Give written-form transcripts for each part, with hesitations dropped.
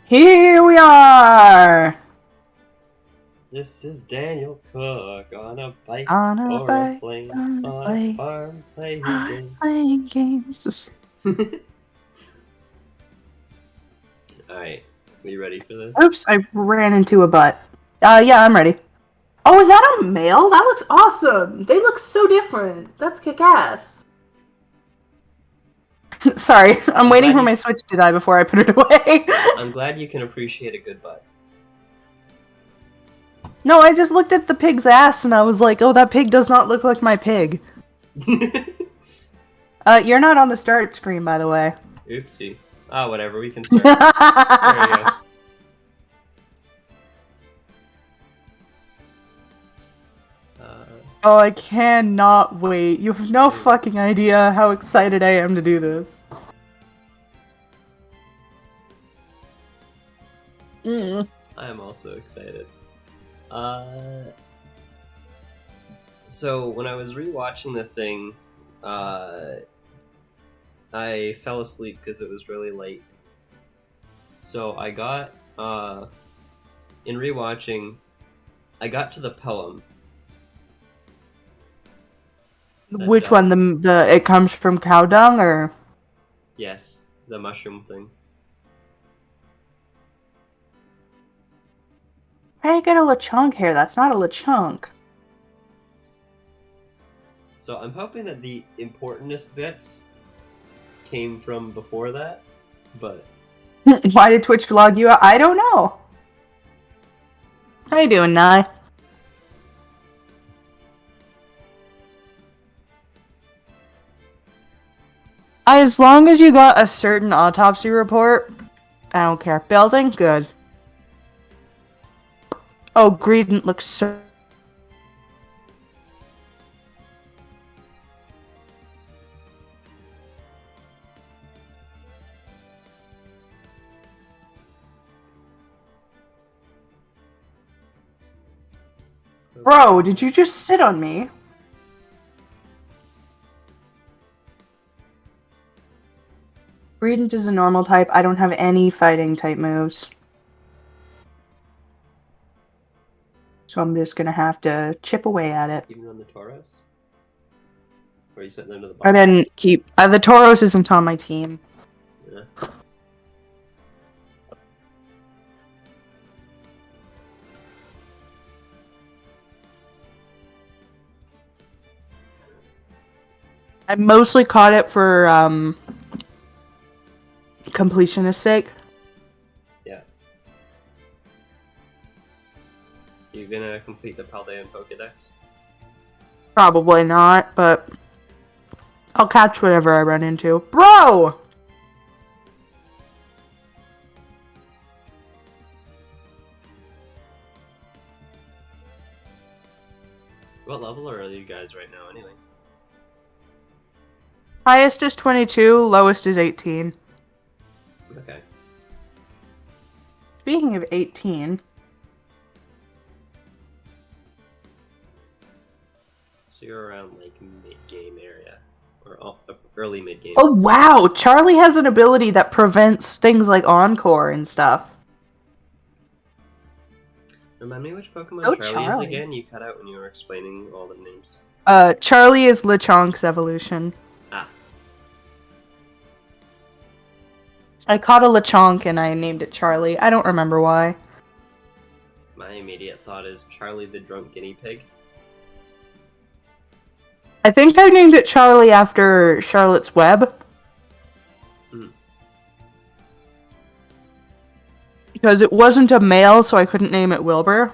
Here we are! This is Daniel Cook on a bike On a or a bike, plane, on a on a bike, farm playing games. playing games. Alright, are you ready for this? Oops, I ran into a butt. Yeah, I'm ready. Oh, is that a male? That looks awesome! They look so different. That's kick-ass. Sorry, I'm waiting for my Switch to die before I put it away. I'm glad you can appreciate a good butt. No, I just looked at the pig's ass and I was like, oh, that pig does not look like my pig. You're not on the start screen, by the way. Oopsie. Ah, whatever, we can start. There you go. Oh, I cannot wait. You have no fucking idea how excited I am to do this. I am also excited. So when I was rewatching the thing, I fell asleep because it was really late. So I got, in rewatching, I got to the poem. Which one? The it comes from cow dung, or? Yes, the mushroom thing. How do you get a Lechonk here? That's not a Lechonk. So I'm hoping that the importantest bits came from before that, but... Why did Twitch log you out? I don't know. How you doing, Nye? As long as you got a certain autopsy report, I don't care. Building? Good. Oh, Greedent looks so... Bro, did you just sit on me? Greedent is a normal type. I don't have any fighting type moves. So I'm just gonna have to chip away at it. Even on the Tauros? Or are you setting them to the I bottom? didn't keep... the Tauros isn't on my team. Yeah. I mostly caught it for, completionist sake. Yeah. You gonna complete the Paldean Pokedex? Probably not, but I'll catch whatever I run into. Bro! What level are you guys right now, anyway? Highest is 22, lowest is 18. Okay. Speaking of 18... So you're around, like, mid-game area. Or early mid-game. Oh, wow! Charlie has an ability that prevents things like Encore and stuff. Remind me which Pokemon Oh, Charlie is Charlie. again? You cut out when you were explaining all the names. Charlie is Lechonk's evolution. Ah. I caught a Lechonk and I named it Charlie. I don't remember why. My immediate thought is Charlie the Drunk Guinea Pig. I think I named it Charlie after Charlotte's Web. Because it wasn't a male, so I couldn't name it Wilbur.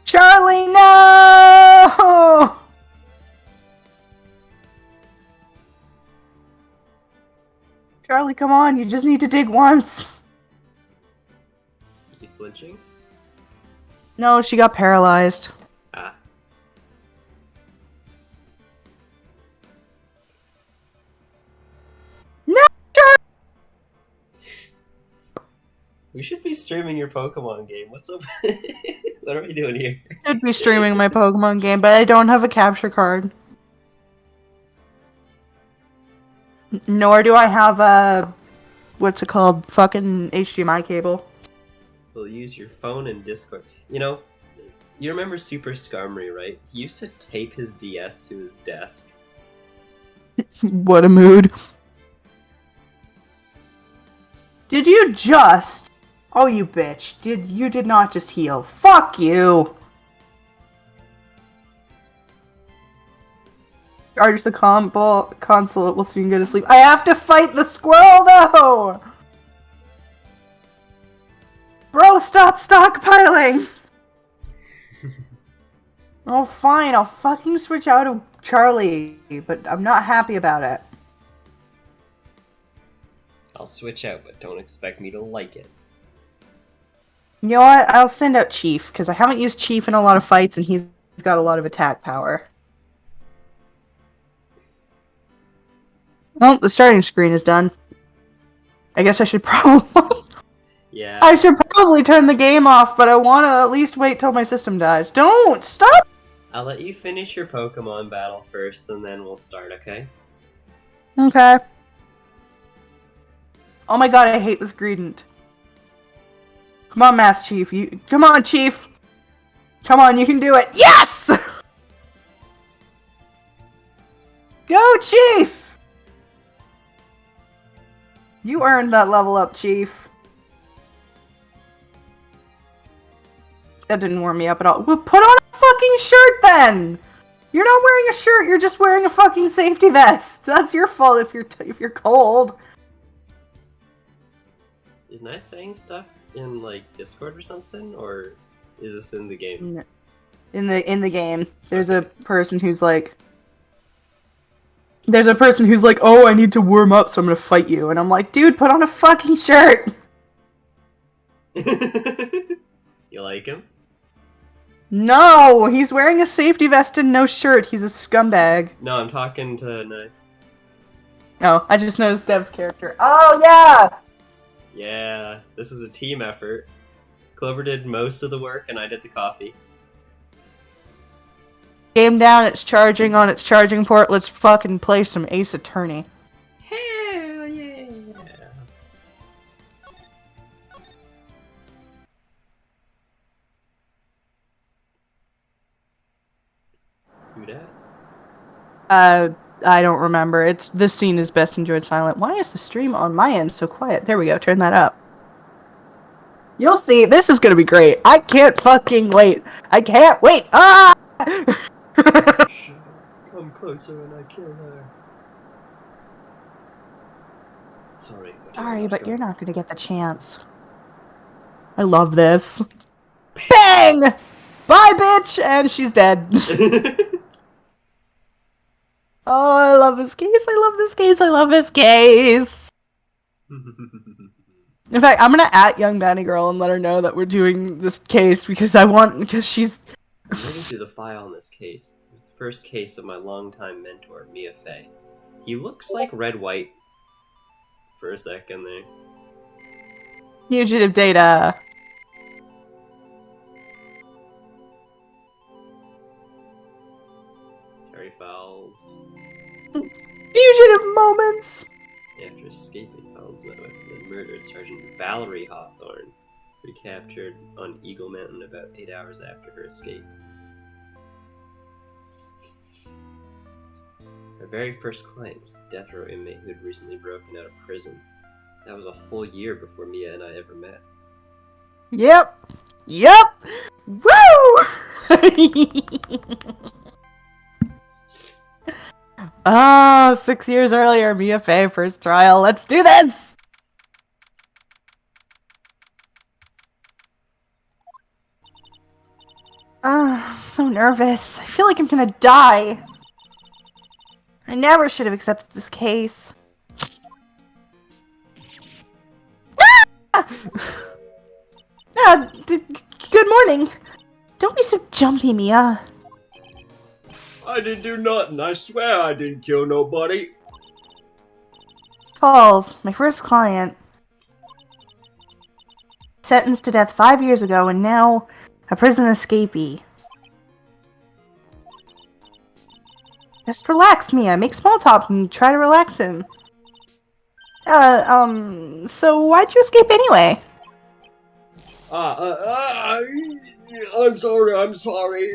Charlie, no! Charlie, come on, you just need to dig once. Is he flinching? No, she got paralyzed. Ah. No! We should be streaming your Pokemon game. What's up? What are we doing here? Should be streaming my Pokemon game, but I don't have a capture card. Nor do I have a what's it called? Fucking HDMI cable. We'll use your phone and Discord. You know, you remember Super Skarmory, right? He used to tape his DS to his desk. What a mood. Did you just? Oh, you bitch! You did not just heal? Fuck you! Charge the console. It will soon go to sleep. I have to fight the squirrel though. Bro, stop stockpiling! Oh, fine, I'll fucking switch out of Charlie, but I'm not happy about it. I'll switch out, but don't expect me to like it. You know what? I'll send out Chief, because I haven't used Chief in a lot of fights, and he's got a lot of attack power. Well, the starting screen is done. I guess I should probably... Yeah. I should probably turn the game off, but I want to at least wait till my system dies. Don't! Stop! I'll let you finish your Pokemon battle first, and then we'll start, okay? Okay. Oh my god, I hate this Greedent. Come on, Mass Chief. Come on, Chief! Come on, you can do it! Yes! Go, Chief! You earned that level up, Chief. That didn't warm me up at all. Well, put on a fucking shirt then! You're not wearing a shirt, you're just wearing a fucking safety vest. That's your fault if you're cold. Is Nice saying stuff in, like, Discord or something? Or is this in the game? In the game. There's a person who's like... oh, I need to warm up, so I'm gonna fight you. And I'm like, dude, put on a fucking shirt! You like him? No! He's wearing a safety vest and no shirt. He's a scumbag. No, I'm talking to Nice. Oh, I just noticed Dev's character. Oh, yeah! Yeah, this is a team effort. Clover did most of the work, and I did the coffee. Game down, it's charging on its charging port. Let's fucking play some Ace Attorney. Hell yeah! Who dat? I don't remember. This scene is best enjoyed silent. Why is the stream on my end so quiet? There we go, turn that up. You'll see, this is gonna be great. I can't fucking wait. I can't wait! Ah! Come closer and I kill her. Sorry, but you're not gonna get the chance. I love this. Bang! Bye, bitch! And she's dead. Oh, I love this case. I love this case. I love this case. In fact, I'm gonna at Young Banny Girl and let her know that we're doing this case because she's... I'm looking through the file on this case. It was the first case of my longtime mentor, Mia Fey. He looks like Red-White for a second there. Fugitive data. Terry Fowles. Fugitive moments. After escaping, Fowles met with and murdered Sergeant Valerie Hawthorne, recaptured on Eagle Mountain about 8 hours after her escape. Her very first claims, death row inmate who had recently broken out of prison. That was a whole year before Mia and I ever met. Yep. Woo! 6 years earlier, Mia Fey, first trial. Let's do this! I'm so nervous. I feel like I'm gonna die. I never should have accepted this case. Good morning. Don't be so jumpy, Mia. I didn't do nothing. I swear I didn't kill nobody. Falls, my first client. Sentenced to death 5 years ago and now a prison escapee. Just relax, Mia. Make small talk and try to relax him. So why'd you escape anyway? I'm sorry.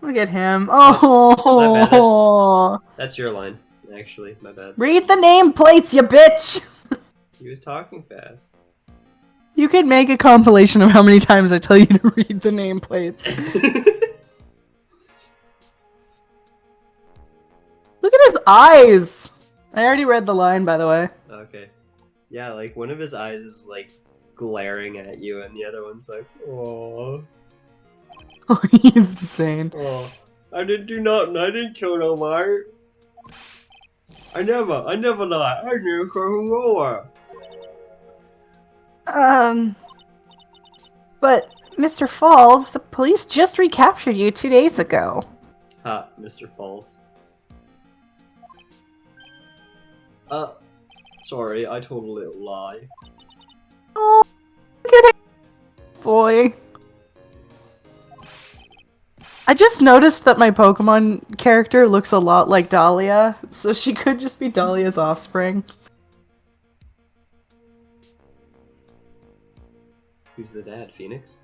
Look at him. My bad, Oh, That's your line, actually. My bad. read the nameplates, you bitch! He was talking fast. You could make a compilation of how many times I tell you to read the nameplates. Look at his eyes! I already read the line, by the way. Okay. Yeah, like one of his eyes is like glaring at you, and the other one's like, "Oh, Oh, he's insane. oh, I didn't do nothing. I didn't kill nobody. I never lied. I didn't kill nobody." But Mr. Falls, the police just recaptured you 2 days ago. Ha, Mr. Falls. Sorry, I told a little lie. Oh, look at it, boy. I just noticed that my Pokemon character looks a lot like Dahlia, so she could just be Dahlia's offspring. Who's the dad, Phoenix?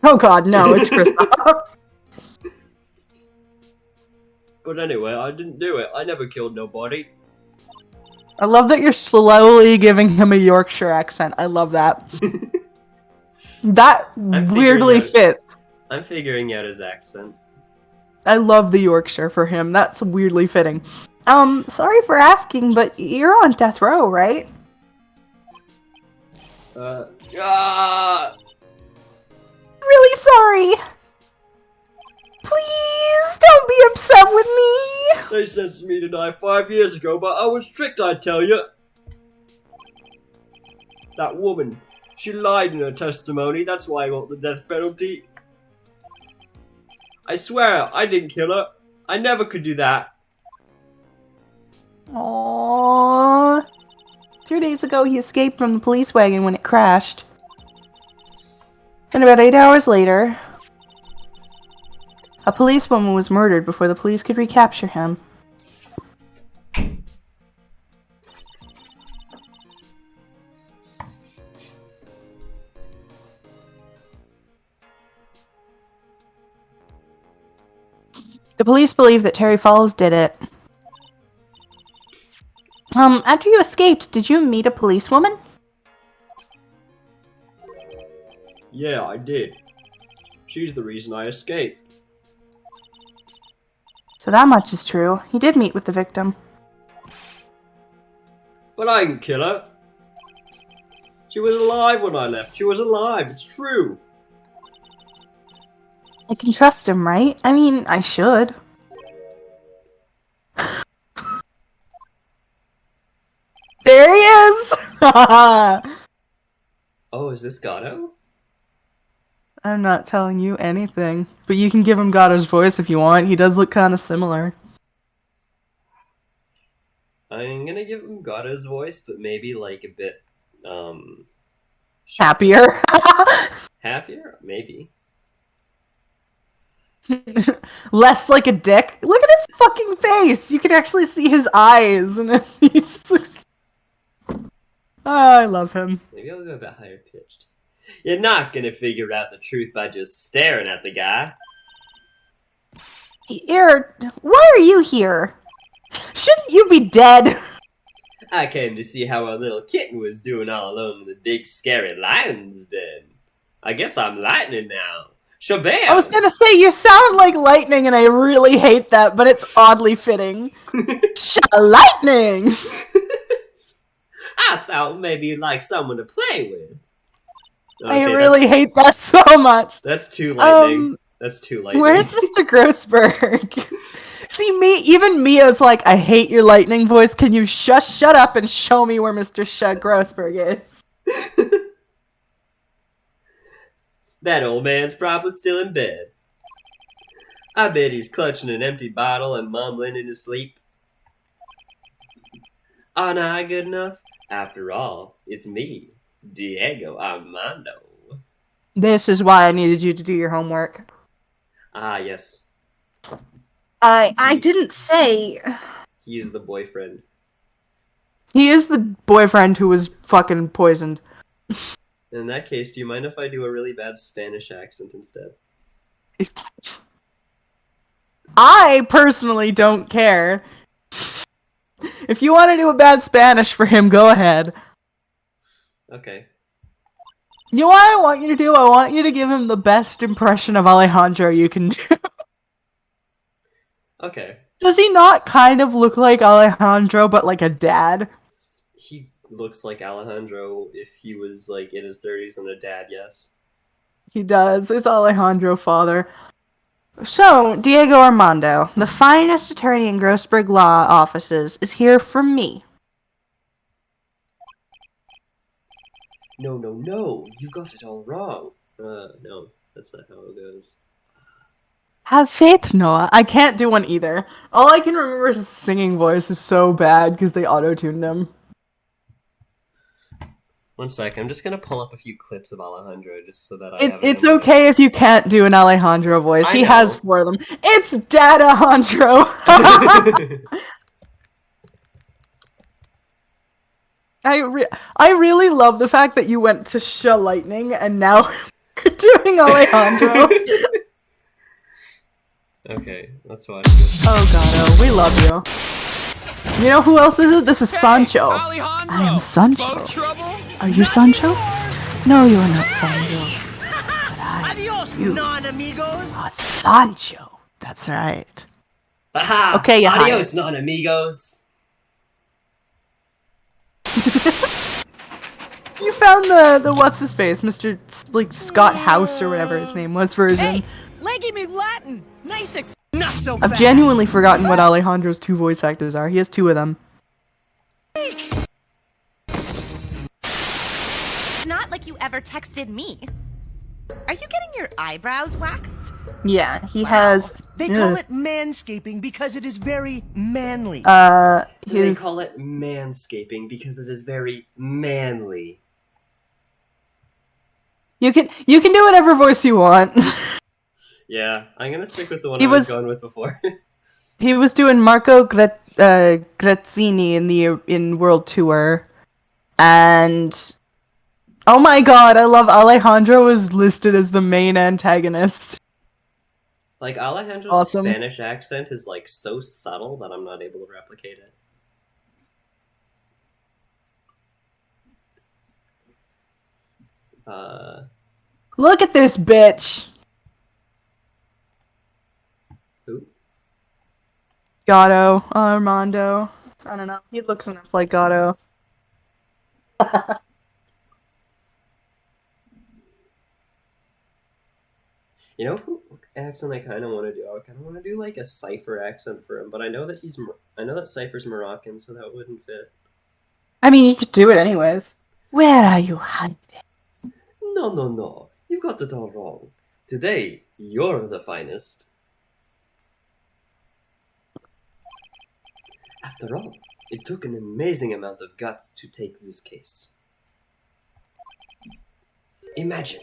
Oh god, no, it's Kristoff. But anyway, I didn't do it. I never killed nobody. I love that you're slowly giving him a Yorkshire accent. I love that. That weirdly fits. I'm figuring out his accent. I love the Yorkshire for him. That's weirdly fitting. Sorry for asking, but you're on death row, right? Really sorry. Please don't be upset with me. They sentenced me to die 5 years ago, but I was tricked, I tell you. That woman, she lied in her testimony. That's why I got the death penalty. I swear, I didn't kill her. I never could do that. Aww. 2 days ago, he escaped from the police wagon when it crashed. And about 8 hours later, a policewoman was murdered before the police could recapture him. The police believe that Terry Falls did it. After you escaped, did you meet a policewoman? Yeah, I did. She's the reason I escaped. So that much is true. He did meet with the victim. But I didn't kill her. She was alive when I left. She was alive. It's true. I can trust him, right? I mean, I should. There he is! Oh, is this Gato? I'm not telling you anything, but you can give him Gato's voice if you want. He does look kind of similar. I'm gonna give him Gato's voice, but maybe like a bit, Happier. happier? Maybe. Less like a dick. Look at his fucking face! You can actually see his eyes, and he just looks... Oh, I love him. Maybe I'll go a bit higher pitched. You're not gonna figure out the truth by just staring at the guy. Why are you here? Shouldn't you be dead? I came to see how our little kitten was doing all alone in the big scary lion's den. I guess I'm lightning now. Shabam! I was gonna say, you sound like lightning, and I really hate that, but it's oddly fitting. Lightning! I thought maybe you'd like someone to play with. I really hate that so much. That's too lightning. That's too lightning. Where's Mr. Grossberg? See, even Mia's like, I hate your lightning voice. Can you shut up and show me where Mr. Grossberg is? That old man's probably still in bed. I bet he's clutching an empty bottle and mumbling in his sleep. Aren't I good enough? After all, it's me, Diego Armando. This is why I needed you to do your homework. Ah, yes. I didn't say... He is the boyfriend. He is the boyfriend who was fucking poisoned. In that case, do you mind if I do a really bad Spanish accent instead? I personally don't care. If you want to do a bad Spanish for him, go ahead. Okay. You know what I want you to do? I want you to give him the best impression of Alejandro you can do. Okay. Does he not kind of look like Alejandro, but like a dad? He looks like Alejandro if he was like in his 30s and a dad, yes. He does. It's Alejandro father. So, Diego Armando, the finest attorney in Grossberg Law offices, is here for me. No, no, no! You got it all wrong! No, that's not how it goes. Have faith, Noah. I can't do one either. All I can remember is his singing voice is so bad because they auto-tuned him. One sec, I'm just gonna pull up a few clips of Alejandro just so that I have it It's in my- okay if you can't do an Alejandro voice. I He know. has 4 of them. It's Dad Alejandro! I really love the fact that you went to Sha Lightning and now you're doing Alejandro. Okay, let's watch this. Oh god, we love you. You know who else is it? This is Sancho. Alejandro! I am Sancho. Boat trouble? Are you Sancho? No, you are not Sancho. Adios, non-amigos! Sancho. That's right. Aha! Okay, you Adios, non-amigos! You found the what's his face, Mr. like Scott House or whatever his name was version. Hey, leggy me Latin. Nice. Not so I've fast! genuinely forgotten what Alejandro's 2 voice actors are. He has 2 of them. It's not like you ever texted me. Are you getting your eyebrows waxed? Yeah, he has. They call it manscaping because it is very manly. They His. call it manscaping because it is very manly. You can do whatever voice you want. Yeah, I'm gonna stick with the one He I was was- going with before. He was doing Marco Grazzini in World Tour, and oh my god, I love Alejandro was listed as the main antagonist. Like, Alejandro's Awesome. Spanish accent is, like, so subtle that I'm not able to replicate it. Look at this bitch. Who? Gatto, Armando. I don't know. He looks enough like Gatto. You know who accent I kind of want to do? I kind of want to do, like, a Cypher accent for him, but I know that I know that Cypher's Moroccan, so that wouldn't fit. I mean, you could do it anyways. Where are you hunting? No, no, no. You've got it all wrong. Today, you're the finest. After all, it took an amazing amount of guts to take this case. Imagine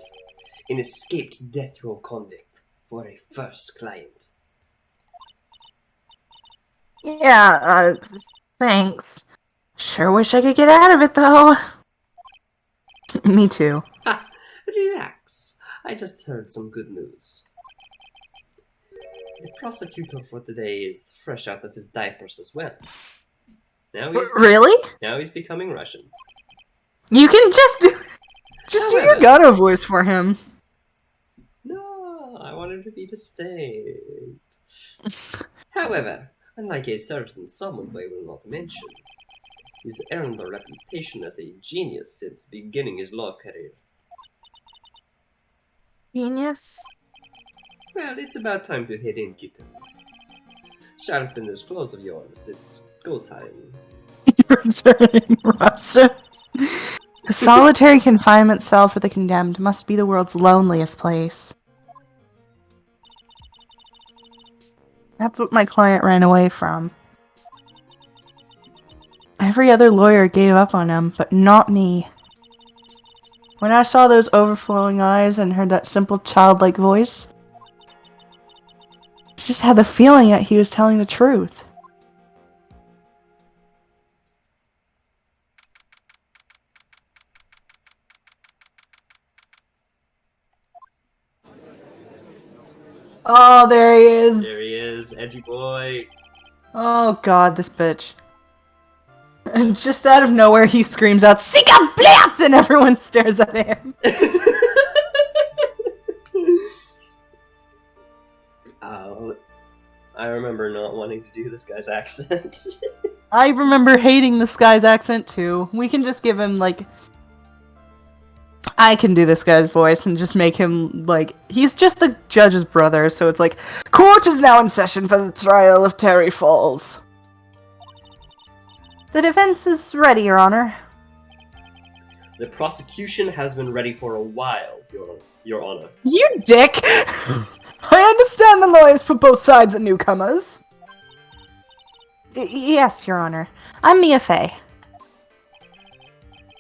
an escaped death row convict for a first client. Yeah, thanks. Sure wish I could get out of it, though. Me too. Ha! Relax. I just heard some good news. The prosecutor for today is fresh out of his diapers as well. Really? Now he's becoming Russian. You can just do your However- Gatto voice for him. No, I want him to be distinct. However, unlike a certain someone I will not mention, he's earned a reputation as a genius since beginning his law career. Genius. Well, it's about time to head in, kitten. Sharpen those clothes of yours, it's go time. Returning Russia. A solitary confinement cell for the condemned must be the world's loneliest place. That's what my client ran away from. Every other lawyer gave up on him, but not me. When I saw those overflowing eyes and heard that simple childlike voice, I just had the feeling that he was telling the truth. Oh, there he is. There he is, edgy boy. Oh god, this bitch. And just out of nowhere, he screams out, "Sika Blatz!" and everyone stares at him. Oh, I remember not wanting to do this guy's accent. I remember hating this guy's accent too. We can just give him, like... I can do this guy's voice and just make him, like... He's just the judge's brother, so it's like, "Court is now in session for the trial of Terry Falls. The defense is ready, Your Honor." The prosecution has been ready for a while, Your Honor. You dick! I understand the lawyers for both sides are newcomers. Yes, Your Honor. I'm Mia Fey.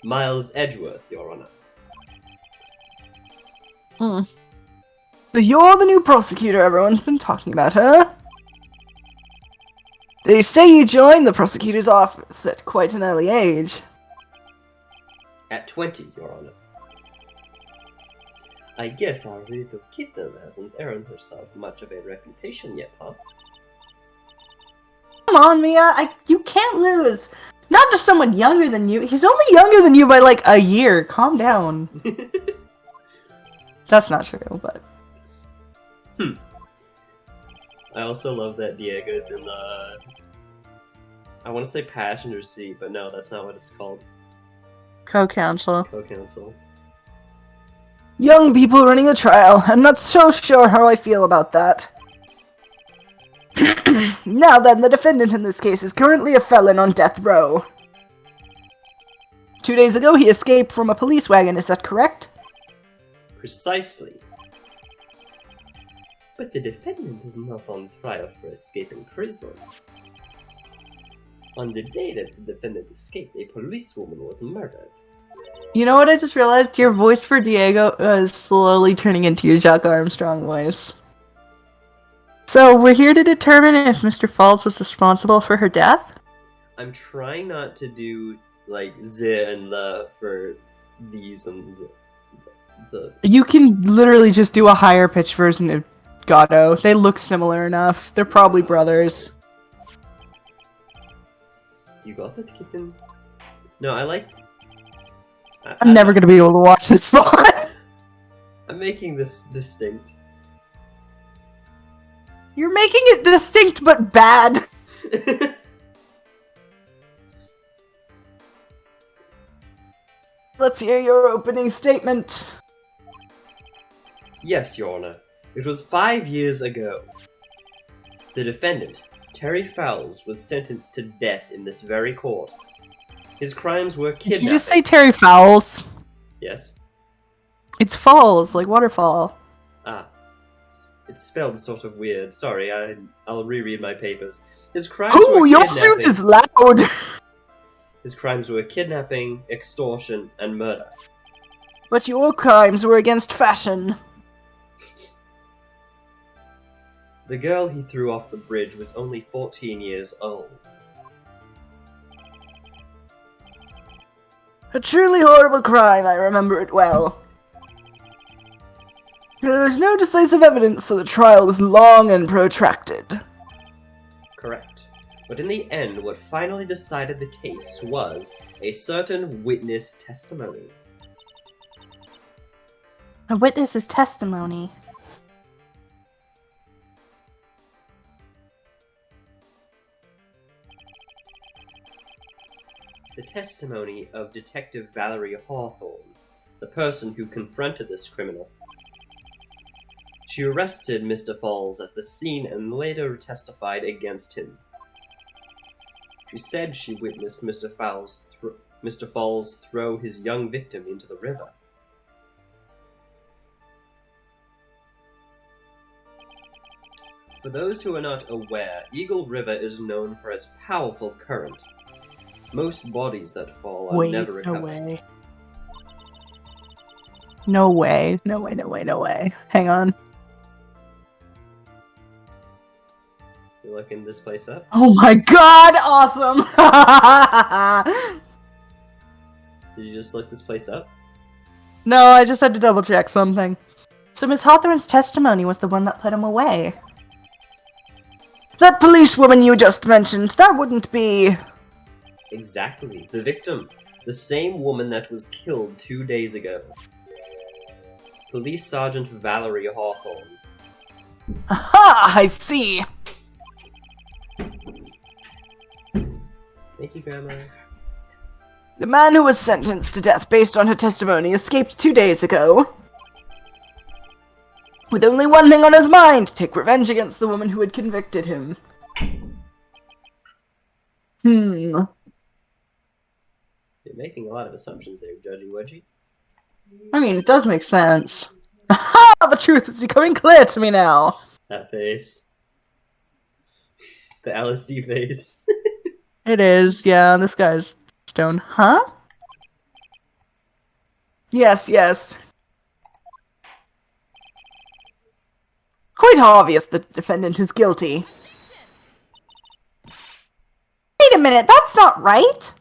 Miles Edgeworth, Your Honor. So you're the new prosecutor everyone's been talking about, huh? They say you joined the prosecutor's office at quite an early age. At 20, Your Honor. I guess our little kitten hasn't earned herself much of a reputation yet, huh? Come on, Mia, you can't lose. Not just someone younger than you. He's only younger than you by like a year. Calm down. That's not true, but... I also love that Diego's in the... I want to say passenger seat, but no, that's not what it's called. Co-counsel. Co-counsel. Young people running a trial. I'm not so sure how I feel about that. Now then, the defendant in this case is currently a felon on death row. 2 days ago, he escaped from a police wagon, is that correct? Precisely. But the defendant is not on trial for escaping prison. On the day that the defendant escaped, a policewoman was murdered. You know what I just realized? Your voice for Diego is slowly turning into your Jack Armstrong voice. So, we're here to determine if Mr. Falls was responsible for her death? I'm trying not to do, like, Z and the for these and the... You can literally just do a higher pitch version of Gatto. They look similar enough. They're probably brothers. You got that, kitten? No, I like... I'm never gonna be able to watch this one. I'm making this distinct. You're making it distinct but bad. Let's hear your opening statement. Yes, Your Honor. It was 5 years ago. The defendant, Terry Fowles, was sentenced to death in this very court. His crimes were Did kidnapping... you just say Terry Fowles? Yes. It's falls, like waterfall. Ah. It's spelled sort of weird. Sorry, I'll reread my papers. His crimes Ooh, were your kidnapping... suit is loud! His crimes were kidnapping, extortion, and murder. But your crimes were against fashion. The girl he threw off the bridge was only 14 years old. A truly horrible crime, I remember it well. There was no decisive evidence, so the trial was long and protracted. Correct. But in the end, what finally decided the case was a certain witness testimony. A witness's testimony. The testimony of Detective Valerie Hawthorne, the person who confronted this criminal. She arrested Mr. Falls at the scene and later testified against him. She said she witnessed Mr. Falls throw his young victim into the river. For those who are not aware, Eagle River is known for its powerful current. Most bodies that fall are never recovered. No way. No way. No way, no way, no way. Hang on. You looking this place up? Oh my god, awesome! Did you just look this place up? No, I just had to double check something. So Miss Hawthorne's testimony was the one that put him away. That policewoman you just mentioned, that wouldn't be... Exactly. The victim. The same woman that was killed 2 days ago. Police Sergeant Valerie Hawthorne. Aha! I see! Thank you, Grandma. The man who was sentenced to death based on her testimony escaped 2 days ago. With only one thing on his mind, take revenge against the woman who had convicted him. You're making a lot of assumptions there, Judgy Wedgie. I mean, it does make sense. Aha! The truth is becoming clear to me now! That face. The LSD face. It is, yeah, this guy's stone. Huh? Yes, yes. Quite obvious the defendant is guilty. Wait a minute, that's not right!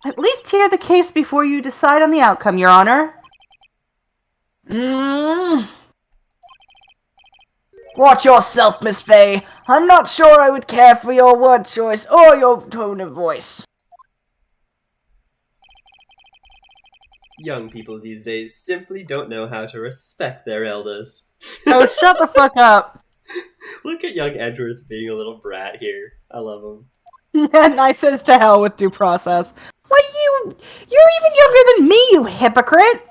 At least hear the case before you decide on the outcome, Your Honor. Watch yourself, Miss Fey. I'm not sure I would care for your word choice or your tone of voice. Young people these days simply don't know how to respect their elders. Oh, shut the fuck up. Look at young Edgeworth being a little brat here. I love him. Nice as to hell with due process. What you're even younger than me, you hypocrite!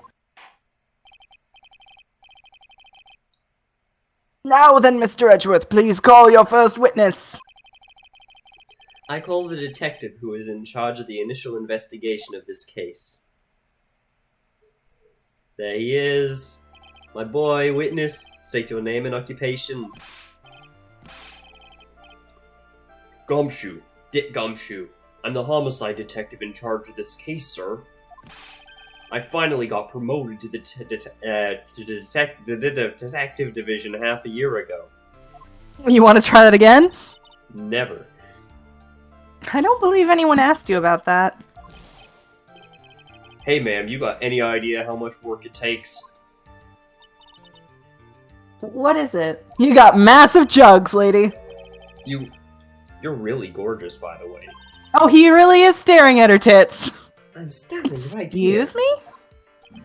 Now then, Mr. Edgeworth, please call your first witness. I call the detective who is in charge of the initial investigation of this case. There he is. My boy, witness. State your name and occupation. Gumshoe. Dick Gumshoe. I'm the homicide detective in charge of this case, sir. I finally got promoted to the detective division half a year ago. You want to try that again? Never. I don't believe anyone asked you about that. Hey ma'am, you got any idea how much work it takes? What is it? You got massive jugs, lady. You're really gorgeous, by the way. Oh, he really is staring at her tits. I'm standing right here. Excuse me?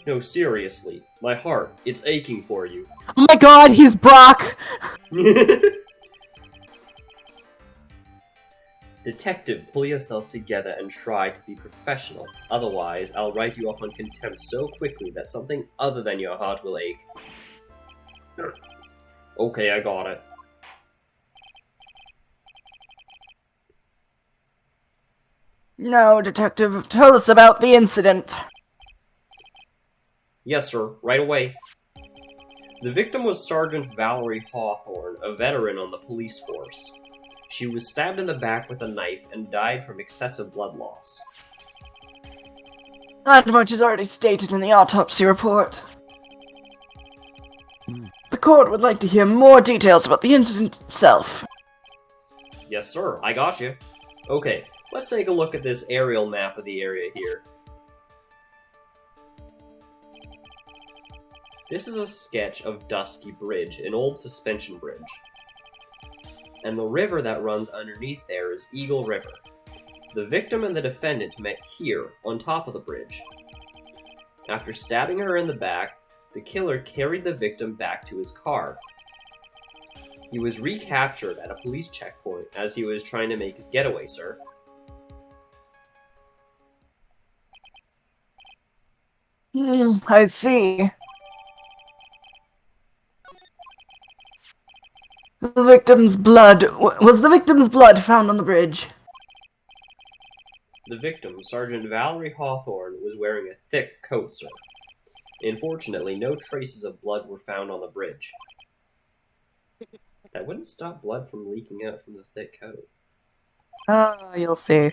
No, seriously. My heart, it's aching for you. Oh my god, he's Brock! Detective, pull yourself together and try to be professional. Otherwise, I'll write you up on contempt so quickly that something other than your heart will ache. Okay, I got it. No, detective, tell us about the incident. Yes, sir. Right away. The victim was Sergeant Valerie Hawthorne, a veteran on the police force. She was stabbed in the back with a knife and died from excessive blood loss. That much is already stated in the autopsy report. The court would like to hear more details about the incident itself. Yes, sir. I got you. Okay, let's take a look at this aerial map of the area here. This is a sketch of Dusky Bridge, an old suspension bridge. And the river that runs underneath there is Eagle River. The victim and the defendant met here, on top of the bridge. After stabbing her in the back, the killer carried the victim back to his car. He was recaptured at a police checkpoint as he was trying to make his getaway, sir. I see. The victim's blood... Was the victim's blood found on the bridge? The victim, Sergeant Valerie Hawthorne, was wearing a thick coat, sir. Unfortunately, no traces of blood were found on the bridge. That wouldn't stop blood from leaking out from the thick coat. Ah, you'll see.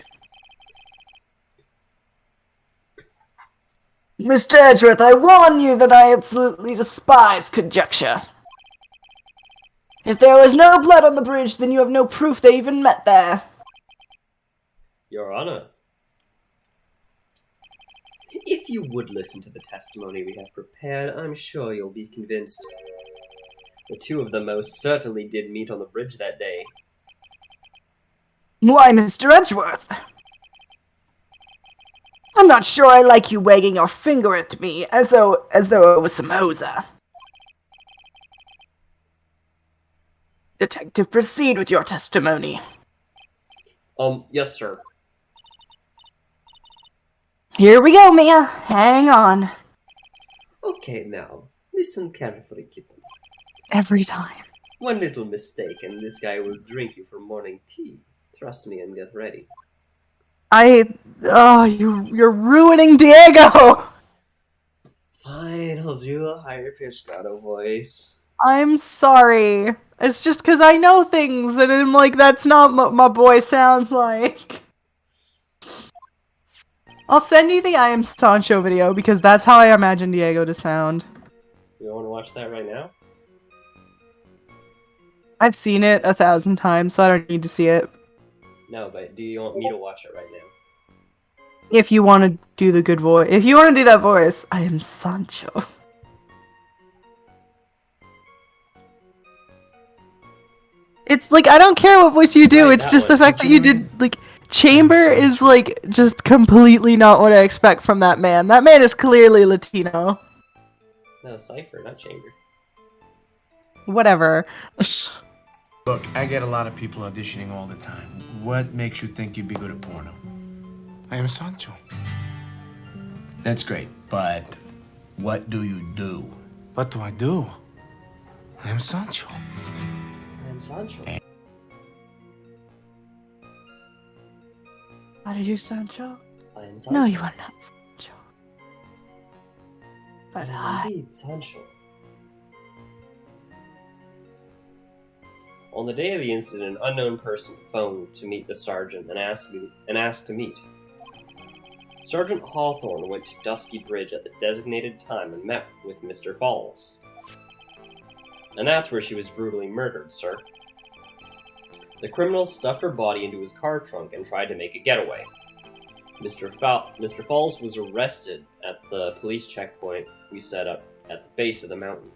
Mr. Edgeworth, I warn you that I absolutely despise conjecture. If there was no blood on the bridge, then you have no proof they even met there. Your Honor. If you would listen to the testimony we have prepared, I'm sure you'll be convinced. The two of them most certainly did meet on the bridge that day. Why, Mr. Edgeworth? I'm not sure I like you wagging your finger at me, as though it was some hoser. Detective, proceed with your testimony. Yes, sir. Here we go, Mia. Hang on. Okay, now, listen carefully, kitten. Every time. One little mistake and this guy will drink you for morning tea. Trust me and get ready. You're ruining Diego! Fine, I'll do a higher pitched Gato voice. I'm sorry. It's just because I know things, and I'm like, that's not what my boy sounds like. I'll send you the I Am Sancho video, because that's how I imagine Diego to sound. You want to watch that right now? I've seen it 1,000 times, so I don't need to see it. No, but do you want me to watch it right now? If you want to do the good voice. If you want to do that voice, I am Sancho. It's like, I don't care what voice you do, Right, it's that just one. the fact that you Did you- did, like, Chamber is, like, just completely not what I expect from that man. That man is clearly Latino. No, Cypher, not Chamber. Whatever. Look, I get a lot of people auditioning all the time. What makes you think you'd be good at porno? I am Sancho. That's great, but what do you do? What do I do? I am Sancho. I'm Sancho. Are you Sancho? I am Sancho. No, you are not Sancho. But I am I... indeed Sancho. On the day of the incident, an unknown person phoned to meet the sergeant and asked to meet. Sergeant Hawthorne went to Dusky Bridge at the designated time and met with Mr. Falls. And that's where she was brutally murdered, sir. The criminal stuffed her body into his car trunk and tried to make a getaway. Mr. Falls was arrested at the police checkpoint we set up at the base of the mountain.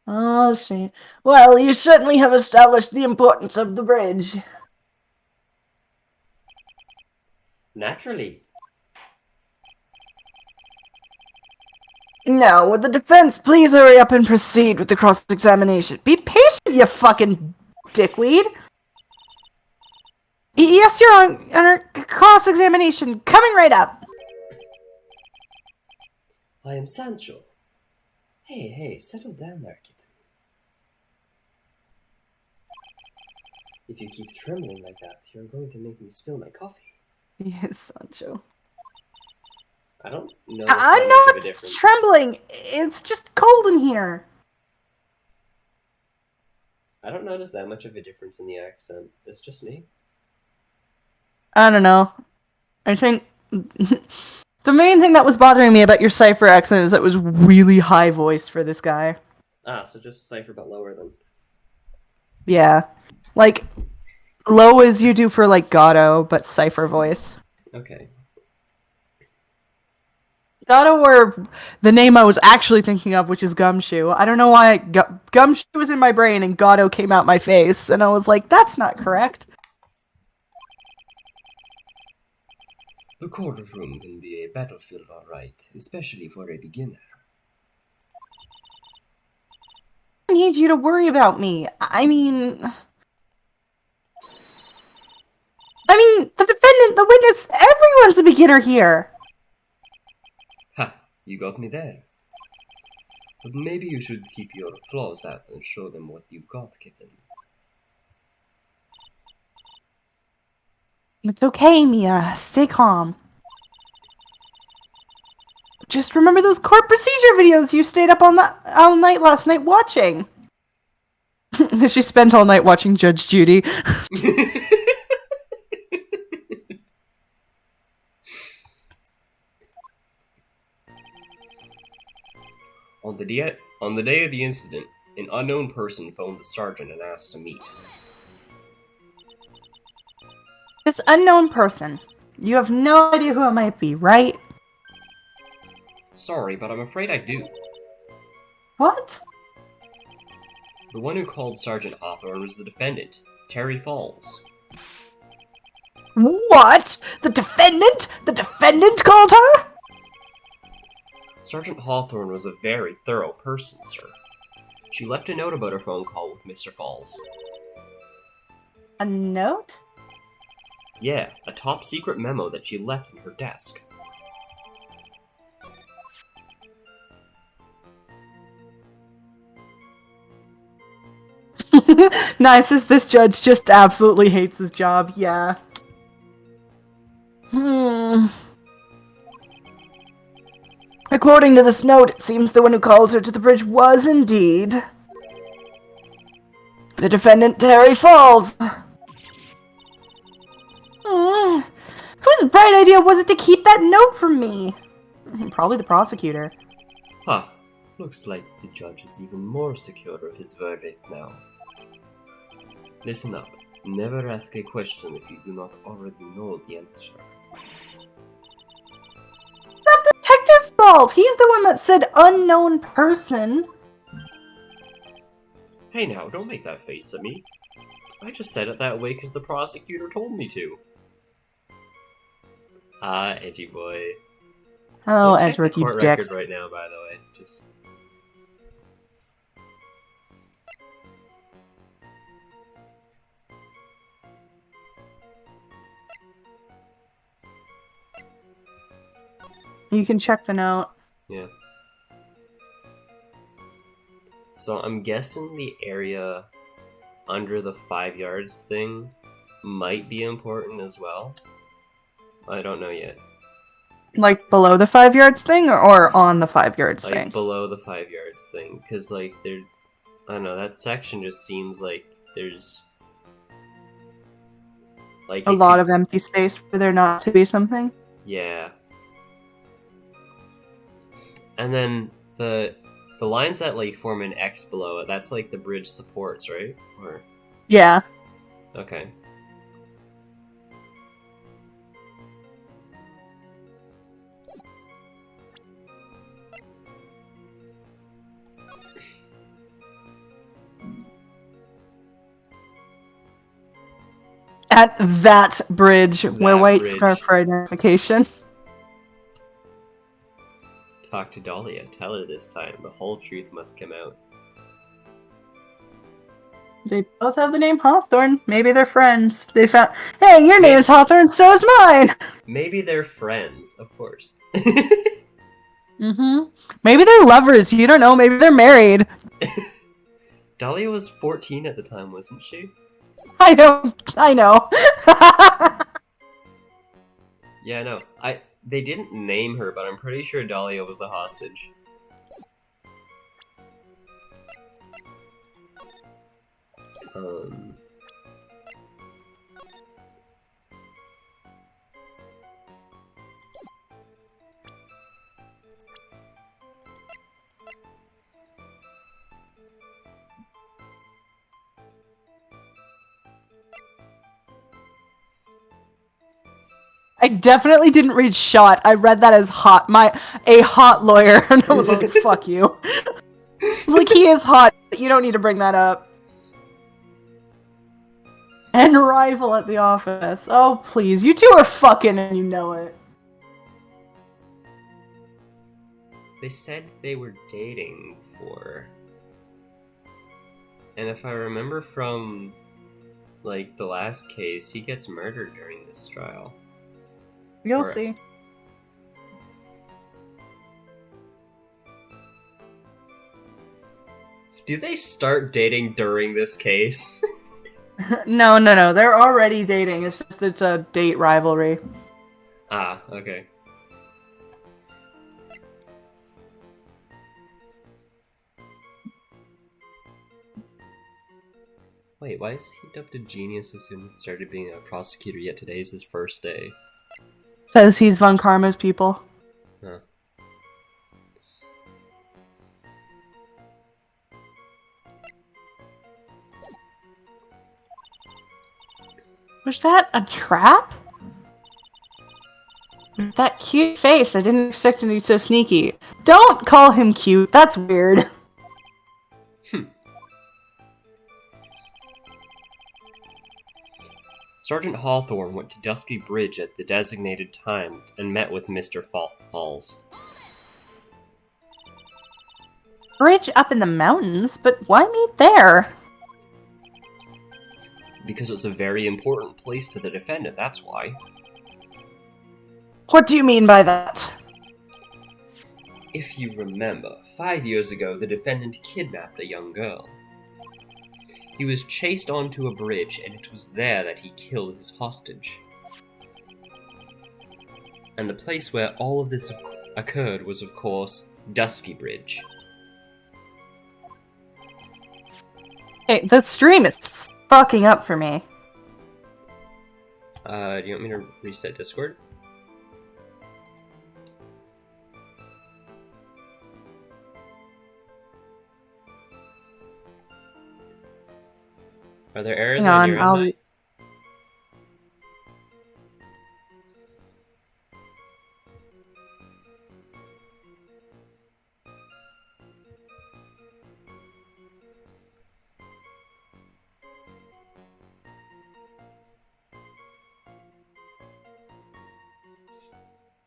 Oh, see. Well, you certainly have established the importance of the bridge. Naturally. Now, would the defense please hurry up and proceed with the cross-examination? Be patient, you fucking dickweed! Yes, Your Honor, cross-examination, coming right up! I am Sancho. Hey, settle down there, kitten. If you keep trembling like that, you're going to make me spill my coffee. Yes, Sancho. I don't know. I'm not trembling! It's just cold in here! I don't notice that much of a difference in the accent. It's just me. I don't know. I think... the main thing that was bothering me about your Cypher accent is that it was really high voice for this guy. Ah, so just Cypher but lower then. Yeah. Like, low as you do for, like, Gato, but Cypher voice. Okay. Gato or the name I was actually thinking of, which is Gumshoe. I don't know why Gumshoe was in my brain and Gato came out my face, and I was like, that's not correct. The courtroom can be a battlefield, alright, especially for a beginner. I need you to worry about me. I mean, the defendant, the witness, everyone's a beginner here. Ha! You got me there. But maybe you should keep your claws out and show them what you've got, kitten. It's okay, Mia. Stay calm. Just remember those court procedure videos you stayed up all night last night watching. She spent all night watching Judge Judy. On On the day of the incident, an unknown person phoned the sergeant and asked to meet. This unknown person. You have no idea who it might be, right? Sorry, but I'm afraid I do. What? The one who called Sergeant Hawthorne was the defendant, Terry Falls. What? The defendant? The defendant called her? Sergeant Hawthorne was a very thorough person, sir. She left a note about her phone call with Mr. Falls. A note? Yeah, a top secret memo that she left in her desk. Nice as this judge just absolutely hates his job, yeah. According to this note, it seems the one who called her to the bridge was indeed the defendant, Terry Falls. Whose bright idea was it to keep that note from me? Probably the prosecutor. Huh. Looks like the judge is even more secure of his verdict now. Listen up. Never ask a question if you do not already know the answer. It's not the detective's fault! He's the one that said unknown person. Hey now, don't make that face at me. I just said it that way because the prosecutor told me to. Ah, edgy boy. Oh, We'll check Edgeworth, the you court dick. record right now, by the way. Just. You can check the note. Yeah. So I'm guessing the area under the 5 yards thing might be important as well. I don't know yet. Like below the 5 yards thing or on the 5 yards Like thing? below the 5 yards thing, because like there, I don't know. That section just seems like there's like A lot of empty space for there not to be something? yeah. And then the lines that like form an X below it, that's like the bridge supports, right? Or Yeah. okay. At that bridge, wear That white bridge. scarf for identification. Talk to Dahlia. Tell her this time. The whole truth must come out. They both have the name Hawthorne. Maybe they're friends. They found, hey, your name's Hawthorne, so is mine! Maybe they're friends, of course. Mm-hmm. Maybe they're lovers, you don't know, maybe they're married. Dahlia was 14 at the time, wasn't she? I know. Yeah, no. They didn't name her, but I'm pretty sure Dahlia was the hostage. I definitely didn't read shot. I read that as hot. A hot lawyer. And I was like, fuck you. Like, he is hot. But you don't need to bring that up. And rival at the office. Oh, please. You two are fucking and you know it. They said they were dating before. And if I remember from, like, the last case, he gets murdered during this trial. You'll Or- see. Do they start dating during this case? No. They're already dating. It's just it's a date rivalry. Ah, okay. Wait, why is he dubbed a genius as soon as he started being a prosecutor, yet today is his first day? Because he's Von Karma's people. Huh. Was that a trap? With that cute face, I didn't expect him to be so sneaky. Don't call him cute, that's weird. Sergeant Hawthorne went to Dusky Bridge at the designated time and met with Mr. Falls. Bridge up in the mountains, but why meet there? Because it's a very important place to the defendant, that's why. What do you mean by that? If you remember, 5 years ago the defendant kidnapped a young girl. He was chased onto a bridge, and it was there that he killed his hostage. And the place where all of this occurred was, of course, Dusky Bridge. Hey, the stream is fucking up for me. Do you want me to reset Discord? Are there errors Hang on, your I'll... invite?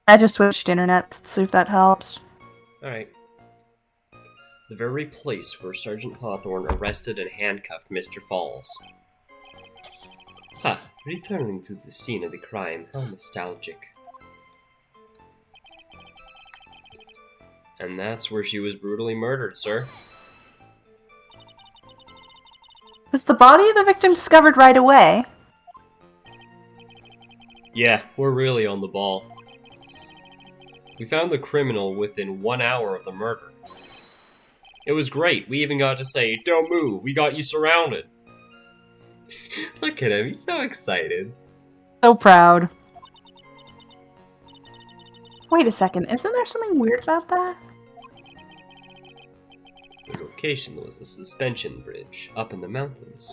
I just switched internet, let's see if that helps. Alright. The very place where Sergeant Hawthorne arrested and handcuffed Mr. Falls. Ha! Returning to the scene of the crime, how nostalgic. And that's where she was brutally murdered, sir. Was the body of the victim discovered right away? Yeah, we're really on the ball. We found the criminal within 1 hour of the murder. It was great. We even got to say, "Don't move, we got you surrounded." Look at him, he's so excited. So proud. Wait a second, isn't there something weird about that? The location was a suspension bridge up in the mountains.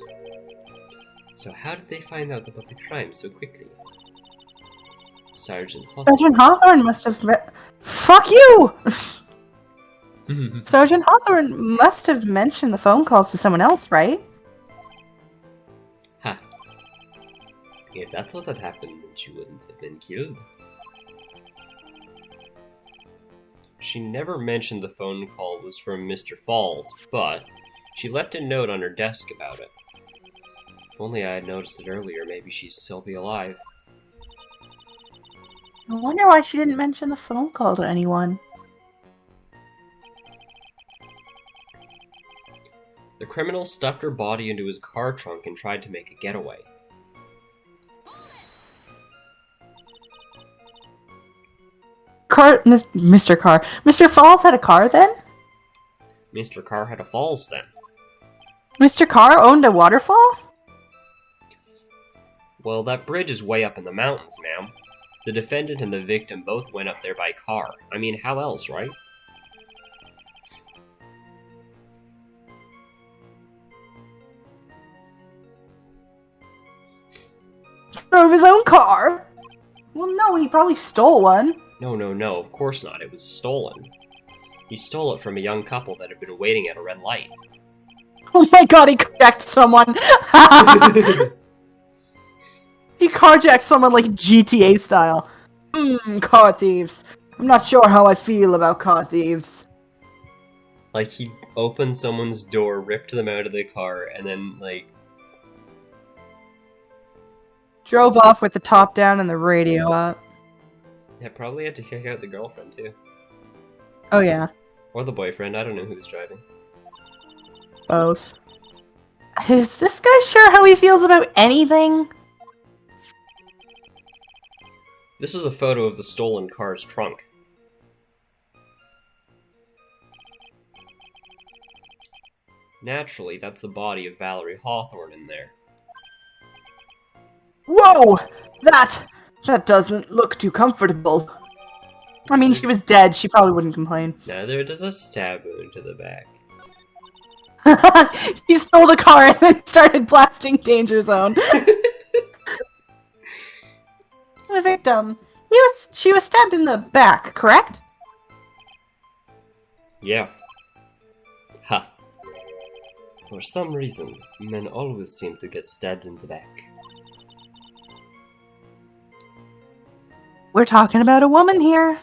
So how did they find out about the crime so quickly? Sergeant Hawthorne must have... Fuck you! Sergeant Hawthorne must have mentioned the phone calls to someone else, right? Ha. If that's what had happened, then she wouldn't have been killed. She never mentioned the phone call was from Mr. Falls, but she left a note on her desk about it. If only I had noticed it earlier, maybe she'd still be alive. I wonder why she didn't mention the phone call to anyone. The criminal stuffed her body into his car trunk and tried to make a getaway. Mr. Carr. Mr. Falls had a car then? Mr. Carr had a Falls then. Mr. Carr owned a waterfall? Well, that bridge is way up in the mountains, ma'am. The defendant and the victim both went up there by car. I mean, how else, right? Drove his own car? Well, no, he probably stole one. No, of course not. It was stolen. He stole it from a young couple that had been waiting at a red light. Oh my god, he carjacked someone! He carjacked someone like GTA style. Car thieves. I'm not sure how I feel about car thieves. Like, he opened someone's door, ripped them out of the car, and then, like... Drove off with the top down and the radio up. Yeah, probably had to kick out the girlfriend, too. Oh yeah. Or the boyfriend, I don't know who's driving. Both. Is this guy sure how he feels about anything? This is a photo of the stolen car's trunk. Naturally, that's the body of Valerie Hawthorne in there. Whoa! That doesn't look too comfortable. I mean, she was dead. She probably wouldn't complain. Now there does a stab wound to the back. He stole the car and then started blasting Danger Zone. the victim. She was stabbed in the back, correct? Yeah. Ha. For some reason, men always seem to get stabbed in the back. We're talking about a woman here.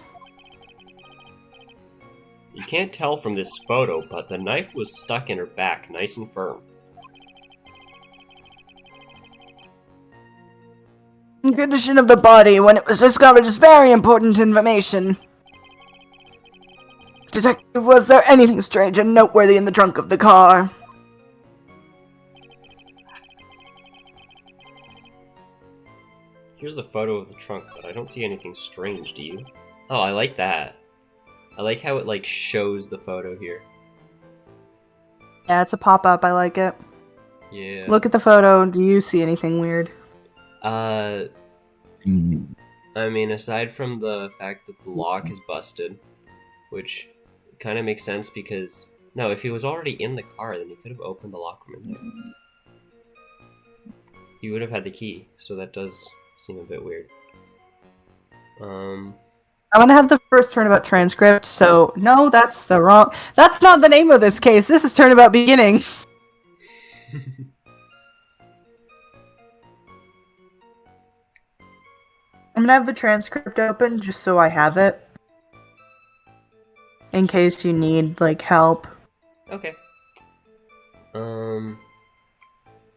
You can't tell from this photo, but the knife was stuck in her back, nice and firm. The condition of the body when it was discovered is very important information. Detective, was there anything strange and noteworthy in the trunk of the car? Here's a photo of the trunk, but I don't see anything strange, do you? Oh, I like that. I like how it, like, shows the photo here. Yeah, it's a pop-up. I like it. Yeah. Look at the photo. Do you see anything weird? I mean, aside from the fact that the lock is busted, which kind of makes sense because... No, if he was already in the car, then he could have opened the lock room in there. He would have had the key, so that does seem a bit weird. I'm gonna have the first turnabout transcript, so no, that's not the name of this case. This is turnabout beginning. I'm gonna have the transcript open just so I have it. In case you need, like, help. Okay.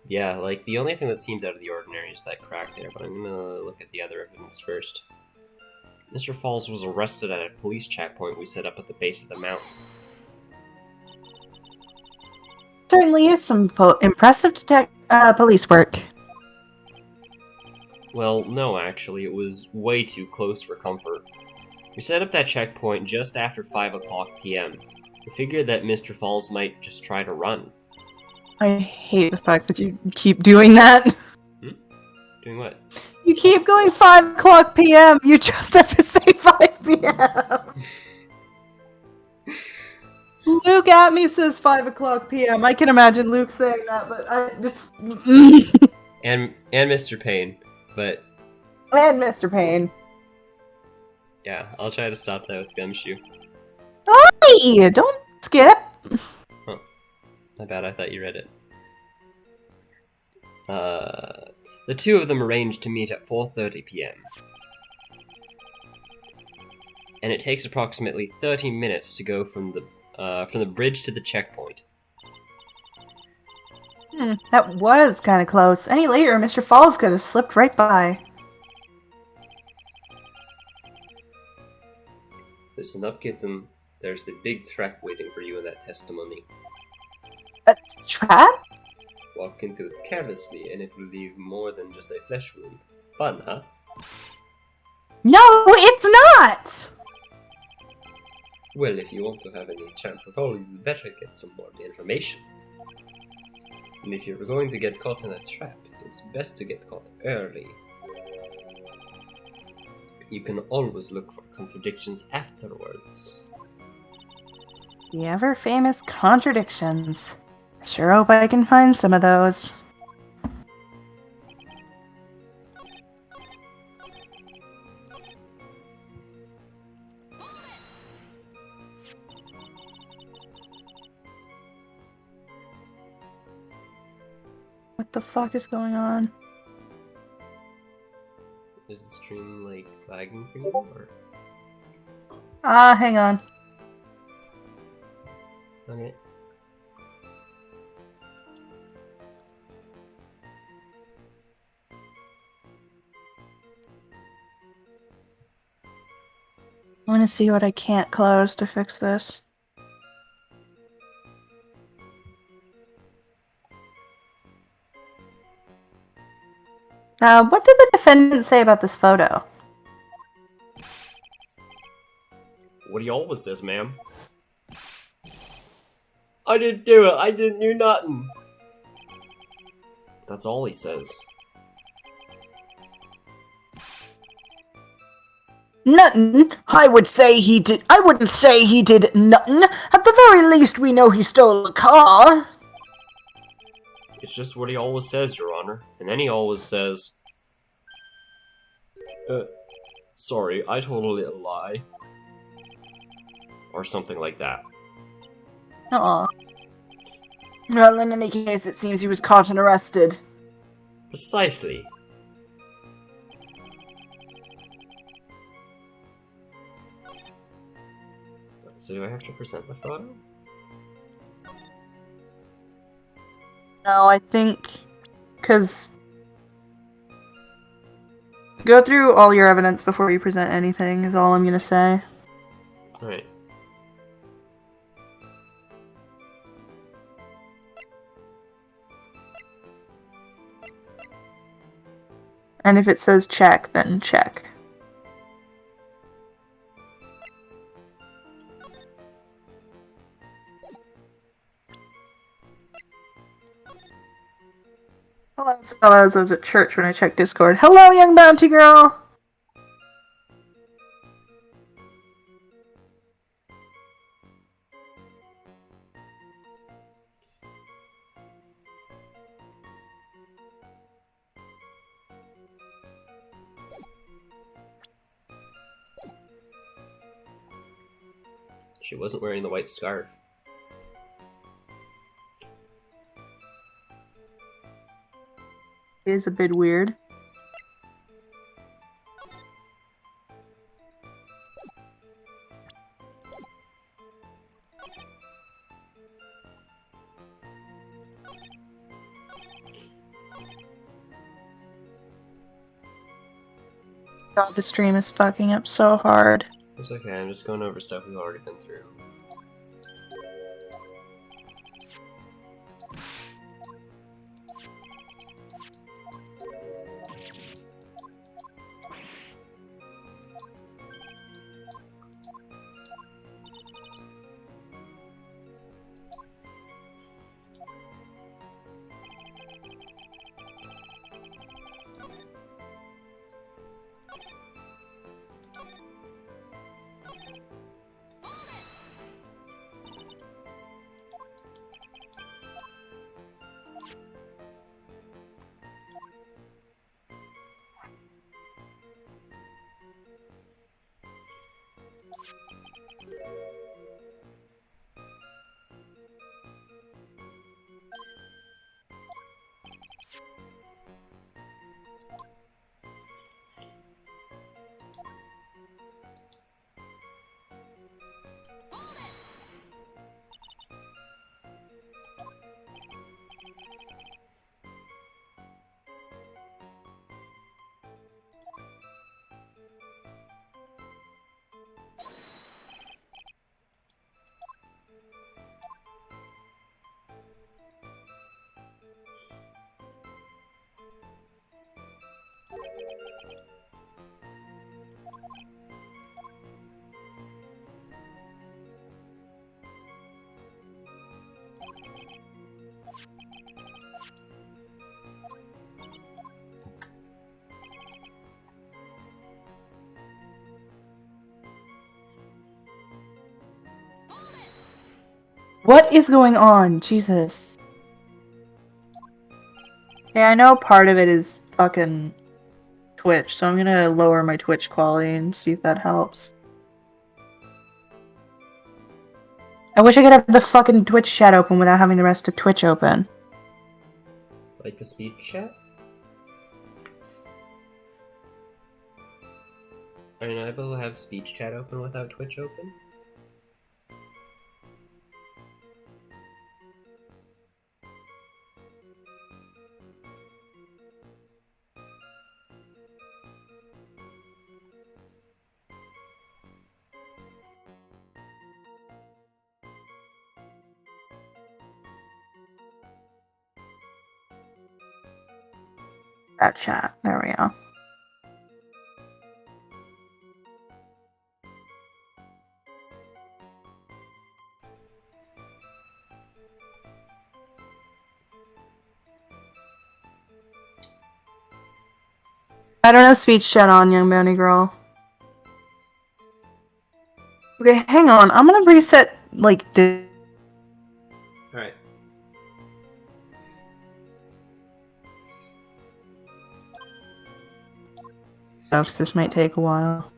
Yeah, like, the only thing that seems out of the ordinary is that crack there, but I'm gonna look at the other evidence first. Mr. Falls was arrested at a police checkpoint we set up at the base of the mountain. Certainly is some impressive police work. Well, no, actually, it was way too close for comfort. We set up that checkpoint just after 5 o'clock p.m. We figured that Mr. Falls might just try to run. I hate the fact that you keep doing that. Doing what? You keep going 5 o'clock p.m. You just have to say 5 p.m. Luke at me says 5 o'clock p.m. I can imagine Luke saying that, but I just... And Mr. Payne, but... And Mr. Payne. Yeah, I'll try to stop that with Gumshoe. Hey! Don't skip! Huh. My bad, I thought you read it. The two of them arranged to meet at 4:30 p.m. And it takes approximately 30 minutes to go from the bridge to the checkpoint. That was kind of close. Any later, Mr. Falls could have slipped right by. Listen up, kitten. There's the big trap waiting for you in that testimony. A trap? Walk into it carelessly and it will leave more than just a flesh wound. Fun, huh? No, it's not! Well, if you want to have any chance at all, you'd better get some more information. And if you're going to get caught in a trap, it's best to get caught early. You can always look for contradictions afterwards. The ever-famous contradictions. I sure hope I can find some of those. What the fuck is going on? Is the stream, like, lagging for you, or...? Hang on. Okay. I want to see what I can't close to fix this. What did the defendant say about this photo? What he always says, ma'am. I didn't do it, I didn't do nothing. That's all he says. Nuttin'? I wouldn't say he did nuttin'. At the very least, we know he stole a car. It's just what he always says, Your Honor. And then he always says... Sorry, I told a little lie. Or something like that. Aw. Well, in any case, it seems he was caught and arrested. Precisely. So do I have to present the photo? No, I think... Because... Go through all your evidence before you present anything, is all I'm gonna say. Alright. And if it says check, then check. Hello, fellas. I was at church when I checked Discord. Hello, young bounty girl! She wasn't wearing the white scarf. It is a bit weird. God, the stream is fucking up so hard. It's okay, I'm just going over stuff we've already been through. What is going on? Jesus. Hey, I know part of it is fucking Twitch, so I'm gonna lower my Twitch quality and see if that helps. I wish I could have the fucking Twitch chat open without having the rest of Twitch open. Like the speed chat? Are you not able to have speech chat open without Twitch open? That chat. There we go. I don't have speech chat on, young bounty girl. Okay, hang on. I'm gonna reset, like, Alright. though, because this might take a while.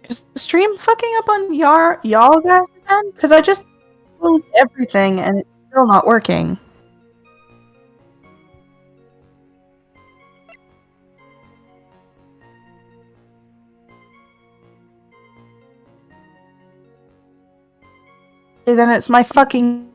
Is the stream fucking up on y'all guys again? Because I just closed everything and it's still not working. Okay, then it's my fucking...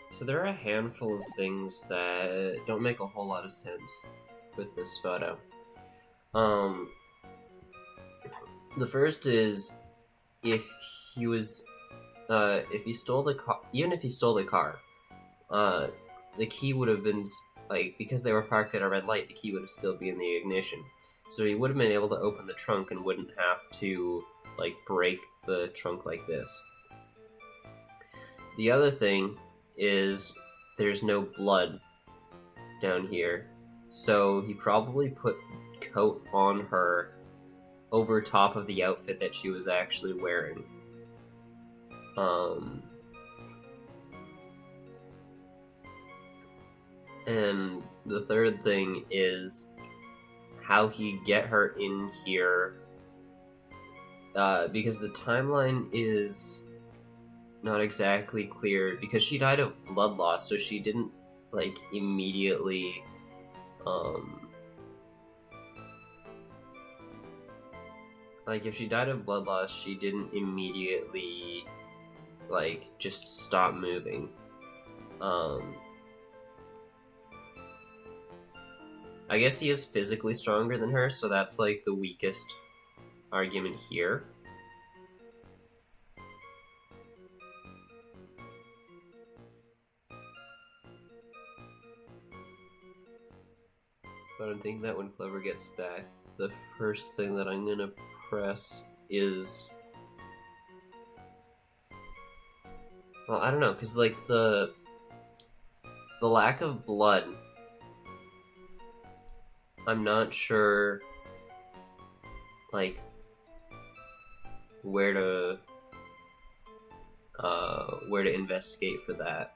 So there are a handful of things that don't make a whole lot of sense with this photo. The first is if he was, if he stole the car, even if he stole the car, the key would have been, like, because they were parked at a red light, the key would have still be in the ignition. So he would have been able to open the trunk and wouldn't have to, like, break the trunk like this. The other thing is there's no blood down here, so he probably put coat on her over top of the outfit that she was actually wearing. And the third thing is how he get her in here because the timeline is not exactly clear, because she died of blood loss, so she didn't, like, immediately, like, if she died of blood loss, she didn't immediately, like, just stop moving. I guess he is physically stronger than her, so that's, like, the weakest argument here. But I think that when Clover gets back, the first thing that I'm gonna press is... Well, I don't know, because, like, the lack of blood, I'm not sure, like, where to investigate for that.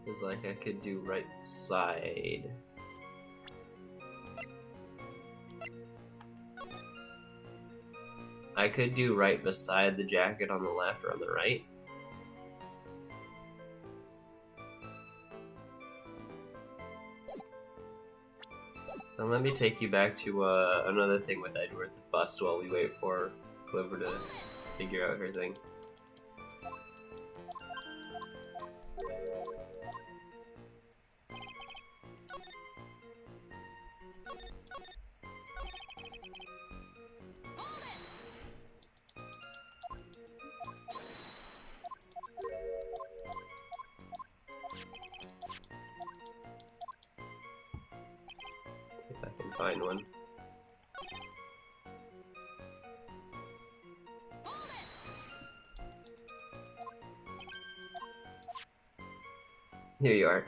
Because, like, I could do right side. I could do right beside the jacket on the left or on the right. And let me take you back to another thing with Edward's bust while we wait for Clover to figure out her thing. If I can find one. Here you are.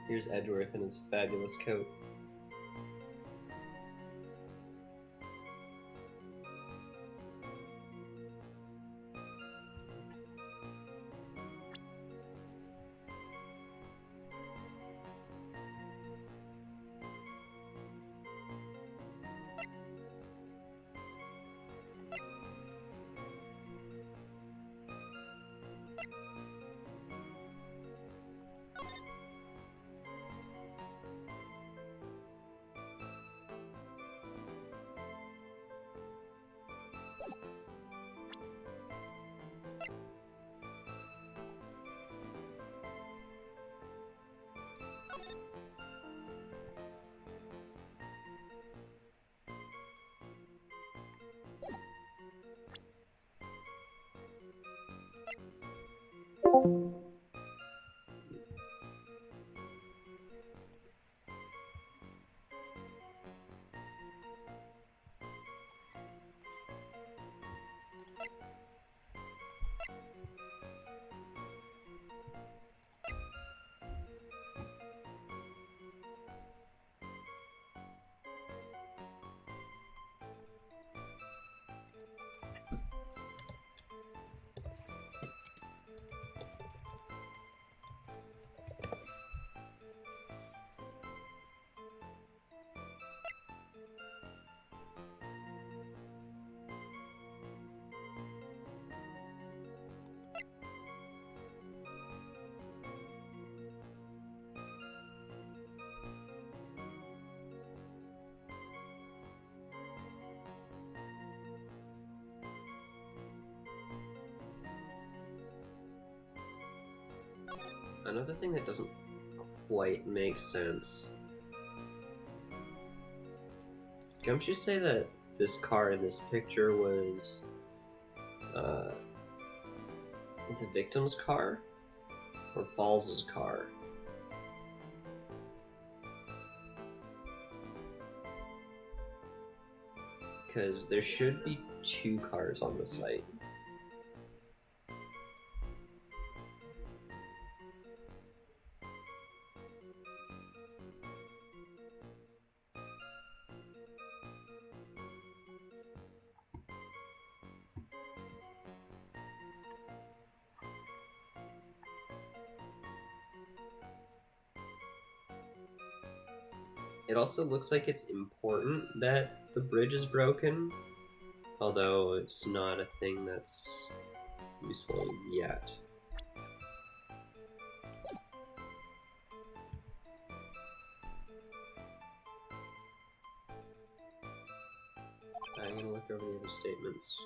Here's Edgeworth in his fabulous coat. Another thing that doesn't quite make sense. Gumshoe say that this car in this picture was The victim's car? Or Falls' car? Because there should be 2 cars on the site. It also looks like it's important that the bridge is broken, although it's not a thing that's useful yet. I'm gonna look over the other statements.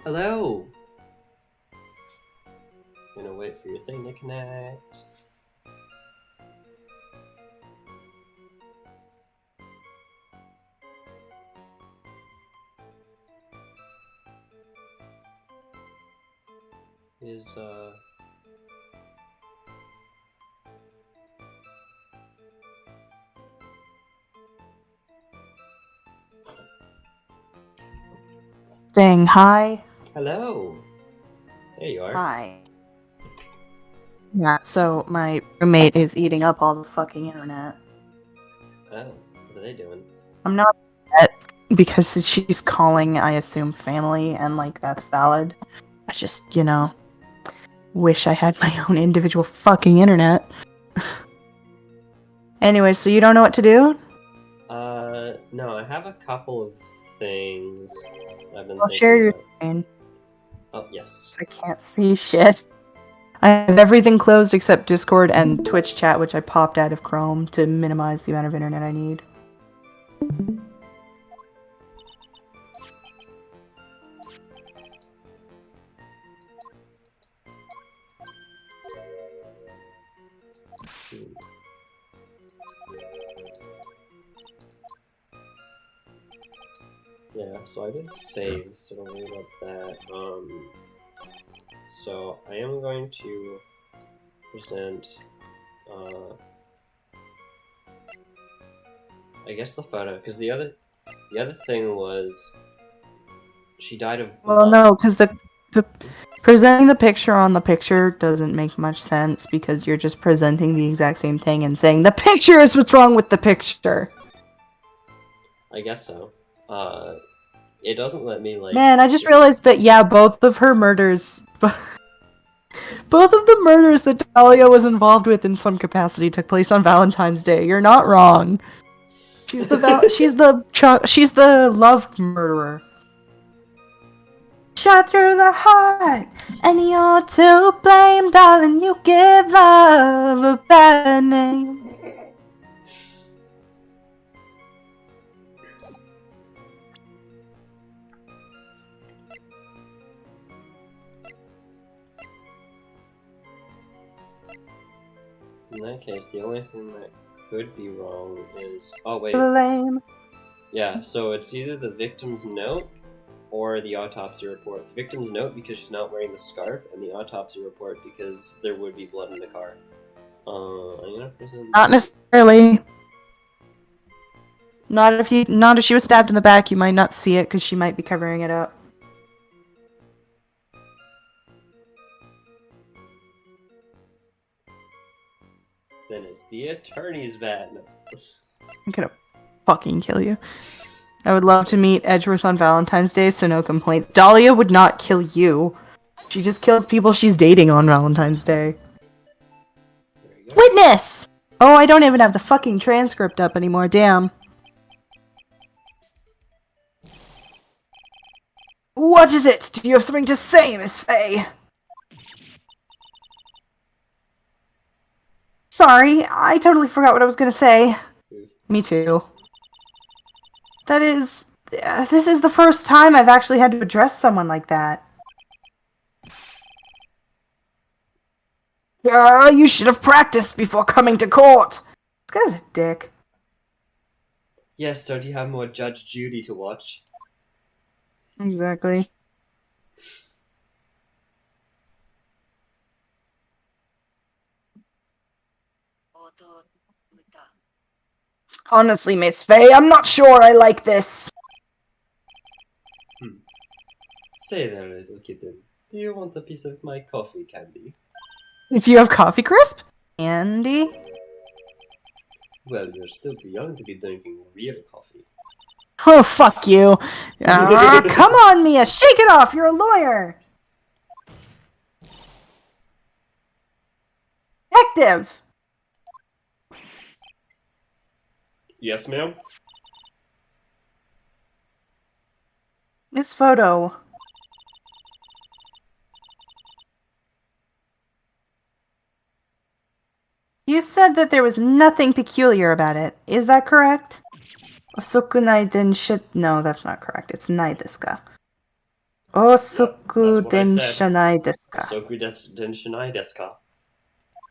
Hello! Gonna wait for your thing to connect. Is, Saying hi. hello! There you are. Hi. Yeah, so my roommate is eating up all the fucking internet. Oh, what are they doing? I'm not upset because she's calling, I assume, family, and like that's valid. I just, wish I had my own individual fucking internet. Anyway, so you don't know what to do? No, I have a couple of things I've been I'll thinking share your about. screen. Oh, yes. I can't see shit. I have everything closed except Discord and Twitch chat, which I popped out of Chrome to minimize the amount of internet I need. Yeah, so I did save, so don't worry about that. So I am going to present, I guess the photo, because the other thing was she died of Well, blood. no, because the presenting the picture on the picture doesn't make much sense because you're just presenting the exact same thing and saying the picture is what's wrong with the picture. I guess so. It doesn't let me, like... Man, I just realized that, yeah, both of her murders... both of the murders that Dahlia was involved with in some capacity took place on Valentine's Day. You're not wrong. She's the she's the love murderer. Shot through the heart, and you're to blame, darling. You give love a bad name. In that case, the only thing that could be wrong is... Oh, wait. Blame. Yeah, so it's either the victim's note or the autopsy report. The victim's note because she's not wearing the scarf, and the autopsy report because there would be blood in the car. I'm gonna present. Not necessarily. Not if she was stabbed in the back, you might not see it because she might be covering it up. Then it's the attorney's bad. No. I'm gonna fucking kill you. I would love to meet Edgeworth on Valentine's Day, so no complaints. Dahlia would not kill you. She just kills people she's dating on Valentine's Day. There you go. Witness! Oh, I don't even have the fucking transcript up anymore, damn. What is it? Do you have something to say, Miss Faye? Sorry, I totally forgot what I was gonna say. Me too. That is... this is the first time I've actually had to address someone like that. You should have practiced before coming to court. This guy's a dick. Yes, don't you have more Judge Judy to watch? Exactly. Honestly, Miss Faye, I'm not sure I like this. Say there, little kitten. Do you want a piece of my coffee candy? Do you have coffee crisp? Andy? Well, you're still too young to be drinking real coffee. Oh, fuck you. Come on, Mia, shake it off, you're a lawyer. Detective! Yes, ma'am? This photo. You said that there was nothing peculiar about it. Is that correct? Osokunai densha... No, that's not correct. It's nai desu ka? Osoku that's what I said. denshanai desu ka? Soku denshinai desu ka?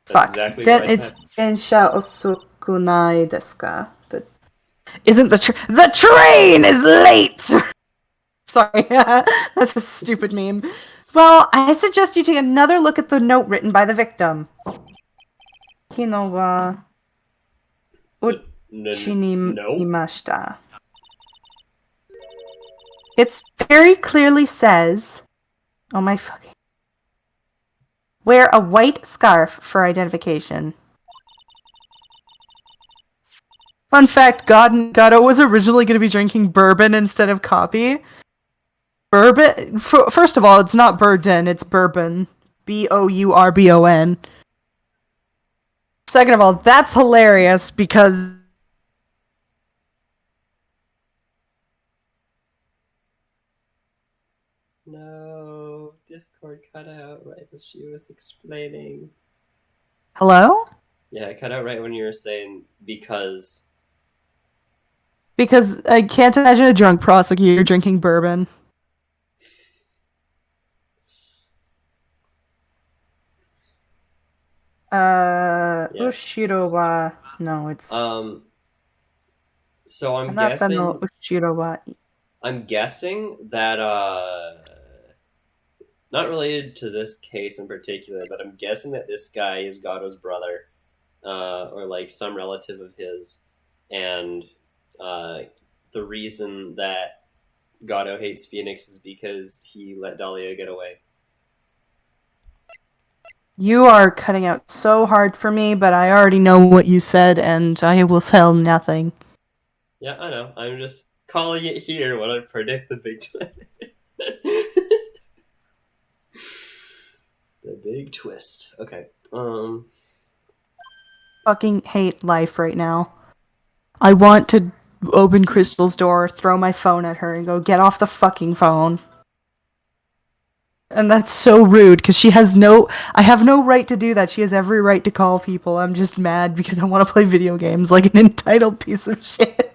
That's Fuck. exactly what I It's said. densha osokunai desu ka? But isn't the train is late! Sorry, that's a stupid meme. Well, I suggest you take another look at the note written by the victim. Kino wa uchi ni No. imashita. It very clearly says, oh my fucking... Wear a white scarf for identification. Fun fact, Gato was originally going to be drinking bourbon instead of coffee. Bourbon? First of all, it's not Burden, it's bourbon. Bourbon. Second of all, that's hilarious because... No, Discord cut out right as she was explaining. Hello? Yeah, it cut out right when you were saying because. Because I can't imagine a drunk prosecutor drinking bourbon. Ushiro wa... No, it's... So I'm Anata no guessing. ushiro wa... I'm guessing that not related to this case in particular, but I'm guessing that this guy is Gato's brother, or like some relative of his, and the reason that Gato hates Phoenix is because he let Dahlia get away. You are cutting out so hard for me, but I already know what you said, and I will tell nothing. Yeah, I know. I'm just calling it here when I predict the big twist. The big twist. Okay. Fucking hate life right now. I want to open Crystal's door, throw my phone at her, and go, get off the fucking phone. And that's so rude, because she has no... I have no right to do that. She has every right to call people. I'm just mad because I want to play video games like an entitled piece of shit.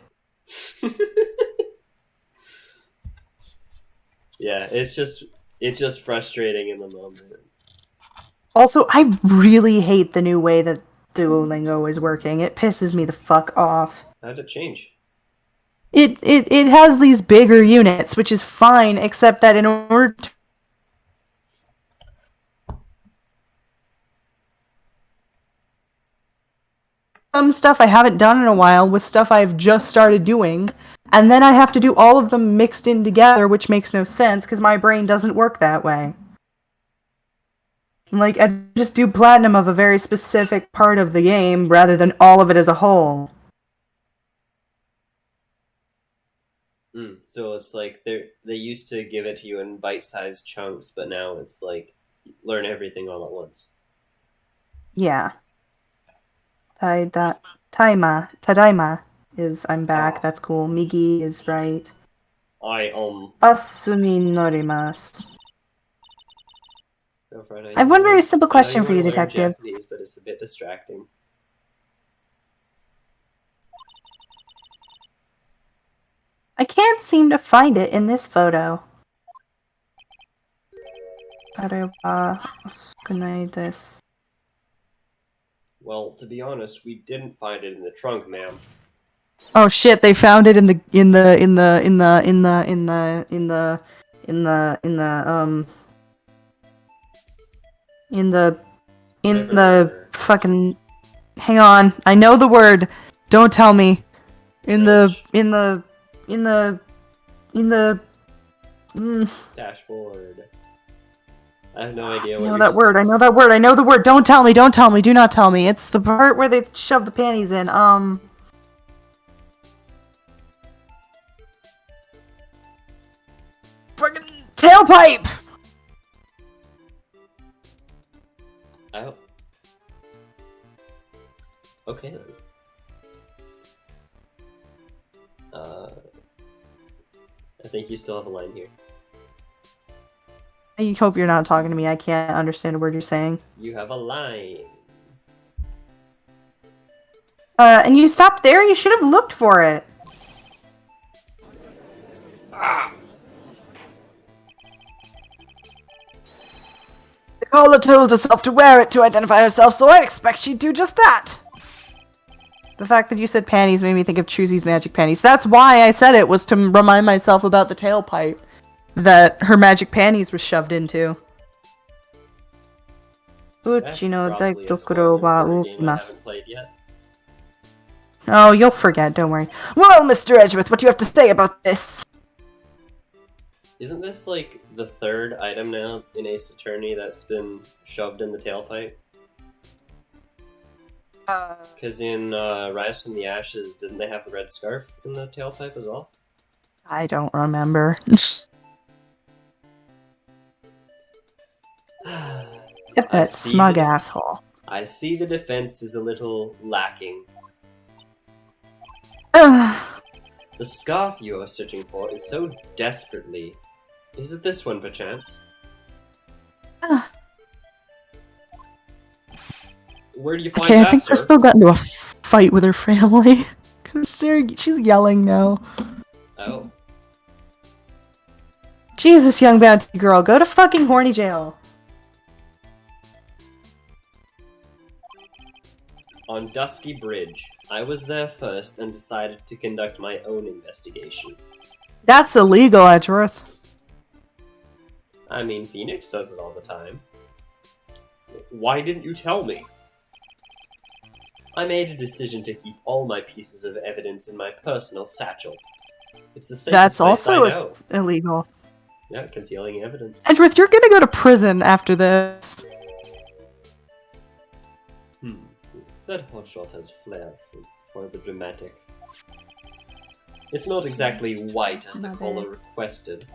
Yeah, it's just frustrating in the moment. Also, I really hate the new way that Duolingo is working. It pisses me the fuck off. How did it change? It has these bigger units, which is fine, except that in order to... some stuff I haven't done in a while with stuff I've just started doing, and then I have to do all of them mixed in together, which makes no sense because my brain doesn't work that way. Like, I just do platinum of a very specific part of the game rather than all of it as a whole. So it's like they used to give it to you in bite-sized chunks, but now it's like learn everything all at once. Yeah. Tadaima is I'm back. That's cool. Migi is right. I Asumi norimasu. Girlfriend, I have one very simple I know question for you, wanna learn detective. Japanese, but it's a bit distracting. I can't seem to find it in this photo. Well, to be honest, we didn't find it in the trunk, ma'am. Oh shit! They found it in the fucking. Hang on, I know the word. Don't tell me. Dashboard. I have no idea I what know you're that word. I know that word. I know the word. Don't tell me. Don't tell me. Do not tell me. It's the part where they shove the panties in. Fucking tailpipe. Oh. Okay then. I think you still have a line here. I hope you're not talking to me. I can't understand a word you're saying. You have a line. And you stopped there? You should have looked for it. Ah! The caller told herself to wear it to identify herself, so I expect she'd do just that. The fact that you said panties made me think of Chuzi's magic panties. That's why I said it, was to remind myself about the tailpipe that her magic panties were shoved into. That's Uchi no probably a daitokuro wa spoiler for a game I ukimasu. haven't played yet. Oh, you'll forget, don't worry. Well, Mr. Edgeworth, what do you have to say about this? Isn't this like the third item now in Ace Attorney that's been shoved in the tailpipe? Because in Rise from the Ashes, didn't they have the red scarf in the tailpipe as well? I don't remember. Get that smug asshole. I see the defense is a little lacking. Ugh. The scarf you are searching for is so desperately. Is it this one, perchance? Where do you find Okay, that, I think sir? Crystal got into a fight with her family. Cause she's yelling now. Oh. Jesus, young bounty girl, go to fucking horny jail. On Dusky Bridge, I was there first and decided to conduct my own investigation. That's illegal, Edgeworth. I mean, Phoenix does it all the time. Why didn't you tell me? I made a decision to keep all my pieces of evidence in my personal satchel. It's the safest That's place also I know. illegal. Yeah, concealing evidence. Edgeworth, you're gonna go to prison after this. That hotshot has flair for the dramatic. It's not exactly white as the caller requested,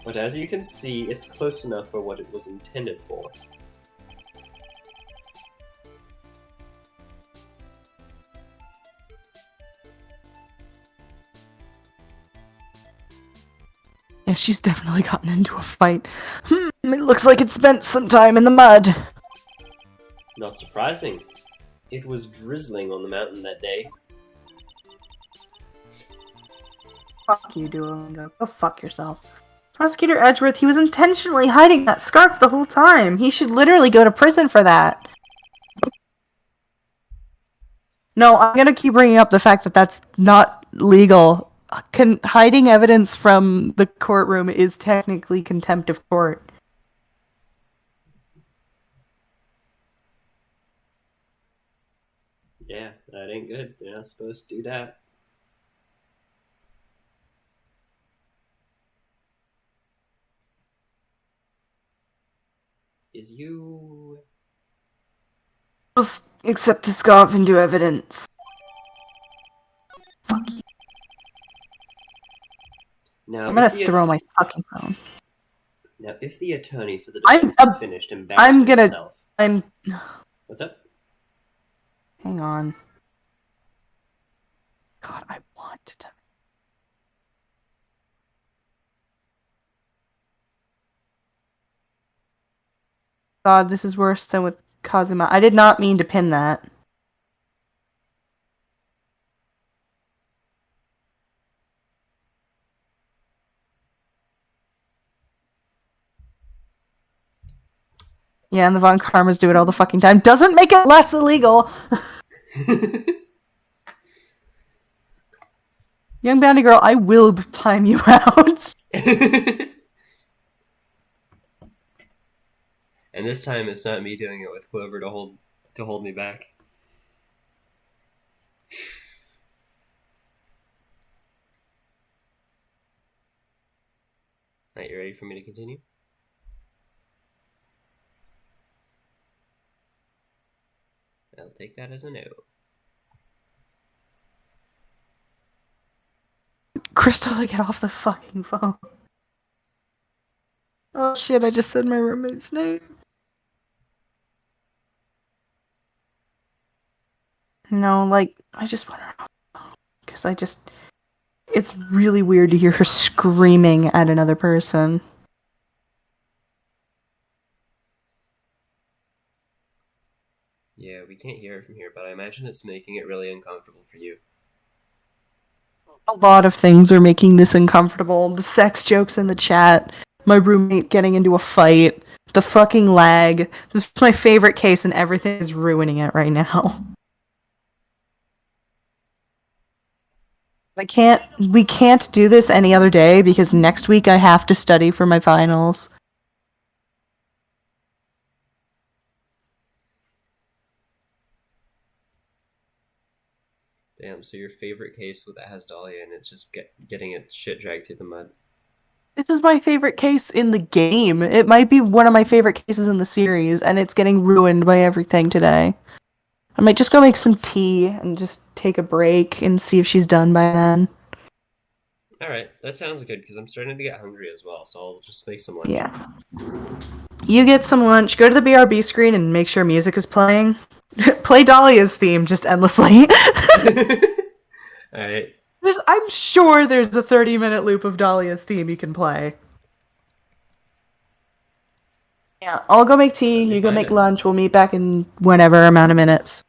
but as you can see, it's close enough for what it was intended for. Yeah, she's definitely gotten into a fight. It looks like it spent some time in the mud. Not surprising. It was drizzling on the mountain that day. Fuck you, Duolingo. Go fuck yourself. Prosecutor Edgeworth, he was intentionally hiding that scarf the whole time. He should literally go to prison for that. No, I'm gonna keep bringing up the fact that that's not legal. Hiding evidence from the courtroom is technically contempt of court. Yeah, that ain't good. They're not supposed to do that. Is you... Just accept the scarf into evidence. Fuck you. Now, I'm gonna if the, throw my fucking phone. now, if the attorney for the I'm defense a- is finished I'm embarrassing gonna- himself... I'm. What's up? Hang on. God, I want to. God, this is worse than with Kazuma. I did not mean to pin that. Yeah, and the Von Karmas do it all the fucking time. Doesn't make it less illegal. Young Bounty Girl, I will time you out. And this time it's not me doing it with Clover to hold me back. Alright, you ready for me to continue? I'll take that as a no. Crystal, to get off the fucking phone. Oh shit, I just said my roommate's name. No, like, I just want her off. Because it's really weird to hear her screaming at another person. Yeah, we can't hear it from here, but I imagine it's making it really uncomfortable for you. A lot of things are making this uncomfortable. The sex jokes in the chat, my roommate getting into a fight, the fucking lag. This is my favorite case and everything is ruining it right now. We can't do this any other day because next week I have to study for my finals. Damn, so your favorite case that has Dahlia and it's just getting its shit dragged through the mud. This is my favorite case in the game. It might be one of my favorite cases in the series, and it's getting ruined by everything today. I might just go make some tea and just take a break and see if she's done by then. Alright, that sounds good, because I'm starting to get hungry as well, so I'll just make some lunch. Yeah. You get some lunch, go to the BRB screen and make sure music is playing. Play Dahlia's theme just endlessly. Alright. I'm sure there's a 30-minute loop of Dahlia's theme you can play. Yeah, I'll go make tea, you go make lunch, we'll meet back in whatever amount of minutes.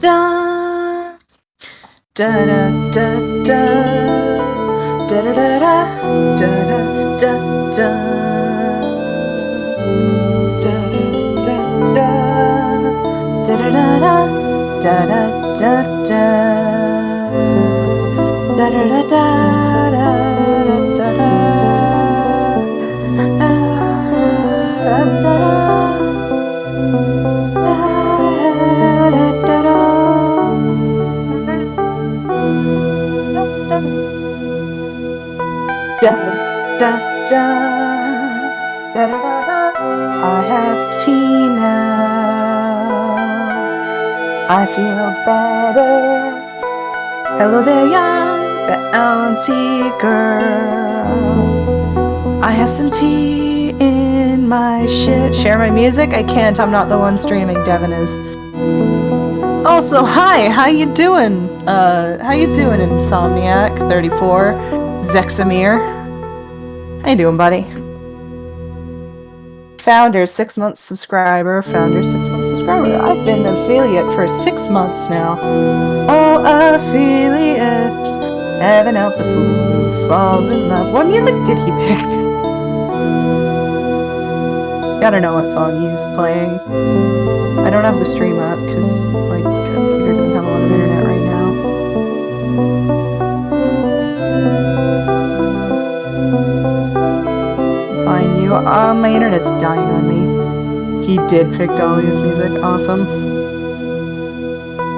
Da da da da da da da da da da da da da da da da da I have tea now. I feel better. Hello there, young bounty girl. I have some tea in my shit. Share my music? I can't. I'm not the one streaming. Devin is. Also, hi, how you doing? How you doing, Insomniac 34, Zexamir? How you doing, buddy? Founder, 6 months subscriber. Founder, 6 months subscriber. I've been an affiliate for 6 months now. Oh, affiliate, heaven help the fool who falls in love. What music did he pick? Gotta know what song he's playing. I don't have the stream up because my computer doesn't have a lot of internet right now. Find you. My internet's dying on me. He did pick Dahlia's music. Awesome.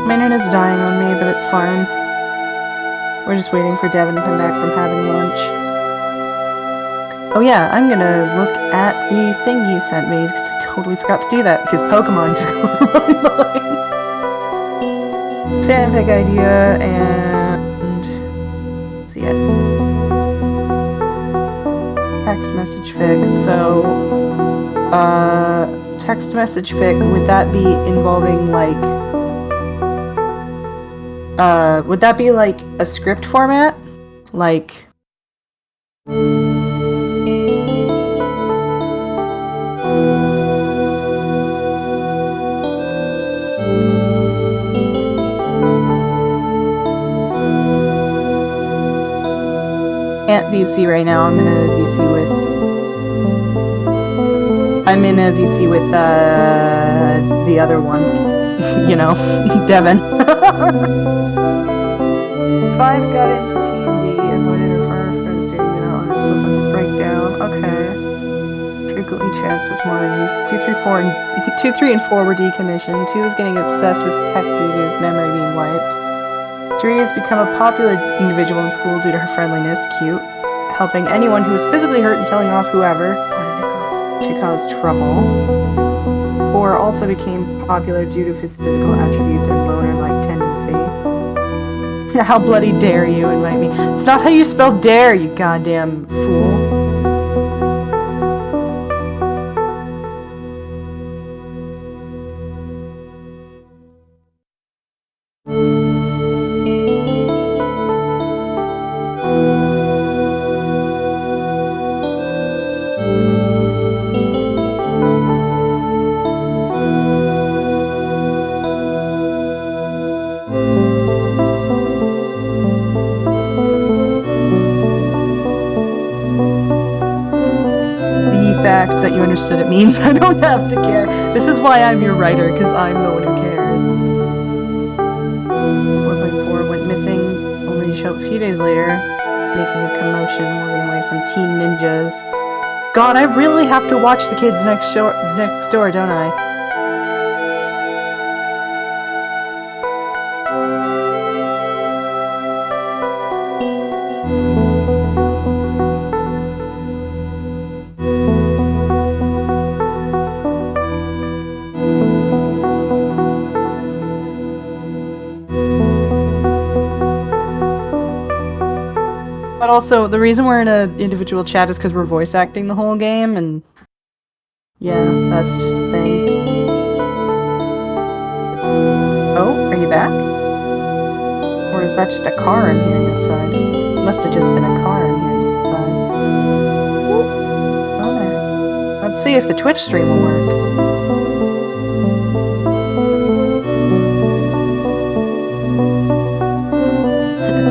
My internet's dying on me, but it's fine. We're just waiting for Devin to come back from having lunch. Oh yeah, I'm gonna look at the thing you sent me, because I totally forgot to do that, because Pokemon took over my mind. Fanfic idea, and... see it. Text message fic, so... text message fic, would that be involving, like... would that be, like, a script format? Like... Can't VC right now. I'm in a VC with the other one. You know, Devin. Five got into T&D and voted her for first doing it on a slip breakdown. Okay. Frequently chats with Maurice. 2, 3, and 4 were decommissioned. 2 is getting obsessed with tech due to his memory being wiped. 3 has become a popular individual in school due to her friendliness, cute, helping anyone who is physically hurt and telling off whoever to cause trouble. 4 also became popular due to his physical attributes and loner-like tendency. How bloody dare you invite me? It's not how you spell dare, you goddamn fool. That you understood it means. I don't have to care. This is why I'm your writer, because I'm the one who cares. 4.4 went missing, only to show up a few days later, making a commotion, moving away from teen ninjas. God, I really have to watch the kids next door, don't I? But also, the reason we're in an individual chat is because we're voice acting the whole game, and yeah, that's just a thing. Oh, are you back? Or is that just a car in here inside? It must have just been a car in here inside. Oh, there. Let's see if the Twitch stream will work.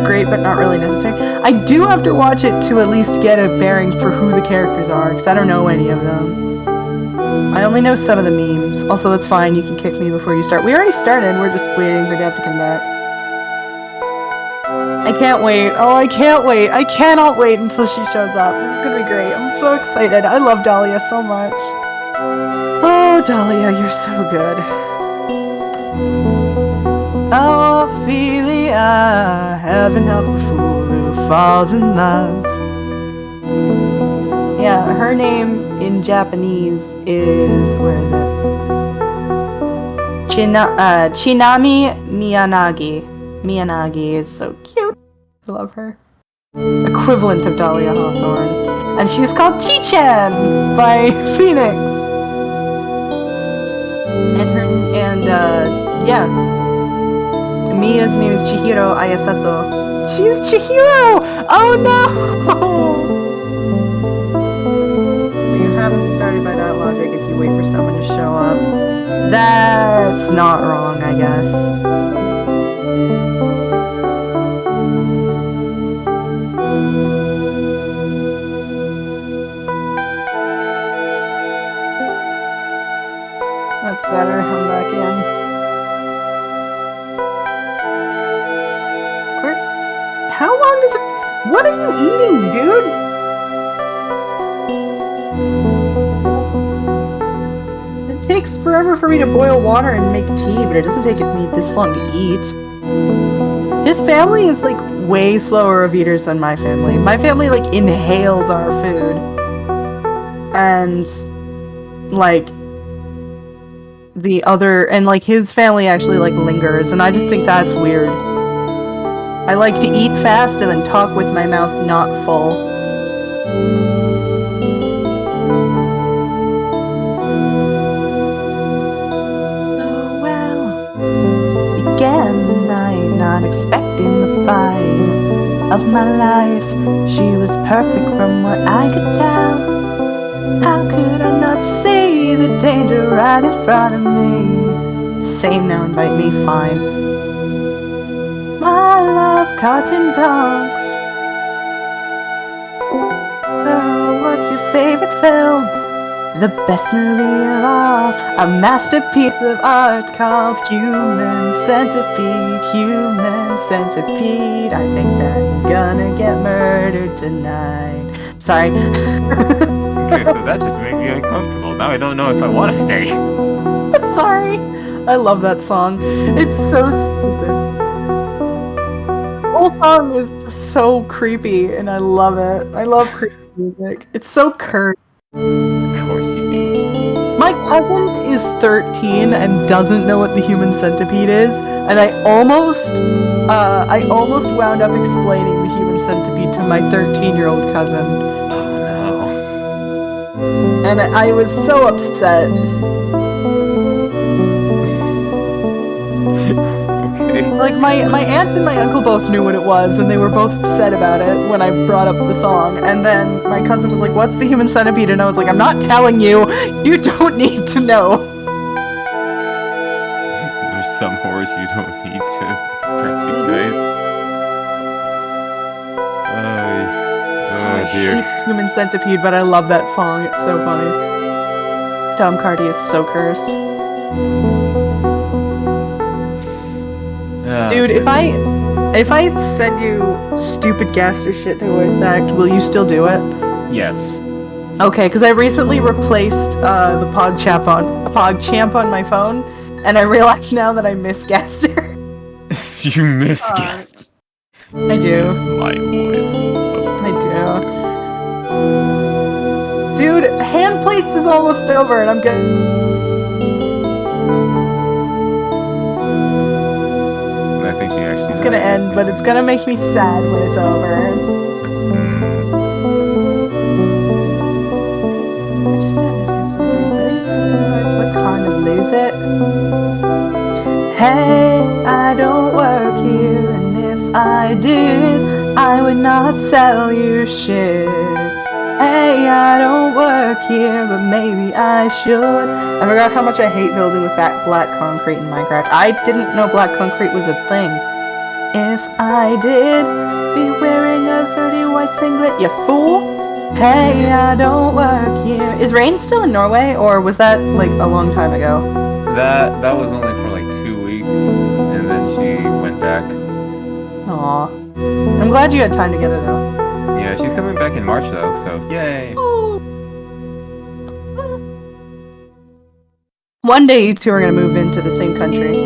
Great, but not really necessary. I do have to watch it to at least get a bearing for who the characters are, because I don't know any of them. I only know some of the memes. Also, that's fine, you can kick me before you start. We already started, we're just waiting for Dev to come back. I can't wait. Oh, I can't wait. I cannot wait until she shows up. This is gonna be great. I'm so excited. I love Dahlia so much. Oh, Dahlia, you're so good. Ophelia, heaven help the fool who falls in love. Yeah, her name in Japanese is, where is it? Chinami Miyanagi. Miyanagi is so cute. I love her. Equivalent of Dahlia Hawthorne. And she's called Chi-Chan by Phoenix. Yeah. Mia's name is Chihiro Ayasato. She's Chihiro! Oh no! You haven't started by that logic if you wait for someone to show up. That's not wrong, I guess. That's better. I'm back in. How long does it... What are you eating, dude? It takes forever for me to boil water and make tea, but it doesn't take me this long to eat. His family is, like, way slower of eaters than my family. My family, like, inhales our food. And, like... his family actually like lingers, and I just think that's weird. I like to eat fast and then talk with my mouth not full. Oh well, began the night, not expecting the fight of my life. She was perfect from what I could tell. How could I not see the danger right in front of me? Same now, invite me, fine. My love, cartoon dogs. Oh, what's your favorite film? The best movie of all. A masterpiece of art called Human Centipede. Human Centipede. I think that I'm gonna get murdered tonight. Sorry. Okay, so that just made me uncomfortable. Now I don't know if I want to stay. Sorry. I love that song. It's so stupid. The whole song is just so creepy, and I love it. I love creepy music. It's so cursed. Of course you do. My cousin is 13 and doesn't know what the human centipede is, and I almost wound up explaining the human centipede to my 13-year-old cousin. Oh And I was so upset. no. Okay. Like, my aunt and my uncle both knew what it was, and they were both upset about it when I brought up the song. And then my cousin was like, what's the human centipede? And I was like, I'm not telling you. You don't need to know. There's some horrors you don't need to recognize. Oh I dear. hate human centipede, but I love that song. It's so funny. Tom Cardy is so cursed. Dude, if I send you stupid Gaster shit to voice act, will you still do it? Yes. Okay, because I recently replaced the PogChamp on my phone, and I realize now that I miss Gaster. You misguessed. I do. It's my voice. I do. Dude, hand plates is almost over, and I'm good. I think she actually. It's gonna end, but it's gonna make me sad when it's over. I just added in something, but I kind of lose it. Hey, I don't work here, and if I did, I would not sell you shit. Hey, I don't work here, but maybe I should. I forgot how much I hate building with that black concrete in Minecraft. I didn't know black concrete was a thing. If I did, be wearing a dirty white singlet, you fool. Hey, I don't work here. Is Rain still in Norway, or was that, like, a long time ago? That was only for like 2 weeks, and then she went back. Aw. I'm glad you had time together, though. Yeah, she's coming back in March though, so yay. One day you two are gonna move into the same country.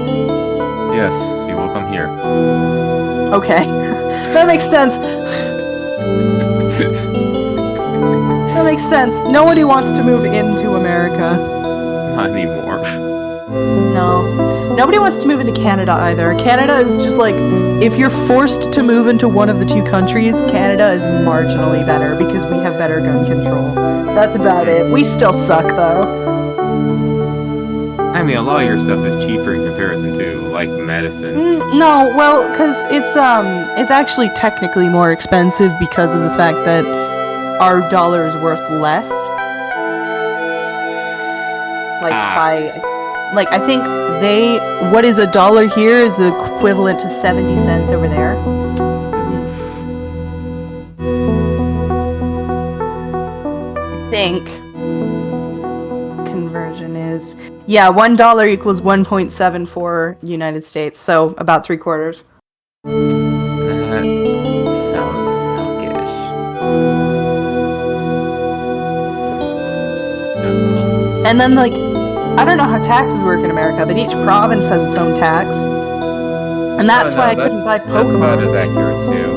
Yes, she will come here. Okay. That makes sense. That makes sense. Nobody wants to move into America. Not anymore. No. Nobody wants to move into Canada either. Canada is just like, if you're forced to move into one of the two countries, Canada is marginally better because we have better gun control. That's about it. We still suck though. I mean, a lot of your stuff is cheaper in comparison to like medicine. No, well, because it's actually technically more expensive because of the fact that our dollar is worth less. Like I think what is $1 here is equivalent to 70 cents over there. I think conversion is $1 equals 1.74 United States, so about 3/4. That sounds suckish. And then, like, I don't know how taxes work in America, but each province has its own tax. And that's why I couldn't buy Pokemon. That is accurate too.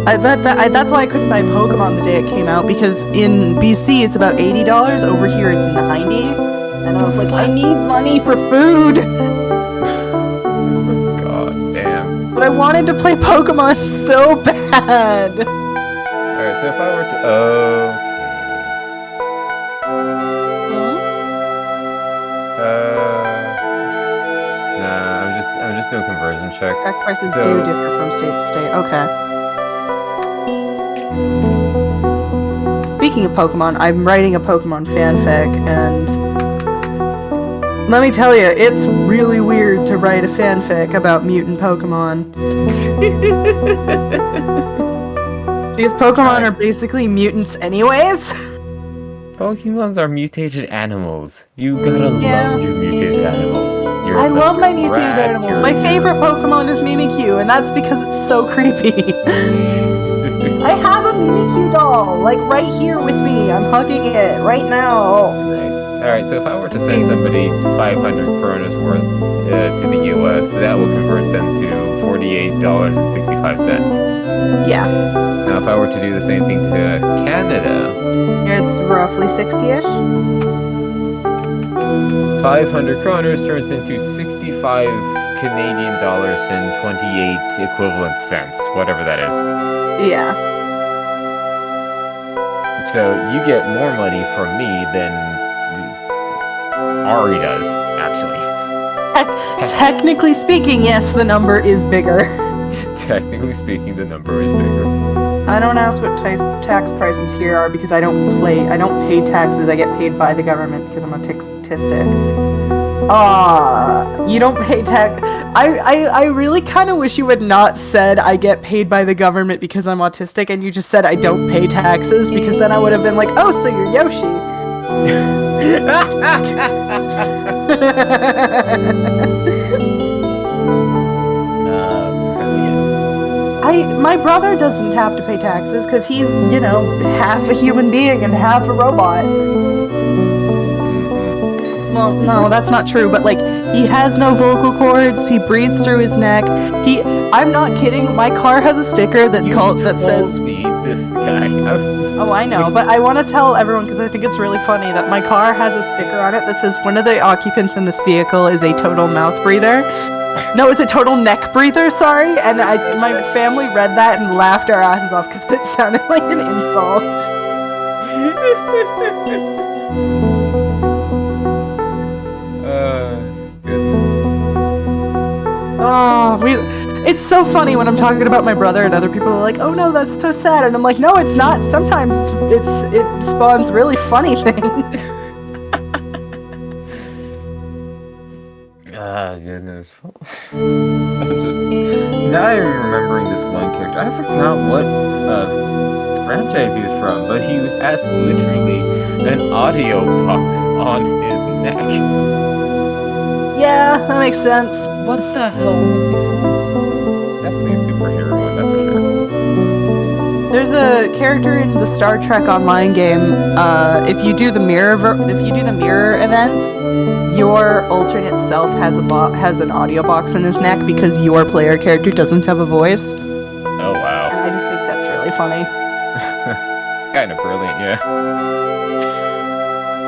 That's why I couldn't buy Pokemon the day it came out, because in BC it's about $80, over here it's 90. And I was like, I need money for food! God damn. But I wanted to play Pokemon so bad! Alright, so if I were to... Nah, I'm just doing conversion checks. Tax prices So- do differ from state to state. Okay. Speaking of Pokemon, I'm writing a Pokemon fanfic, and let me tell you, it's really weird to write a fanfic about mutant Pokemon. Because Pokemon are basically mutants anyways. Pokemons are mutated animals. You gotta Yeah. love your mutated animals. I love my mutated rat, animals. you're- My favorite Pokemon is Mimikyu, and that's because it's so creepy. I have a Mimikyu doll, like right here with me. I'm hugging it right now. Nice. Alright, so if I were to send somebody 500 kronas worth to the US, that will convert them to $48.65. Yeah, Now, if I were to do the same thing to Canada, it's roughly 60-ish. 500 kroners turns into 65 Canadian dollars and 28 equivalent cents, whatever that is. Yeah. So you get more money from me than Ari does, actually. Technically speaking, yes, the number is bigger. Technically speaking, the number is bigger. I don't ask what tax prices here are because I don't pay taxes. I get paid by the government because I'm autistic. You don't pay tax. I really kind of wish you had not said I get paid by the government because I'm autistic, and you just said I don't pay taxes, because then I would have been like, oh, so you're Yoshi. My brother doesn't have to pay taxes because he's, half a human being and half a robot. Well, no, that's not true, but like, he has no vocal cords, he breathes through his neck, I'm not kidding, my car has a sticker that says... me, this guy. Oh, I know, but I want to tell everyone, because I think it's really funny, that my car has a sticker on it that says one of the occupants in this vehicle is a total mouth breather. No, it's a total neck breather, sorry, and my family read that and laughed our asses off because it sounded like an insult. It's so funny when I'm talking about my brother and other people are like, oh no, that's so sad, and I'm like, no, it's not. Sometimes it spawns really funny things. Ah, goodness. Now I'm remembering this one character. I forgot what franchise he was from, but he has literally an audio box on his neck. Yeah, that makes sense. What the hell? Definitely a superhero, that's for sure. There's a character in the Star Trek Online game. If you do the mirror events, your alternate self has an audio box in his neck because your player character doesn't have a voice. Oh wow. And I just think that's really funny. Kind of brilliant, yeah.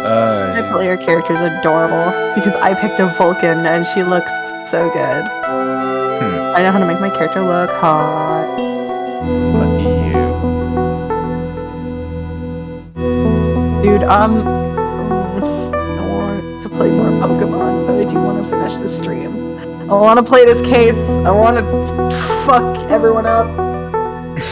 My player character is adorable because I picked a Vulcan and she looks so good. I know how to make my character look hot. Lucky you. Dude, I want to play more Pokemon, but I do want to finish the stream. I want to play this case. I want to fuck everyone up.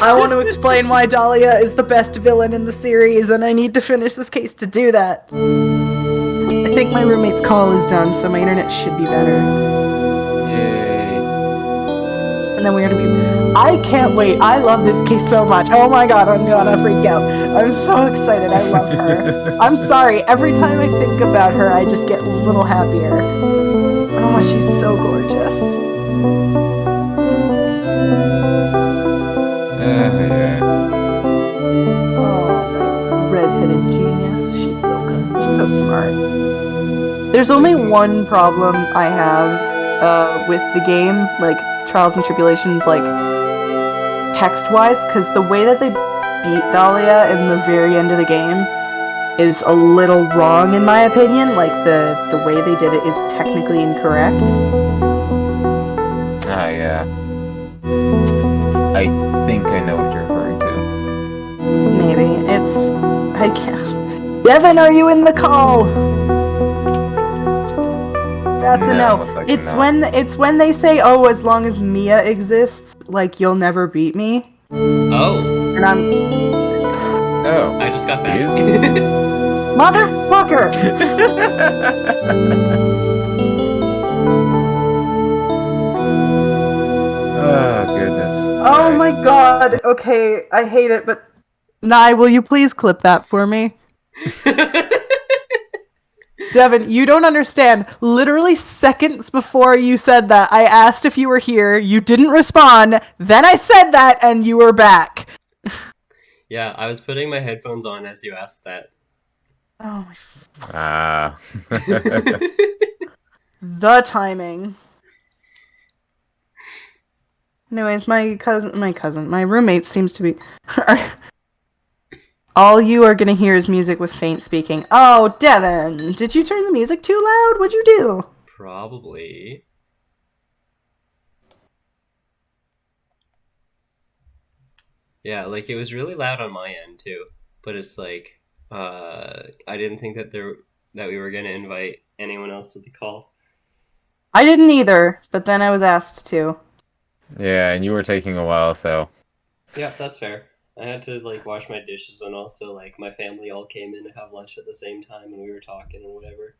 I want to explain why Dahlia is the best villain in the series, and I need to finish this case to do that. I think my roommate's call is done, so my internet should be better. Yay. And then we're gonna be... I can't wait. I love this case so much. Oh my god, I'm gonna freak out. I'm so excited. I love her. I'm sorry. Every time I think about her, I just get a little happier. Oh, she's so gorgeous. Yeah. Oh, redheaded genius. She's so good. She's so smart. There's only one problem I have with the game, like Trials and Tribulations, like text-wise, because the way that they beat Dahlia in the very end of the game is a little wrong in my opinion. Like the way they did it is technically incorrect. Ah, yeah. I think I know what you're referring to. Maybe. I can't... Devin, are you in the call? That's a No, no. looks like It's no. when they say, oh, as long as Mia exists, like, you'll never beat me. Oh, And I'm... Oh. I just got back. Is? Motherfucker! Oh, goodness. Oh my god. Okay, I hate it, but... Nye, will you please clip that for me? Devin, you don't understand. Literally seconds before you said that, I asked if you were here, you didn't respond, then I said that, and you were back. Yeah, I was putting my headphones on as you asked that. Oh my... Ah. The timing. Anyways, my roommate seems to be... All you are gonna hear is music with faint speaking. Oh, Devin! Did you turn the music too loud? What'd you do? Probably. Yeah, like it was really loud on my end too. But it's like I didn't think that we were gonna invite anyone else to the call. I didn't either, but then I was asked to. Yeah, and you were taking a while, so... Yeah, that's fair. I had to like wash my dishes, and also like my family all came in to have lunch at the same time, and we were talking and whatever.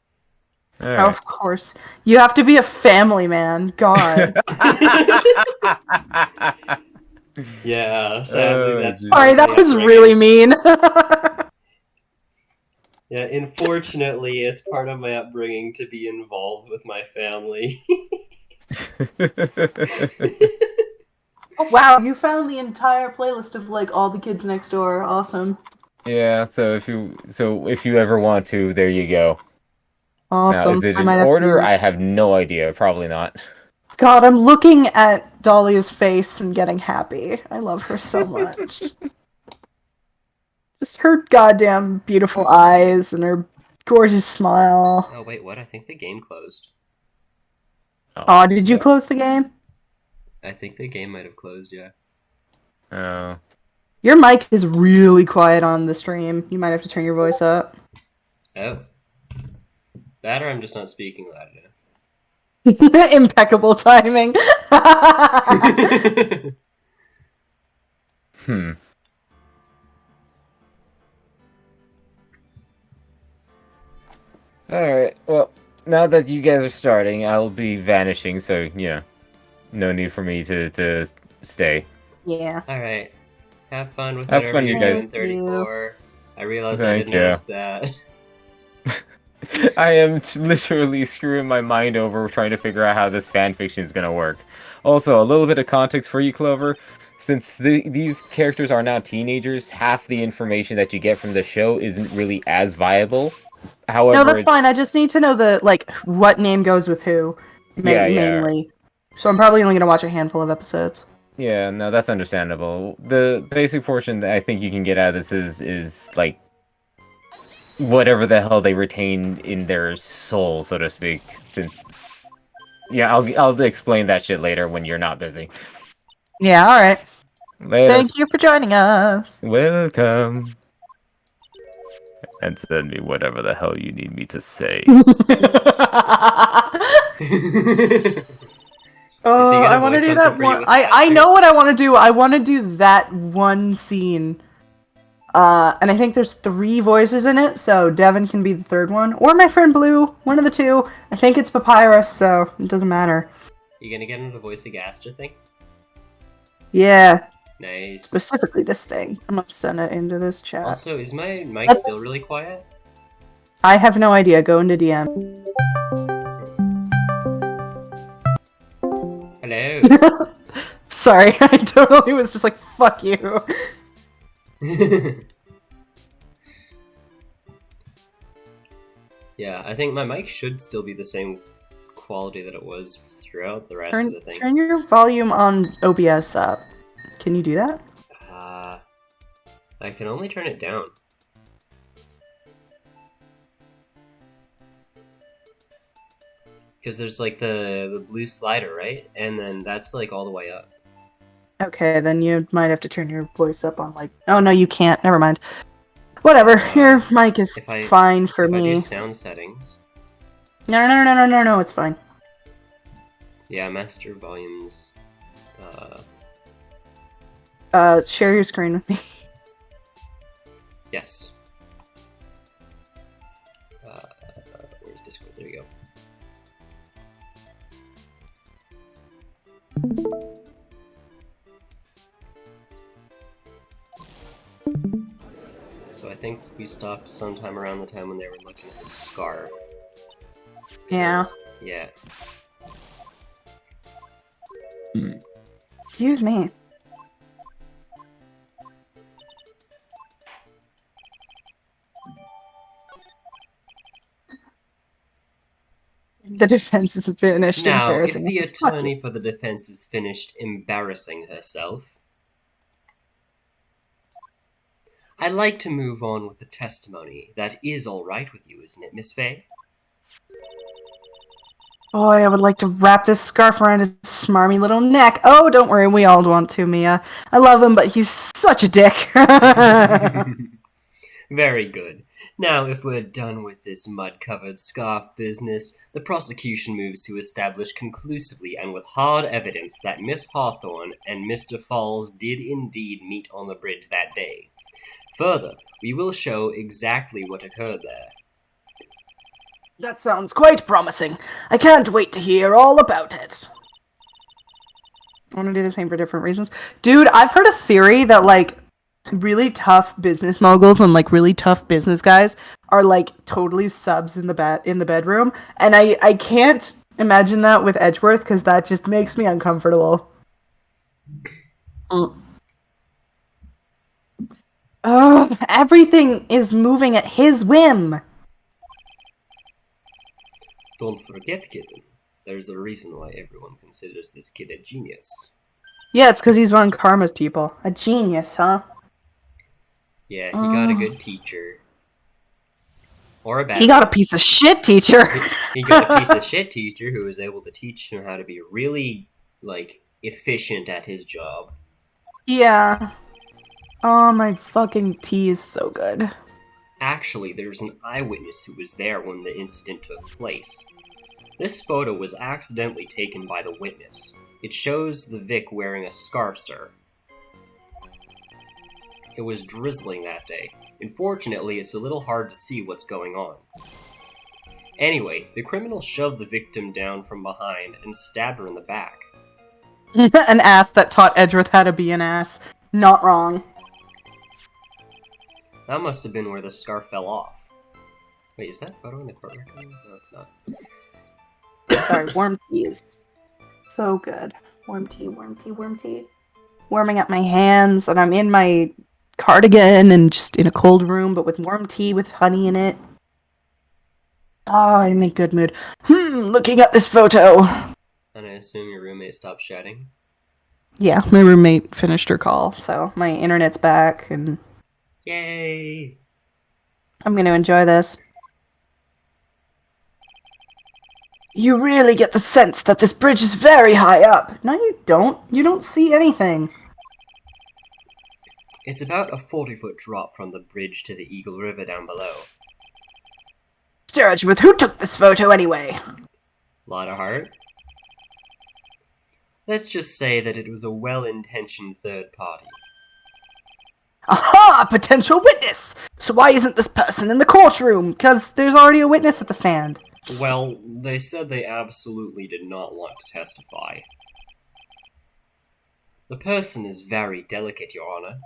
Alright. Of course. You have to be a family man. God. Yeah, sadly Oh, that's geez. Sorry, that was really mean. Yeah, unfortunately, it's part of my upbringing to be involved with my family. Oh, wow, you found the entire playlist of like all the kids next door. Awesome. Yeah, so if you ever want to, there you go. Now, Awesome. is it I in might have to do order? that. I have no idea. Probably not. God, I'm looking at Dahlia's face and getting happy. I love her so much. Just her goddamn beautiful eyes and her gorgeous smile. Oh wait, what? I think the game closed. Aw, did you close the game? I think the game might have closed, yeah. Oh. Your mic is really quiet on the stream. You might have to turn your voice up. Oh. That or I'm just not speaking loud enough. Impeccable timing. Hmm. Alright, well, now that you guys are starting, I'll be vanishing, so, no need for me to stay. Yeah. Alright. Have fun with Have whatever fun, you're you guys. doing, 34. I realized I Thank didn't you. ask that. I am literally screwing my mind over trying to figure out how this fanfiction is going to work. Also, a little bit of context for you, Clover. Since these characters are now teenagers, half the information that you get from the show isn't really as viable. However, No, that's fine. I just need to know what name goes with who, Yeah. mainly. So I'm probably only gonna watch a handful of episodes. Yeah, no, that's understandable. The basic portion that I think you can get out of this is like whatever the hell they retain in their soul, so to speak. Since I'll explain that shit later when you're not busy. Yeah. All right. Later. Thank you for joining us. Welcome. And send me whatever the hell you need me to say. Oh, gonna I want to voice do something that for you one. with I Casper? know what I want to do. I want to do that one scene. And I think there's 3 voices in it, so Devin can be the 3rd one, or my friend Blue, one of the 2. I think it's Papyrus, so it doesn't matter. You gonna get him to voice a Gaster thing? Yeah, Nice. specifically this thing. I'm gonna send it into this chat. Also, is my mic That's- still really quiet? I have no idea. Go into DM. Hello. Sorry, I totally was just like, fuck you. Yeah, I think my mic should still be the same quality that it was throughout the rest of the thing. Turn your volume on OBS up. Can you do that? I can only turn it down. Because there's like the blue slider, right? And then that's like all the way up. Okay, then you might have to turn your voice up on like. Oh no, you can't. Never mind. Whatever. Your mic is if I- fine for if I me. do sound settings, No, it's fine. yeah, master volumes. Share your screen with me. Yes. Where's Discord? There you go. So I think we stopped sometime around the time when they were looking at the scarf. Yeah. Yeah. Excuse me. The defense is finished. Now, if Embarrassing. the Fuck you. attorney for the defense is finished embarrassing herself, I'd like to move on with the testimony. That is all right with you, isn't it, Miss Faye? Boy, I would like to wrap this scarf around his smarmy little neck. Oh, don't worry, we all want to, Mia. I love him, but he's such a dick. Very good. Now, if we're done with this mud-covered scarf business, the prosecution moves to establish conclusively and with hard evidence that Miss Hawthorne and Mr. Falls did indeed meet on the bridge that day. Further, we will show exactly what occurred there. That sounds quite promising. I can't wait to hear all about it. I want to do the same for different reasons. Dude, I've heard a theory that, like, really tough business moguls and, like, really tough business guys are, like, totally subs in the bedroom. And I can't imagine that with Edgeworth, because that just makes me uncomfortable. Oh, everything is moving at his whim. Don't forget, kitten, there's a reason why everyone considers this kid a genius. Yeah, it's because he's one of Karma's people. A genius, huh? Yeah, he got a good teacher. Or a bad He got a piece of shit teacher. He got a piece of shit teacher who was able to teach him how to be really, like, efficient at his job. Yeah. Oh, my fucking tea is so good. Actually, there's an eyewitness who was there when the incident took place. This photo was accidentally taken by the witness. It shows the Vic wearing a scarf, sir. It was drizzling that day. Unfortunately, it's a little hard to see what's going on. Anyway, the criminal shoved the victim down from behind and stabbed her in the back. An ass that taught Edgeworth how to be an ass. Not wrong. That must have been where the scarf fell off. Wait, is that photo in the court record? No, it's not. Sorry, warm tea is so good. Warm tea, warm tea, warm tea. Warming up my hands, and I'm in my cardigan and just in a cold room, but with warm tea with honey in it. Oh, I'm in a good mood. Looking at this photo. And I assume your roommate stopped shouting? Yeah, my roommate finished her call, so my internet's back, and Yay! I'm gonna enjoy this. You really get the sense that this bridge is very high up. No, you don't. You don't see anything. It's about a 40-foot drop from the bridge to the Eagle River down below. Mr. Edgeworth, who took this photo anyway? Lot of heart? Let's just say that it was a well-intentioned third party. Aha! Potential witness! So why isn't this person in the courtroom? Because there's already a witness at the stand. Well, they said they absolutely did not want to testify. The person is very delicate, Your Honor.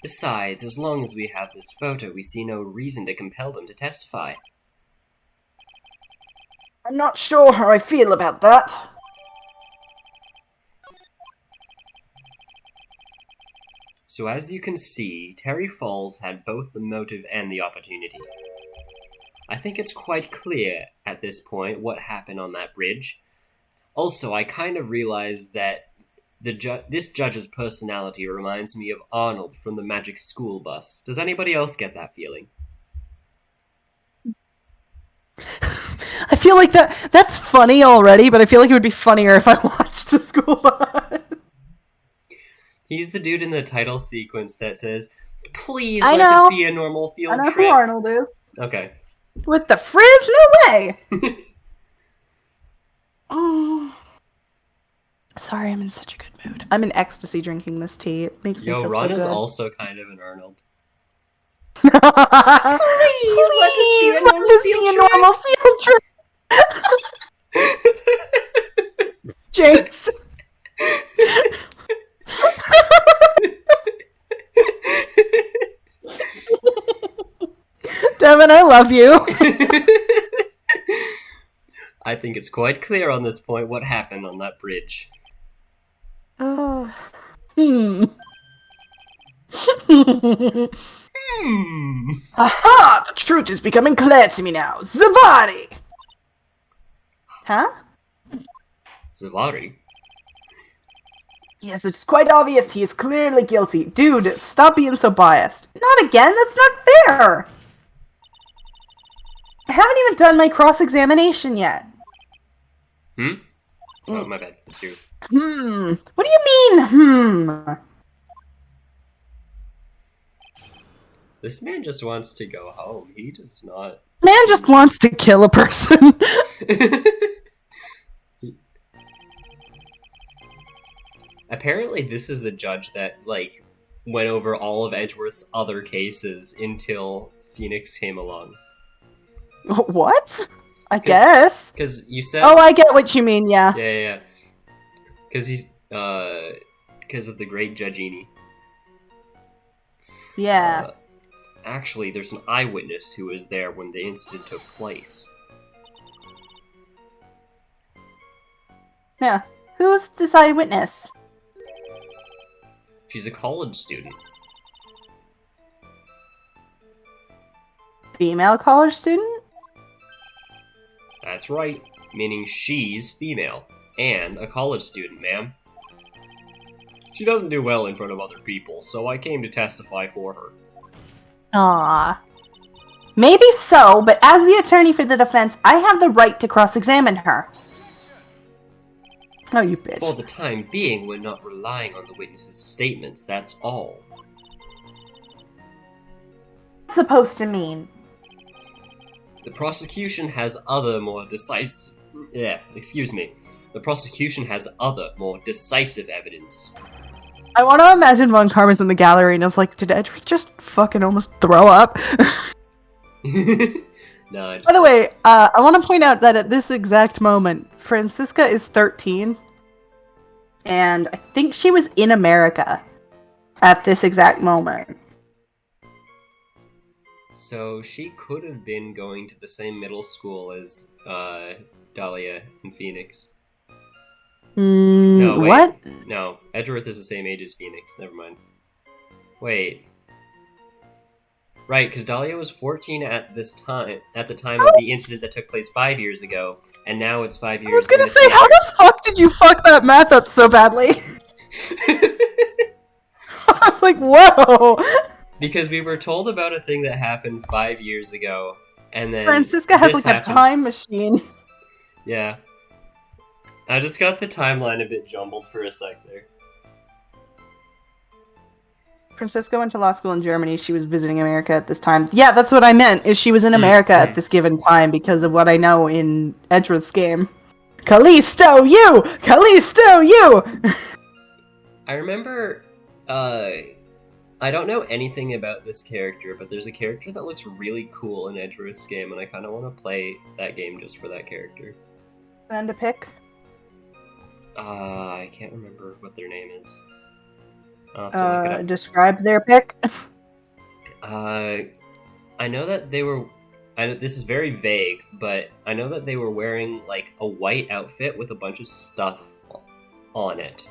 Besides, as long as we have this photo, we see no reason to compel them to testify. I'm not sure how I feel about that. So as you can see, Terry Falls had both the motive and the opportunity. I think it's quite clear at this point what happened on that bridge. Also, I kind of realized that this judge's personality reminds me of Arnold from the Magic School Bus. Does anybody else get that feeling? I feel like that's funny already, but I feel like it would be funnier if I watched the school bus. He's the dude in the title sequence that says, "Please I let know. this be a normal field I know trip." who Arnold is. Okay. With the frizz? No way! Oh. Sorry, I'm in such a good mood. I'm in ecstasy drinking this tea. It makes me Yo, feel Ron so is good. also kind of an Arnold. Please let this be a normal field trip. Jinx. Devin, I love you. I think it's quite clear on this point what happened on that bridge. Oh. Aha! The truth is becoming clear to me now. Zavadi! Huh? Zavari? Yes, it's quite obvious he is clearly guilty. Dude, stop being so biased. Not again, that's not fair! I haven't even done my cross-examination yet. Oh, my bad. It's you. What do you mean, This man just wants to go home. He does not. Man just wants to kill a person. Apparently, this is the judge that, like, went over all of Edgeworth's other cases until Phoenix came along. What? I guess. Because you said. Oh, I get what you mean, yeah. Yeah. Because he's. Because of the great Judgini. Yeah. Actually, there's an eyewitness who was there when the incident took place. Yeah. Who's this eyewitness? She's a college student. Female college student? That's right, meaning she's female, and a college student, ma'am. She doesn't do well in front of other people, so I came to testify for her. Aww. Maybe so, but as the attorney for the defense, I have the right to cross-examine her. Oh, you bitch. For the time being, we're not relying on the witness's statements, that's all. What's it supposed to mean? The prosecution has other more decisive... The prosecution has other, more decisive evidence. I want to imagine Von Karma's in the gallery and is like, did Edgeworth just fucking almost throw up? No, I just... By the way, I want to point out that at this exact moment, Francisca is 13. And I think she was in America at this exact moment. So she could have been going to the same middle school as Dahlia and Phoenix. No, wait. What? No, Edgeworth is the same age as Phoenix. Never mind. Wait. Right, because Dahlia was 14 at the time of the incident that took place 5 years ago, and now it's 5 years. I was gonna in the say, how the fuck did you fuck that math up so badly? I was like, whoa! Because we were told about a thing that happened 5 years ago, and then Francisca has this like happened. a time machine. Yeah. I just got the timeline a bit jumbled for a sec there. Francisca went to law school in Germany. She was visiting America at this time. Yeah, that's what I meant, is she was in America at this given time because of what I know in Edgeworth's game. Callisto, you! Callisto, you! I remember, I don't know anything about this character, but there's a character that looks really cool in Edgeworth's game, and I kind of want to play that game just for that character. And a pick. I can't remember what their name is. I'll have to look it up. Describe their pick. I know that they were. This is very vague, but I know that they were wearing like a white outfit with a bunch of stuff on it.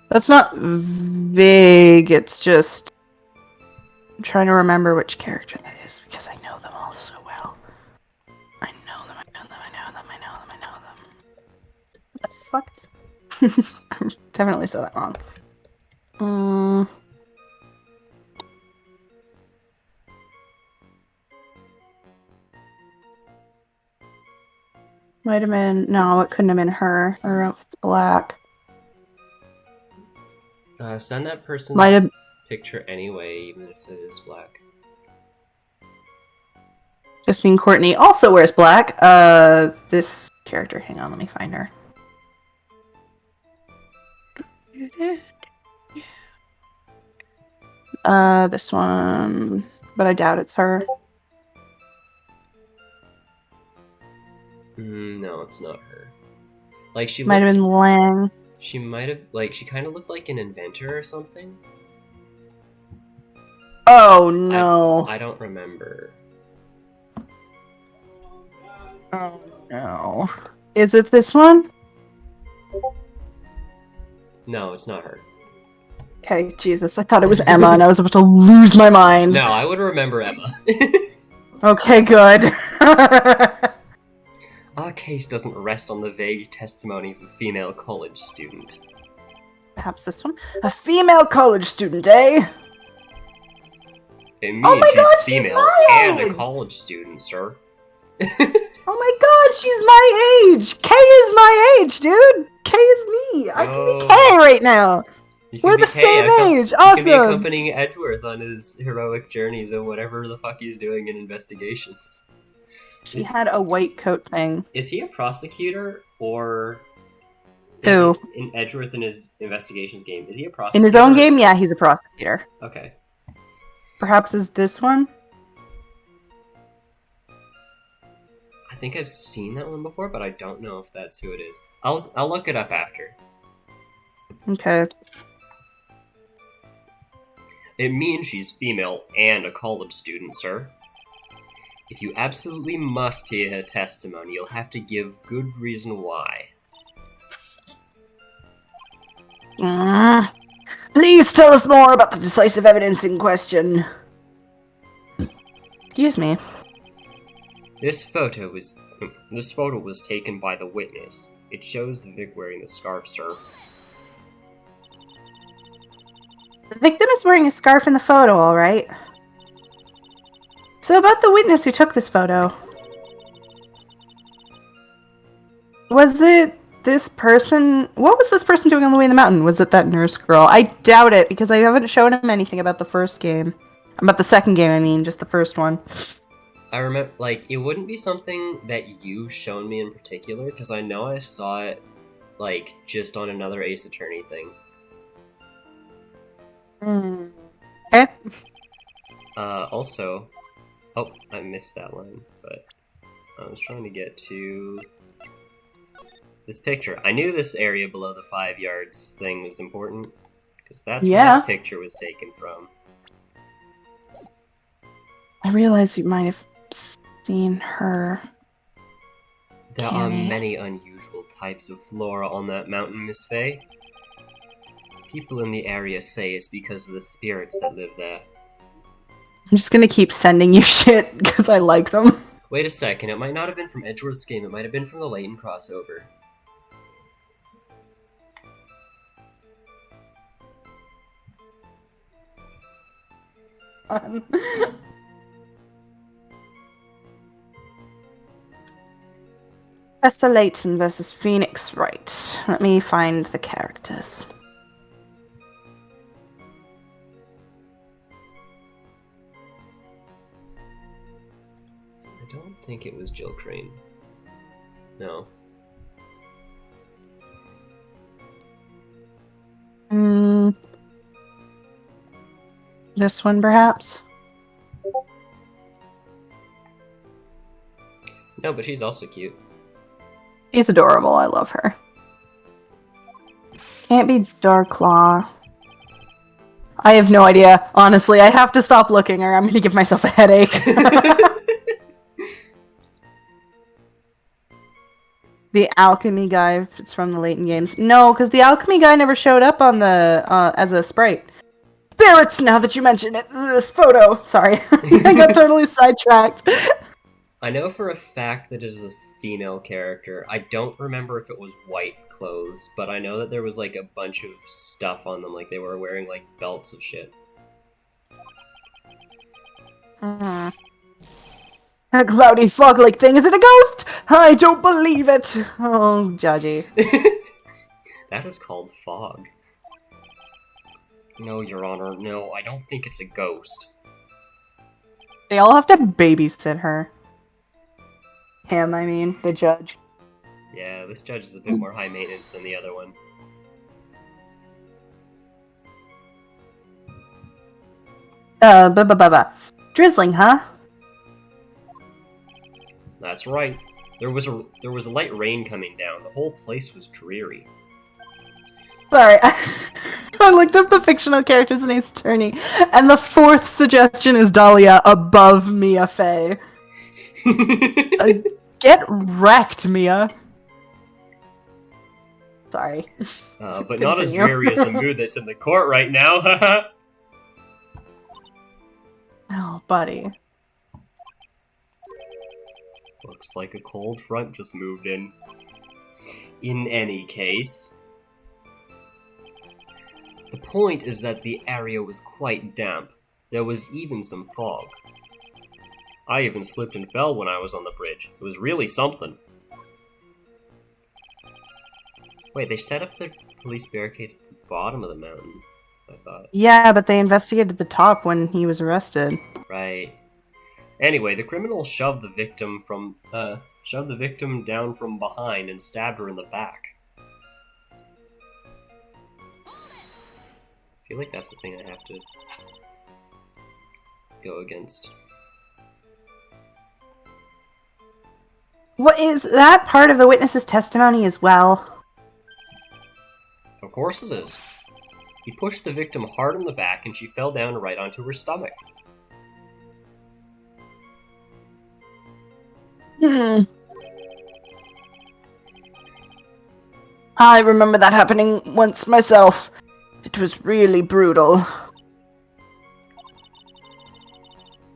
That's not vague, it's just... I'm trying to remember which character that is, because I know them all so well. I know them, I know them, I know them, I know them, I know them. What the fuck? I definitely said that wrong. Might have been... No, it couldn't have been her. Her outfit's black. Send that person's Might have... picture anyway, even if it is black. Justine Courtney also wears black. This character... Hang on, let me find her. This one... But I doubt it's her. No, it's not her. Like she Might have been Lang. She might have she kind of looked like an inventor or something. Oh no! I don't remember. Oh no! Is it this one? No, it's not her. Okay, Jesus! I thought it was Emma, and I was about to lose my mind. No, I would remember Emma. Okay, good. Our case doesn't rest on the vague testimony of a female college student. Perhaps this one? A female college student, eh? It means Oh my she's God, she's female my and a age! college student, sir. Oh my God, she's my age! Kay is my age, dude! Kay is me! I can be Kay right now! You can We're be the same age! You can be Awesome! accompanying Edgeworth on his heroic journeys or whatever the fuck he's doing in investigations. She had a white coat thing. Is he a prosecutor or Who? in Edgeworth in his investigations game? Is he a prosecutor? In his own game, yeah, he's a prosecutor. Okay. Perhaps is this one? I think I've seen that one before, but I don't know if that's who it is. I'll look it up after. Okay. It means she's female and a college student, sir. If you absolutely must hear her testimony, you'll have to give good reason why. Please tell us more about the decisive evidence in question. Excuse me. This photo was taken by the witness. It shows the Vic wearing the scarf, sir. The victim is wearing a scarf in the photo, alright. So about the witness who took this photo. Was it this person? What was this person doing on the way in the mountain? Was it that nurse girl? I doubt it, because I haven't shown him anything about the first game. About the second game, I mean, just the first one. I remember, it wouldn't be something that you've shown me in particular, because I know I saw it, just on another Ace Attorney thing. Okay. Also... Oh, I missed that line, but I was trying to get to this picture. I knew this area below the 5 yards thing was important, because that's where that picture was taken from. I realized you might have seen her. There are many unusual types of flora on that mountain, Miss Faye. People in the area say it's because of the spirits that live there. I'm just gonna keep sending you shit, because I like them. Wait a second, it might not have been from Edgeworth's game, it might have been from the Layton crossover. Esther Layton versus Phoenix Wright. Let me find the characters. I don't think it was Jill Crane. No. This one, perhaps? No, but she's also cute. She's adorable. I love her. Can't be Darklaw. I have no idea. Honestly, I have to stop looking or I'm going to give myself a headache. The alchemy guy, if it's from the Layton games. No, because the alchemy guy never showed up on the as a sprite. Spirits, now that you mention it. This photo. Sorry. I got totally sidetracked. I know for a fact that it is a female character. I don't remember if it was white clothes, but I know that there was like a bunch of stuff on them, like they were wearing like belts of shit. A cloudy fog-like thing. Is it a ghost? I don't believe it. Oh, Judgy. That is called fog. No, Your Honor, no, I don't think it's a ghost. They all have to babysit her. Him, I mean, the judge. Yeah, this judge is a bit more high maintenance than the other one. Drizzling, huh? That's right. There was a light rain coming down. The whole place was dreary. Sorry, I looked up the fictional character's name's Turney, and the fourth suggestion is Dahlia above Mia Fey. Get wrecked, Mia. Sorry. But not as dreary as the mood that's in the court right now. Oh, buddy. Looks like a cold front just moved in. In any case, the point is that the area was quite damp. There was even some fog. I even slipped and fell when I was on the bridge. It was really something. Wait, they set up the police barricade at the bottom of the mountain, I thought. Yeah, but they investigated the top when he was arrested. Right. Anyway, the criminal shoved the victim down from behind and stabbed her in the back. I feel like that's the thing I have to go against. What is that part of the witness's testimony as well? Of course it is. He pushed the victim hard in the back and she fell down right onto her stomach. I remember that happening once myself. It was really brutal.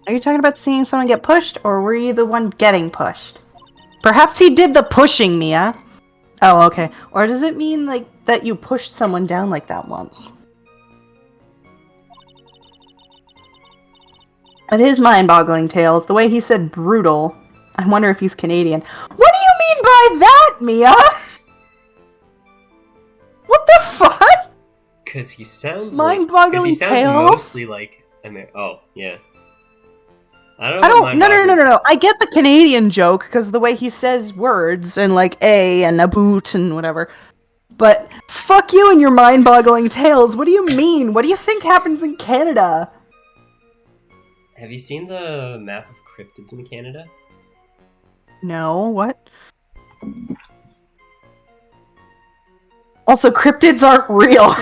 Are you talking about seeing someone get pushed, or were you the one getting pushed? Perhaps he did the pushing, Mia. Oh, okay. Or does it mean, like, that you pushed someone down like that once? With his mind-boggling tales, the way he said brutal, I wonder if he's Canadian. What do you mean by that, Mia? What the fuck? Because he sounds Mind-boggling tales? mostly like... oh, yeah. I don't know. No. I get the Canadian joke because the way he says words and like a and a boot and whatever. But fuck you and your mind-boggling tales. What do you mean? What do you think happens in Canada? Have you seen the map of cryptids in Canada? No, what? Also, cryptids aren't real.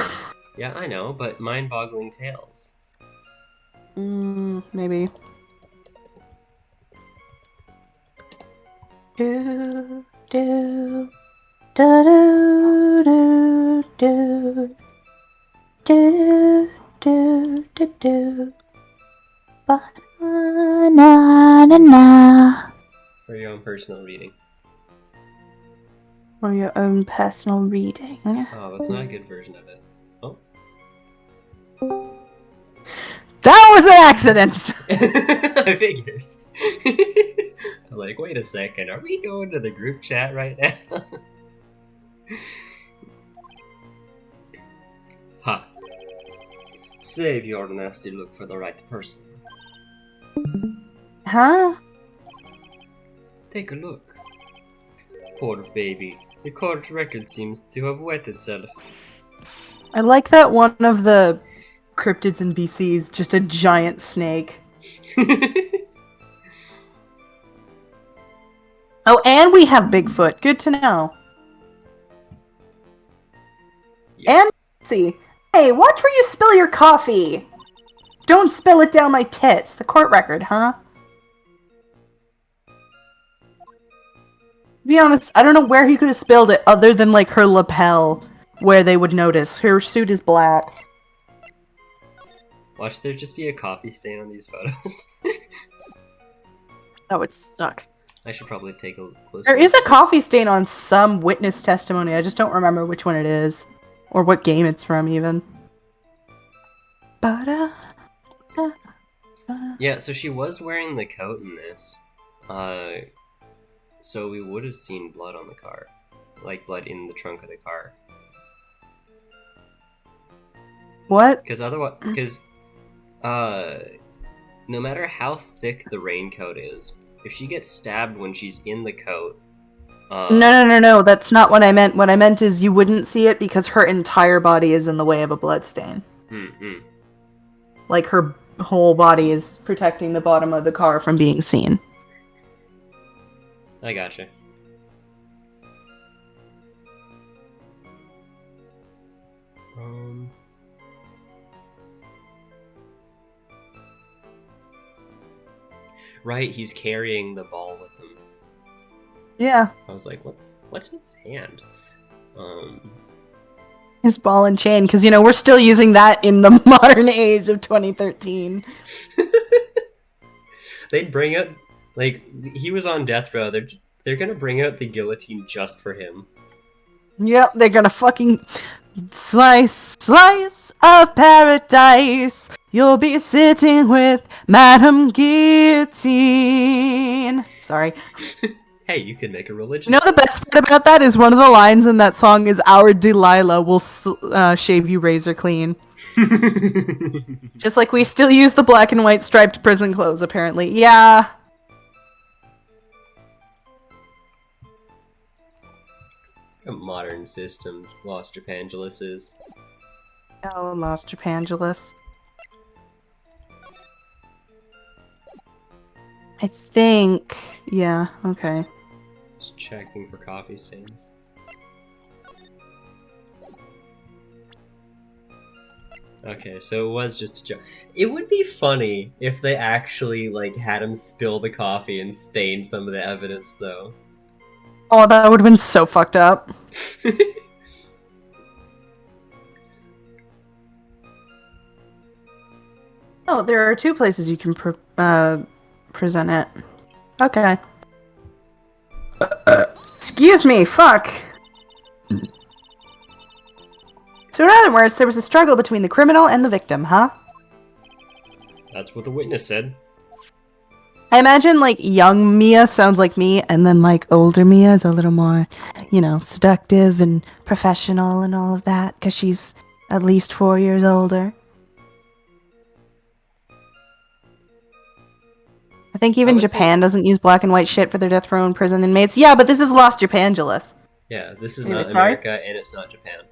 Yeah, I know, but mind-boggling tales. Maybe. Do do do do do do do do do. Ba-na-na-na. For your own personal reading. For your own personal reading. Oh, that's not a good version of it. Oh. That was an accident! I figured. I'm like, wait a second, are we going to the group chat right now? Ha. Save your nasty look for the right person. Huh? Take a look. Poor baby. The court record seems to have wet itself. I like that one of the cryptids in BC is just a giant snake. Oh, and we have Bigfoot. Good to know. Yeah. And see, hey, watch where you spill your coffee. Don't spill it down my tits. The court record, huh? To be honest, I don't know where he could have spilled it other than like her lapel, where they would notice. Her suit is black. Watch there just be a coffee stain on these photos. Oh, it's stuck. I should probably take a closer There is look a at coffee stain on some witness testimony. I just don't remember which one it is. Or what game it's from, even. Ba-da. this. Yeah, so she was wearing the coat in this. So we would have seen blood on the car. Like blood in the trunk of the car. What? Because otherwise, no matter how thick the raincoat is, if she gets stabbed when she's in the coat, No, that's not what I meant. What I meant is you wouldn't see it because her entire body is in the way of a bloodstain. Like her whole body is protecting the bottom of the car from being seen. I gotcha. Right, he's carrying the ball with him. Yeah. I was like, what's in his hand? His ball and chain, because, you know, we're still using that in the modern age of 2013. They'd bring out, like, he was on death row. They're gonna bring out the guillotine just for him. Yep, they're gonna fucking slice of paradise. You'll be sitting with Madame Guillotine. Sorry. Hey, you can make a religion. You know the best part about that is one of the lines in that song is "Our Delilah will shave you razor clean." Just like we still use the black and white striped prison clothes, apparently. Yeah. A modern system, Los Japangelis is. Oh, Los Japangelis. I think... Yeah, okay. Just checking for coffee stains. Okay, so it was just a joke. It would be funny if they actually, like, had him spill the coffee and stain some of the evidence, though. Oh, that would have been so fucked up. Oh, there are two places you can present it. Okay. Excuse me, fuck. So in other words, there was a struggle between the criminal and the victim, huh? That's what the witness said. I imagine, like, young Mia sounds like me, and then, like, older Mia is a little more, you know, seductive and professional and all of that, because she's at least 4 years older. I think even Japan doesn't use black and white shit for their death row and prison inmates. Yeah, but this is Los Japangelis. Yeah, this is Anyway, not sorry? America, and it's not Japan.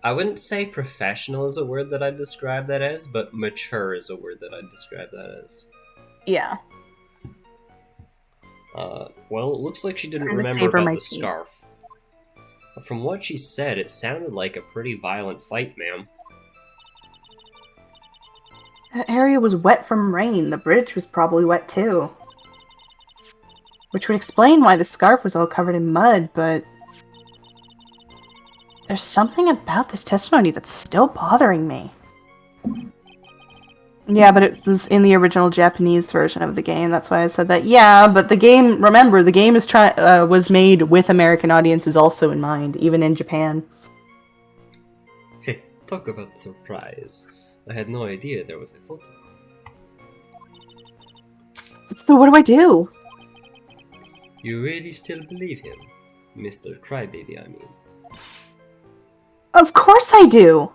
I wouldn't say professional is a word that I'd describe that as, but mature is a word that I'd describe that as. Yeah. Well, it looks like she didn't Trying to remember savor about my the tea. scarf. But from what she said, it sounded like a pretty violent fight, ma'am. That area was wet from rain. The bridge was probably wet too. Which would explain why the scarf was all covered in mud, but... There's something about this testimony that's still bothering me. Yeah, but it was in the original Japanese version of the game. That's why I said that. Yeah, but the game, remember, the game is was made with American audiences also in mind, even in Japan. Hey, talk about surprise. I had no idea there was a photo. So what do I do? You really still believe him? Mr. Crybaby, I mean. Of course I do!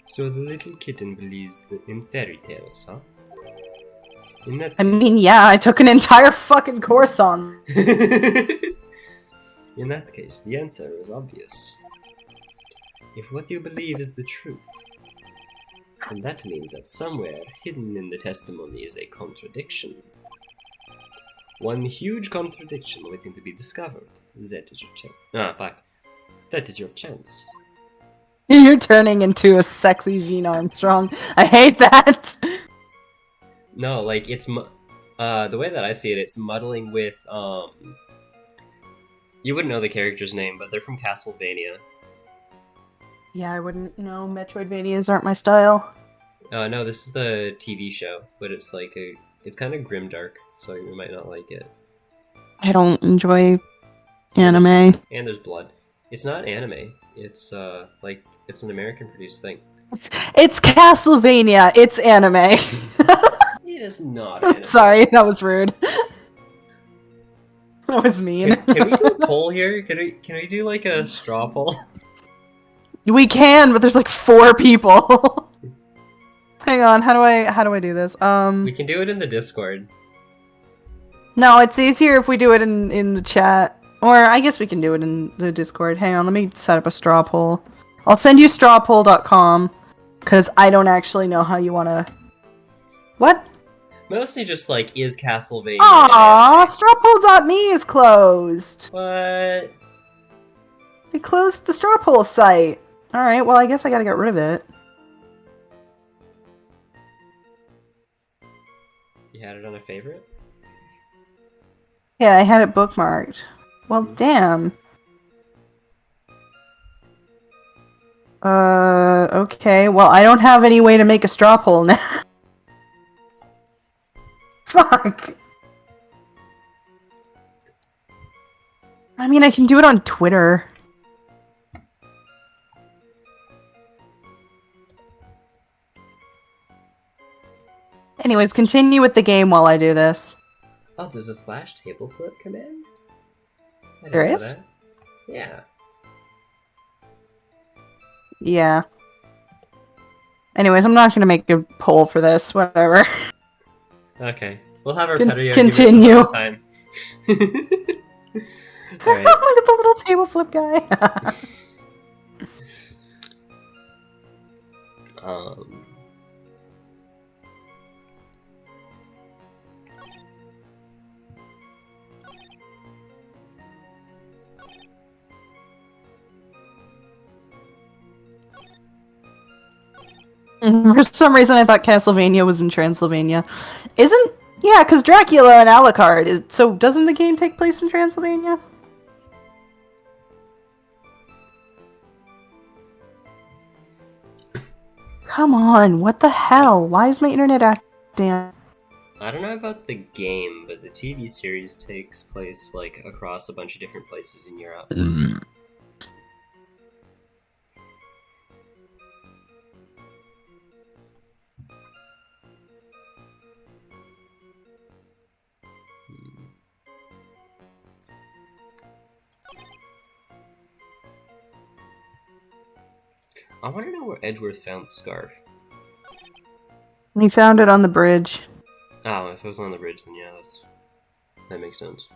So the little kitten believes in fairy tales, huh? In that I mean, yeah, I took an entire fucking course on. In that case, the answer is obvious. If what you believe is the truth, then that means that somewhere hidden in the testimony is a contradiction. One huge contradiction waiting to be discovered. That is your chance. Ah, fuck. That is your chance. You're turning into a sexy Jean Armstrong. I hate that. No, like, it's the way that I see it, it's muddling with, you wouldn't know the character's name, but they're from Castlevania. Yeah, I wouldn't know. Metroidvanias aren't my style. No, this is the TV show, but it's like it's kind of grimdark, so you might not like it. I don't enjoy anime. And there's blood. It's not anime. It's like it's an American produced thing. It's Castlevania. It's anime. It is not anime. Sorry, that was rude. That was mean. Can we do a poll here? Can we do like a straw poll? We can, but there's like 4 people. Hang on, how do I do this? We can do it in the Discord. No, it's easier if we do it in the chat. Or I guess we can do it in the Discord. Hang on, let me set up a straw poll. I'll send you strawpoll.com because I don't actually know how you want to. What? Mostly just like, is Castlevania? Aww, strawpoll.me is closed. What? They closed the straw poll site. Alright, well I guess I gotta get rid of it. You had it on a favorite? Yeah, I had it bookmarked. Well, damn. Okay. Well, I don't have any way to make a straw poll now. Fuck. I mean, I can do it on Twitter. Anyways, continue with the game while I do this. Oh, there's a slash table flip command? I didn't There know is? that. Yeah. Yeah. Anyways, I'm not gonna make a poll for this. Whatever. Okay. We'll have our Con- petty continue. arguments another time. Alright. Look at the little table flip guy. For some reason, I thought Castlevania was in Transylvania. Isn't? Yeah, because Dracula and Alucard is. So doesn't the game take place in Transylvania? Come on, what the hell? Why is my internet acting? I don't know about the game, but the TV series takes place like across a bunch of different places in Europe. I want to know where Edgeworth found the scarf. He found it on the bridge. Oh, if it was on the bridge, then yeah, that makes sense.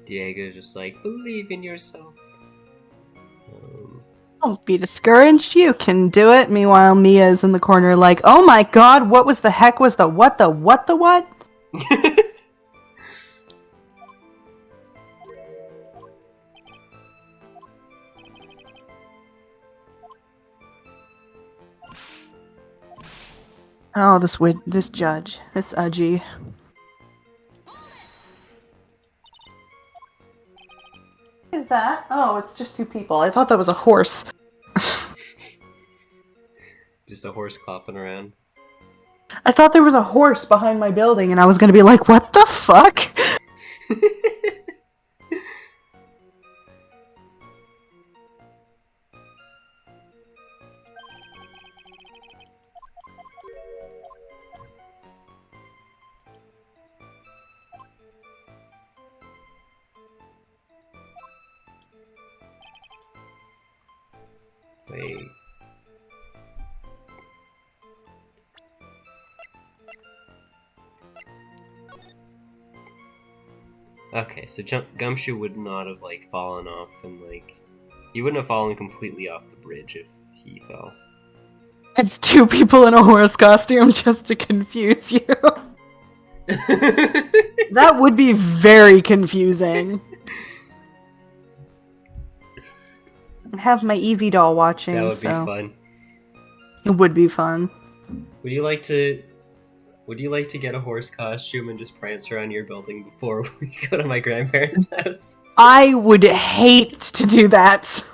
Diego's just like, believe in yourself. Don't be discouraged, you can do it. Meanwhile, Mia's in the corner like, oh my god, what was the heck was the what the what the what? Oh, this judge, this Udgy. is that? Oh, it's just 2 people. I thought that was a horse. Just a horse clopping around. I thought there was a horse behind my building, and I was gonna be like, what the fuck? Wait. Okay, so Gumshoe would not have like fallen off, and like he wouldn't have fallen completely off the bridge if he fell. It's 2 people in a horse costume just to confuse you. That would be very confusing. I have my Eevee doll watching, That would be so fun. it would be fun. Would you like to get a horse costume and just prance around your building before we go to my grandparents' house? I would hate to do that.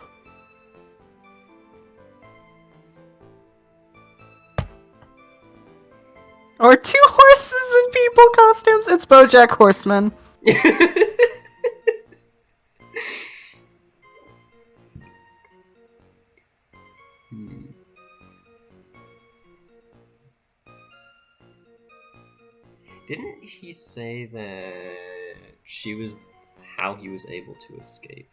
Or 2 horses in people costumes. It's BoJack Horseman. Didn't he say that she was how he was able to escape?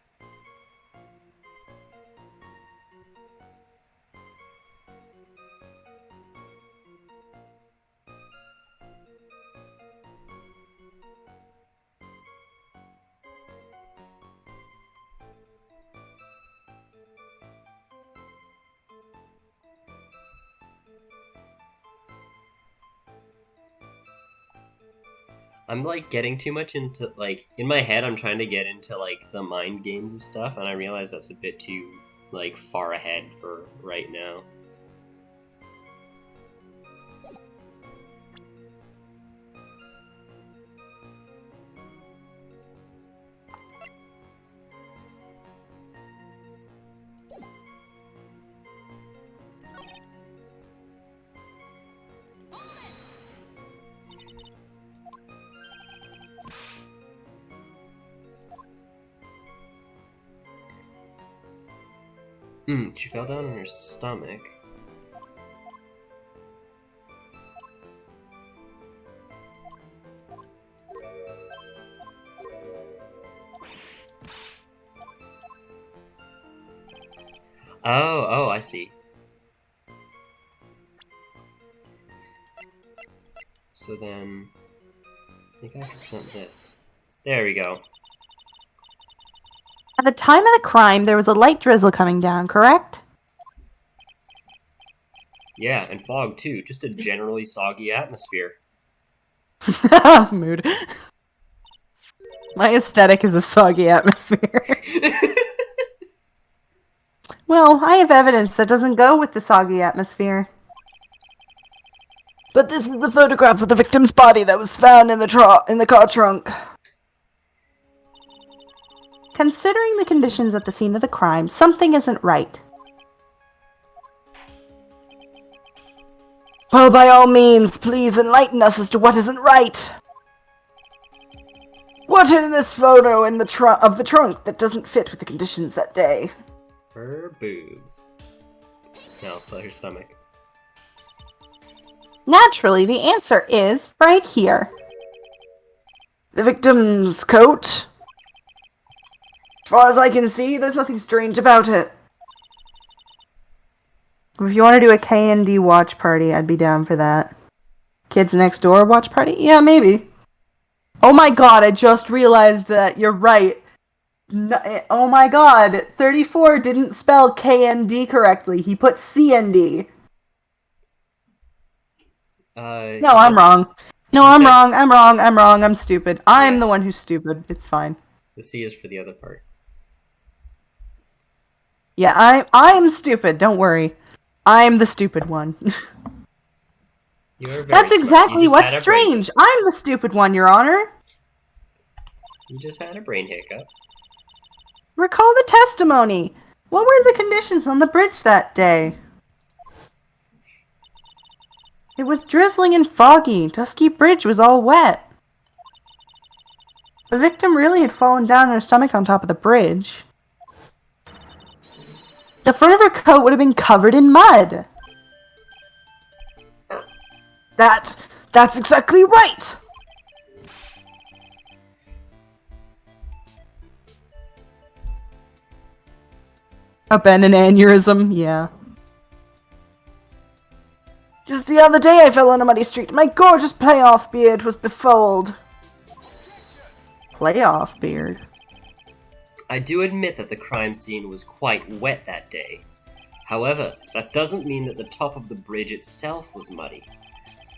I'm like getting too much into like in my head I'm trying to get into like the mind games of stuff, and I realize that's a bit too like far ahead for right now. She fell down on her stomach. Oh, I see. So then, I think I can present this. There we go. At the time of the crime, there was a light drizzle coming down, correct? Yeah, and fog too. Just a generally soggy atmosphere. Mood. My aesthetic is a soggy atmosphere. Well, I have evidence that doesn't go with the soggy atmosphere. But this is the photograph of the victim's body that was found in the car trunk. Considering the conditions at the scene of the crime, something isn't right. Well, by all means, please enlighten us as to what isn't right. What in this photo in the of the trunk that doesn't fit with the conditions that day? Her boobs. No, but her stomach. Naturally, the answer is right here. The victim's coat. As far as I can see, there's nothing strange about it. If you want to do a K&D watch party, I'd be down for that. Kids Next Door watch party? Yeah, maybe. Oh my god, I just realized that you're right. No, oh my god, 34 didn't spell K&D correctly. He put CND. No, I'm wrong. No, I'm wrong. I'm stupid. I'm the one who's stupid. It's fine. The C is for the other part. Yeah, I'm stupid. Don't worry. I'm the stupid one. That's exactly what's strange. I'm the stupid one, Your Honor. You just had a brain hiccup. Recall the testimony. What were the conditions on the bridge that day? It was drizzling and foggy. Dusky Bridge was all wet. The victim really had fallen down on her stomach on top of the bridge. The front of her coat would have been covered in mud. That's exactly right! Abandoned aneurysm, yeah. Just the other day I fell on a muddy street. My gorgeous playoff beard was befouled. Playoff beard? I do admit that the crime scene was quite wet that day. However, that doesn't mean that the top of the bridge itself was muddy.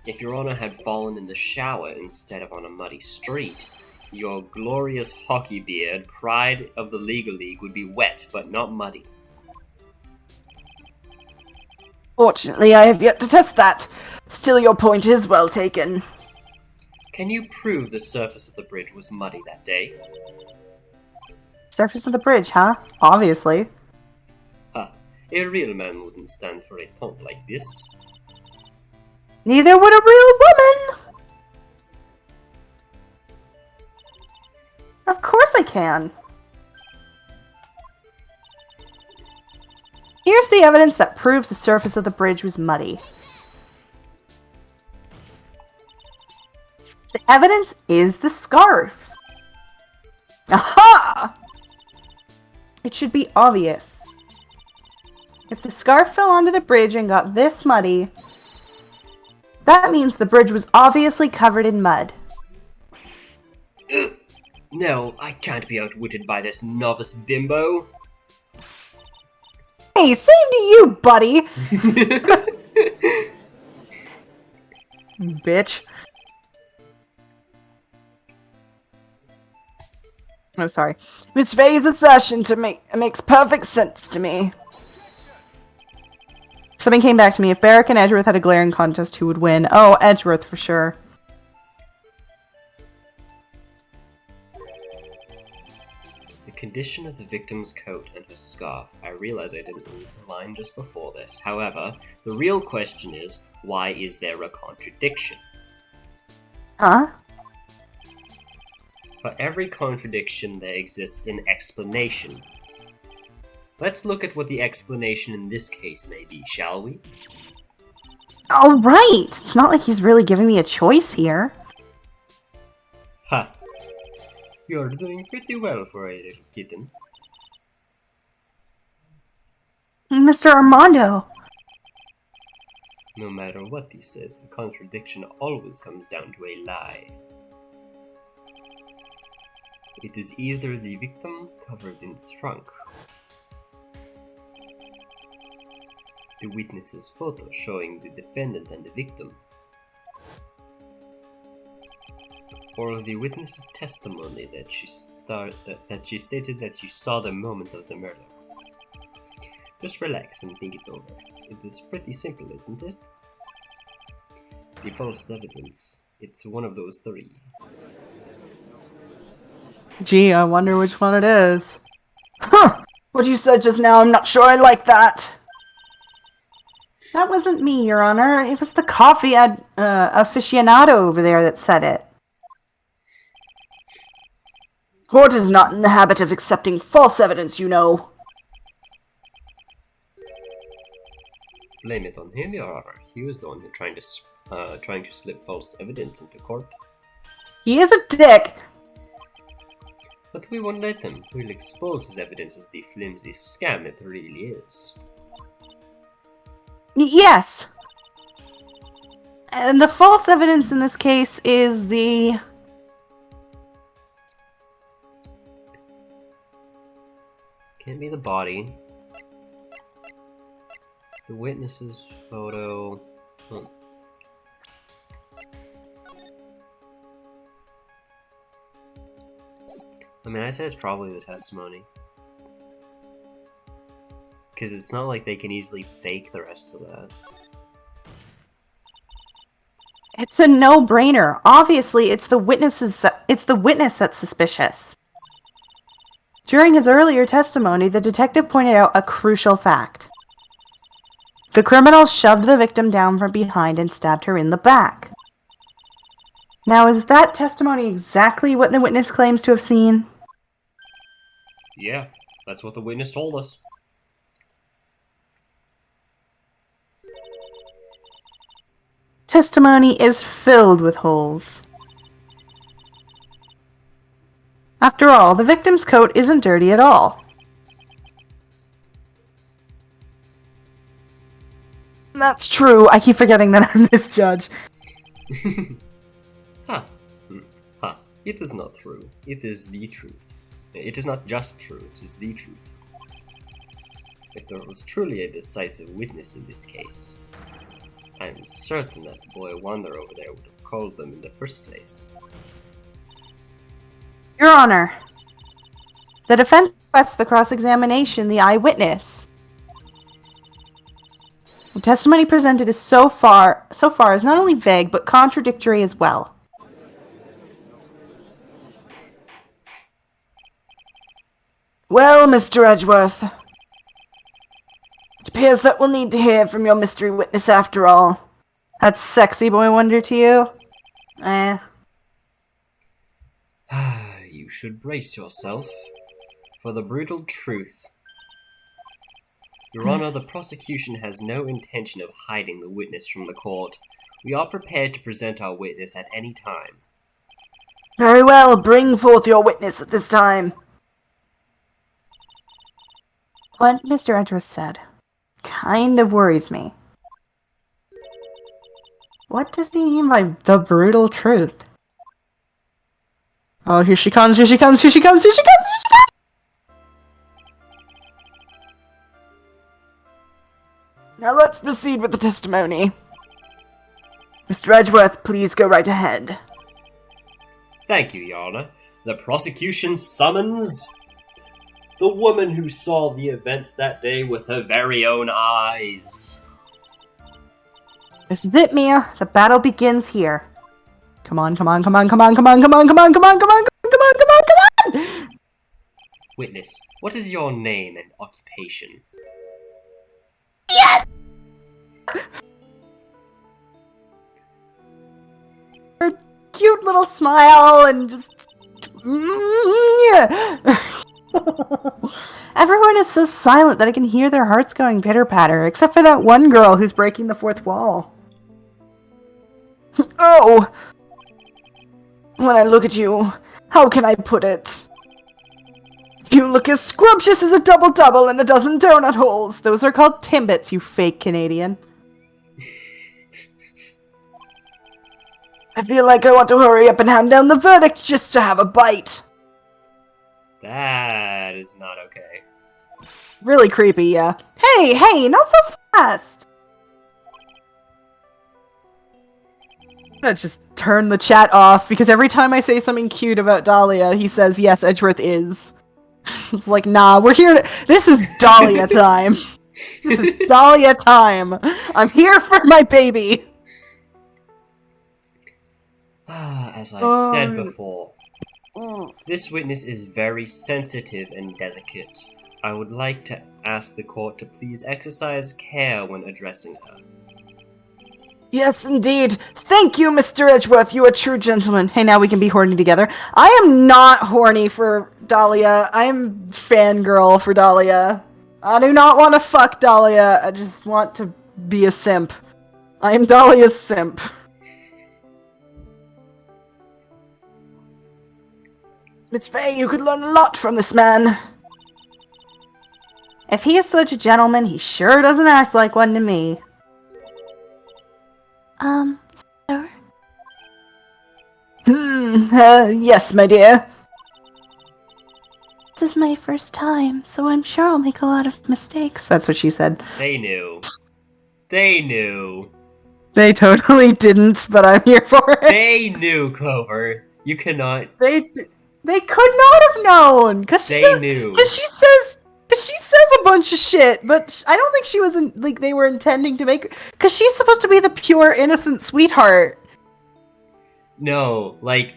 If Your Honor had fallen in the shower instead of on a muddy street, your glorious hockey beard, pride of the Legal League, would be wet but not muddy. Fortunately, I have yet to test that. Still, your point is well taken. Can you prove the surface of the bridge was muddy that day? Surface of the bridge, huh? Obviously. Ha, a real man wouldn't stand for a taunt like this. Neither would a real woman! Of course I can. Here's the evidence that proves the surface of the bridge was muddy. The evidence is the scarf. Aha! It should be obvious. If the scarf fell onto the bridge and got this muddy, that means the bridge was obviously covered in mud. No, I can't be outwitted by this novice bimbo. Hey, same to you, buddy! Bitch. Oh, sorry. Miss Faye's assertion to me makes perfect sense to me. Something came back to me. If Barrick and Edgeworth had a glaring contest, who would win? Oh, Edgeworth for sure. The condition of the victim's coat and her scarf. I realize I didn't read the line just before this. However, the real question is, why is there a contradiction? Huh? For every contradiction, there exists an explanation. Let's look at what the explanation in this case may be, shall we? Alright! It's not like he's really giving me a choice here. Ha! You're doing pretty well for a little kitten. Mr. Armando! No matter what he says, the contradiction always comes down to a lie. It is either the victim covered in the trunk, the witness's photo showing the defendant and the victim, or the witness's testimony that she stated that she saw the moment of the murder. Just relax and think it over. It is pretty simple, isn't it? The false evidence. It's one of those three. Gee, I wonder which one it is. Huh! What you said just now, I'm not sure I like that. That wasn't me, Your Honor. It was the coffee aficionado over there that said it. Court is not in the habit of accepting false evidence, you know. Blame it on him, Your Honor. He was the one who trying to slip false evidence into court. He is a dick. But we won't let him. We'll expose his evidence as the flimsy scam it really is. Yes. And the false evidence in this case is the... Can't be the body. The witness's photo. Oh. I mean, I say it's probably the testimony. Because it's not like they can easily fake the rest of that. It's a no-brainer. Obviously, it's the witness that's suspicious. During his earlier testimony, the detective pointed out a crucial fact. The criminal shoved the victim down from behind and stabbed her in the back. Now, is that testimony exactly what the witness claims to have seen? Yeah, that's what the witness told us. Testimony is filled with holes. After all, the victim's coat isn't dirty at all. That's true. I keep forgetting that I'm this judge. Ha. Ha. It is not true. It is the truth. It is not just true, it is the truth. If there was truly a decisive witness in this case, I am certain that boy Wonder over there would have called them in the first place. Your Honor, the defense requests the cross-examination the eyewitness. The testimony presented is so far is not only vague, but contradictory as well. Well, Mr. Edgeworth, it appears that we'll need to hear from your mystery witness after all. That's sexy, Boy Wonder, to you? Eh. You should brace yourself for the brutal truth. Your Honor, the prosecution has no intention of hiding the witness from the court. We are prepared to present our witness at any time. Very well, bring forth your witness at this time. What Mr. Edgeworth said kind of worries me. What does he mean by the brutal truth? Oh, here she comes, here she comes, here she comes, here she comes, here she comes! Now let's proceed with the testimony. Mr. Edgeworth, please go right ahead. Thank you, Your Honor. The prosecution summons the woman who saw the events that day with her very own eyes. This is it, Mia. The battle begins here. Come on, come on, come on, come on, come on, come on, come on, come on, come on, come on, come on, come on! Witness, what is your name and occupation? Yes! Her cute little smile and just... Everyone is so silent that I can hear their hearts going pitter-patter, except for that one girl who's breaking the fourth wall. Oh! When I look at you, how can I put it? You look as scrumptious as a double-double in a dozen donut holes. Those are called Timbits, you fake Canadian. I feel like I want to hurry up and hand down the verdict just to have a bite. That is not okay. Really creepy, yeah. Hey, hey, not so fast! I'm gonna just turn the chat off, because every time I say something cute about Dahlia, he says, yes, Edgeworth is. It's like, nah, we're here to... This is Dahlia time. This is Dahlia time. I'm here for my baby. As I've said before, this witness is very sensitive and delicate. I would like to ask the court to please exercise care when addressing her. Yes, indeed. Thank you, Mr. Edgeworth. You are a true gentleman. Hey, now we can be horny together. I am not horny for Dahlia. I am fangirl for Dahlia. I do not want to fuck Dahlia. I just want to be a simp. I am Dahlia's simp. Miss Faye, you could learn a lot from this man. If he is such a gentleman, he sure doesn't act like one to me. Sir? Yes, my dear. This is my first time, so I'm sure I'll make a lot of mistakes. That's what she said. They knew. They knew. They totally didn't, but I'm here for it. They knew, Clover. You cannot... They could not have known, cause They knew. Cause she says a bunch of shit, but I don't think she was like they were intending to make. Cause she's supposed to be the pure innocent sweetheart. No, like...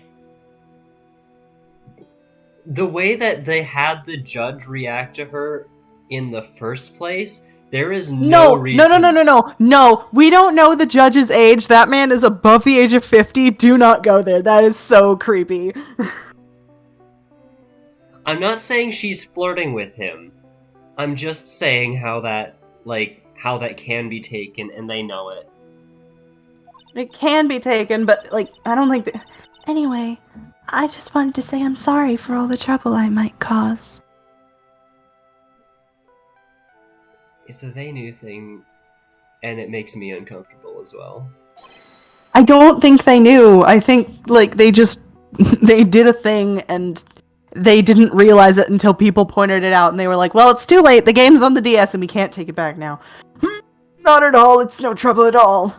the way that they had the judge react to her in the first place, there is no reason. No, we don't know the judge's age. That man is above the age of 50. Do not go there. That is so creepy. I'm not saying she's flirting with him. I'm just saying how that can be taken, and they know it. It can be taken, but, like, I don't think that... Anyway, I just wanted to say I'm sorry for all the trouble I might cause. It's a they knew thing, and it makes me uncomfortable as well. I don't think they knew. I think, like, they just... they did a thing, and they didn't realize it until people pointed it out, and they were like, well, it's too late. The game's on the DS, and we can't take it back now. Not at all. It's no trouble at all.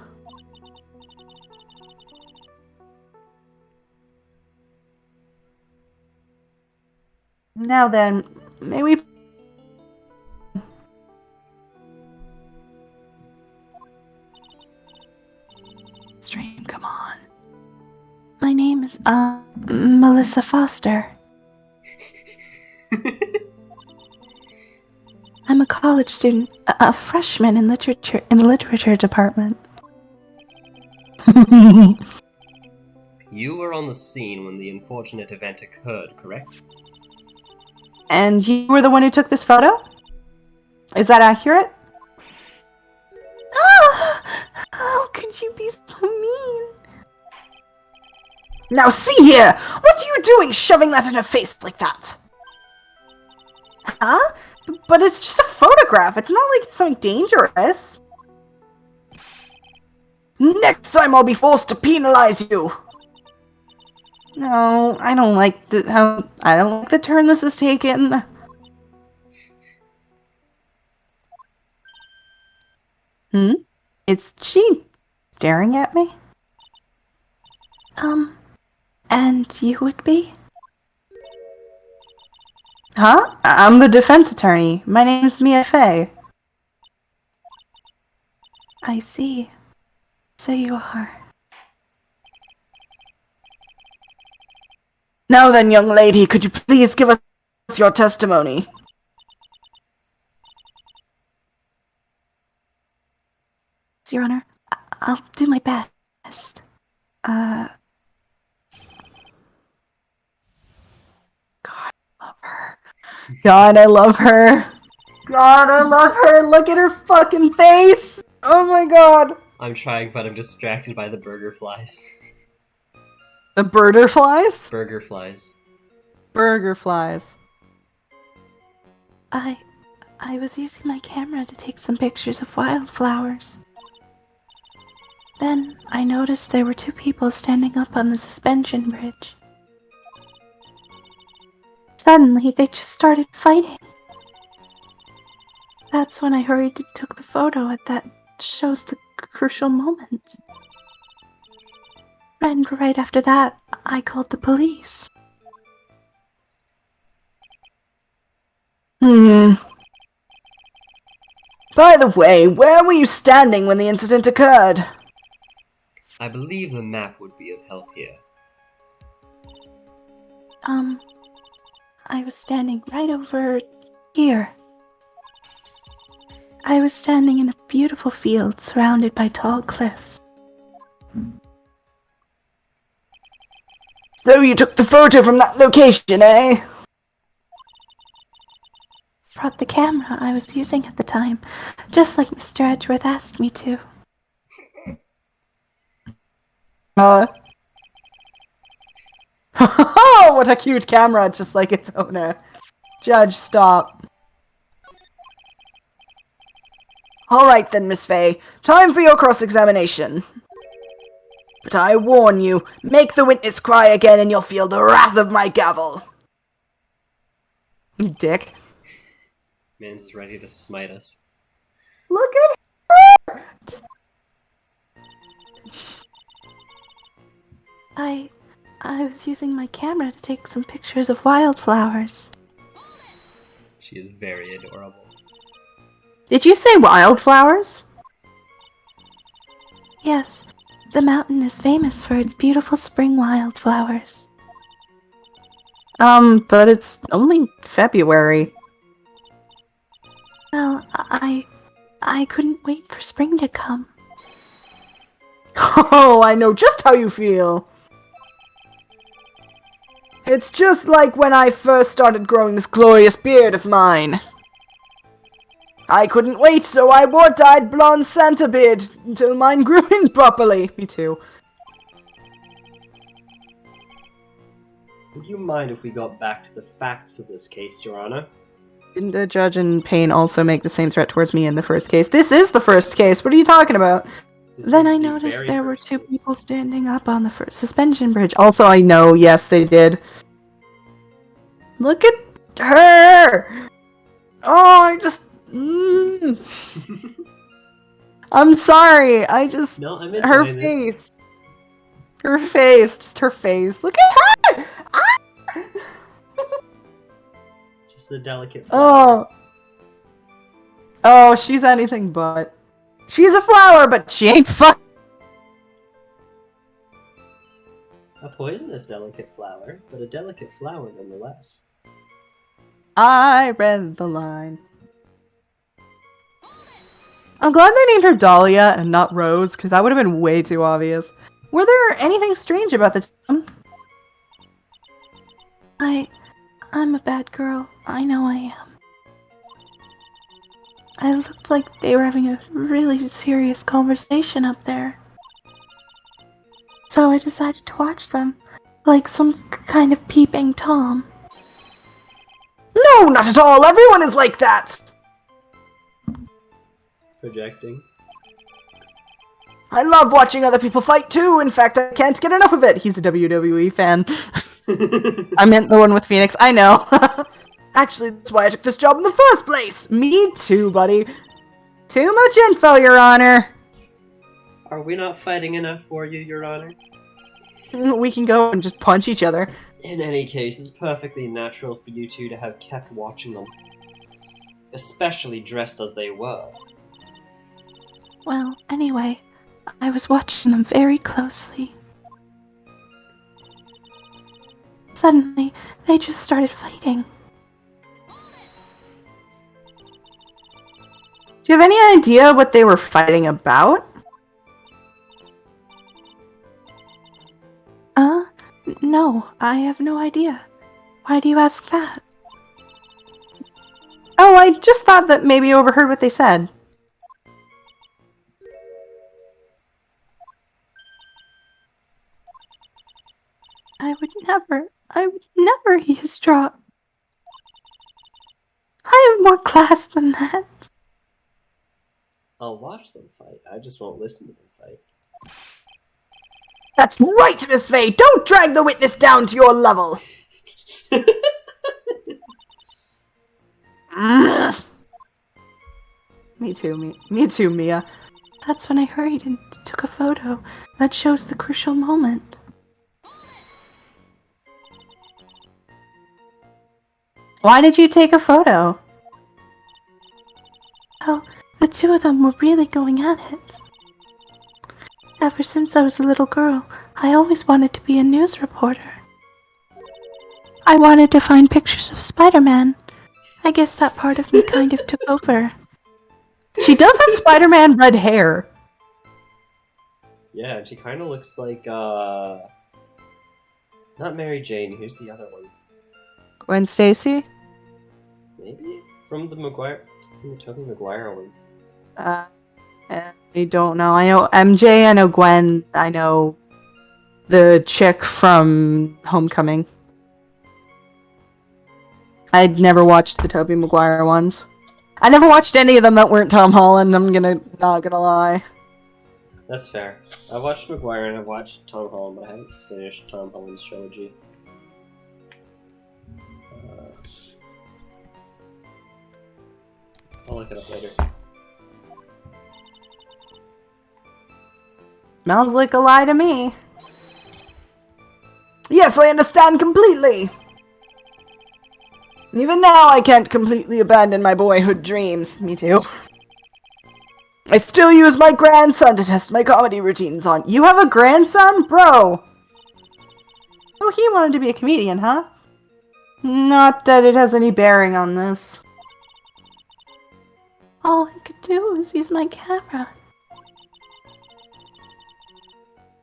Now then, may we... Stream, come on. My name is, Melissa Foster. I'm a college student, a freshman in literature, in the literature department. You were on the scene when the unfortunate event occurred, correct? And you were the one who took this photo? Is that accurate? Oh, how could you be so mean? Now see here! What are you doing shoving that in her face like that? Huh? But it's just a photograph. It's not like it's something dangerous. Next time I'll be forced to penalize you. No, I don't like the turn this is taken. Is she staring at me? And you would be? Huh? I'm the defense attorney. My name's Mia Fey. I see. So you are. Now then, young lady, could you please give us your testimony? Your Honor, I'll do my best. God, I love her. God, I love her. God, I love her. Look at her fucking face. Oh my god. I'm trying, but I'm distracted by the burger flies. The birder flies? Burger flies. Burger flies. I was using my camera to take some pictures of wildflowers. Then I noticed there were two people standing up on the suspension bridge. Suddenly, they just started fighting. That's when I hurried and took the photo that shows the crucial moment. And right after that, I called the police. By the way, where were you standing when the incident occurred? I believe the map would be of help here. I was standing right over here. I was standing in a beautiful field surrounded by tall cliffs. So you took the photo from that location, eh? Brought the camera I was using at the time, just like Mr. Edgeworth asked me to. What a cute camera, just like its owner. Judge, stop. Alright then, Miss Fey. Time for your cross-examination. But I warn you, make the witness cry again and you'll feel the wrath of my gavel. You dick. Man's ready to smite us. Look at her! I was using my camera to take some pictures of wildflowers. She is very adorable. Did you say wildflowers? Yes, the mountain is famous for its beautiful spring wildflowers. But it's only February. Well, I couldn't wait for spring to come. Oh, I know just how you feel. It's just like when I first started growing this glorious beard of mine. I couldn't wait, so I wore dyed blonde Santa beard until mine grew in properly. Me too. Would you mind if we got back to the facts of this case, Your Honor? Didn't the judge and Payne also make the same threat towards me in the first case? This is the first case. What are you talking about? This Then is I the noticed very there were first 2 case. people standing up on the first suspension bridge. Also, I know, yes, they did. Look at her! Oh, I just... I'm sorry, I just... No, I'm Her enjoying this. face. Her face, just her face. Look at her! Ah! Just the delicate flower. Oh. Oh, she's anything but. She's a flower, but she ain't fuck. A poisonous delicate flower, but a delicate flower nonetheless. I read the line. I'm glad they named her Dahlia and not Rose, because that would have been way too obvious. Were there anything strange about the town? I'm a bad girl. I know I am. I looked like they were having a really serious conversation up there. So I decided to watch them, like some kind of peeping Tom. No, not at all. Everyone is like that. Projecting. I love watching other people fight too. In fact, I can't get enough of it. He's a WWE fan. I meant the one with Phoenix. I know. Actually, that's why I took this job in the first place. Me too, buddy. Too much info, Your Honor. Are we not fighting enough for you, Your Honor? We can go and just punch each other. In any case, it's perfectly natural for you two to have kept watching them. Especially dressed as they were. Well, anyway, I was watching them very closely. Suddenly, they just started fighting. Do you have any idea what they were fighting about? No, I have no idea. Why do you ask that? Oh, I just thought that maybe you overheard what they said. I would never eavesdrop. I have more class than that. I'll watch them fight, I just won't listen to them fight. That's right, Miss Faye! Don't drag the witness down to your level! Me too, Mia. That's when I hurried and took a photo that shows the crucial moment. Why did you take a photo? Well, the 2 of them were really going at it. Ever since I was a little girl, I always wanted to be a news reporter. I wanted to find pictures of Spider-Man. I guess that part of me kind of took over. She does have Spider-Man red hair. Yeah, and she kind of looks like, not Mary Jane, who's the other one? Gwen Stacy? Maybe? From the Tobey Maguire one. I don't know. I know MJ, I know Gwen, I know the chick from Homecoming. I'd never watched the Tobey Maguire ones. I never watched any of them that weren't Tom Holland, not gonna lie. That's fair. I've watched Maguire and I've watched Tom Holland, but I haven't finished Tom Holland's trilogy. I'll look it up later. Smells like a lie to me. Yes, I understand completely. Even now, I can't completely abandon my boyhood dreams. Me too. I still use my grandson to test my comedy routines on. You have a grandson? Bro! Oh, he wanted to be a comedian, huh? Not that it has any bearing on this. All I could do was use my camera.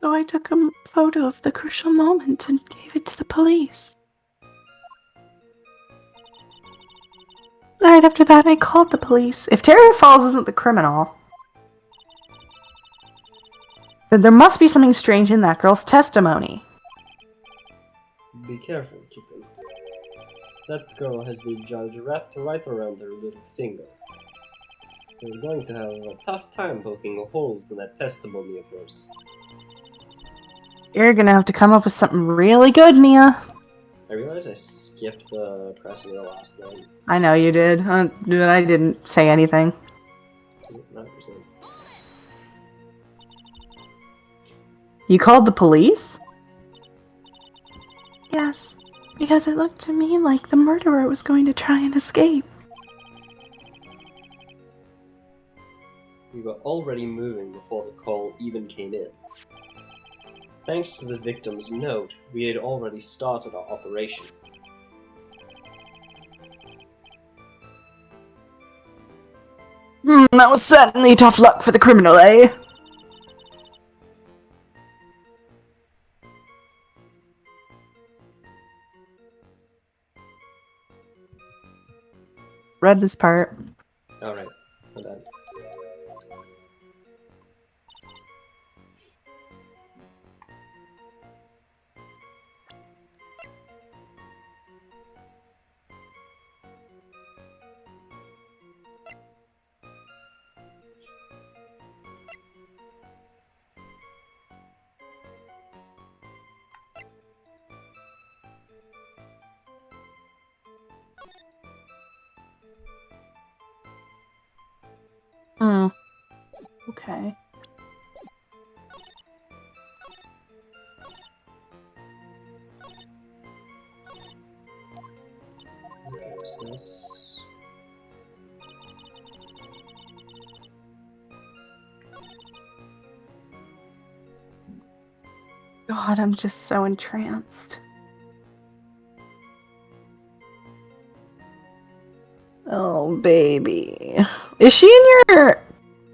So I took a photo of the crucial moment and gave it to the police. Right after that, I called the police. If Terry Falls isn't the criminal, then there must be something strange in that girl's testimony. Be careful, kitten. That girl has the judge wrapped right around her little finger. You're going to have a tough time poking holes in that testimony of yours. You're gonna have to come up with something really good, Mia. I realize I skipped the pressing the last line. I know you did, but I didn't say anything. 9%. You called the police? Yes, because it looked to me like the murderer was going to try and escape. We were already moving before the call even came in. Thanks to the victim's note, we had already started our operation. That was certainly tough luck for the criminal, eh? Read this part. Alright, my bad. Okay. What's this? God, I'm just so entranced. Oh, baby. Is she in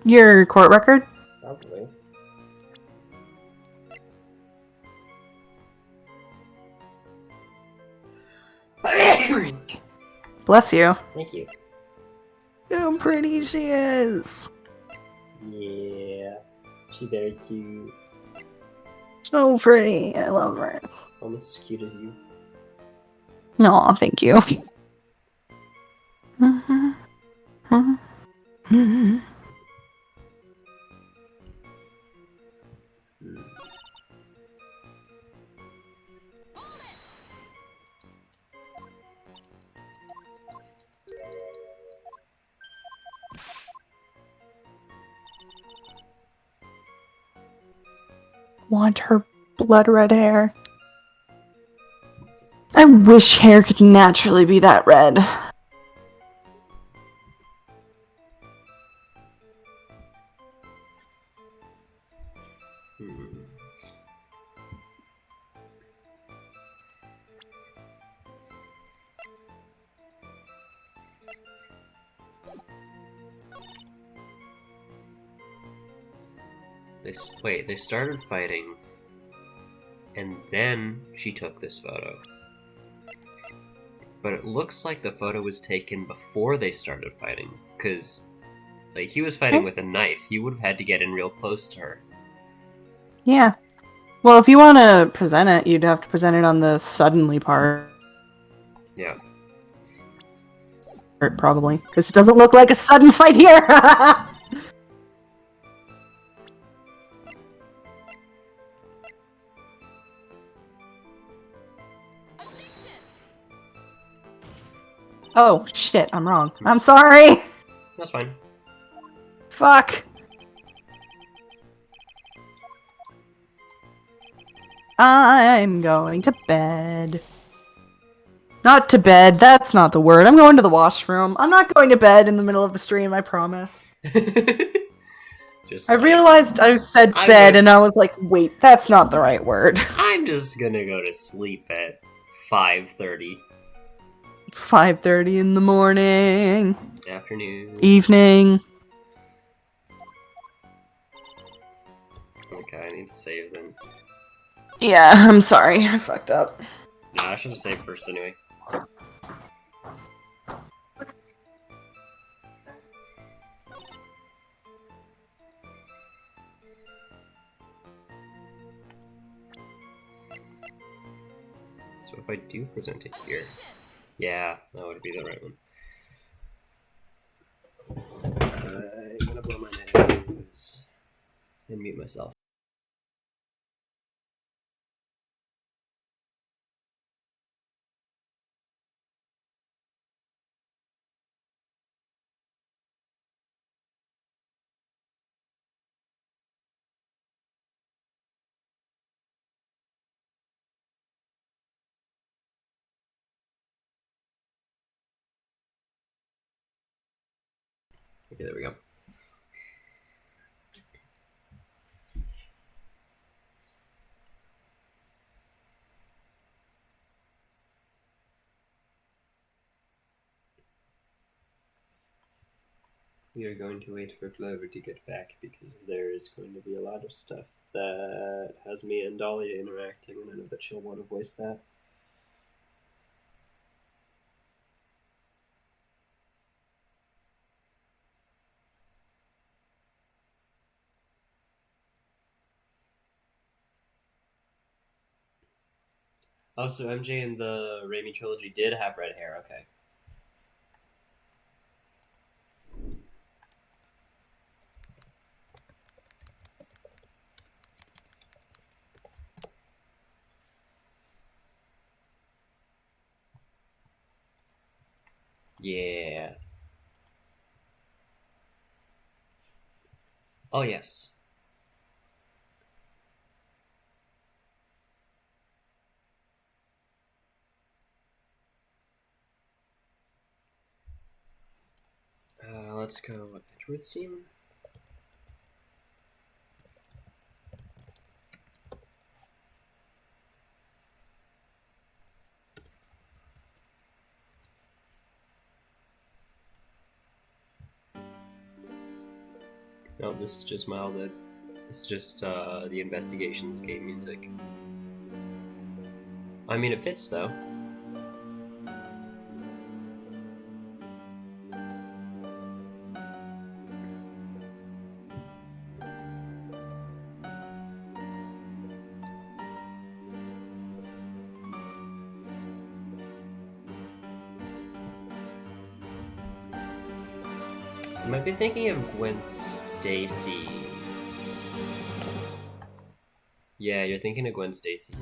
your court record? Probably. Bless you. Thank you. How pretty she is. Yeah. She very cute. So pretty. I love her. Almost as cute as you. No, thank you. Want her blood red hair. I wish hair could naturally be that red. They started fighting, and then she took this photo. But it looks like the photo was taken before they started fighting, because, like, he was fighting with a knife. He would have had to get in real close to her. Yeah. Well, if you want to present it, you'd have to present it on the suddenly part. Yeah. Probably. Because it doesn't look like a sudden fight here! Oh, shit, I'm wrong. I'm sorry! That's fine. Fuck! I'm going to bed. Not to bed, that's not the word. I'm going to the washroom. I'm not going to bed in the middle of the stream, I promise. Just I realized I said bed and I was like, wait, that's not the right word. I'm just gonna go to sleep at 5:30. 5:30 in the morning. Afternoon. Evening. Okay, I need to save then. Yeah, I'm sorry. I fucked up. Nah, I should have saved first anyway. So if I do present it here, yeah, that would be the right one. I'm gonna blow my nose and mute myself. Okay, there we go. We are going to wait for Clover to get back because there is going to be a lot of stuff that has me and Dahlia interacting, and I know that she'll want to voice that. Oh, so MJ in the Raimi trilogy did have red hair, okay. Yeah. Oh, yes. Let's go Edgeworth team. No, this is just mild. It's just the investigations game music. I mean, it fits though. You might be thinking of Gwen Stacy. Yeah, you're thinking of Gwen Stacy.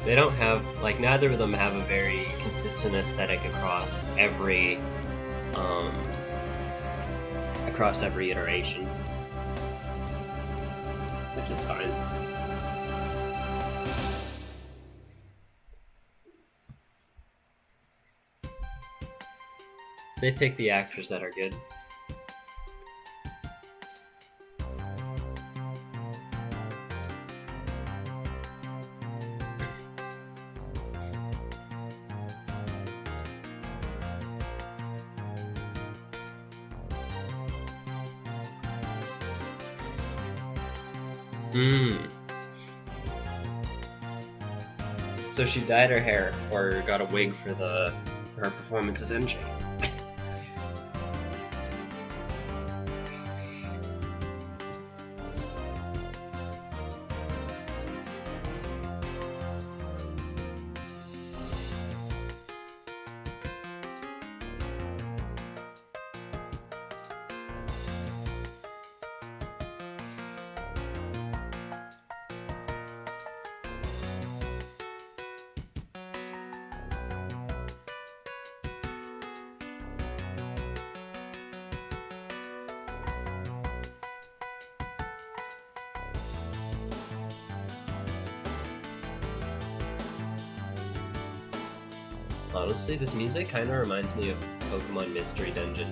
They don't have, like, neither of them have a very consistent aesthetic across every iteration, which is fine. They pick the actors that are good. So she dyed her hair, or got a wig for her performance as MJ. Honestly, this music kind of reminds me of Pokemon Mystery Dungeon.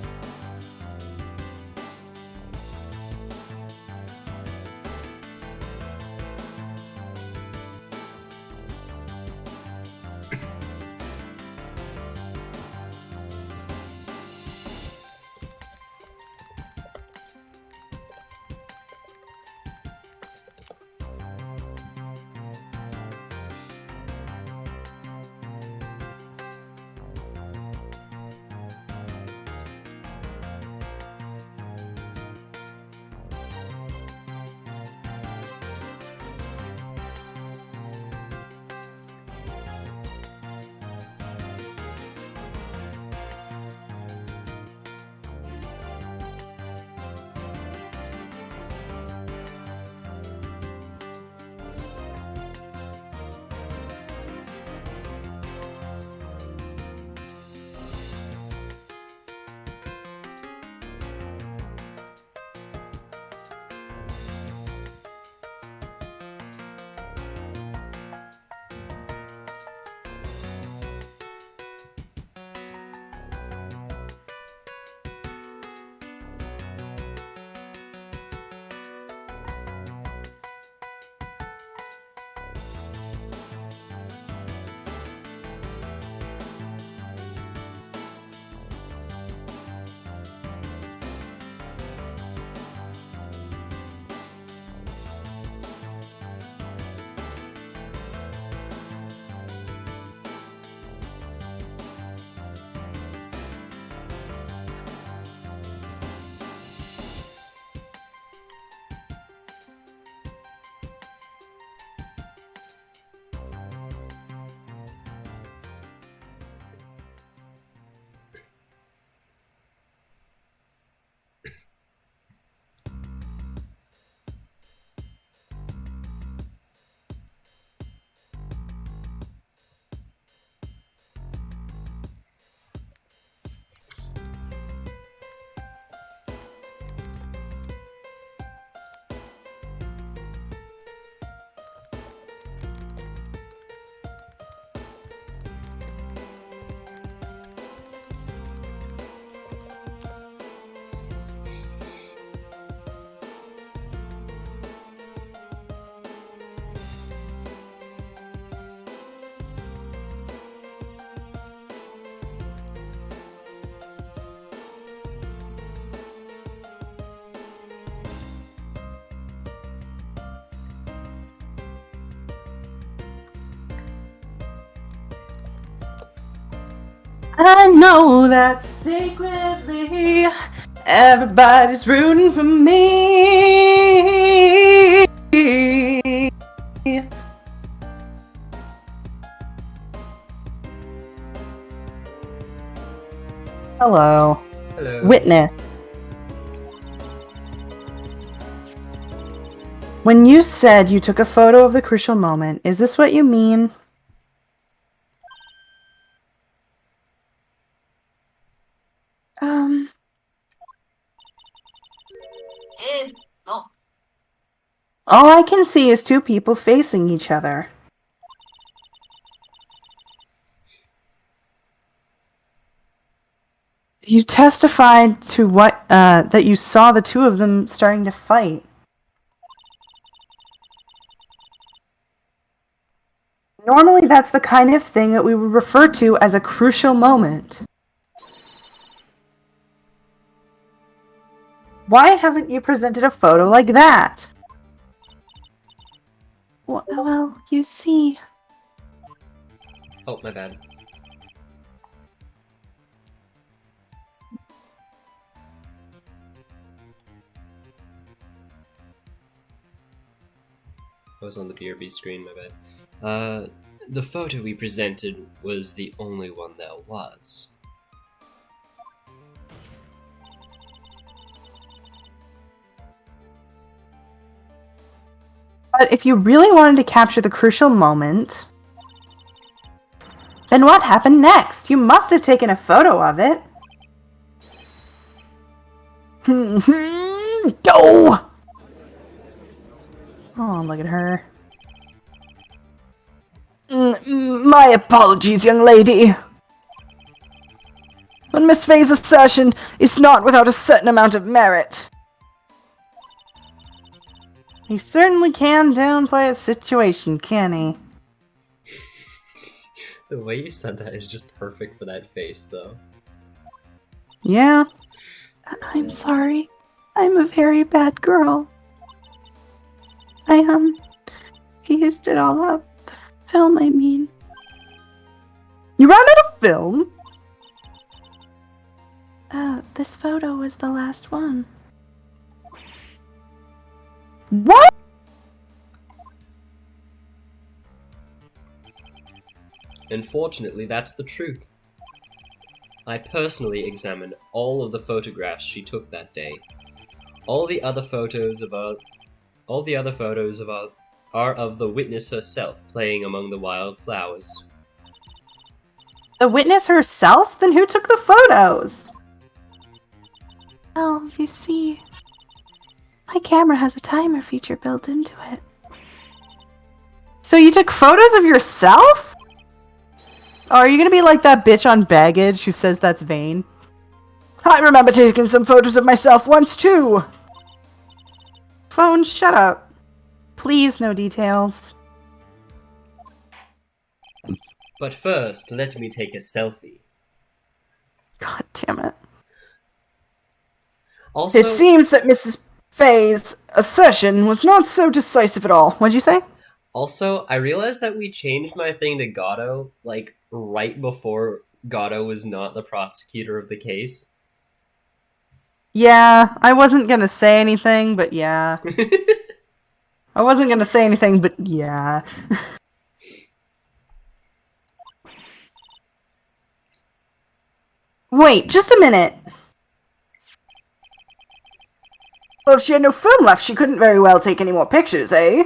I know that secretly everybody's rooting for me. Hello. Hello. Witness. When you said you took a photo of the crucial moment, is this what you mean? All I can see is two people facing each other. You testified to what, that you saw the two of them starting to fight. Normally, that's the kind of thing that we would refer to as a crucial moment. Why haven't you presented a photo like that? Well, you see, Oh, my bad. I was on the BRB screen, my bad. The photo we presented was the only one there was. But if you really wanted to capture the crucial moment, then what happened next? You must have taken a photo of it. Go! Oh, look at her. My apologies, young lady. But Miss Faye's assertion is not without a certain amount of merit. He certainly can downplay a situation, can he? The way you said that is just perfect for that face, though. Yeah. I'm sorry. I'm a very bad girl. I used it all up. Film, I mean. You ran out of film? This photo was the last one. What? Unfortunately, that's the truth. I personally examined all of the photographs she took that day. All the other photos are of the witness herself playing among the wildflowers. The witness herself? Then who took the photos? Well, you see, my camera has a timer feature built into it. So you took photos of yourself? Oh, are you gonna be like that bitch on Baggage who says that's vain? I remember taking some photos of myself once too. Phone, shut up. Please, no details. But first, let me take a selfie. God damn it. Also, It seems that Mrs. Faye's assertion was not so decisive at all. What'd you say? Also, I realized that we changed my thing to Gatto, like, right before Gatto was not the prosecutor of the case. Yeah, I wasn't gonna say anything, but yeah. I wasn't gonna say anything, but yeah. Wait, just a minute. Well, if she had no film left, she couldn't very well take any more pictures, eh?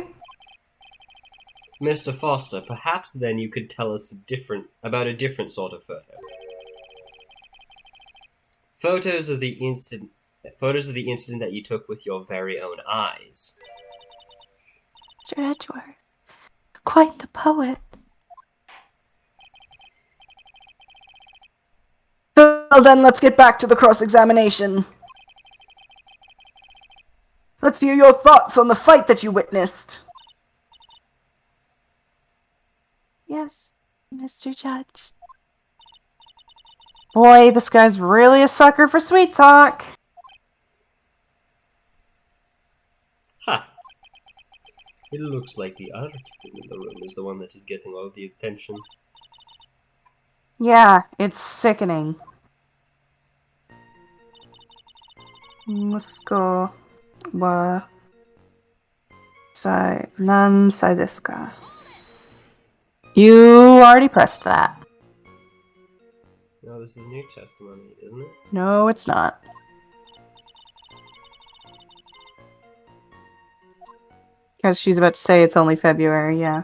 Mr. Foster, perhaps then you could tell us about a different sort of photo. Photos of the incident that you took with your very own eyes. Mr. Edgeworth, quite the poet. Well then, let's get back to the cross-examination. Let's hear your thoughts on the fight that you witnessed. Yes, Mr. Judge. Boy, this guy's really a sucker for sweet talk. Ha! It looks like the other kitten in the room is the one that is getting all the attention. Yeah, it's sickening. Musko wa sai nan sai desu ka? You already pressed that. No, this is new testimony, isn't it? No, it's not. Because she's about to say it's only February, yeah.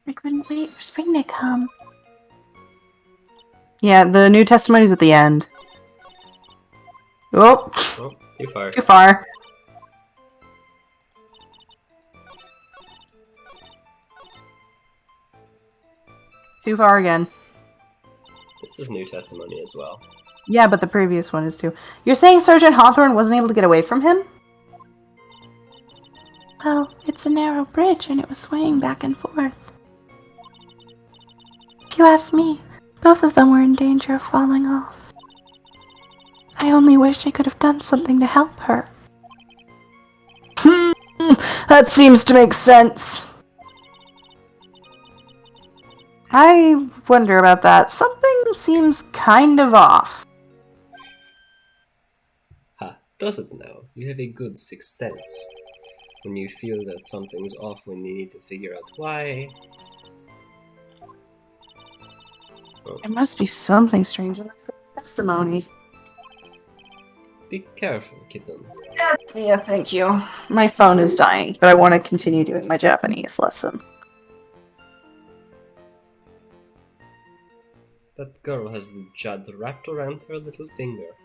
I couldn't wait for spring to come. Yeah, the new testimony's at the end. Oh, Oh, too far. too far. Too far again. This is new testimony as well. Yeah, but the previous one is too. You're saying Sergeant Hawthorne wasn't able to get away from him? Well, it's a narrow bridge and it was swaying back and forth. If you ask me, both of them were in danger of falling off. I only wish I could have done something to help her. That seems to make sense. I wonder about that. Something seems kind of off. Ha, doesn't know. You have a good sixth sense. When you feel that something's off when you need to figure out why. There must be something strange in the testimony. Be careful, kitten. Yeah, thank you. My phone is dying, but I want to continue doing my Japanese lesson. That girl has the jad wrapped around her little finger.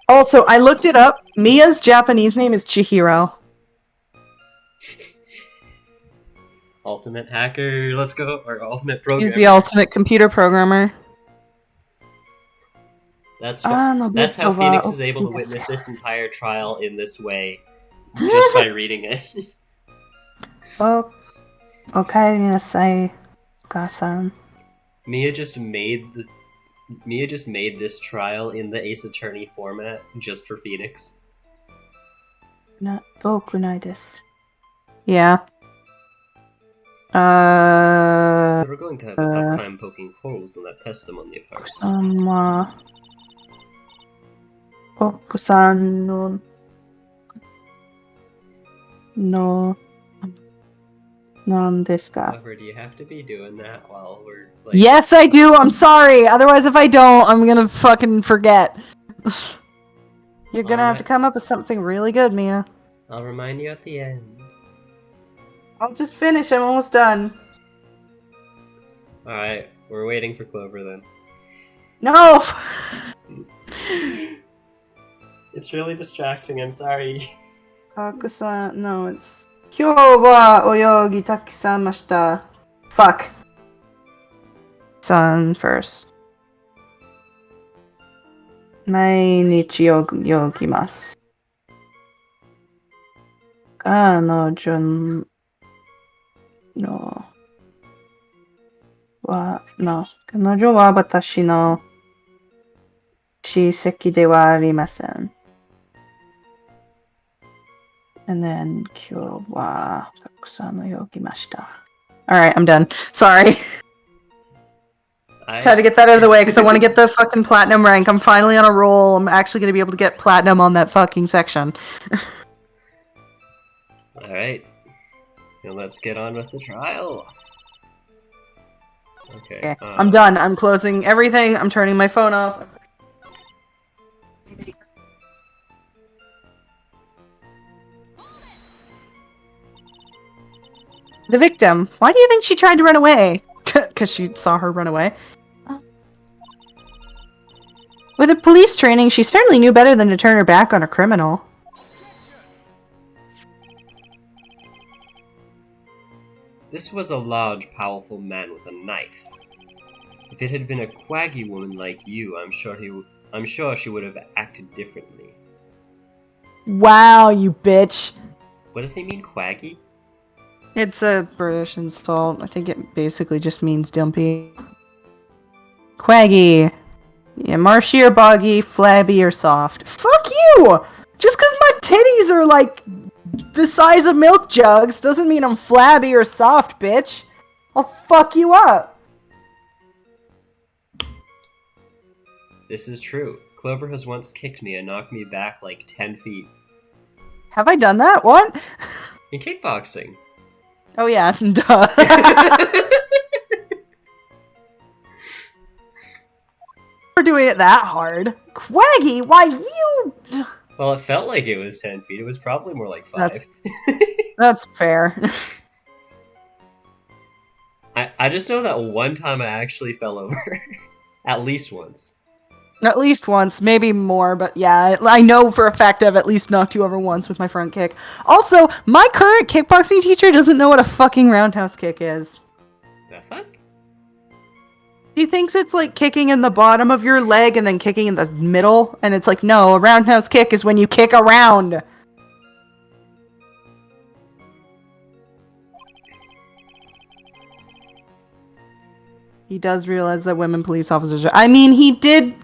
Also, I looked it up. Mia's Japanese name is Chihiro. Ultimate hacker, let's go. Or ultimate programmer. He's the ultimate computer programmer. That's no, that's how Bukova. Phoenix is able to Yes. witness this entire trial in this way. Just by reading it. Oh, okaeri nasai, Oka-san. Mia just made this trial in the Ace Attorney format just for Phoenix. Tokunai desu. Yeah. We're going to have a tough time poking holes in that testimony of hers. 奥さんのなんですか? However, do you have to be doing that while we're like? Yes, I do. I'm sorry. Otherwise, if I don't, I'm gonna fucking forget. You're gonna have to come up with something really good, Mia. I'll remind you at the end. I'll just finish. I'm almost done. Alright, we're waiting for Clover then. No! It's really distracting, I'm sorry. Kaku-san, no, it's... 今日は泳ぎたくさんました. Fuck. Sun first. 毎日泳ぎます. 彼女は私の親戚ではありません. And then 今日はたくさん泳ぎました. Alright, I'm done. Sorry. Just had to get that out of the way because I want to get the fucking platinum rank. I'm finally on a roll. I'm actually going to be able to get platinum on that fucking section. Alright. Now let's get on with the trial. Okay. I'm done. I'm closing everything. I'm turning my phone off. The victim. Why do you think she tried to run away? Because she saw her run away. With her police training, she certainly knew better than to turn her back on a criminal. This was a large, powerful man with a knife. If it had been a quaggy woman like you, I'm sure she would have acted differently. Wow, you bitch. What does he mean, quaggy? It's a British insult. I think it basically just means dumpy. Quaggy. Yeah, marshy or boggy, flabby or soft. Fuck you! Just because my titties are like the size of milk jugs doesn't mean I'm flabby or soft, bitch. I'll fuck you up. This is true. Clover has once kicked me and knocked me back like 10 feet. Have I done that? What? In kickboxing. Oh yeah, duh. We're doing it that hard. Quaggy, why you... Well, it felt like it was 10 feet. It was probably more like 5. That's fair. I just know that one time I actually fell over. At least once. At least once, maybe more, but yeah, I know for a fact I've at least knocked you over once with my front kick. Also, my current kickboxing teacher doesn't know what a fucking roundhouse kick is. The fuck? He thinks it's like kicking in the bottom of your leg and then kicking in the middle, and it's like, no, a roundhouse kick is when you kick around. He does realize that women police officers are... I mean, he did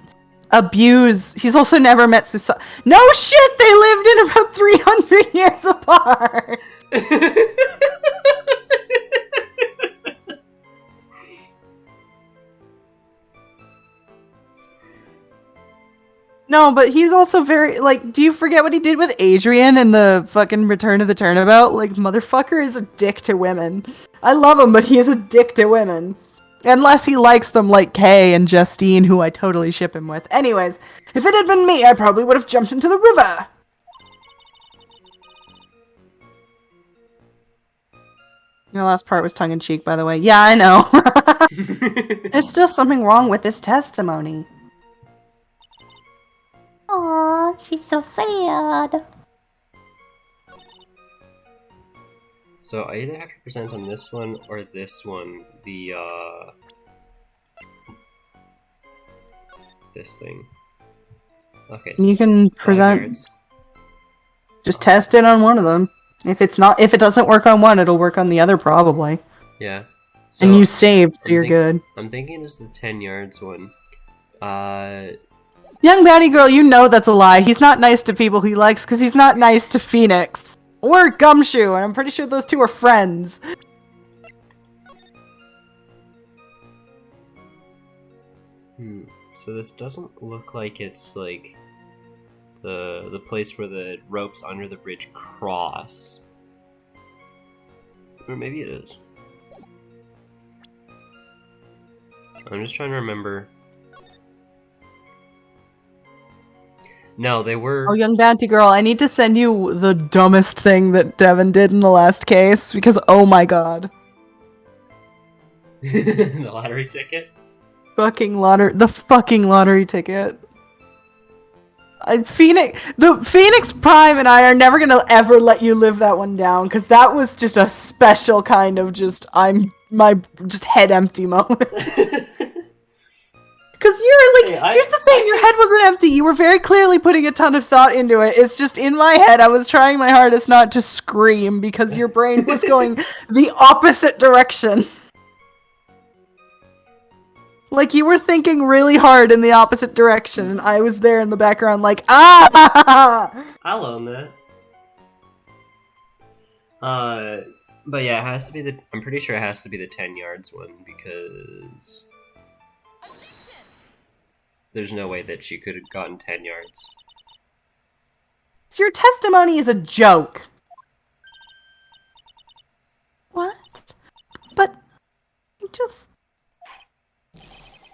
abuse... He's also never met society... No shit! They lived in about 300 years apart! No, but he's also very... Like, do you forget what he did with Adrian in the fucking Return of the Turnabout? Like, motherfucker is a dick to women. I love him, but he is a dick to women. Unless he likes them like Kay and Justine, who I totally ship him with. Anyways, if it had been me, I probably would have jumped into the river. Your last part was tongue-in-cheek, by the way. Yeah, I know. There's still something wrong with this testimony. Aw, she's so sad. So I either have to present on this one or this one, this thing. Okay, so You can 5 present... yards. Just test it on one of them. If it doesn't work on one, it'll work on the other probably. Yeah. So And you saved, so I'm you're good. I'm thinking it's the 10 yards one. Young baddie girl, you know that's a lie. He's not nice to people he likes because he's not nice to Phoenix. Or Gumshoe, and I'm pretty sure those two are friends. So this doesn't look like it's like the place where the ropes under the bridge cross. Or maybe it is. I'm just trying to remember. No, they were... Oh, young bounty girl, I need to send you the dumbest thing that Devin did in the last case, because oh my god. the lottery ticket? The fucking lottery ticket. The Phoenix Prime and I are never gonna ever let you live that one down, because that was just a special kind of just head empty moment. Because you're like, here's the thing, your head wasn't empty. You were very clearly putting a ton of thought into it. It's just in my head, I was trying my hardest not to scream because your brain was going the opposite direction. Like, you were thinking really hard in the opposite direction, and I was there in the background like, ah! I'll own that. But yeah, it has to be I'm pretty sure it has to be the 10 yards one, because... There's no way that she could have gotten 10 yards. So your testimony is a joke. What? But... just...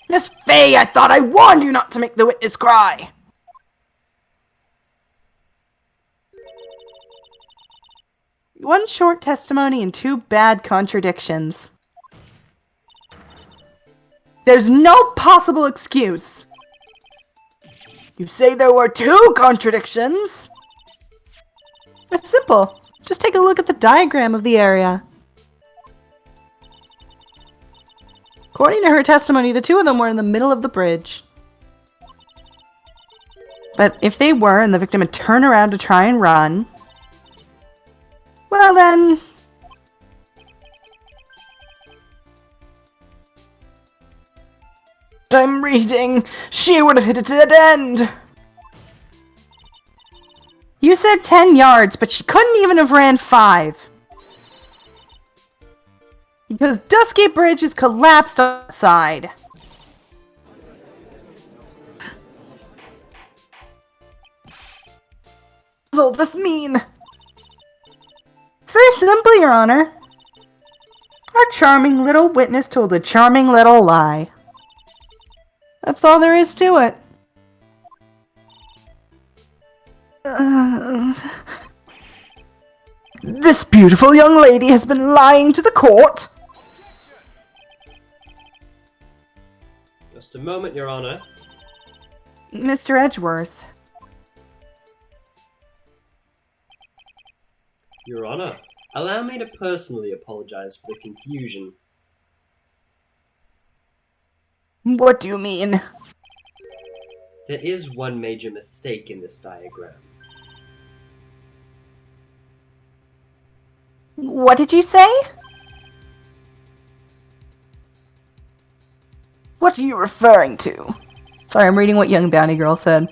Miss Faye, I thought I warned you not to make the witness cry! One short testimony and 2 bad contradictions. There's no possible excuse! You say there were 2 contradictions? It's simple. Just take a look at the diagram of the area. According to her testimony, the 2 of them were in the middle of the bridge. But if they were, and the victim had turned around to try and run, well then... I'm reading. She would have hit a dead end. You said 10 yards, but she couldn't even have ran 5. Because Dusky Bridge is collapsed outside. does all this mean? It's very simple, Your Honor. Our charming little witness told a charming little lie. That's all there is to it. This beautiful young lady has been lying to the court. Just a moment, Your Honor. Mr. Edgeworth. Your Honor, allow me to personally apologize for the confusion. What do you mean? There is one major mistake in this diagram. What did you say? What are you referring to? Sorry, I'm reading what Young Bounty Girl said.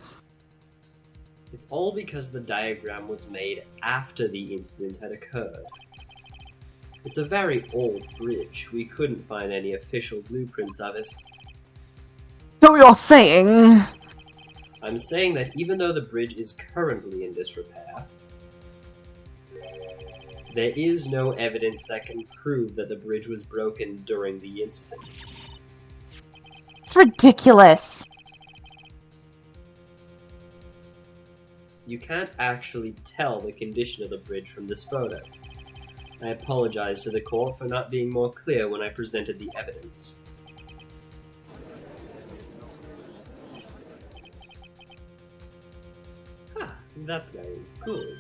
It's all because the diagram was made after the incident had occurred. It's a very old bridge. We couldn't find any official blueprints of it. So you're saying... I'm saying that even though the bridge is currently in disrepair, there is no evidence that can prove that the bridge was broken during the incident. It's ridiculous. You can't actually tell the condition of the bridge from this photo. I apologize to the court for not being more clear when I presented the evidence. Ha! That guy is good.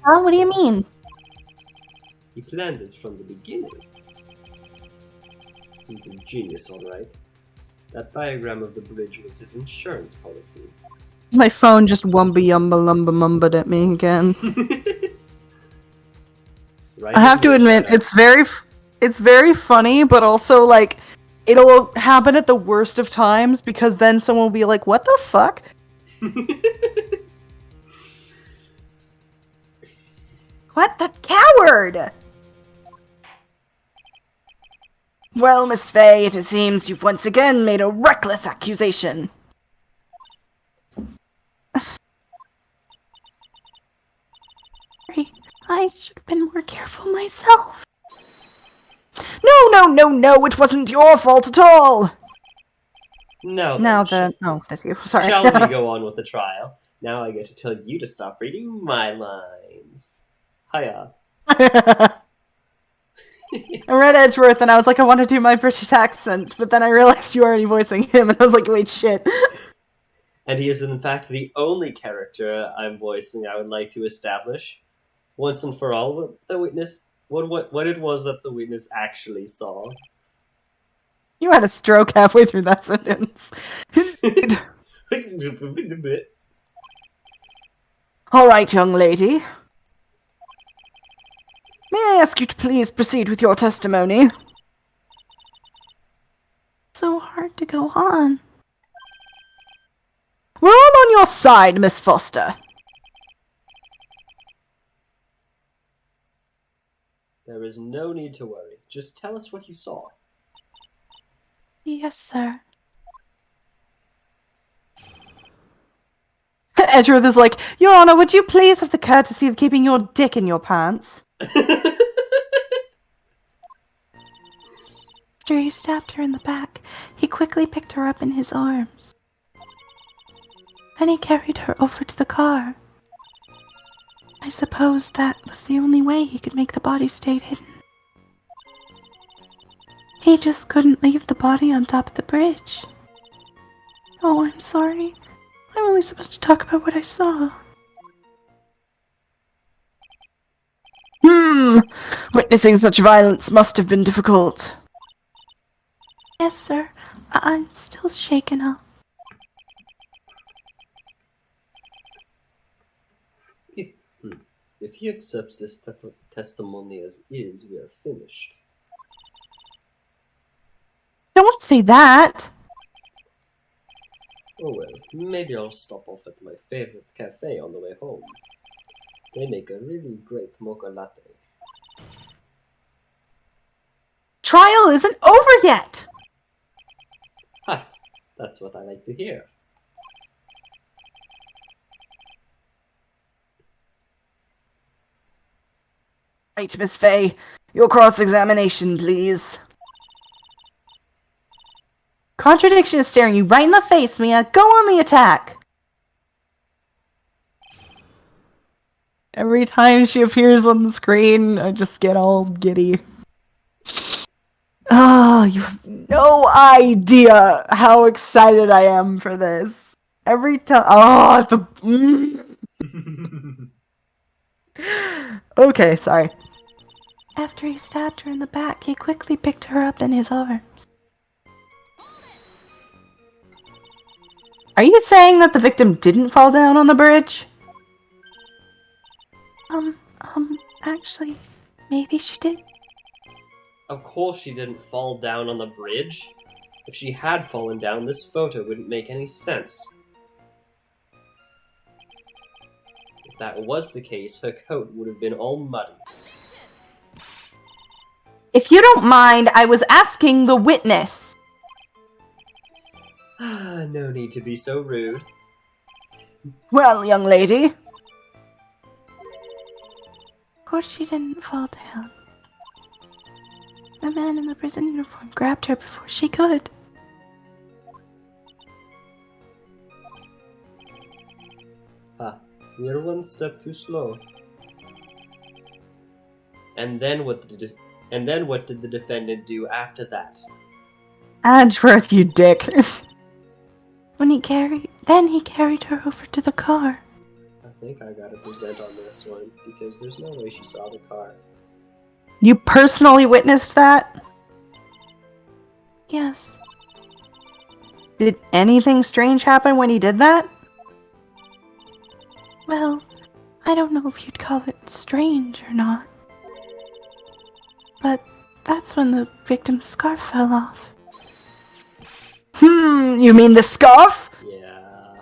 Huh? What do you mean? He planned it from the beginning. He's a genius, alright. That diagram of the bridge was his insurance policy. My phone just wumba yumba lumba mumbaed at me again. Right I have to admit, it's very funny, but also like it'll happen at the worst of times because then someone will be like, "What the fuck?" What? That coward! Well, Miss Faye, it seems you've once again made a reckless accusation. I should have been more careful myself. No, it wasn't your fault at all! Now then, Oh, that's you. Sorry. shall we go on with the trial? Now I get to tell you to stop reading my lines. Hiya. I read Edgeworth and I was like, I want to do my British accent, but then I realized you were already voicing him, and I was like, wait, shit. And he is in fact the only character I'm voicing I would like to establish, once and for all, what the witness, what it was that the witness actually saw. You had a stroke halfway through that sentence. Alright, young lady. May I ask you to please proceed with your testimony? So hard to go on. We're all on your side, Miss Foster. There is no need to worry. Just tell us what you saw. Yes, sir. Edgeworth is like, Your Honor, would you please have the courtesy of keeping your dick in your pants? After he stabbed her in the back, he quickly picked her up in his arms. Then he carried her over to the car. I suppose that was the only way he could make the body stay hidden. He just couldn't leave the body on top of the bridge. Oh, I'm sorry. I'm only supposed to talk about what I saw. Witnessing such violence must have been difficult. Yes, sir. I'm still shaken up. If he accepts this testimony as is, we are finished. Don't say that! Oh well, maybe I'll stop off at my favorite cafe on the way home. They make a really great mocha latte. Trial isn't over yet! Ha! That's what I like to hear. Right, Miss Faye. Your cross-examination, please. Contradiction is staring you right in the face, Mia. Go on the attack! Every time she appears on the screen, I just get all giddy. Oh, you have no idea how excited I am for this. Every time. Oh, Okay, sorry. After he stabbed her in the back, he quickly picked her up in his arms. Are you saying that the victim didn't fall down on the bridge? Actually, maybe she did. Of course she didn't fall down on the bridge. If she had fallen down, this photo wouldn't make any sense. If that was the case, her coat would have been all muddy. If you don't mind, I was asking the witness. No need to be so rude. Well, young lady. Of course she didn't fall down. The man in the prison uniform grabbed her before she could. We're one step too slow. And then what did the defendant do after that? Edgeworth, you dick. Then he carried her over to the car. I think I gotta present on this one, because there's no way she saw the car. You personally witnessed that? Yes. Did anything strange happen when he did that? Well, I don't know if you'd call it strange or not. But that's when the victim's scarf fell off. You mean the scarf? Yeah.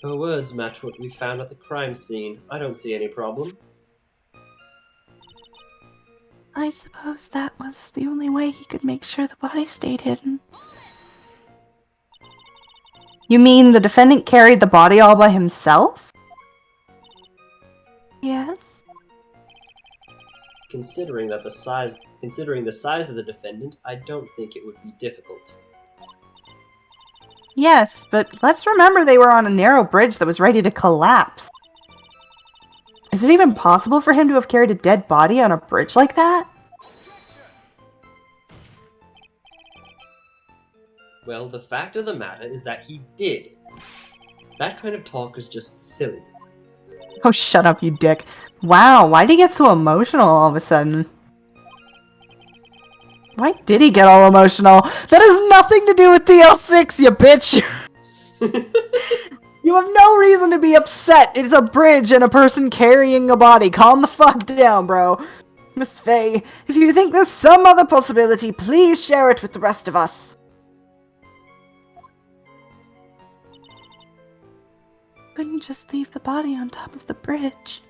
Her words match what we found at the crime scene. I don't see any problem. I suppose that was the only way he could make sure the body stayed hidden. You mean the defendant carried the body all by himself? Yes? Considering the size of the defendant, I don't think it would be difficult. Yes, but let's remember they were on a narrow bridge that was ready to collapse. Is it even possible for him to have carried a dead body on a bridge like that? Well, the fact of the matter is that he did. That kind of talk is just silly. Oh, shut up, you dick. Wow, why'd he get so emotional all of a sudden? Why did he get all emotional? That has nothing to do with DL6, you bitch! You have no reason to be upset. It's a bridge and a person carrying a body. Calm the fuck down, bro. Miss Faye, if you think there's some other possibility, please share it with the rest of us. Couldn't just leave the body on top of the bridge.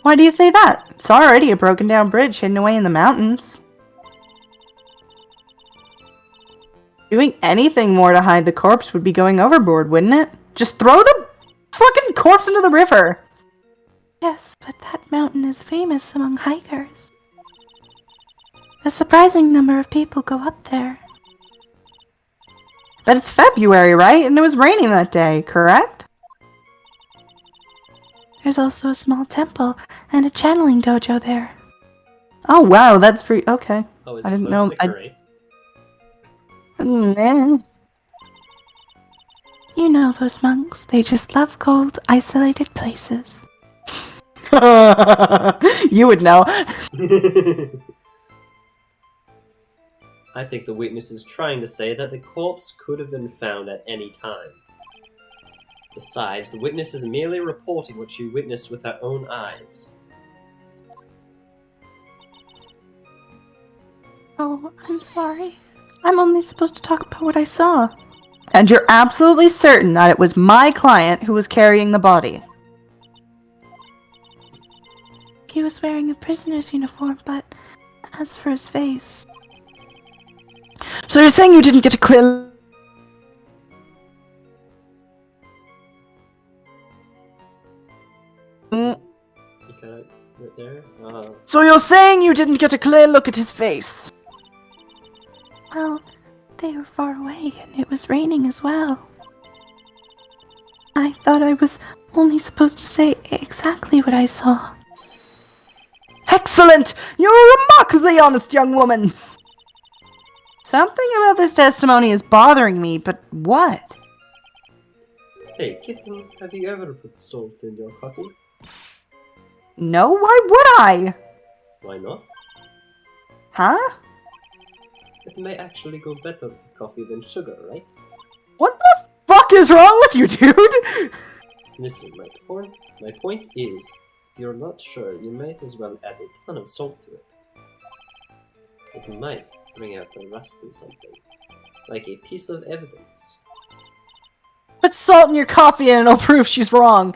Why do you say that? It's already a broken down bridge hidden away in the mountains. Doing anything more to hide the corpse would be going overboard, wouldn't it? Just throw the fucking corpse into the river! Yes, but that mountain is famous among hikers. A surprising number of people go up there. But it's February, right? And it was raining that day, correct? There's also a small temple and a channeling dojo there. Oh wow, that's pretty okay. Oh, is I it didn't close know. to Curry? You know those monks, they just love cold, isolated places. You would know. I think the witness is trying to say that the corpse could have been found at any time. Besides, the witness is merely reporting what she witnessed with her own eyes. Oh, I'm sorry. I'm only supposed to talk about what I saw. And you're absolutely certain that it was my client who was carrying the body. He was wearing a prisoner's uniform, but as for his face... So you're saying you didn't get a clear... Mm, You got it right there? So you're saying you didn't get a clear look at his face? Well, they were far away and it was raining as well. I thought I was only supposed to say exactly what I saw. Excellent! You're a remarkably honest young woman! Something about this testimony is bothering me, but what? Hey, kitten, have you ever put salt in your coffee? No, why would I? Why not? Huh? It may actually go better with coffee than sugar, right? What the fuck is wrong with you, dude? Listen, my point is, if you're not sure, you might as well add a ton of salt to it. It might bring out the rust in something, like a piece of evidence. Put salt in your coffee and it'll prove she's wrong.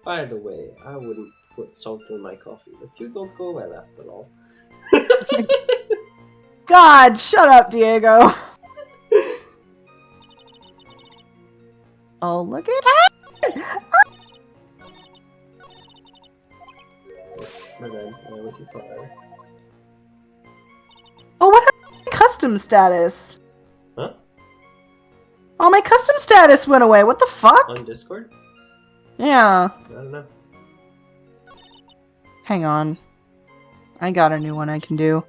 By the way, I wouldn't put salt in my coffee. The two don't go well after all. God, shut up, Diego. Oh, look at her! My bad, I went too far. Oh, what happened to my custom status? Huh? Oh, my custom status went away. What the fuck? On Discord? Yeah. I don't know. Hang on. I got a new one I can do.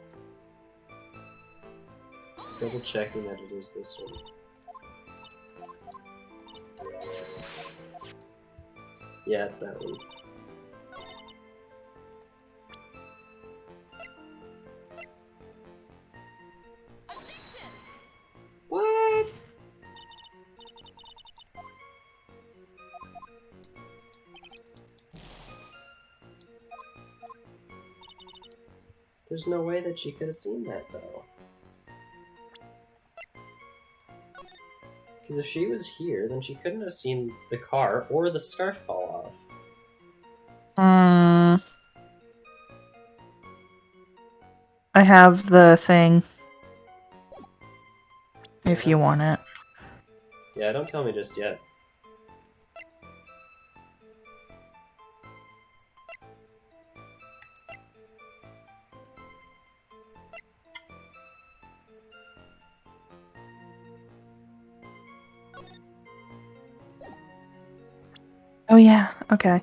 Double checking that it is this one. Yeah, it's that one. What? There's no way that she could have seen that, though. Because if she was here, then she couldn't have seen the car or the scarf fall off. I have the thing. If you want it. Yeah, don't tell me just yet. Oh yeah, okay.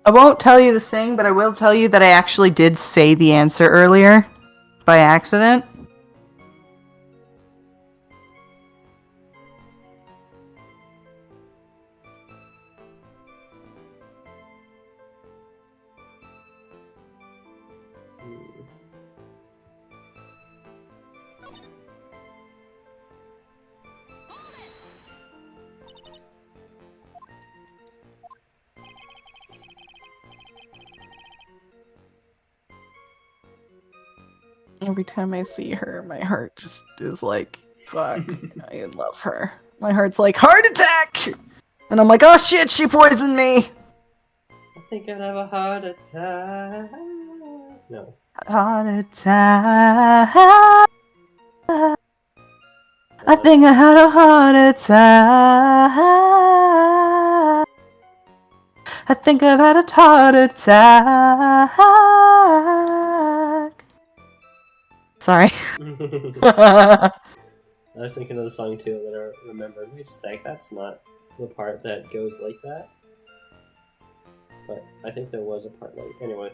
I won't tell you the thing, but I will tell you that I actually did say the answer earlier by accident. Every time I see her, my heart just is like, fuck, I love her. My heart's like, heart attack! And I'm like, oh shit, she poisoned me! I think I'd have a heart attack. No. Heart attack. I think I had a heart attack. I think I've had a heart attack. Sorry. I was thinking of the song too that I remembered. Wait a sec, that's not the part that goes like that. But I think there was a part like anyway.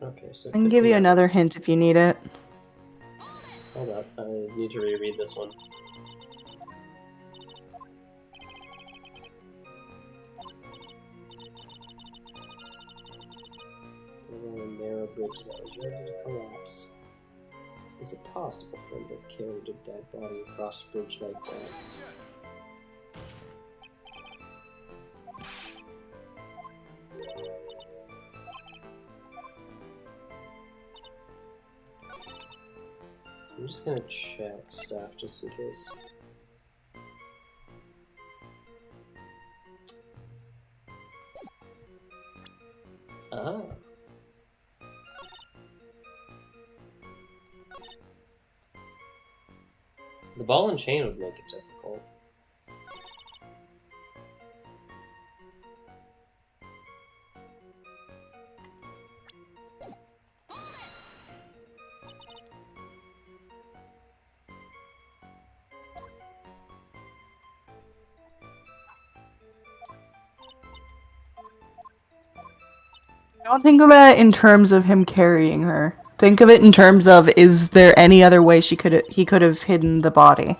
Okay, so I can give you another hint if you need it. Hold up, I need to reread this one. A narrow bridge that was ready to collapse. Is it possible for him to have carried a dead body across a bridge like that? I'm just gonna check stuff just in case. Ah. The ball and chain would make it difficult. Don't think about it in terms of him carrying her. Think of it in terms of, is there any other way he could have hidden the body?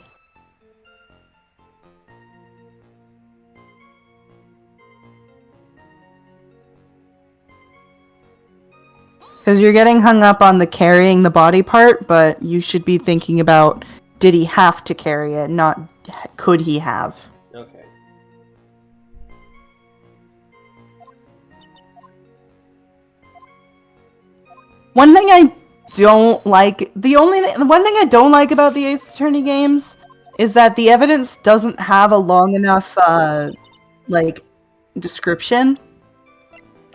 Because you're getting hung up on the carrying the body part, but you should be thinking about, did he have to carry it, not could he have. Okay. One thing I don't like, the one thing I don't like about the Ace Attorney games is that the evidence doesn't have a long enough, like, description.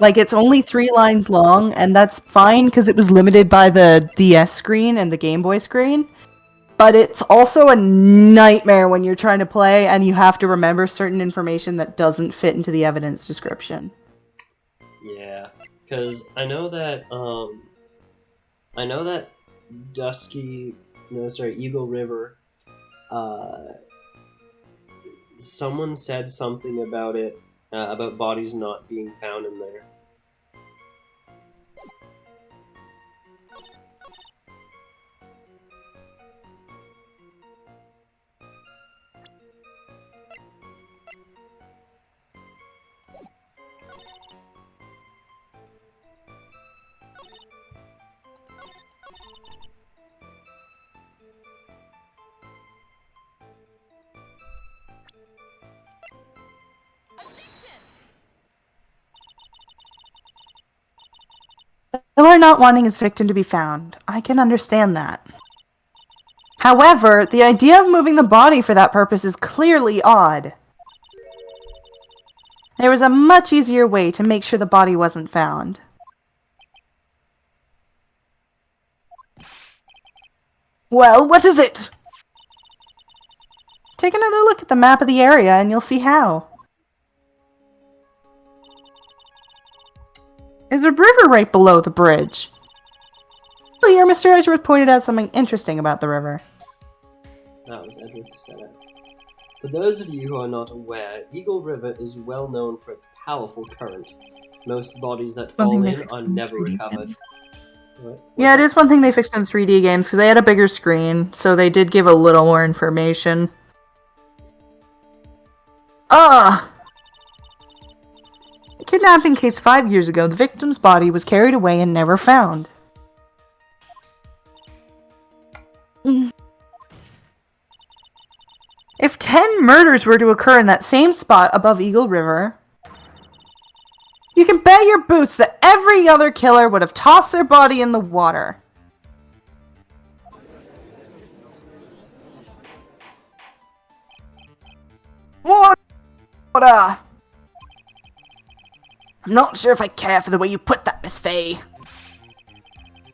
Like, it's only 3 lines long, and that's fine because it was limited by the DS screen and the Game Boy screen. But it's also a nightmare when you're trying to play and you have to remember certain information that doesn't fit into the evidence description. Yeah, because I know that Eagle River, someone said something about it, about bodies not being found in there. Killer not wanting his victim to be found. I can understand that. However, the idea of moving the body for that purpose is clearly odd. There was a much easier way to make sure the body wasn't found. Well, what is it? Take another look at the map of the area and you'll see how. There's a river right below the bridge. Earlier, Mr. Edgeworth pointed out something interesting about the river. That was Edward who said it. For those of you who are not aware, Eagle River is well known for its powerful current. Most bodies that One thing fall they in fixed are in never 3D recovered. games. What? Yeah, it is one thing they fixed in 3D games, because they had a bigger screen, so they did give a little more information. A kidnapping case 5 years ago, the victim's body was carried away and never found. If 10 murders were to occur in that same spot above Eagle River, you can bet your boots that every other killer would have tossed their body in the water. What? I'm not sure if I care for the way you put that, Miss Faye.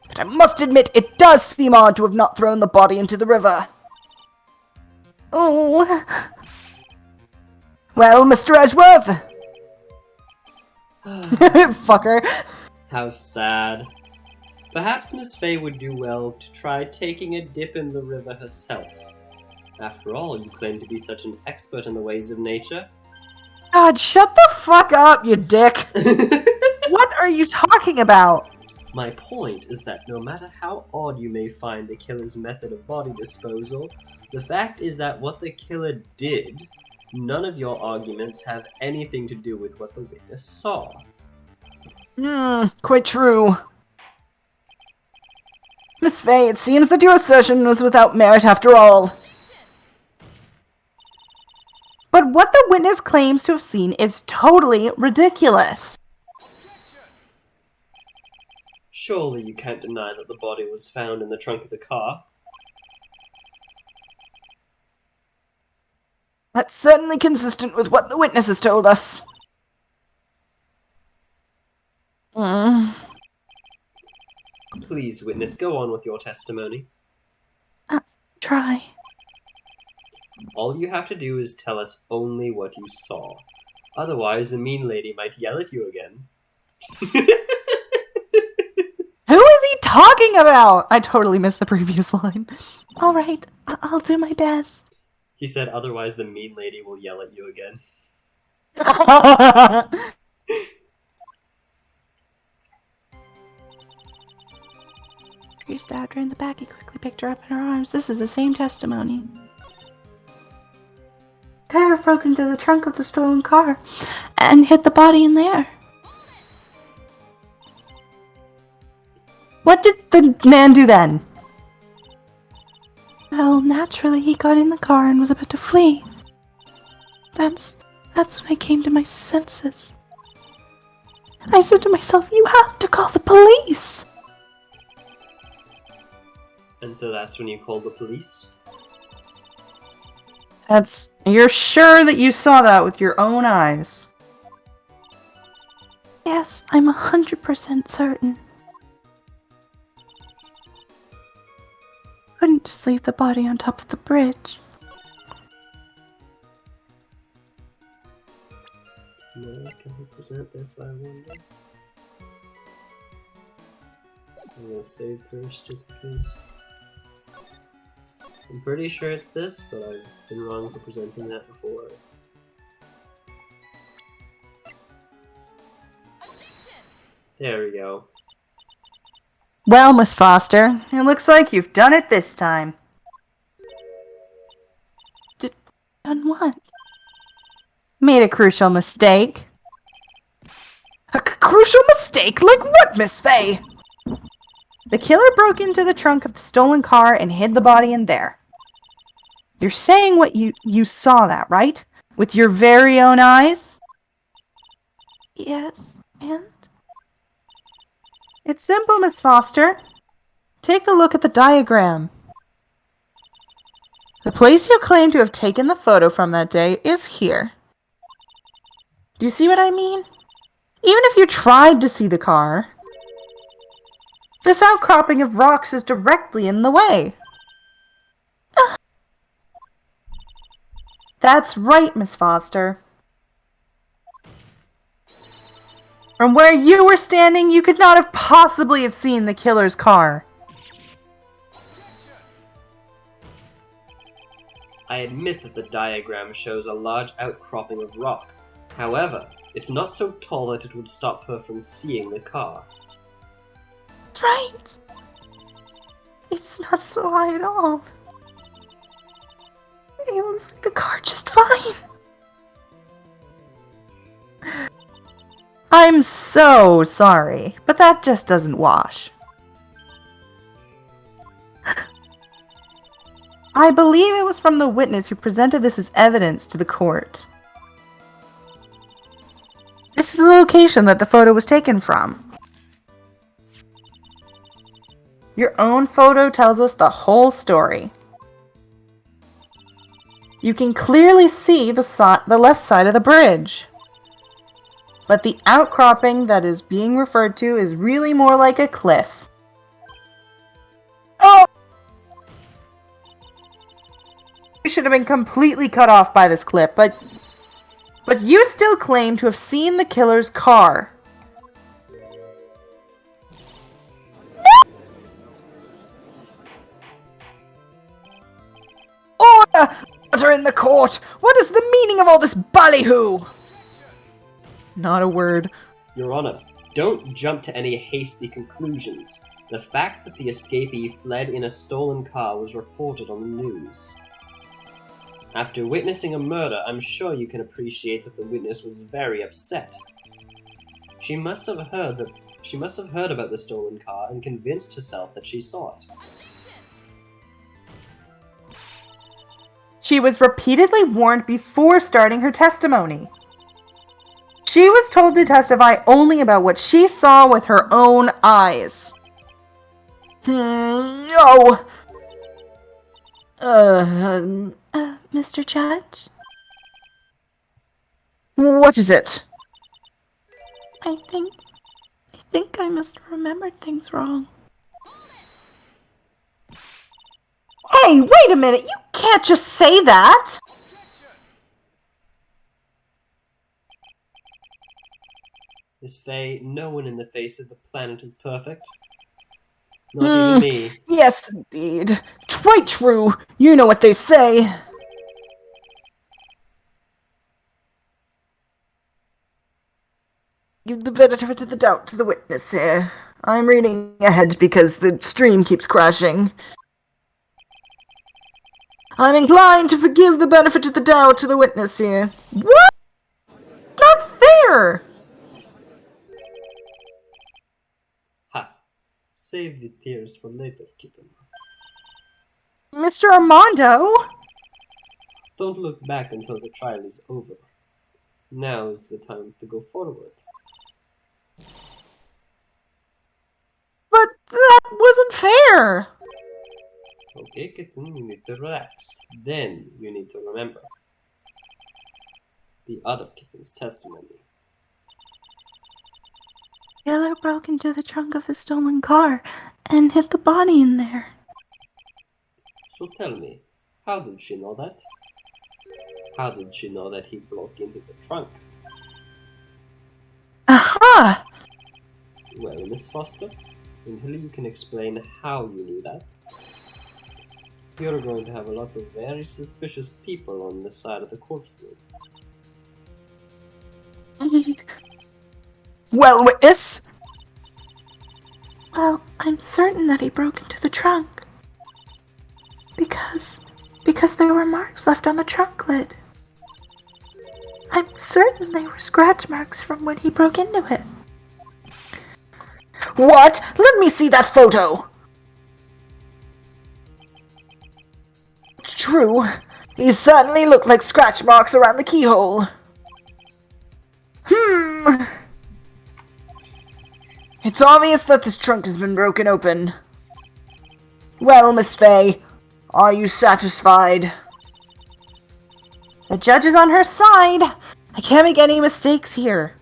But I must admit, it does seem odd to have not thrown the body into the river. Oh. Well, Mr. Edgeworth. Fucker. How sad. Perhaps Miss Faye would do well to try taking a dip in the river herself. After all, you claim to be such an expert in the ways of nature. God, shut the fuck up, you dick. What are you talking about? My point is that no matter how odd you may find the killer's method of body disposal, the fact is that what the killer did, none of your arguments have anything to do with what the witness saw. Quite true. Miss Faye, it seems that your assertion was without merit after all. But what the witness claims to have seen is totally ridiculous. Surely you can't deny that the body was found in the trunk of the car. That's certainly consistent with what the witnesses told us. Mm. Please, witness, go on with your testimony. Try. All you have to do is tell us only what you saw. Otherwise, the mean lady might yell at you again. Who is he talking about? I totally missed the previous line. All right, I'll do my best. He said, otherwise the mean lady will yell at you again. He stabbed her in the back. He quickly picked her up in her arms. This is the same testimony. Tyler broke into the trunk of the stolen car and hid the body in there. What did the man do then? Well, naturally, he got in the car and was about to flee. That's when I came to my senses. I said to myself, you have to call the police. And so that's when you called the police? You're sure that you saw that with your own eyes? Yes, I'm 100% certain. Couldn't just leave the body on top of the bridge. No, can we present this, I wonder? I'm gonna save first, just in case. I'm pretty sure it's this, but I've been wrong for presenting that before. There we go. Well, Miss Foster, it looks like you've done it this time. Done what? Made a crucial mistake. A crucial mistake? Like what, Miss Faye? The killer broke into the trunk of the stolen car and hid the body in there. You're saying what you saw that, right? With your very own eyes? Yes, and? It's simple, Miss Foster. Take a look at the diagram. The place you claim to have taken the photo from that day is here. Do you see what I mean? Even if you tried to see the car, this outcropping of rocks is directly in the way. That's right, Miss Foster. From where you were standing, you could not have possibly have seen the killer's car. I admit that the diagram shows a large outcropping of rock. However, it's not so tall that it would stop her from seeing the car. That's right. It's not so high at all. I'm able to see the car just fine. I'm so sorry, but that just doesn't wash. I believe it was from the witness who presented this as evidence to the court. This is the location that the photo was taken from. Your own photo tells us the whole story. You can clearly see the left side of the bridge. But the outcropping that is being referred to is really more like a cliff. Oh! You should have been completely cut off by this clip, but you still claim to have seen the killer's car. Order! Order in the court! What is the meaning of all this ballyhoo? Not a word. Your Honor, don't jump to any hasty conclusions. The fact that the escapee fled in a stolen car was reported on the news. After witnessing a murder, I'm sure you can appreciate that the witness was very upset. She must have heard about the stolen car and convinced herself that she saw it. She was repeatedly warned before starting her testimony. She was told to testify only about what she saw with her own eyes. No! Mr. Judge? What is it? I think I must have remembered things wrong. Hey, wait a minute! You can't just say that! Miss Faye, no one in the face of the planet is perfect. Not even me. Yes, indeed. Quite true. You know what they say. Give the benefit of the doubt to the witness here. I'm reading ahead because the stream keeps crashing. I'm inclined to forgive the benefit of the doubt to the witness here. What? Not fair! Ha! Save the tears for later, kitten. Mr. Armando? Don't look back until the trial is over. Now is the time to go forward. But that wasn't fair! Okay, kitten, you need to relax. Then you need to remember the other kitten's testimony. Killer broke into the trunk of the stolen car and hid the body in there. So tell me, how did she know that? How did she know that he broke into the trunk? Aha! Well, Miss Foster, until you can explain how you knew that, you're going to have a lot of very suspicious people on this side of the courtroom. Well, witness? Well, I'm certain that he broke into the trunk. Because there were marks left on the trunk lid. I'm certain they were scratch marks from when he broke into it. What? Let me see that photo! It's true. These certainly look like scratch marks around the keyhole. It's obvious that this trunk has been broken open. Well, Miss Faye, are you satisfied? The judge is on her side. I can't make any mistakes here.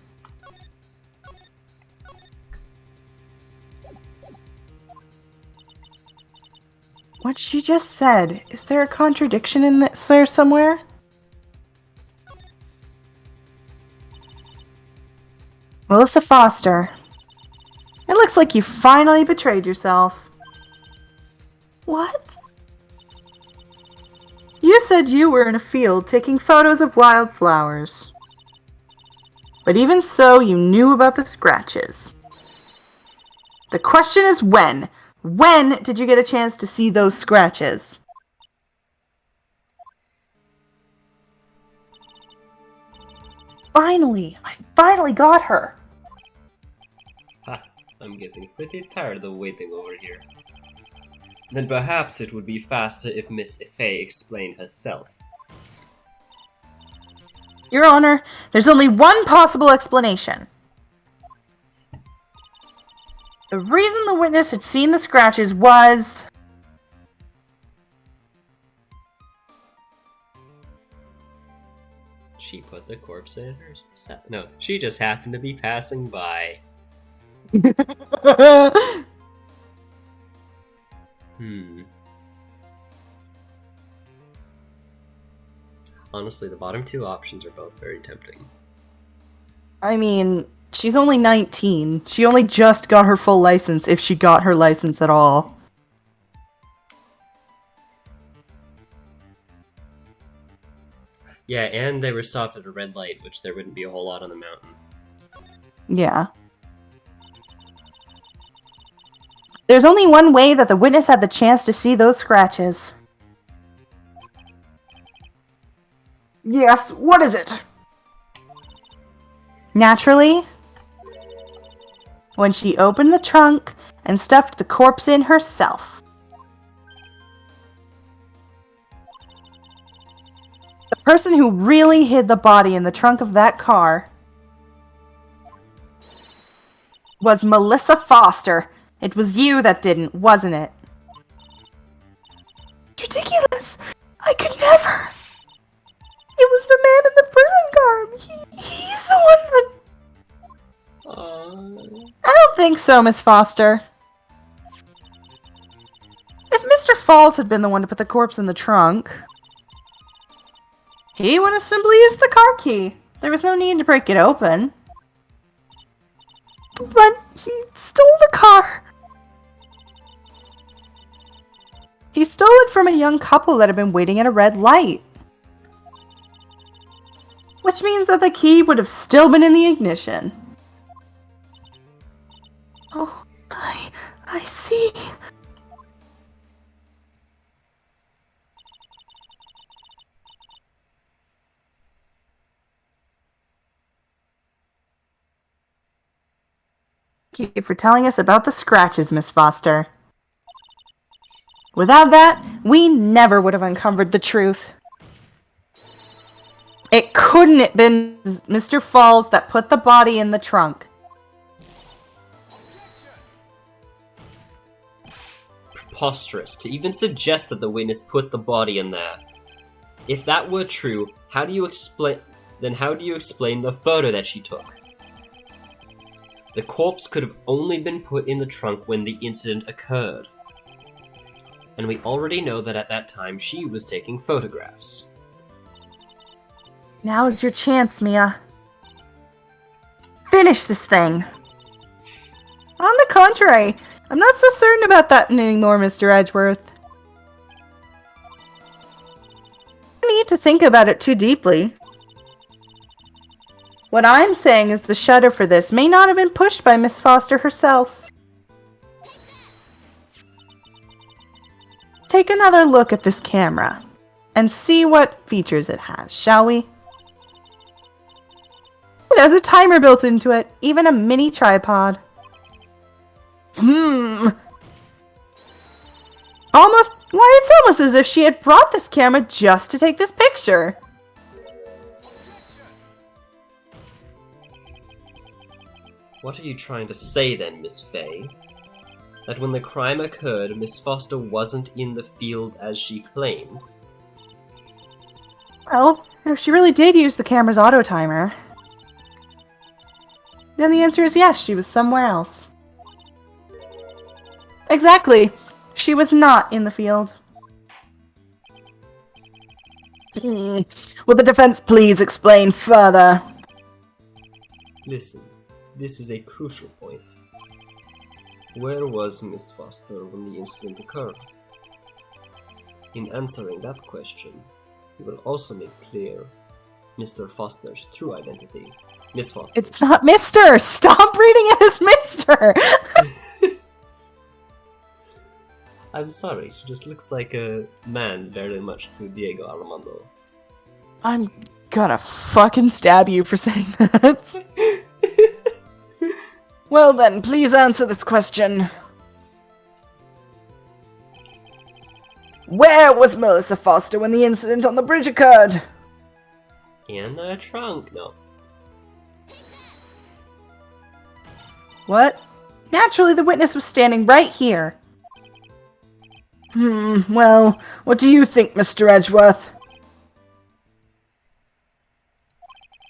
What she just said, is there a contradiction in this there somewhere? Melissa Foster. It looks like you finally betrayed yourself. What? You said you were in a field taking photos of wildflowers. But even so, you knew about the scratches. The question is when? When did you get a chance to see those scratches? Finally! I finally got her! Ha! I'm getting pretty tired of waiting over here. Then perhaps it would be faster if Miss Faye explained herself. Your Honor, there's only one possible explanation. The reason the witness had seen the scratches was... She put the corpse in her... No, she just happened to be passing by. Honestly, the bottom two options are both very tempting. I mean, she's only 19. She only just got her full license, if she got her license at all. Yeah, and they were stopped at a red light, which there wouldn't be a whole lot on the mountain. Yeah. There's only one way that the witness had the chance to see those scratches. Yes, what is it? Naturally, when she opened the trunk and stuffed the corpse in herself. The person who really hid the body in the trunk of that car was Melissa Foster. It was you that didn't, wasn't it? Ridiculous! I could never! It was the man in the prison garb! think so, Miss Foster. If Mr. Falls had been the one to put the corpse in the trunk, he would have simply used the car key. There was no need to break it open. But he stole the car. He stole it from a young couple that had been waiting at a red light. Which means that the key would have still been in the ignition. Oh, I see. Thank you for telling us about the scratches, Miss Foster. Without that, we never would have uncovered the truth. It couldn't have been Mr. Falls that put the body in the trunk. Preposterous to even suggest that the witness put the body in there. If that were true, how do you explain the photo that she took? The corpse could have only been put in the trunk when the incident occurred. And we already know that at that time she was taking photographs. Now is your chance, Mia. Finish this thing. On the contrary, I'm not so certain about that anymore, Mr. Edgeworth. I need to think about it too deeply. What I'm saying is the shutter for this may not have been pushed by Miss Foster herself. Take another look at this camera and see what features it has, shall we? It has a timer built into it, even a mini tripod. It's almost as if she had brought this camera just to take this picture. What are you trying to say then, Miss Fay? That when the crime occurred, Miss Foster wasn't in the field as she claimed? Well, if she really did use the camera's auto timer, then the answer is yes, she was somewhere else. Exactly. She was not in the field. Will the defense please explain further? Listen, this is a crucial point. Where was Miss Foster when the incident occurred? In answering that question, you will also make clear Mr. Foster's true identity. Miss Foster. It's not Mr. Stop reading it as Mr. I'm sorry, she just looks like a man very much to Diego Armando. I'm gonna fucking stab you for saying that. Well then, please answer this question. Where was Melissa Foster when the incident on the bridge occurred? In the trunk, no. What? Naturally, the witness was standing right here. Well, what do you think, Mr. Edgeworth?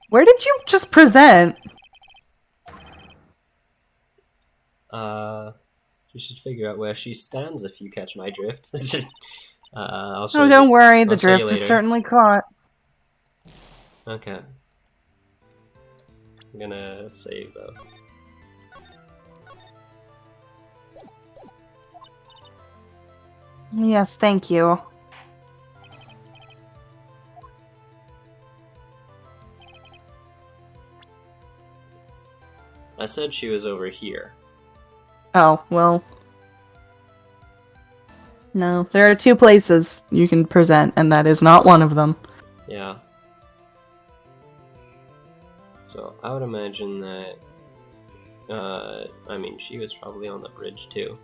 Where did you just present? You should figure out where she stands if you catch my drift. I'll show Oh, you. don't worry, the I'll show you drift is later. certainly caught. Okay. I'm gonna save though. Yes, thank you. I said she was over here. Oh, well. No, there are two places you can present, and that is not one of them. Yeah. So I would imagine that. I mean, she was probably on the bridge too.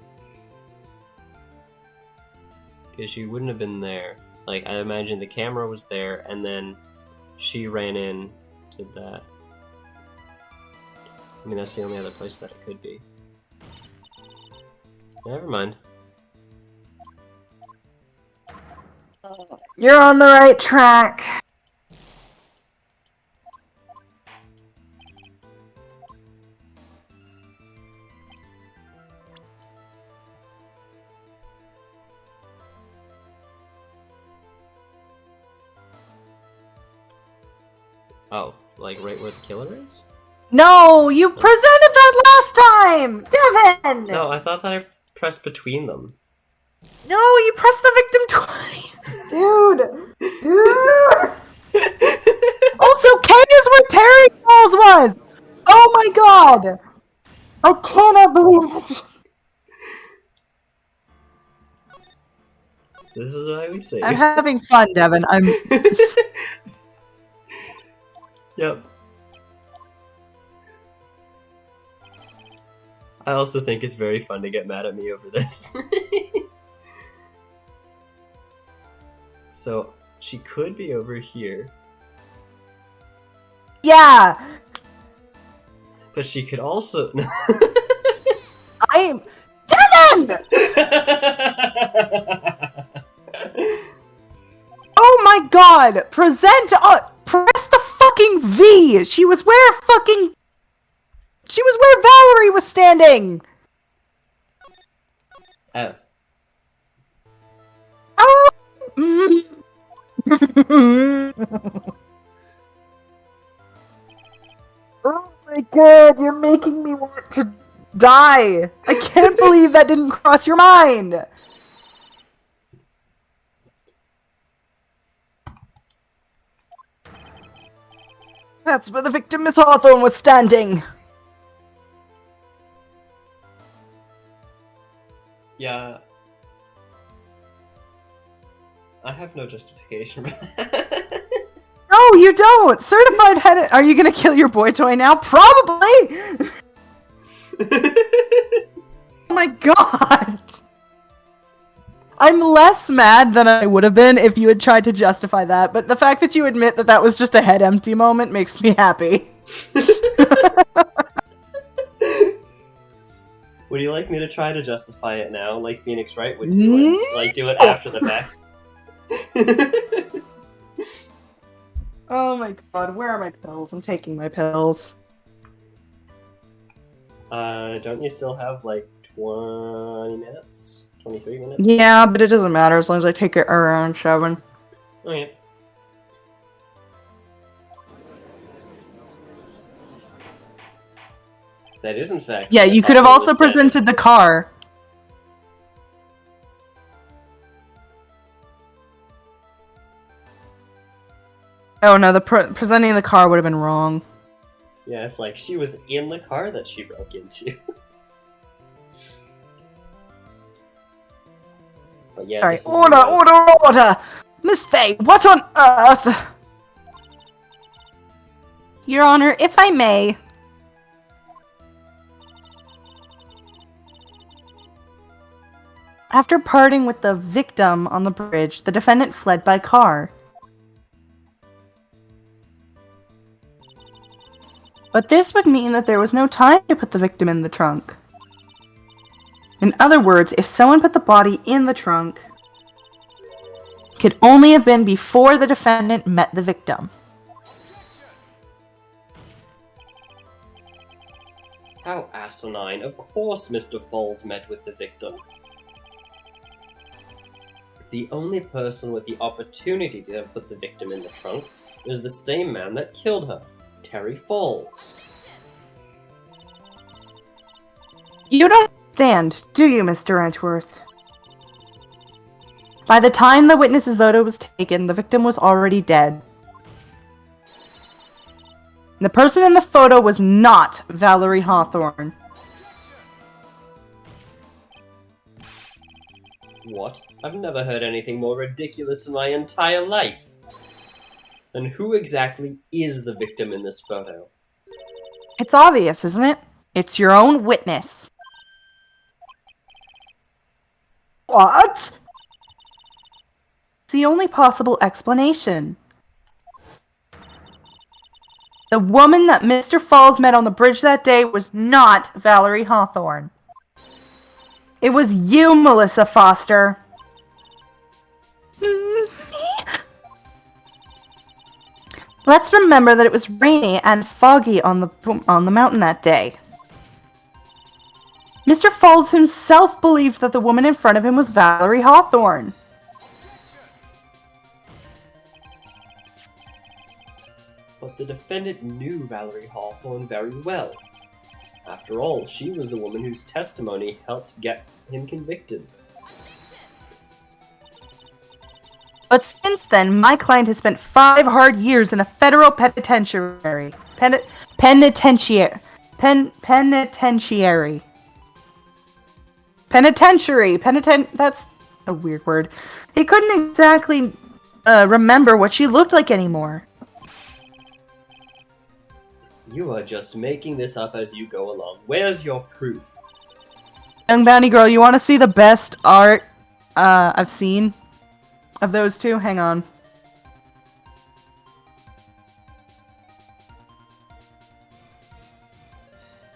Because she wouldn't have been there. Like, I imagine the camera was there, and then she ran in to that. I mean, that's the only other place that it could be. Never mind. You're on the right track. Oh, like right where the killer is? No, you presented that last time! Devin! No, I thought that I pressed between them. No, you pressed the victim twice! Dude! Dude! Also, K is where Terry Falls was! Oh my god! I cannot believe this. This is why we say. I'm having fun, Devin. I'm. Yep. I also think it's very fun to get mad at me over this. So, she could be over here, Yeah! but she could also... I'm. Devin! Oh my god! Press the fucking V! She was where Valerie was standing! Oh. Oh! Oh my god, you're making me want to die! I can't believe that didn't cross your mind! That's where the victim, Miss Hawthorne, was standing! Yeah. I have no justification for that. No, you don't! Certified head. Are you gonna kill your boy toy now? Probably! Oh my god! I'm less mad than I would have been if you had tried to justify that, but the fact that you admit that that was just a head empty moment makes me happy. Would you like me to try to justify it now, like Phoenix Wright would do it? Like, do it after the fact? Oh my god, where are my pills? I'm taking my pills. Don't you still have, like, 20 minutes? 23 minutes? Yeah, but it doesn't matter as long as I take it around 7. Okay. That is, in fact... Yeah, Miss you could have Hawthorne also was standing. presented the car. Oh no, the presenting the car would have been wrong. Yeah, it's like she was in the car that she broke into. But yeah, Alright, this is order, the- order! Miss Faye, what on earth? Your Honor, if I may. After parting with the victim on the bridge, the defendant fled by car. But this would mean that there was no time to put the victim in the trunk. In other words, if someone put the body in the trunk, it could only have been before the defendant met the victim. How asinine. Of course Mr. Falls met with the victim. The only person with the opportunity to have put the victim in the trunk is the same man that killed her, Terry Falls. You don't understand, do you, Mr. Edgeworth? By the time the witness's photo was taken, the victim was already dead. The person in the photo was not Valerie Hawthorne. What? I've never heard anything more ridiculous in my entire life. And who exactly is the victim in this photo? It's obvious, isn't it? It's your own witness. What? It's the only possible explanation. The woman that Mr. Falls met on the bridge that day was not Valerie Hawthorne. It was you, Melissa Foster. Let's remember that it was rainy and foggy on the mountain that day. Mr. Falls himself believed that the woman in front of him was Valerie Hawthorne. But the defendant knew Valerie Hawthorne very well. After all, she was the woman whose testimony helped get him convicted. But since then, my client has spent 5 hard years in a federal penitentiary. Penitentiary. That's a weird word. He couldn't exactly remember what she looked like anymore. You are just making this up as you go along. Where's your proof? Young Bounty Girl, you want to see the best art I've seen of those two? Hang on.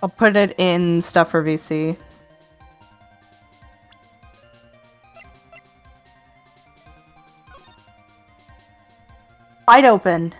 I'll put it in stuff for VC. Wide open.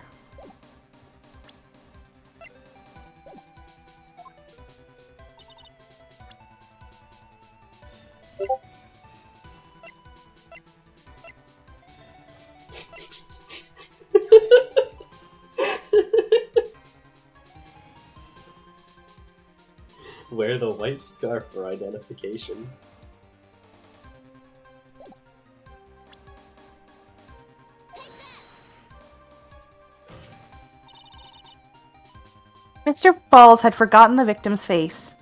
Wear the white scarf for identification. Mr. Falls had forgotten the victim's face.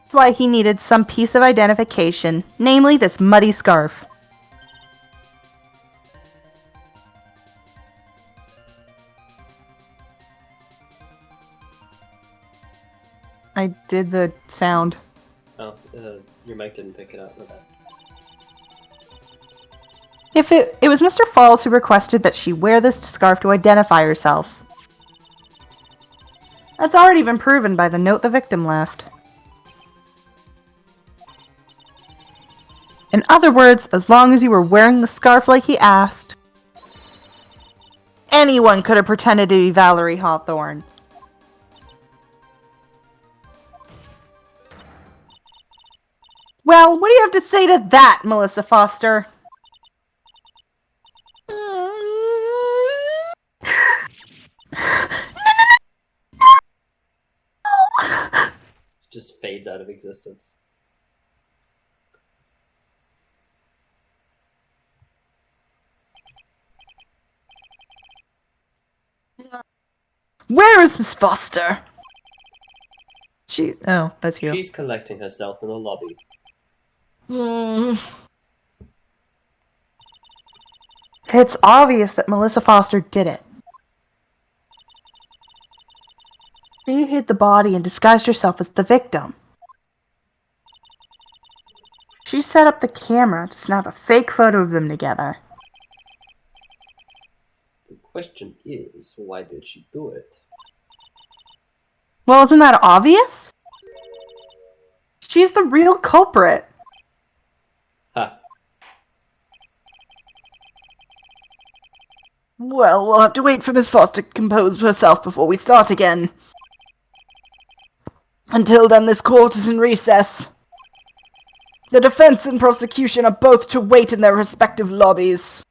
That's why he needed some piece of identification, namely this muddy scarf. I did the sound. Oh, your mic didn't pick it up. Okay. If it was Mr. Falls who requested that she wear this scarf to identify herself. That's already been proven by the note the victim left. In other words, as long as you were wearing the scarf like he asked, anyone could have pretended to be Valerie Hawthorne. Well, what do you have to say to that, Melissa Foster? Just fades out of existence. Where is Miss Foster? Oh, that's you. She's collecting herself in the lobby. It's obvious that Melissa Foster did it. She hid the body and disguised herself as the victim. She set up the camera to snap a fake photo of them together. The question is, why did she do it? Well, isn't that obvious? She's the real culprit. Ha. Well, we'll have to wait for Miss Foster to compose herself before we start again. Until then, this court is in recess. The defense and prosecution are both to wait in their respective lobbies.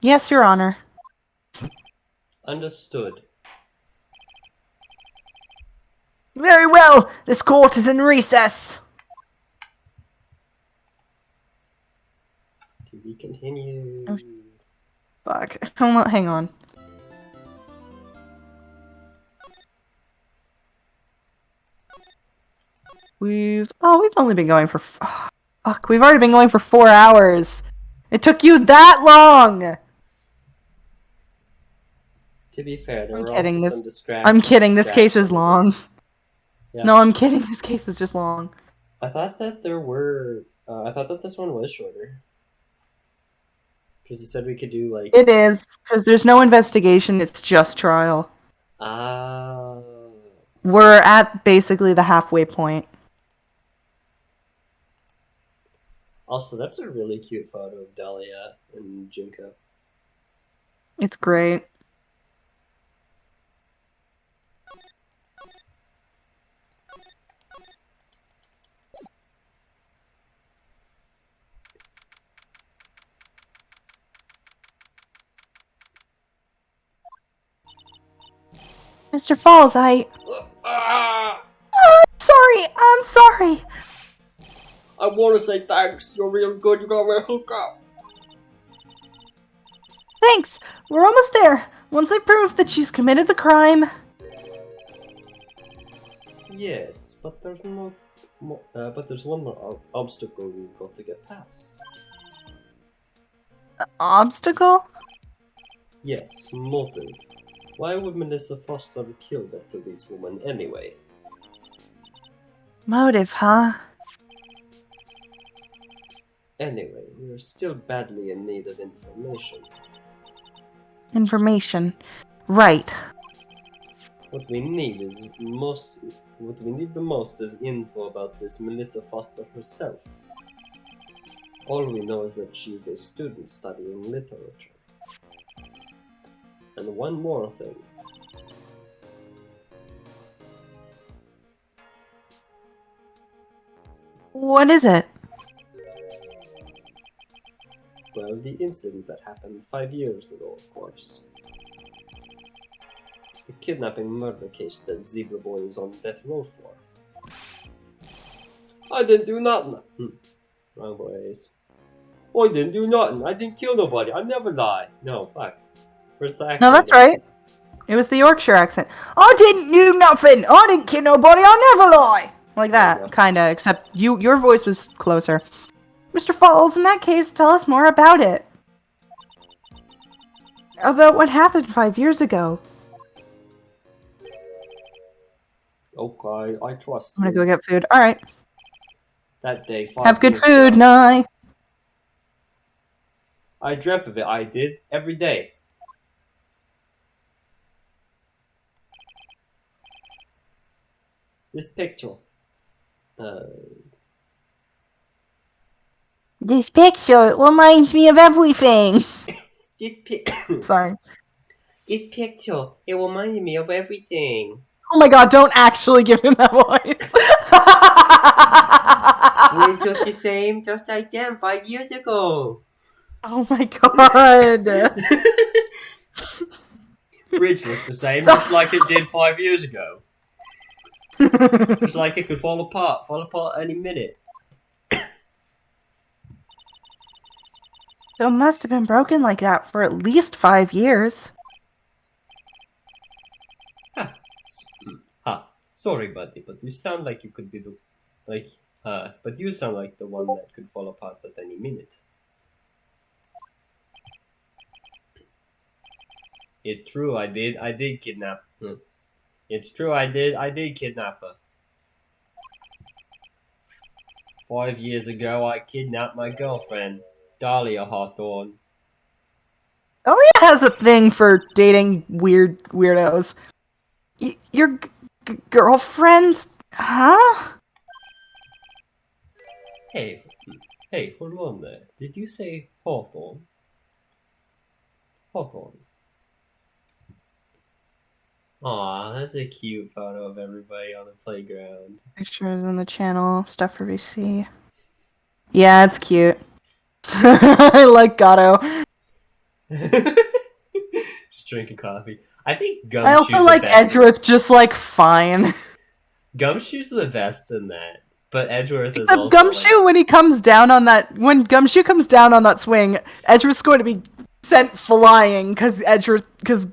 Yes, Your Honor. Understood. Very well. This court is in recess. To be continued. Oh, fuck. Hang on. We've only been going for fuck. We've already been going for 4 hours. It took you that long. To be fair, there I'm were kidding, also this- some distractions. I'm kidding. This case is long. Yeah. No, I'm kidding. This case is just long. I thought that there were. I thought that this one was shorter. Because you said we could do like. It is because there's no investigation. It's just trial. Ah. We're at basically the halfway point. Also, that's a really cute photo of Dahlia and Junko. It's great. Mr. Falls, Ah! I'm sorry. I want to say thanks. You're real good. You got me hooked up. Thanks. We're almost there. Once I prove that she's committed the crime. Yes, but there's no. But there's one more obstacle we've got to get past. Obstacle? Yes, motive. Why would Melissa Foster kill that policewoman anyway? Motive, huh? Anyway, we are still badly in need of information. Information. Right. What we need the most is info about this Melissa Foster herself. All we know is that she is a student studying literature. And one more thing. What is it? Well, the incident that happened 5 years ago, of course. The kidnapping murder case that Zebra Boy is on death row for. I didn't do nothing. Wrong voice. I didn't do nothing. I didn't kill nobody. I never lie. No, fuck. Where's the accent? No, that's right. It was the Yorkshire accent. I didn't do nothing. I didn't kill nobody. I never lie. Like that, kinda. Except your voice was closer. Mr. Falls, in that case, tell us more about it. About what happened 5 years ago. Okay, I trust I'm you. gonna go get food. Alright. That day, 5 Have good years food, ago, Nye. I dreamt of it. I did every day. This picture. This picture reminds me of everything. Sorry. This picture. It reminded me of everything. Oh my god, don't actually give him that voice. We're just the same, just like them 5 years ago. Oh my god. Bridge looked the same, just like it did 5 years ago. Just like it could fall apart any minute. So it must have been broken like that for at least 5 years. Sorry, buddy, but you sound like you could be the but you sound like the one that could fall apart at any minute. It's true, I did kidnap. It's true, I did kidnap her. 5 years ago, I kidnapped my girlfriend, Dahlia Hawthorne. Dahlia has a thing for dating weirdos. Your girlfriend? Huh? Hey, hold on there. Did you say Hawthorne? Hawthorne. Aw, that's a cute photo of everybody on the playground. Pictures in the channel, stuff for VC. Yeah, it's cute. I like Gato. Just drinking coffee. I think I also Gumshoe's like the best. Edgeworth just like fine. Gumshoe's the best in that, but Edgeworth is Except also Gumshoe, when Gumshoe comes down on that swing, Edgeworth's going to be sent flying because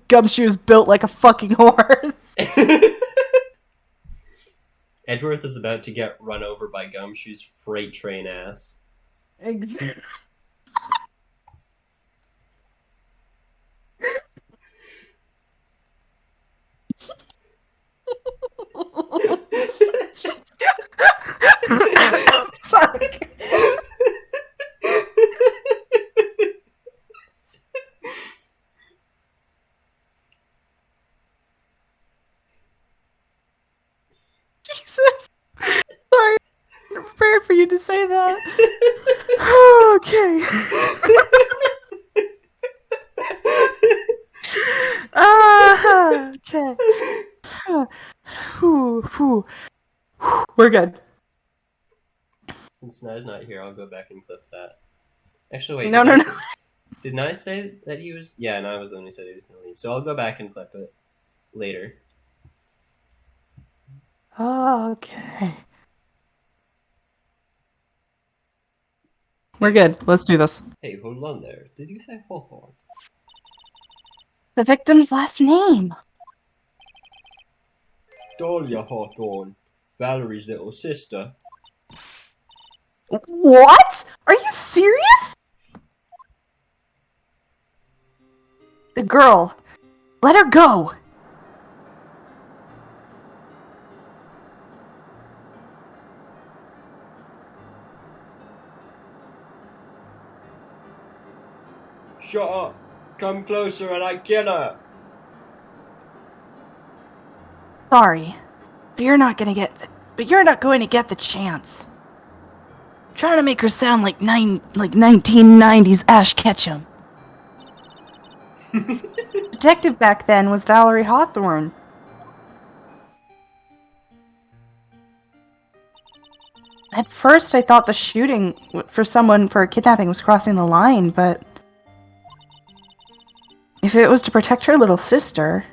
Gumshoe's built like a fucking horse. Edgeworth is about to get run over by Gumshoe's freight train ass. Exactly. Fuck. Jesus. Sorry. I'm prepared for you to say that. Okay. Okay. Whew. We're good. Since Nye's not here, I'll go back and clip that. Actually, wait. No. Did Nye say that he was? Yeah, Nye was the one who said he was gonna leave. So I'll go back and clip it later. Okay. We're good. Let's do this. Hey, hold on there. Did you say Hawthorne? The victim's last name. Dahlia Hawthorne, Valerie's little sister. What? Are you serious? The girl. Let her go. Shut up! Come closer and I kill her! Sorry, but you're not going to get the chance. Trying to make her sound like 1990s Ash Ketchum. Detective back then was Valerie Hawthorne. At first, I thought the shooting for a kidnapping was crossing the line, but if it was to protect her little sister.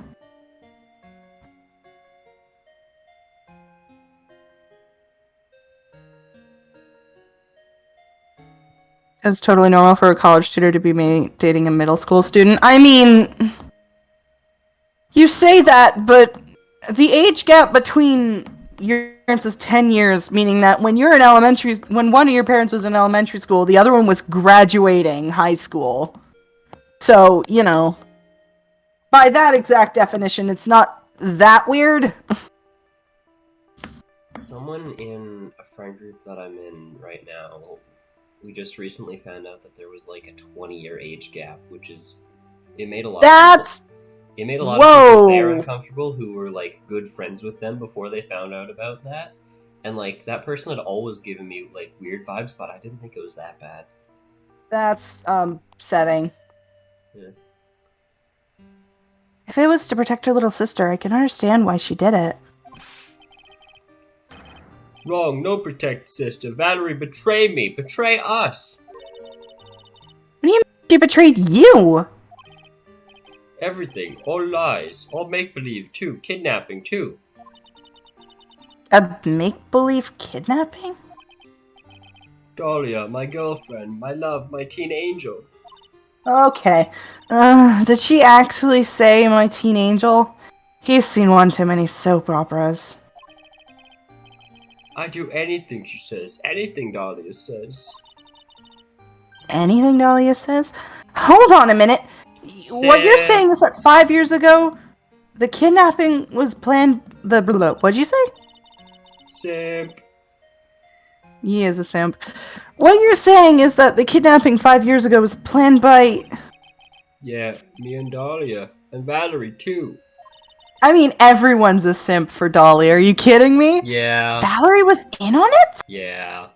It's totally normal for a college student to be dating a middle school student. I mean, you say that, but the age gap between your parents is 10 years, meaning that when one of your parents was in elementary school, the other one was graduating high school. So, you know, by that exact definition, it's not that weird. Someone in a friend group that I'm in right now, we just recently found out that there was like a 20-year age gap, which is... It made a lot of people very uncomfortable who were like good friends with them before they found out about that. And like that person had always given me like weird vibes, but I didn't think it was that bad. That's upsetting. Yeah. If it was to protect her little sister, I can understand why she did it. Wrong, no protect sister. Valerie betrayed me. Betray us. What do you mean she betrayed you? Everything. All lies. All make-believe too. Kidnapping too. A make-believe kidnapping? Dahlia, my girlfriend, my love, my teen angel. Okay. Did she actually say my teen angel? He's seen one too many soap operas. I do anything, she says. Anything, Dahlia says. Anything Dahlia says? Hold on a minute. What you're saying is that 5 years ago, the kidnapping was planned... What'd you say? Simp. He is a simp. What you're saying is that the kidnapping 5 years ago was planned by... Yeah, me and Dahlia. And Valerie, too. I mean, everyone's a simp for Dolly. Are you kidding me? Yeah. Valerie was in on it? Yeah.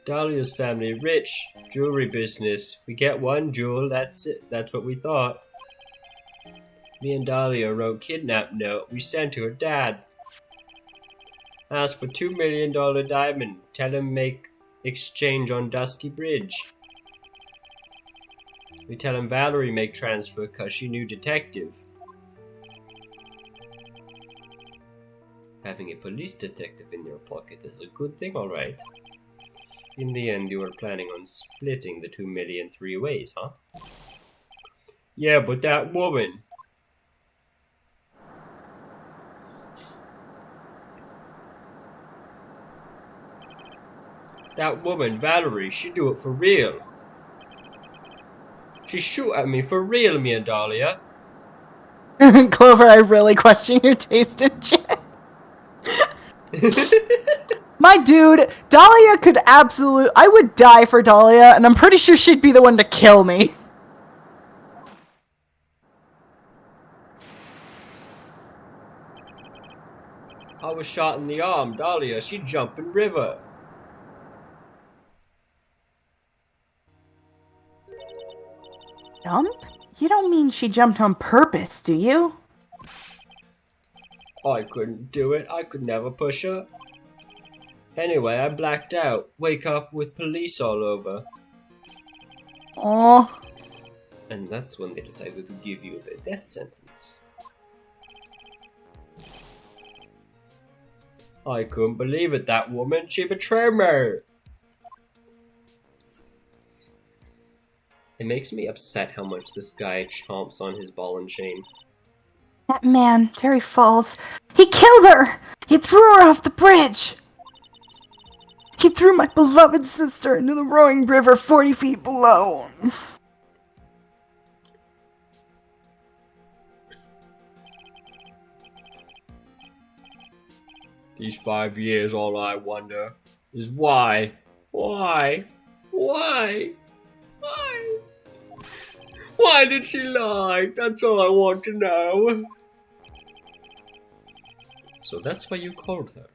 Dahlia's family rich. Jewelry business. We get one jewel, that's it. That's what we thought. Me and Dahlia wrote kidnap note. We sent to her dad. Asked for $2 million diamond. Tell him make exchange on Dusky Bridge. We tell him Valerie make transfer cause she knew detective. Having a police detective in your pocket is a good thing, alright. In the end, you were planning on splitting the 2 million 3 ways, huh? Yeah, but that woman... That woman, Valerie, she do it for real. She shoot at me for real, me and Dahlia. Clover, I really question your taste in shit. My dude, Dahlia could I would die for Dahlia, and I'm pretty sure she'd be the one to kill me. I was shot in the arm, Dahlia, she jumped in river. Jump? You don't mean she jumped on purpose, do you? I couldn't do it, I could never push her. Anyway, I blacked out. Wake up with police all over. Oh. And that's when they decided to give you the death sentence. I couldn't believe it, that woman, she betrayed me! It makes me upset how much this guy chomps on his ball and chain. That man, Terry Falls, he killed her! He threw her off the bridge! He threw my beloved sister into the roaring river 40 feet below. These 5 years, all I wonder is why? Why? Why? Why? Why did she lie? That's all I want to know. So that's why you called her.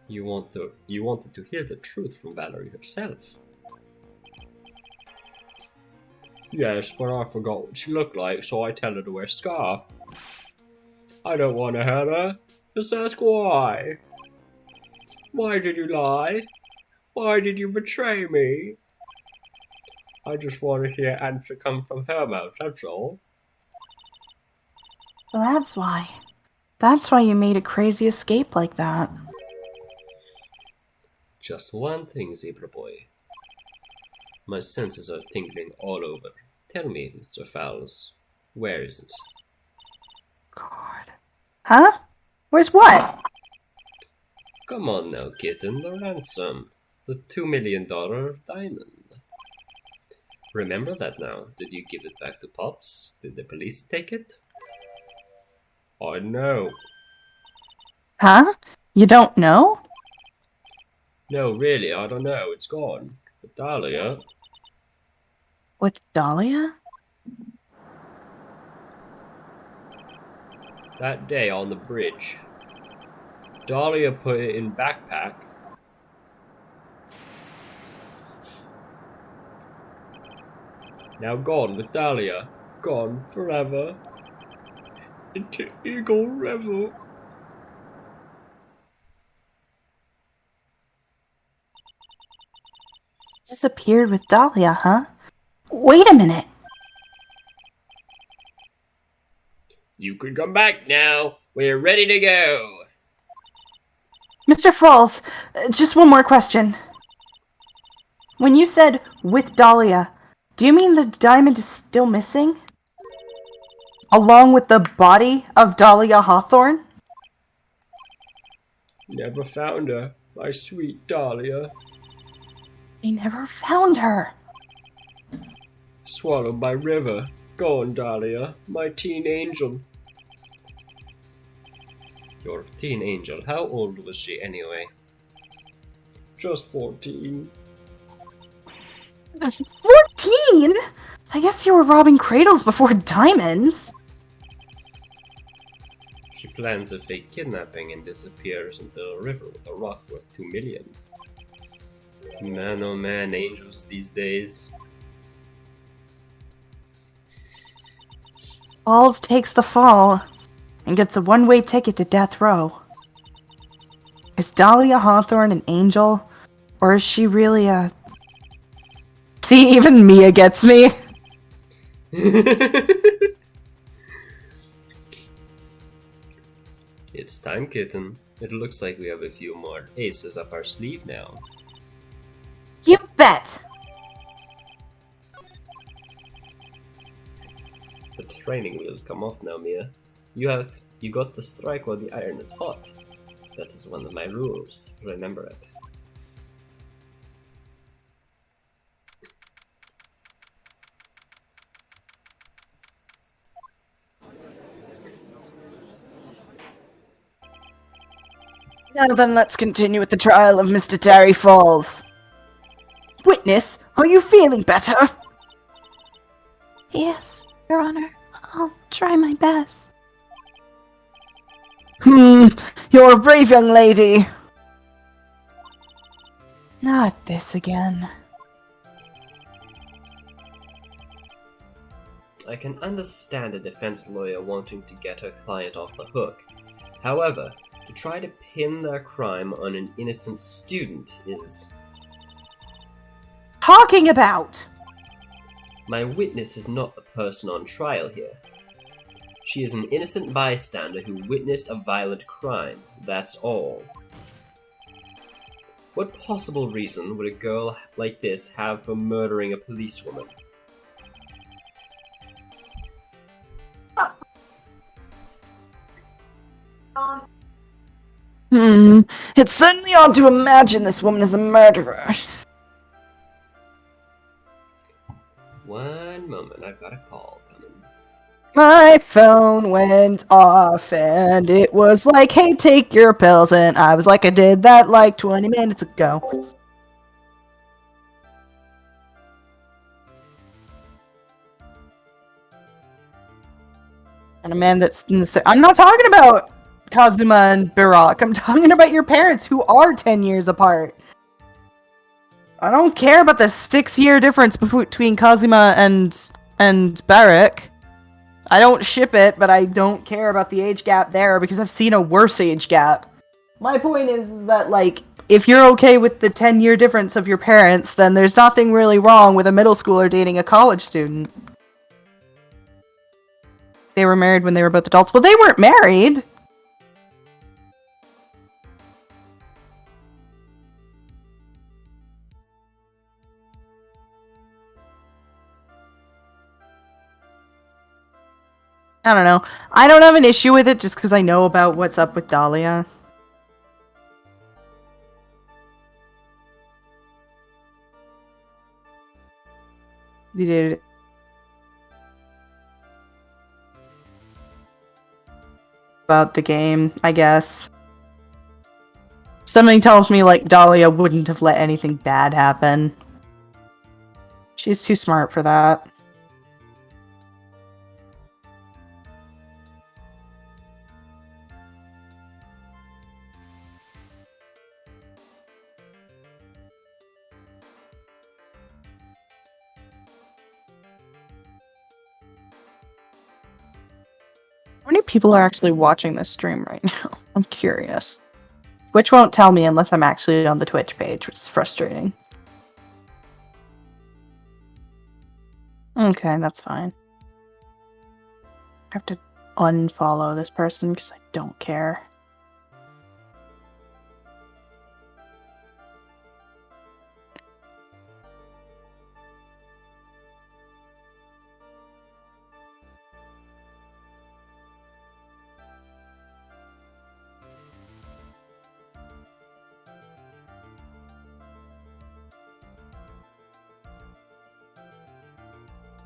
You wanted to hear the truth from Valerie herself. Yes, but I forgot what she looked like, so I tell her to wear a scarf. I don't want to hurt her. Just ask why. Why did you lie? Why did you betray me? I just want to hear answer come from her mouth, that's all. So that's why. That's why you made a crazy escape like that. Just one thing, Zebra Boy. My senses are tingling all over. Tell me, Mr. Fowles, where is it? God. Huh? Where's what? Come on now, kitten, the ransom. The $2 million diamond. Remember that now. Did you give it back to Pops? Did the police take it? I know. Huh? You don't know? No, really, I don't know. It's gone. But Dahlia... What's Dahlia? That day on the bridge, Dahlia put it in backpack. Now gone with Dahlia. Gone forever. Into Eagle Revel. Disappeared with Dahlia, huh? Wait a minute. You can come back now. We're ready to go. Mr. Falls, just one more question. When you said with Dahlia, do you mean the diamond is still missing? Along with the body of Dahlia Hawthorne? Never found her, my sweet Dahlia. They never found her. Swallowed by river. Gone, Dahlia, my teen angel. Your teen angel, how old was she anyway? Just 14. 14? I guess you were robbing cradles before diamonds. She plans a fake kidnapping and disappears into the river with a rock worth 2 million. Man, oh man, angels these days. Falls takes the fall and gets a one-way ticket to death row. Is Dahlia Hawthorne an angel, or is she really a... See, even Mia gets me. It's time, kitten. It looks like we have a few more aces up our sleeve now. You bet. The training wheels come off now, Mia. You got to strike while the iron is hot. That is one of my rules. Remember it. Now then, let's continue with the trial of Mr. Terry Falls. Witness, are you feeling better? Yes, Your Honor. I'll try my best. You're a brave young lady. Not this again. I can understand a defense lawyer wanting to get her client off the hook. However, to try to pin their crime on an innocent student is... Talking about! My witness is not the person on trial here. She is an innocent bystander who witnessed a violent crime, that's all. What possible reason would a girl like this have for murdering a policewoman? It's certainly odd to imagine this woman is a murderer. One moment, I've got a call coming. My phone went off and it was like, hey, take your pills. And I was like, I did that like 20 minutes ago. And a man that's... I'm not talking about Kazuma and Barak. I'm talking about your parents who are 10 years apart. I don't care about the 6-year difference between Kazuma and Barak. I don't ship it, but I don't care about the age gap there because I've seen a worse age gap. My point is that, like, if you're okay with the 10-year difference of your parents, then there's nothing really wrong with a middle schooler dating a college student. They were married when they were both adults. Well, they weren't married! I don't know. I don't have an issue with it just because I know about what's up with Dahlia. You did. About the game, I guess. Something tells me, like, Dahlia wouldn't have let anything bad happen. She's too smart for that. How many people are actually watching this stream right now? I'm curious. Twitch won't tell me unless I'm actually on the Twitch page, which is frustrating. Okay, that's fine. I have to unfollow this person because I don't care.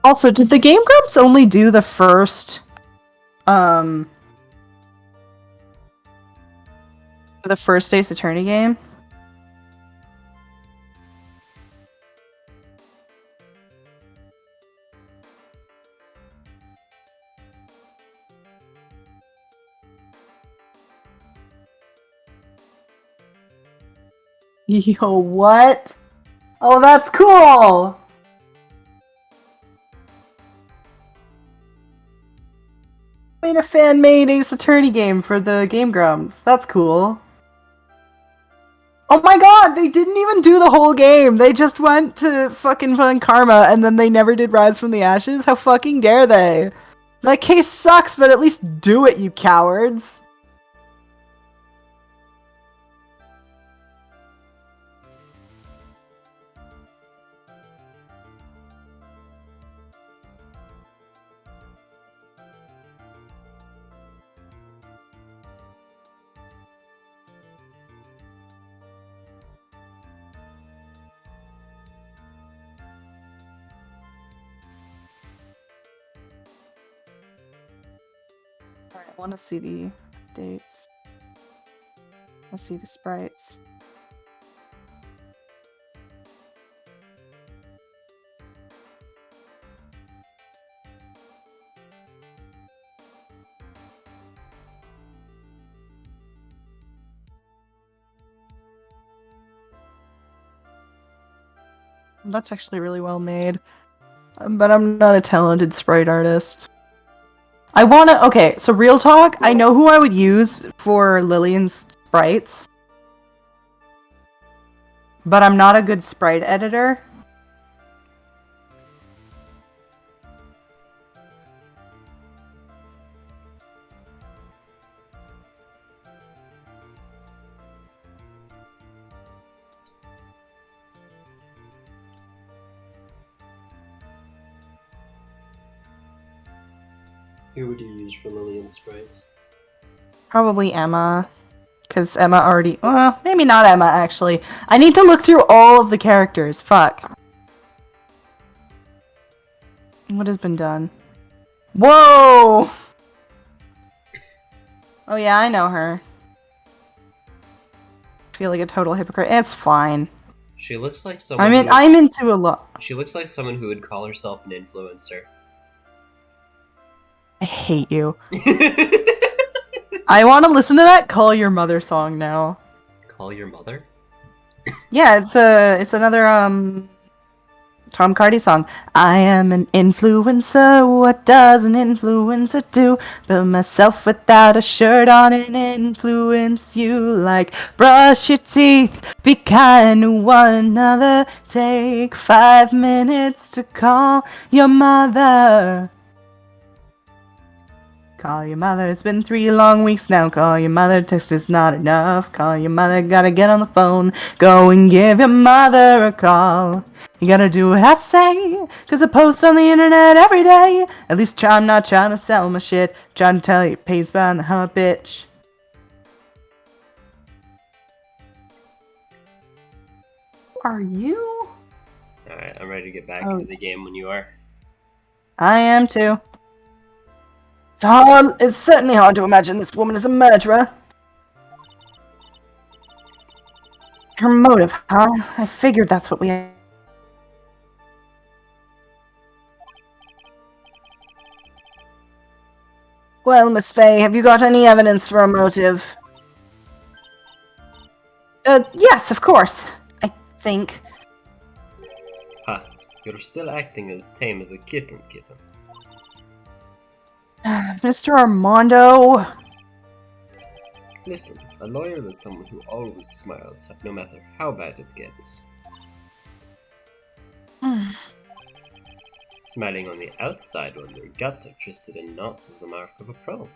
Also, did the Game Grumps only do the first, the first Ace Attorney game? Yo, what? Oh, that's cool! Made a fan-made Ace Attorney game for the Game Grumps. That's cool. Oh my god, they didn't even do the whole game. They just went to fucking Fun Karma and then they never did Rise from the Ashes. How fucking dare they? That case sucks, but at least do it, you cowards. Alright, I want to see the updates. Let's see the sprites. That's actually really well made. But I'm not a talented sprite artist. I wanna... Okay, so real talk, I know who I would use for Lillian's sprites. But I'm not a good sprite editor. Who would you use for Lillian sprites? Probably Emma. Because Emma already... Well, maybe not Emma, actually. I need to look through all of the characters. Fuck. What has been done? Whoa! Oh yeah, I know her. I feel like a total hypocrite. It's fine. She looks like someone. I'm into a lot. She looks like someone who would call herself an influencer. I hate you. I want to listen to that "Call Your Mother" song now. Call your mother? Yeah, it's another Tom Cardy song. I am an influencer. What does an influencer do? Build myself without a shirt on and influence you. Like brush your teeth, be kind to one another. Take 5 minutes to call your mother. Call your mother, it's been 3 long weeks now. Call your mother, text is not enough. Call your mother, gotta get on the phone. Go and give your mother a call. You gotta do what I say, cause I post on the internet every day. At least I'm not trying to sell my shit. Trying to tell you it pays behind the hump, bitch. Are you? Alright, I'm ready to get back Oh. into the game when you are. I am too. It's certainly hard to imagine this woman is a murderer. Her motive, huh? I figured that's what we... Well, Miss Faye, have you got any evidence for a motive? Yes, of course. I think. Ha, you're still acting as tame as a kitten. Mr. Armando... Listen, a lawyer is someone who always smiles, no matter how bad it gets. Smiling on the outside when your gut are twisted in knots is the mark of a pro.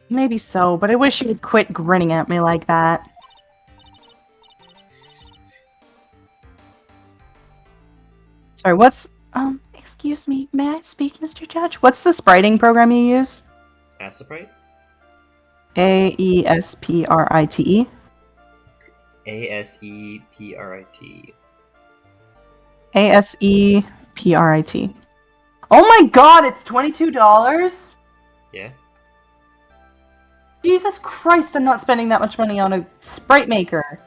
Maybe so, but I wish you'd quit grinning at me like that. Sorry, what's... excuse me, may I speak, Mr. Judge? What's the spriting program you use? Aseprite? A-E-S-P-R-I-T-E. A-S-E-P-R-I-T. A-S-E-P-R-I-T. Oh my god, it's $22?! Yeah? Jesus Christ, I'm not spending that much money on a sprite maker.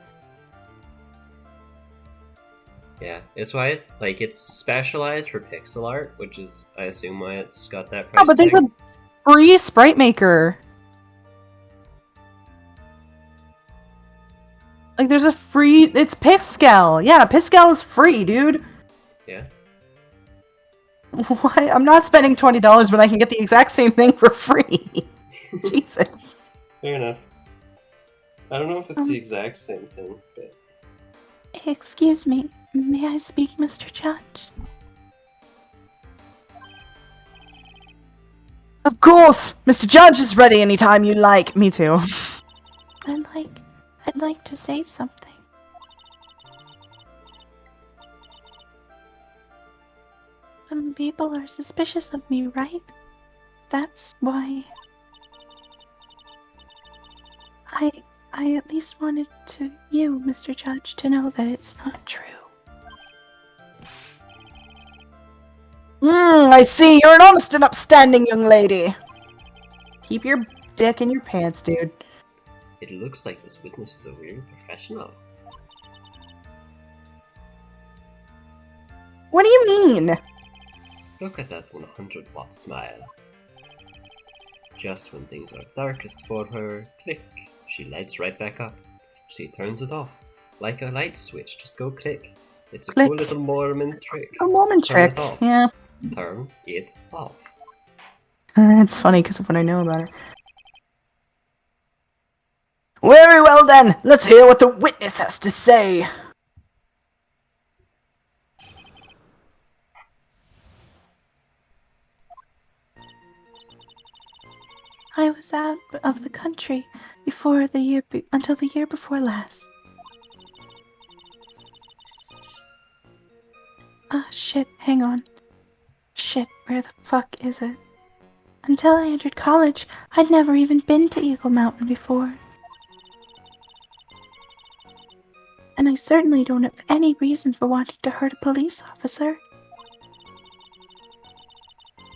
Yeah, it's why it's specialized for pixel art, which is, I assume, why it's got that price Oh, but there's tag. a free sprite maker. Like, there's a free... It's Piscal. Yeah, Piscal is free, dude. Yeah. Why? I'm not spending $20 when I can get the exact same thing for free. Jesus. Fair enough. I don't know if it's the exact same thing, but... Excuse me, may I speak, Mr. Judge? Of course! Mr. Judge is ready anytime you like. Me too. I'd like to say something. Some people are suspicious of me, right? That's why... I at least wanted you, Mr. Judge, to know that it's not true. I see. You're an honest and upstanding young lady. Keep your dick in your pants, dude. It looks like this witness is a real professional. What do you mean? Look at that 100-watt smile. Just when things are darkest for her, click, she lights right back up. She turns it off. Like a light switch, just go click. It's a Click. cool little Mormon trick. A Mormon Turn it trick. off. Yeah. Turn it off. It's funny because of what I know about her. Very well then. Let's hear what the witness has to say. I was out of the country until the year before last. Ah, shit, hang on. shit, where the fuck is it? Until I entered college, I'd never even been to Eagle Mountain before. And I certainly don't have any reason for wanting to hurt a police officer.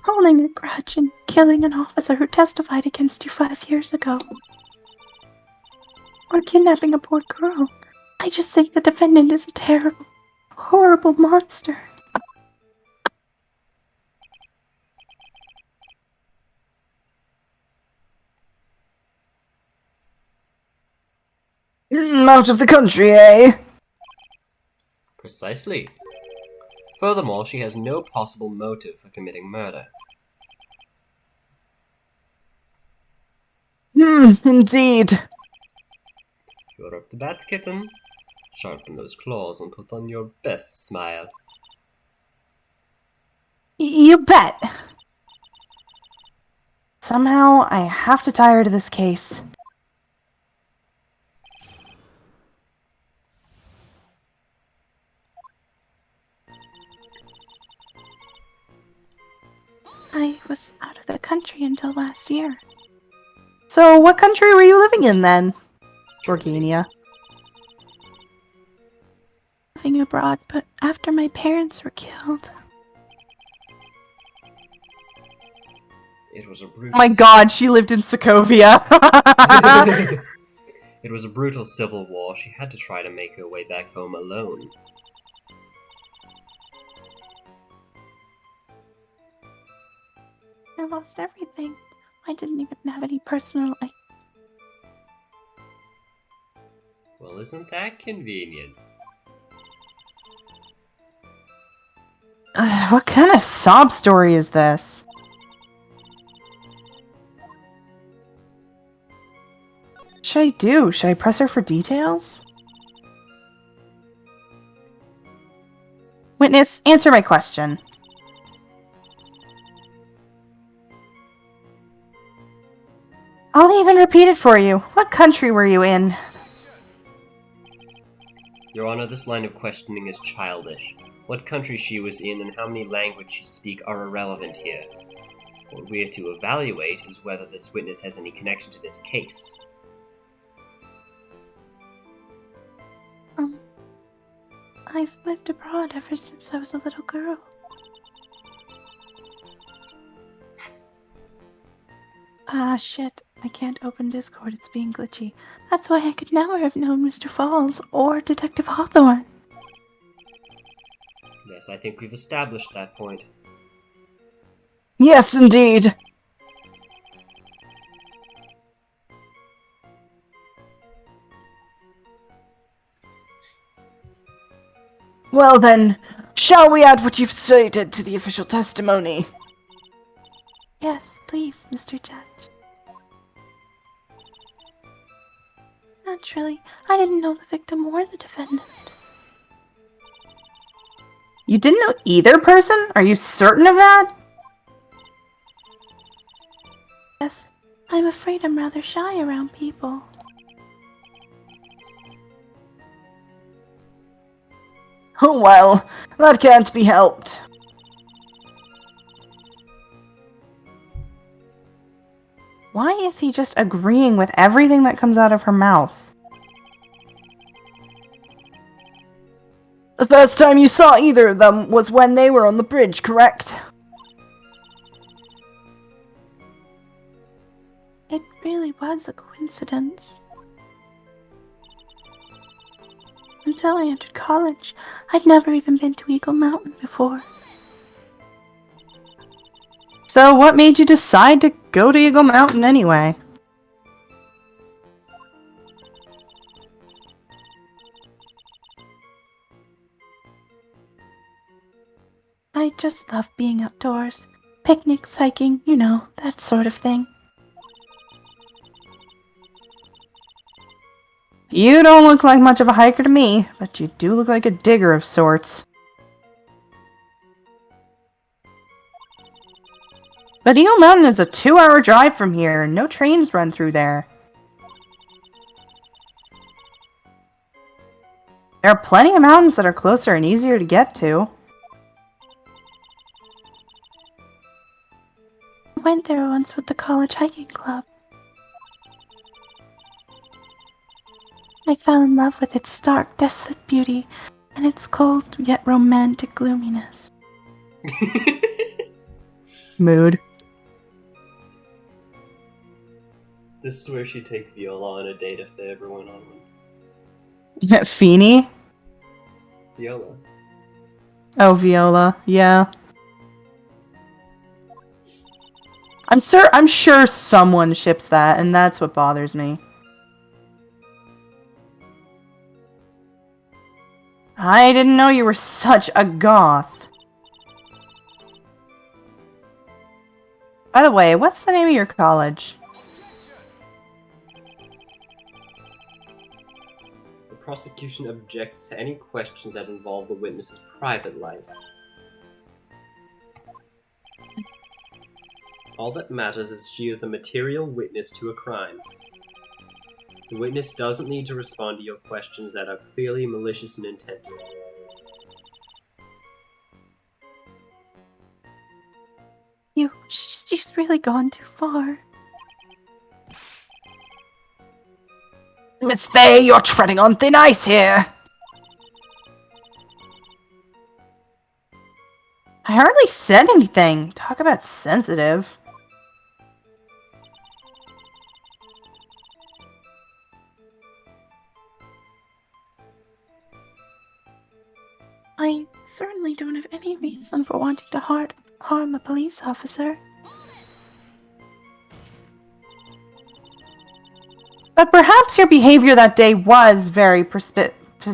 Holding a grudge and killing an officer who testified against you 5 years ago. Or kidnapping a poor girl. I just think the defendant is a terrible, horrible monster. Out of the country, eh? Precisely. Furthermore, she has no possible motive for committing murder. Indeed. You're up to bat, kitten. Sharpen those claws and put on your best smile. You bet. Somehow, I have to tie her to this case. I was out of the country until last year. So, what country were you living in then? Organia. Living abroad, but after my parents were killed. It was a brutal. Oh my god, she lived in Sokovia. It was a brutal civil war. She had to try to make her way back home alone. I lost everything. I didn't even have any personal. Well, isn't that convenient? What kind of sob story is this? What should I do? Should I press her for details? Witness, answer my question. I'll even repeat it for you. What country were you in? Your Honor, this line of questioning is childish. What country she was in and how many languages she speaks are irrelevant here. What we are to evaluate is whether this witness has any connection to this case. I've lived abroad ever since I was a little girl. Ah, shit. I can't open Discord, it's being glitchy. That's why I could never have known Mr. Falls or Detective Hawthorne. Yes, I think we've established that point. Yes, indeed. Well then, shall we add what you've stated to the official testimony? Yes, please, Mr. Judge. Naturally, I didn't know the victim or the defendant. You didn't know either person? Are you certain of that? Yes, I'm afraid I'm rather shy around people. Oh well, that can't be helped. Why is he just agreeing with everything that comes out of her mouth? The first time you saw either of them was when they were on the bridge, correct? It really was a coincidence. Until I entered college, I'd never even been to Eagle Mountain before. So what made you decide to go to Eagle Mountain anyway? I just love being outdoors. Picnics, hiking, you know, that sort of thing. You don't look like much of a hiker to me, but you do look like a digger of sorts. But Eagle Mountain is a 2-hour drive from here, and no trains run through there. There are plenty of mountains that are closer and easier to get to. went there once with the college hiking club. I fell in love with its stark, desolate beauty and its cold yet romantic gloominess. Mood. This is where she'd take Viola on a date if they ever went on one. Feeny? Viola. Oh, Viola. Yeah. I'm sure someone ships that, and that's what bothers me. I didn't know you were such a goth. By the way, what's the name of your college? The prosecution objects to any questions that involve the witness's private life. All that matters is she is a material witness to a crime. The witness doesn't need to respond to your questions that are clearly malicious in intent. She's really gone too far. Miss Faye, you're treading on thin ice here. I hardly said anything. Talk about sensitive. I certainly don't have any reason for wanting to harm a police officer. But perhaps your behavior that day was very Persephonous.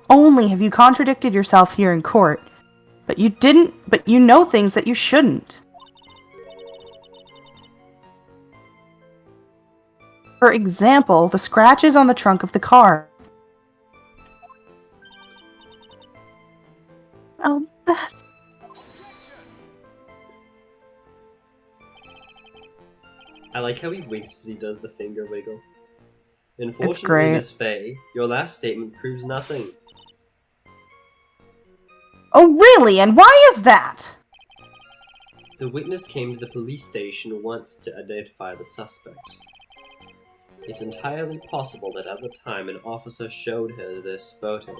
Only have you contradicted yourself here in court, but you know things that you shouldn't. For example, the scratches on the trunk of the car. Oh, that's... I like how he winks as he does the finger wiggle. It's Unfortunately, great. Miss Faye, your last statement proves nothing. Oh, really? And why is that? The witness came to the police station once to identify the suspect. It's entirely possible that at the time an officer showed her this photo.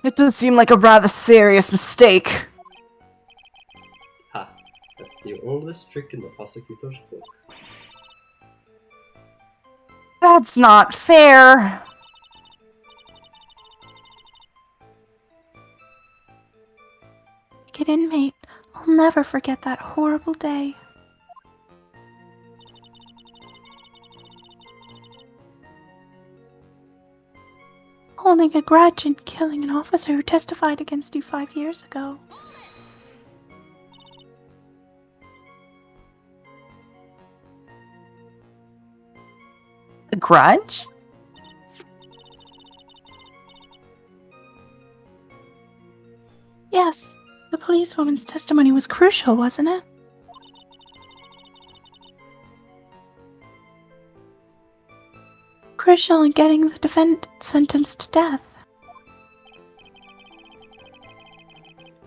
It does seem like a rather serious mistake. Ha! That's the oldest trick in the prosecutor's book. That's not fair. Wicked inmate. I'll never forget that horrible day. Holding a grudge and killing an officer who testified against you 5 years ago. A grudge? Yes, the policewoman's testimony was crucial, wasn't it? Crucial in getting the defendant sentenced to death.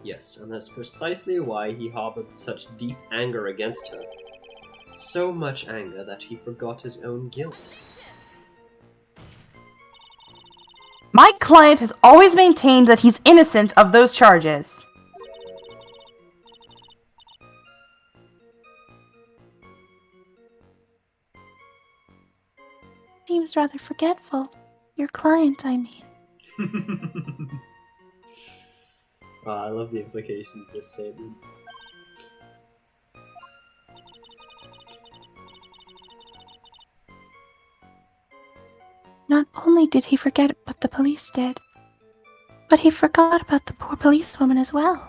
Yes, and that's precisely why he harbored such deep anger against her. So much anger that he forgot his own guilt. My client has always maintained that he's innocent of those charges. Seems rather forgetful. Your client, I mean. I love the implications of this statement. Not only did he forget what the police did, but he forgot about the poor policewoman as well.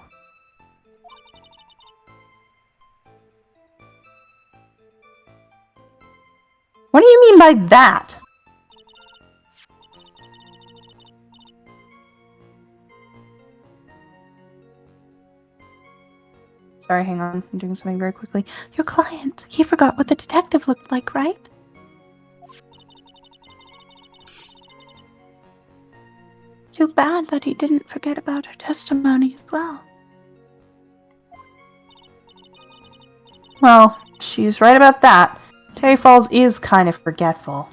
What do you mean by that? Sorry, hang on. I'm doing something very quickly. Your client. He forgot what the detective looked like, right? Too bad that he didn't forget about her testimony as well. Well, she's right about that. Terry Falls is kind of forgetful.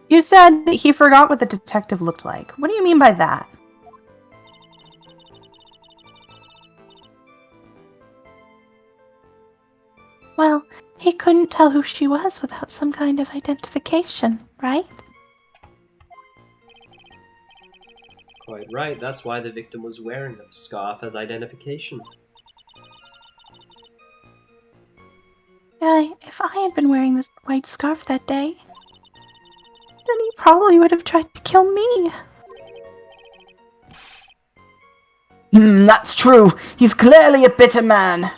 You said he forgot what the detective looked like. What do you mean by that? Well, he couldn't tell who she was without some kind of identification, right? Quite right, that's why the victim was wearing the scarf as identification. Yeah, if I had been wearing this white scarf that day, then he probably would have tried to kill me. That's true. He's clearly a bitter man.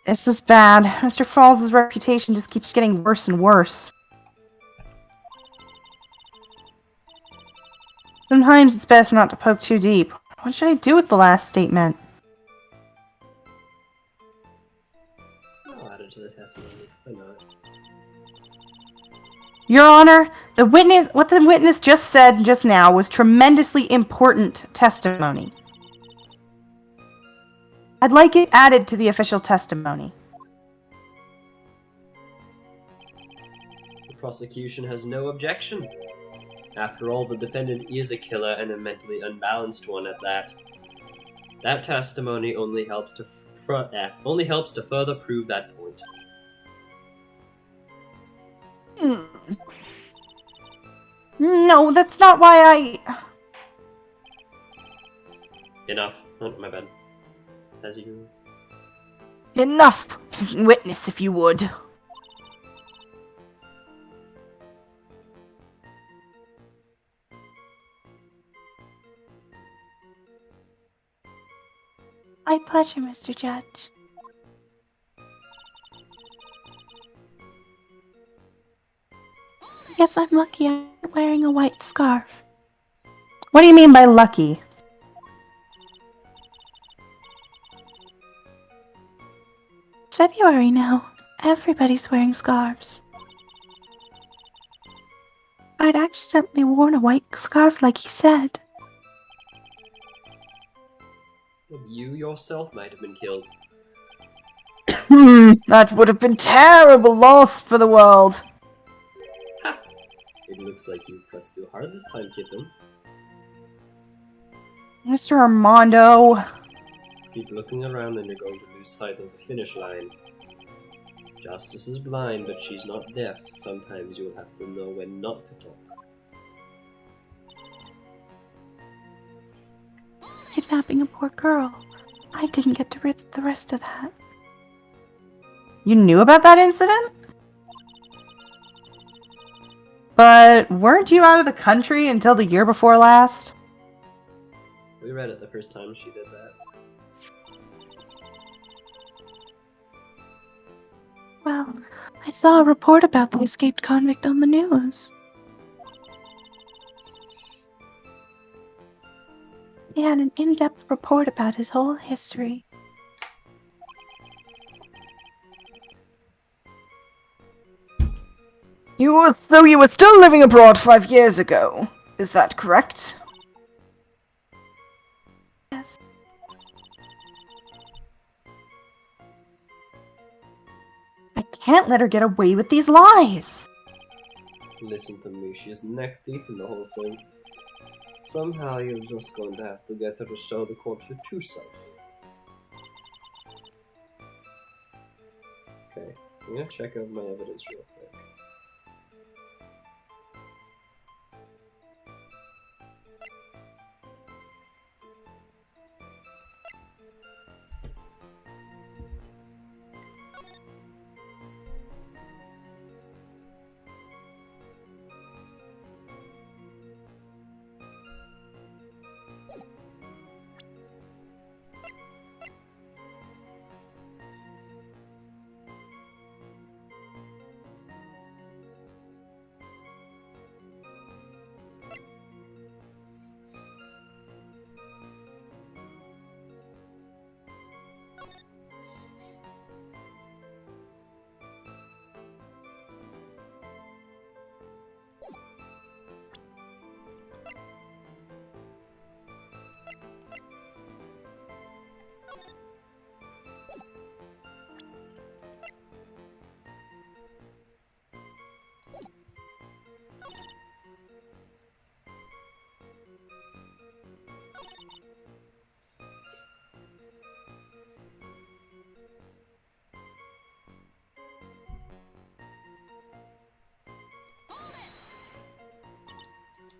This is bad. Mr. Falls' reputation just keeps getting worse and worse. Sometimes it's best not to poke too deep. What should I do with the last statement? I'll add it to the testimony. Why not? Your Honor, what the witness just said just now was tremendously important testimony. I'd like it added to the official testimony. The prosecution has no objection. After all, the defendant is a killer and a mentally unbalanced one at that. That testimony only helps to further prove that point. No, that's not why I... Enough. Oh, my bad. As you... Enough, witness, if you would. My pleasure, Mr. Judge. Yes, I'm lucky I'm wearing a white scarf. What do you mean by lucky? February now. Everybody's wearing scarves. I'd accidentally worn a white scarf like he said. You yourself might have been killed. That would have been terrible loss for the world. Ha! It looks like you pressed too hard this time, kitten. Mr. Armando. Keep looking around and you're going to lose sight of the finish line. Justice is blind, but she's not deaf. Sometimes you'll have to know when not to talk. Kidnapping a poor girl. I didn't get to read the rest of that. You knew about that incident? But weren't you out of the country until the year before last? We read it the first time she did that. Well, I saw a report about the escaped convict on the news. They had an in-depth report about his whole history. So you were still living abroad 5 years ago. Is that correct? Yes. I can't let her get away with these lies. Listen to me, she is neck deep in the whole thing. Somehow you're just going to have to get her to show the court her true self. Okay, I'm gonna check out my evidence real quick.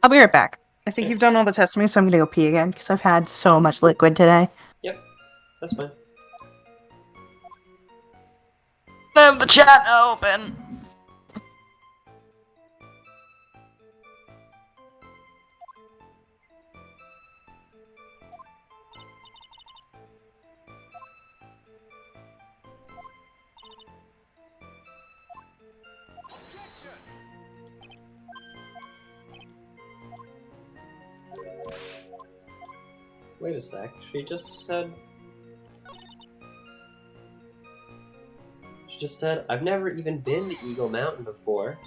I'll be right back. I think Yeah. you've done all the tests for me, so I'm gonna go pee again because I've had so much liquid today. Yep, that's fine. Have the chat open. Wait a sec. She just said. She just said, I've never even been to Eagle Mountain before.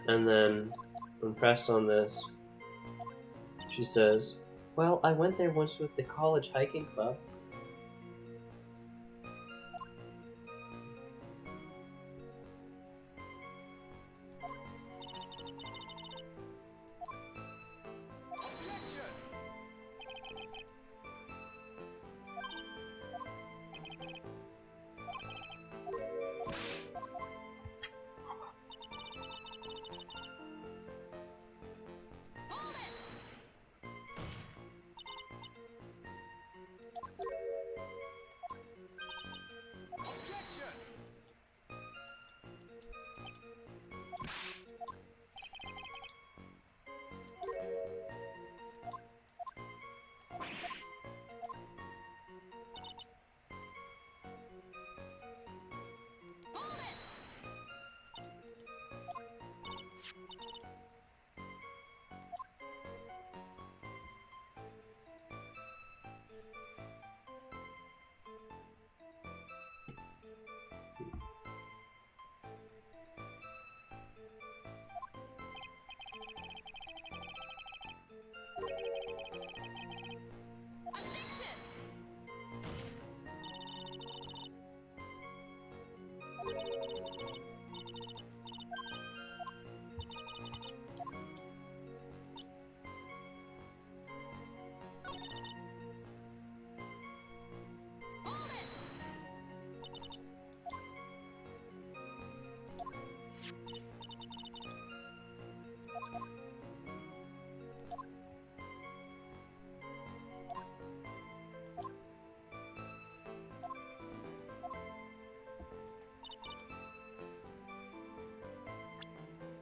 And then, when pressed on this, she says, well, I went there once with the college hiking club.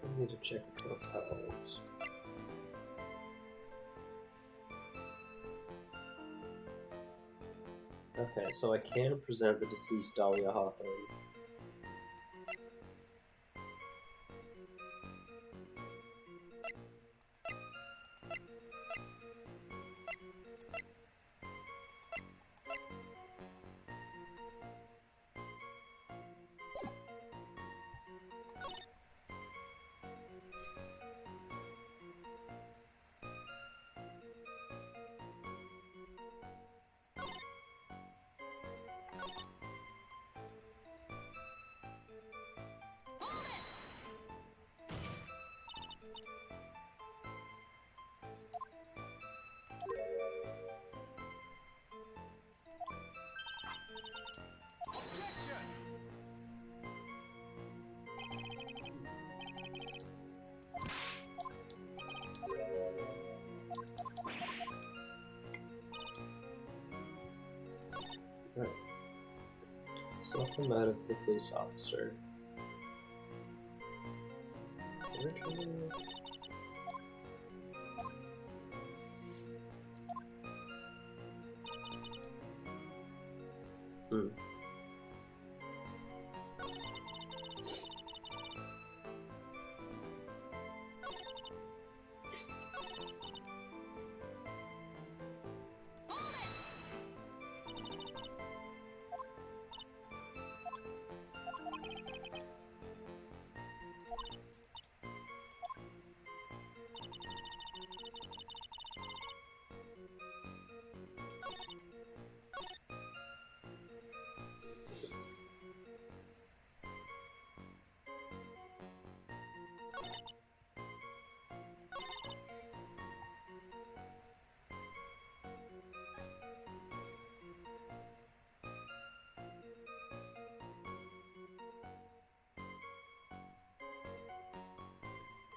I need to check the profiles. Okay, so I can present the deceased Dahlia Hawthorne. Right. So I'll come out of the police officer. Hmm.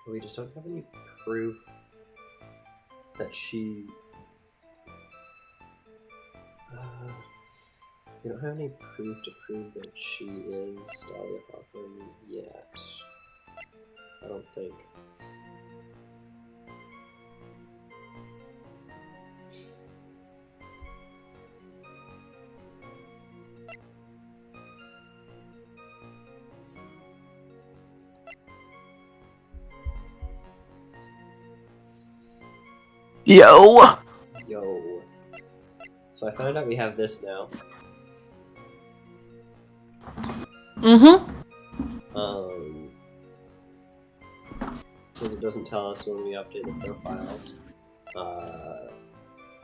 We just don't have any proof that she... we don't have any proof to prove that she is Dahlia Hawthorne yet. I don't think. Yo! Yo. So I found out we have this now. Mm-hmm. Because it doesn't tell us when we update the profiles.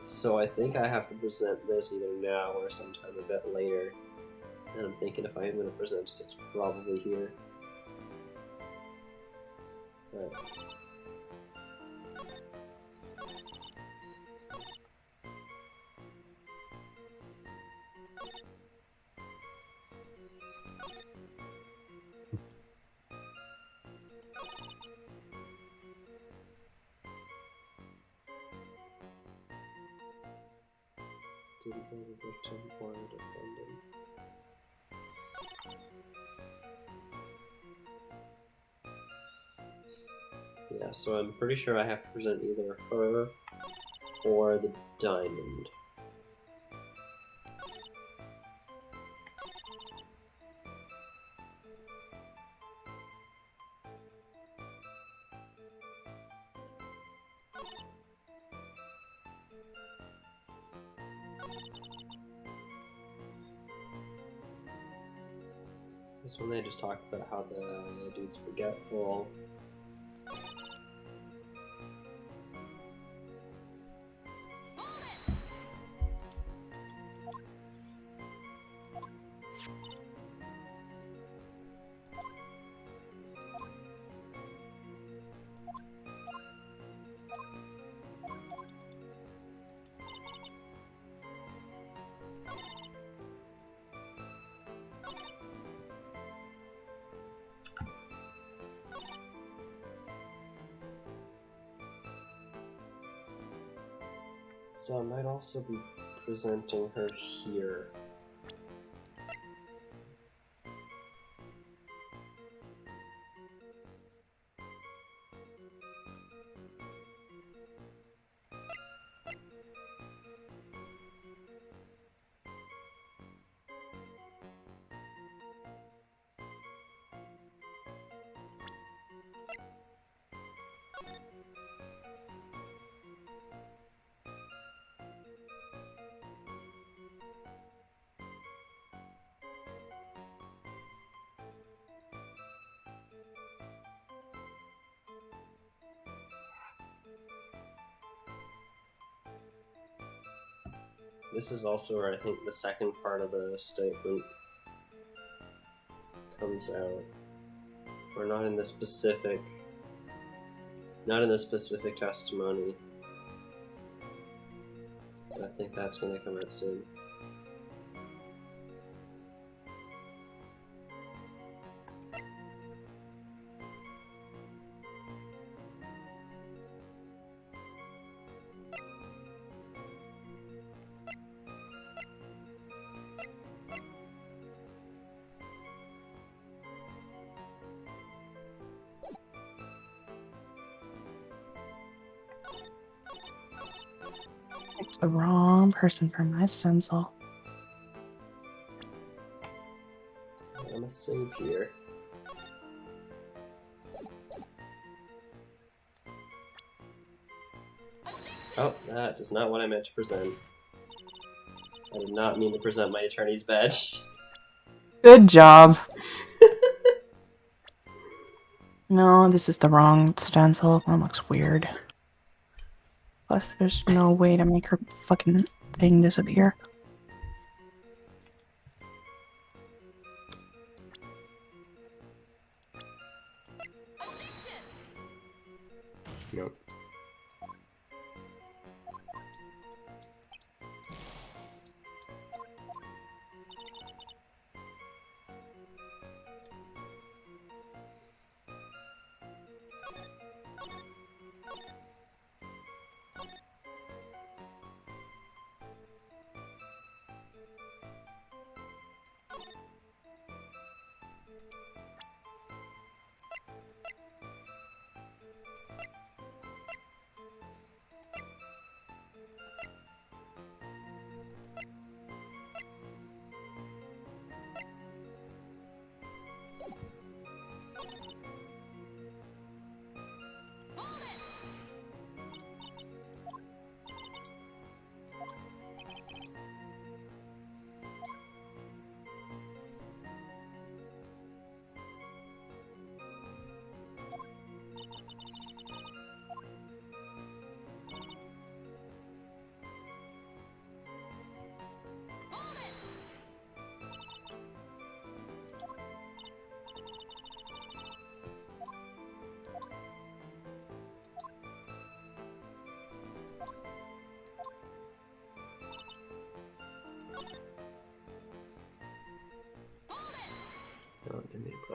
So I think I have to present this either now or sometime a bit later. And I'm thinking if I am going to present it, it's probably here. Alright. Didn't know the victim or the defendant. Yeah, so I'm pretty sure I have to present either her or the diamond. This one they just talked about how the dude's forgetful. So I might also be presenting her here. This is also where I think the second part of the statement comes out. We're not in the specific testimony. I think that's gonna come out soon. The wrong person for my stencil. I'm gonna save here. Oh, that is not what I meant to present. I did not mean to present my attorney's badge. Good job. No, this is the wrong stencil. That looks weird. Plus, there's no way to make her fucking thing disappear. Nope.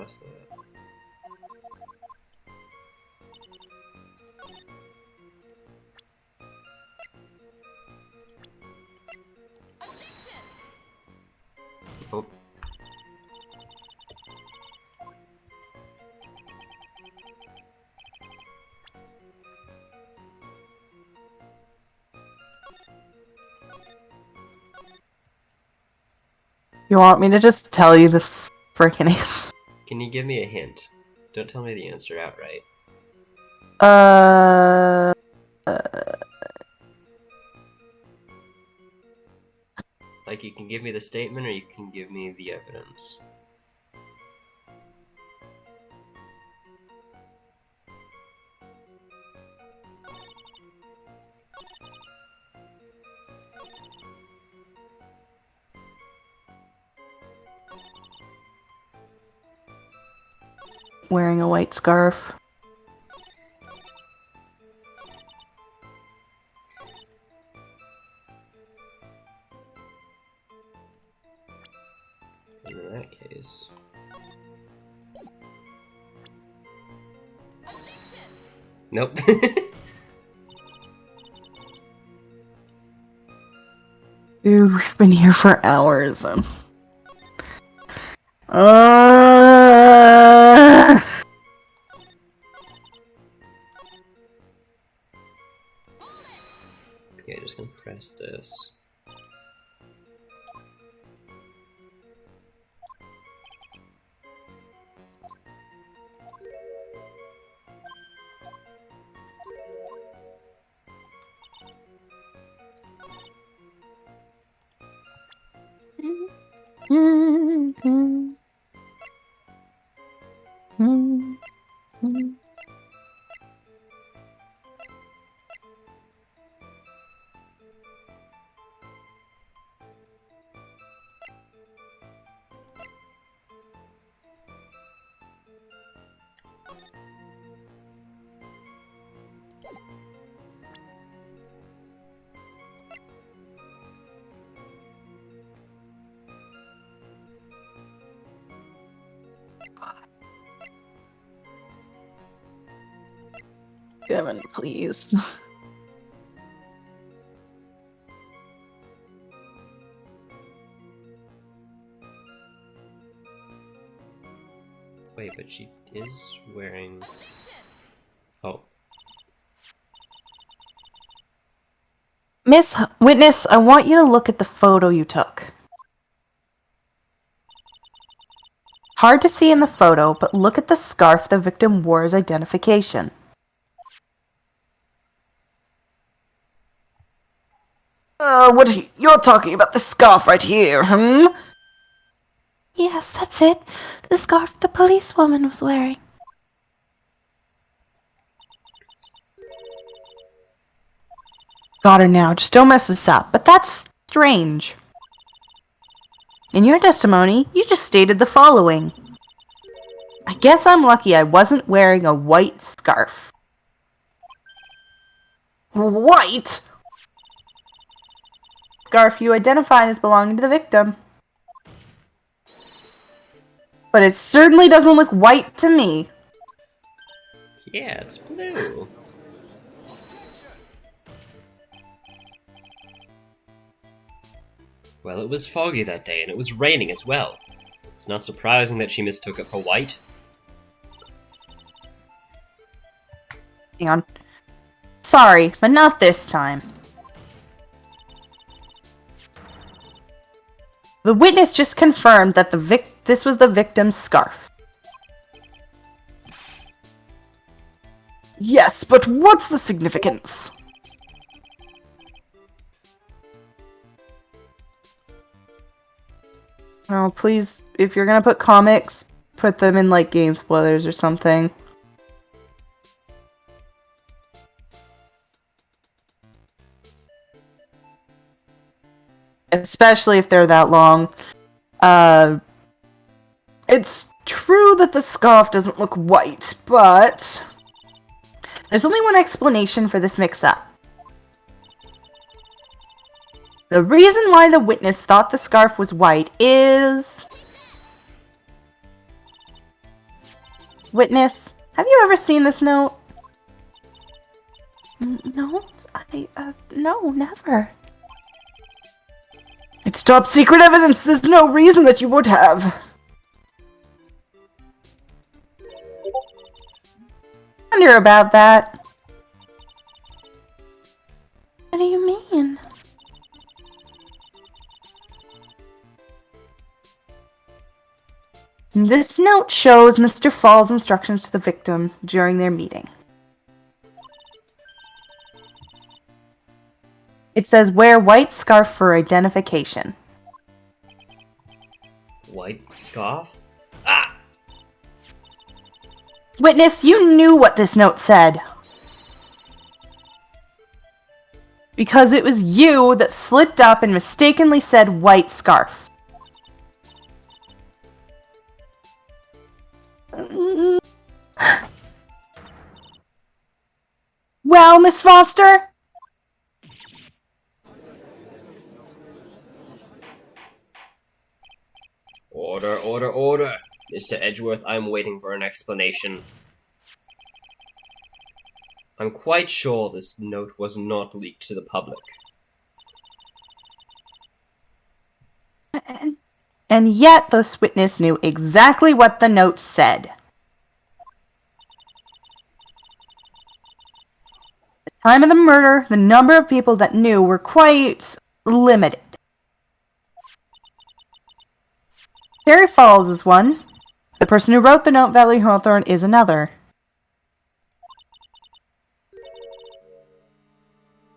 press that. Oh. You want me to just tell you the freaking answer? Can you give me a hint? Don't tell me the answer outright. Like, you can give me the statement or you can give me the evidence. Wearing a white scarf. In that case... Nope. Dude, we've been here for hours. Okay, just gonna press this. Kevin, please. Wait, but she is wearing... Oh. Miss Witness, I want you to look at the photo you took. Hard to see in the photo, but look at the scarf the victim wore as identification. You're talking about the scarf right here, hmm? Yes, that's it. The scarf the policewoman was wearing. Got her now, just don't mess this up. But that's strange. In your testimony, you just stated the following. I guess I'm lucky I wasn't wearing a white scarf. White? Scarf you identified as belonging to the victim. But it certainly doesn't look white to me. Yeah, it's blue. Well, it was foggy that day, and it was raining as well. It's not surprising that she mistook it for white. Hang on. Sorry, but not this time. The witness just confirmed that this was the victim's scarf. Yes, but what's the significance? Oh, please, if you're gonna put comics, put them in, like, game spoilers or something. Especially if they're that long. It's true that the scarf doesn't look white, but there's only one explanation for this mix-up. The reason why the witness thought the scarf was white is... Witness, have you ever seen this note? No, no, never. It's top secret evidence. There's no reason that you would have. Wonder about that. What do you mean? This note shows Mr. Fall's instructions to the victim during their meeting. It says, wear white scarf for identification. White scarf? Ah! Witness, you knew what this note said. Because it was you that slipped up and mistakenly said white scarf. Well, Miss Foster? Order, order, order! Mr. Edgeworth, I'm waiting for an explanation. I'm quite sure this note was not leaked to the public. And yet, this witness knew exactly what the note said. At the time of the murder, the number of people that knew were quite limited. Terry Falls is one. The person who wrote the note, Valerie Hawthorne, is another.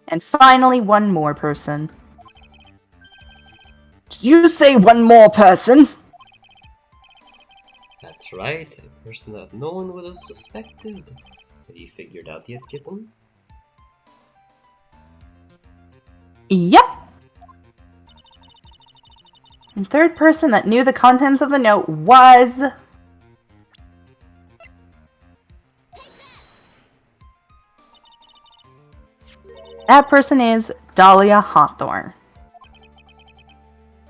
And finally, one more person. Did you say one more person? That's right, a person that no one would have suspected. Have you figured out yet, kitten? Yep. And third person that knew the contents of the note was... That person is Dahlia Hawthorne.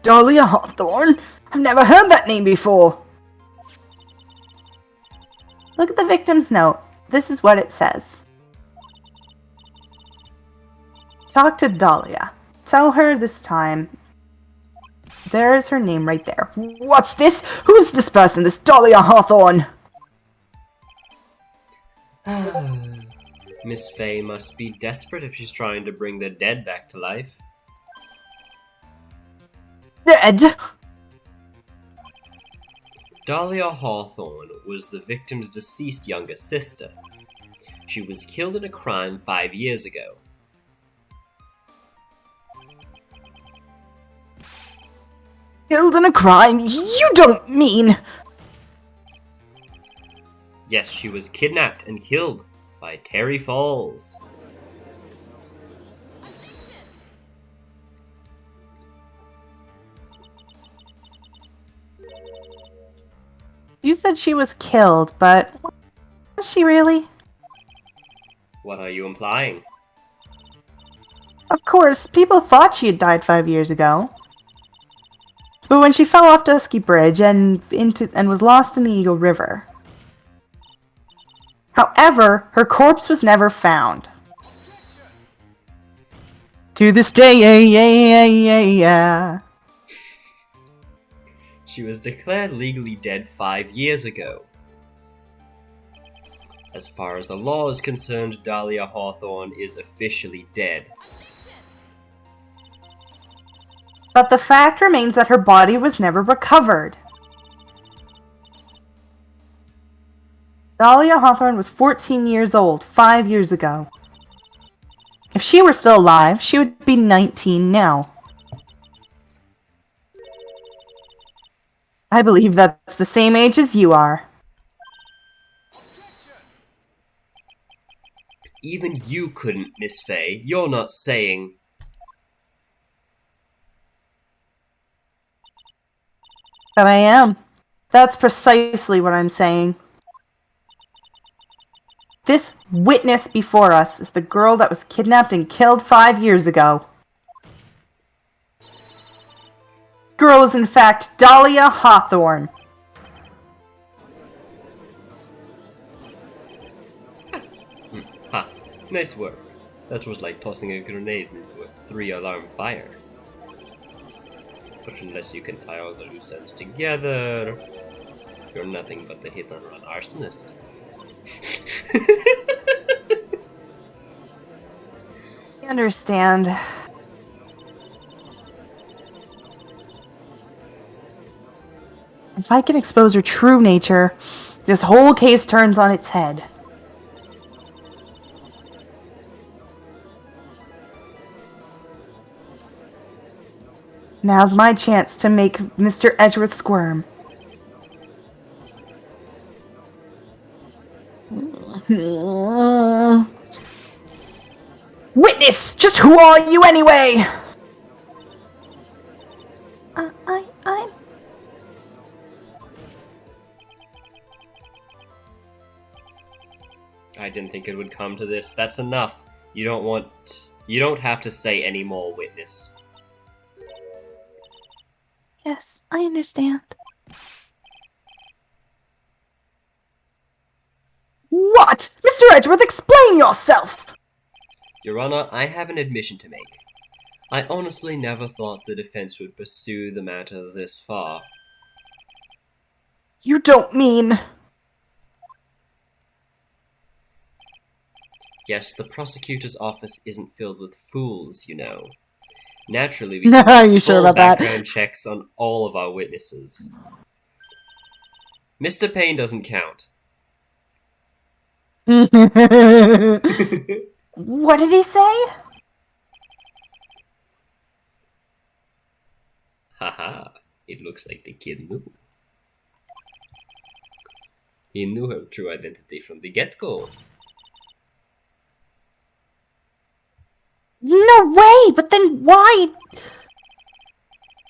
Dahlia Hawthorne? I've never heard that name before. Look at the victim's note. This is what it says. Talk to Dahlia. Tell her this time. There's her name right there. What's this? Who's this person? This Dahlia Hawthorne? Miss Fay must be desperate if she's trying to bring the dead back to life. Dead? Dahlia Hawthorne was the victim's deceased younger sister. She was killed in a crime 5 years ago. Killed in a crime? You don't mean... Yes, she was kidnapped and killed by Terry Falls. You said she was killed, but... Was she really? What are you implying? Of course, people thought she had died 5 years ago. But when she fell off Dusky Bridge and was lost in the Eagle River. However, her corpse was never found. To this day, She was declared legally dead 5 years ago. As far as the law is concerned, Dahlia Hawthorne is officially dead. But the fact remains that her body was never recovered. Dahlia Hawthorne was 14 years old 5 years ago. If she were still alive, she would be 19 now. I believe that's the same age as you are. Even you couldn't, Miss Fay. You're not saying... But I am. That's precisely what I'm saying. This witness before us is the girl that was kidnapped and killed 5 years ago. Girl is in fact Dahlia Hawthorne. Ha! Nice work. That was like tossing a grenade into a 3-alarm fire. But unless you can tie all the loose ends together, you're nothing but a hit-and-run arsonist. I understand. If I can expose her true nature, this whole case turns on its head. Now's my chance to make Mr. Edgeworth squirm. Witness! Just who are you anyway? I'm... I didn't think it would come to this. That's enough. You don't have to say any more, witness. Yes, I understand. What? Mr. Edgeworth, explain yourself! Your Honor, I have an admission to make. I honestly never thought the defense would pursue the matter this far. You don't mean... Yes, the prosecutor's office isn't filled with fools, you know. Naturally, we Are do you sure full about that? background checks on all of our witnesses. Mr. Payne doesn't count. What did he say? Haha, it looks like the kid knew. He knew her true identity from the get-go. No way! But then why?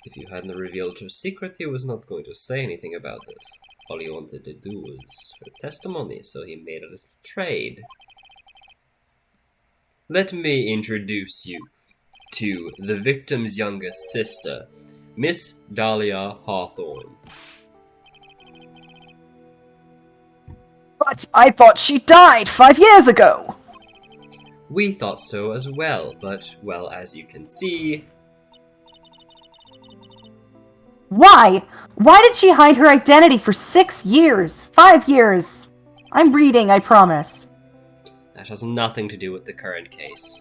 If you hadn't revealed her secret, he was not going to say anything about it. All he wanted to do was her testimony, so he made a little trade. Let me introduce you to the victim's younger sister, Miss Dahlia Hawthorne. But I thought she died 5 years ago! We thought so as well, but, well, as you can see... Why? Why did she hide her identity for 6 years? 5 years? I'm reading, I promise. That has nothing to do with the current case.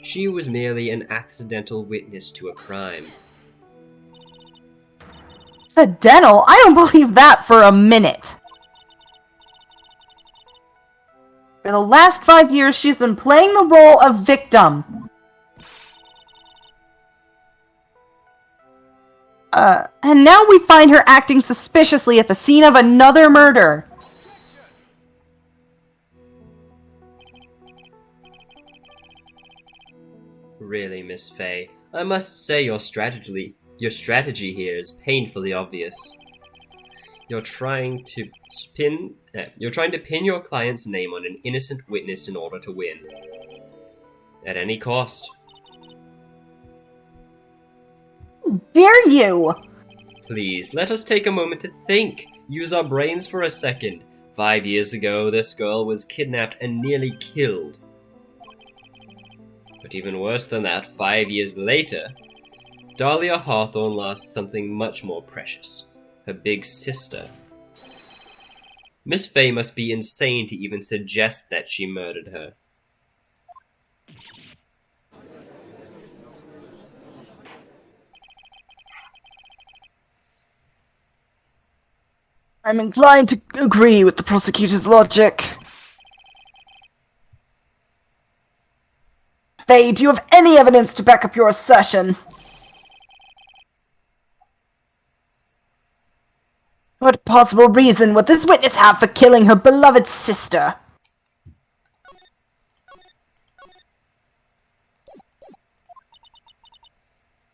She was merely an accidental witness to a crime. Accidental? I don't believe that for a minute. For the last 5 years, she's been playing the role of victim. And now we find her acting suspiciously at the scene of another murder. Really, Miss Faye, I must say your strategy here is painfully obvious. You're trying to pin your client's name on an innocent witness in order to win. At any cost. Dare you? Please, let us take a moment to think. Use our brains for a second. 5 years ago, this girl was kidnapped and nearly killed. But even worse than that, 5 years later, Dahlia Hawthorne lost something much more precious. Her big sister. Miss Faye must be insane to even suggest that she murdered her. I'm inclined to agree with the prosecutor's logic. Faye, do you have any evidence to back up your assertion? What possible reason would this witness have for killing her beloved sister?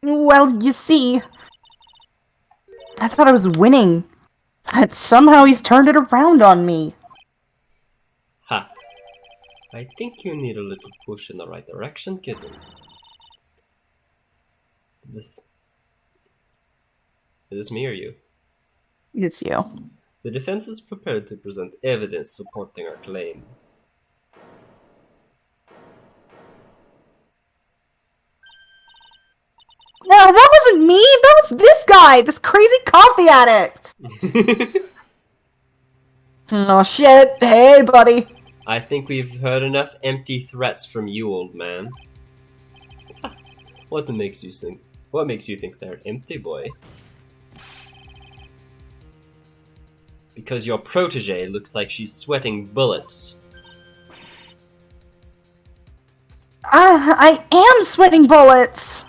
Well, you see, I thought I was winning. But somehow he's turned it around on me. Ha! I think you need a little push in the right direction, kitten. Is this me or you? It's you. The defense is prepared to present evidence supporting our claim. No, that wasn't me! That was this guy! This crazy coffee addict! Oh shit. Hey, buddy. I think we've heard enough empty threats from you, old man. What makes you think they're empty, boy? Because your protege looks like she's sweating bullets. I am sweating bullets!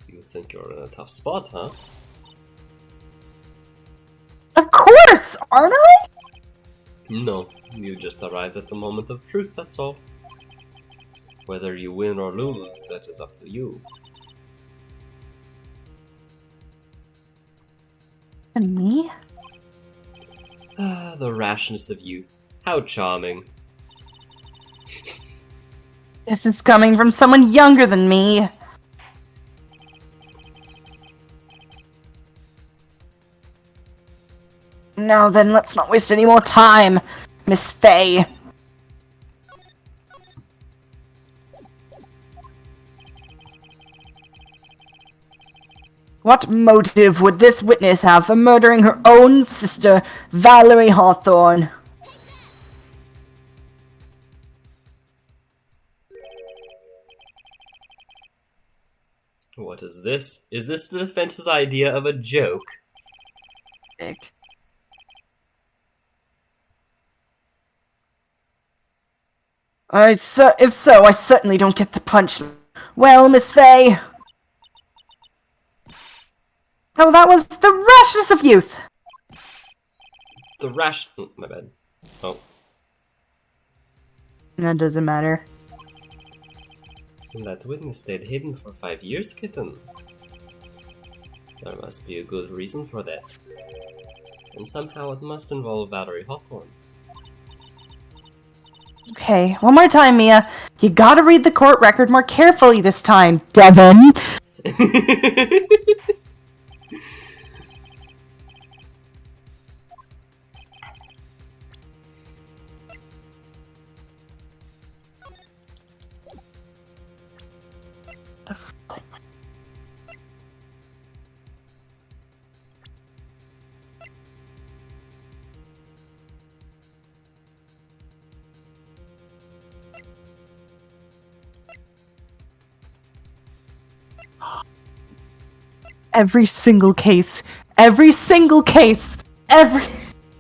You think you're in a tough spot, huh? Of course, aren't I? No, you just arrived at the moment of truth, that's all. Whether you win or lose, that is up to you. And me? Ah, the rashness of youth. How charming. This is coming from someone younger than me. Now then, let's not waste any more time, Miss Faye. What motive would this witness have for murdering her own sister, Valerie Hawthorne? What is this? Is this the defense's idea of a joke? Dick. If so, I certainly don't get the punch. Well, Miss Faye. Oh, that was the rashness of youth. The rash... Oh, my bad. Oh. That doesn't matter. That witness stayed hidden for 5 years, kitten. There must be a good reason for that. And somehow it must involve Valerie Hawthorne. Okay, one more time, Mia. You gotta read the court record more carefully this time, Devin. Every single case, every single case, every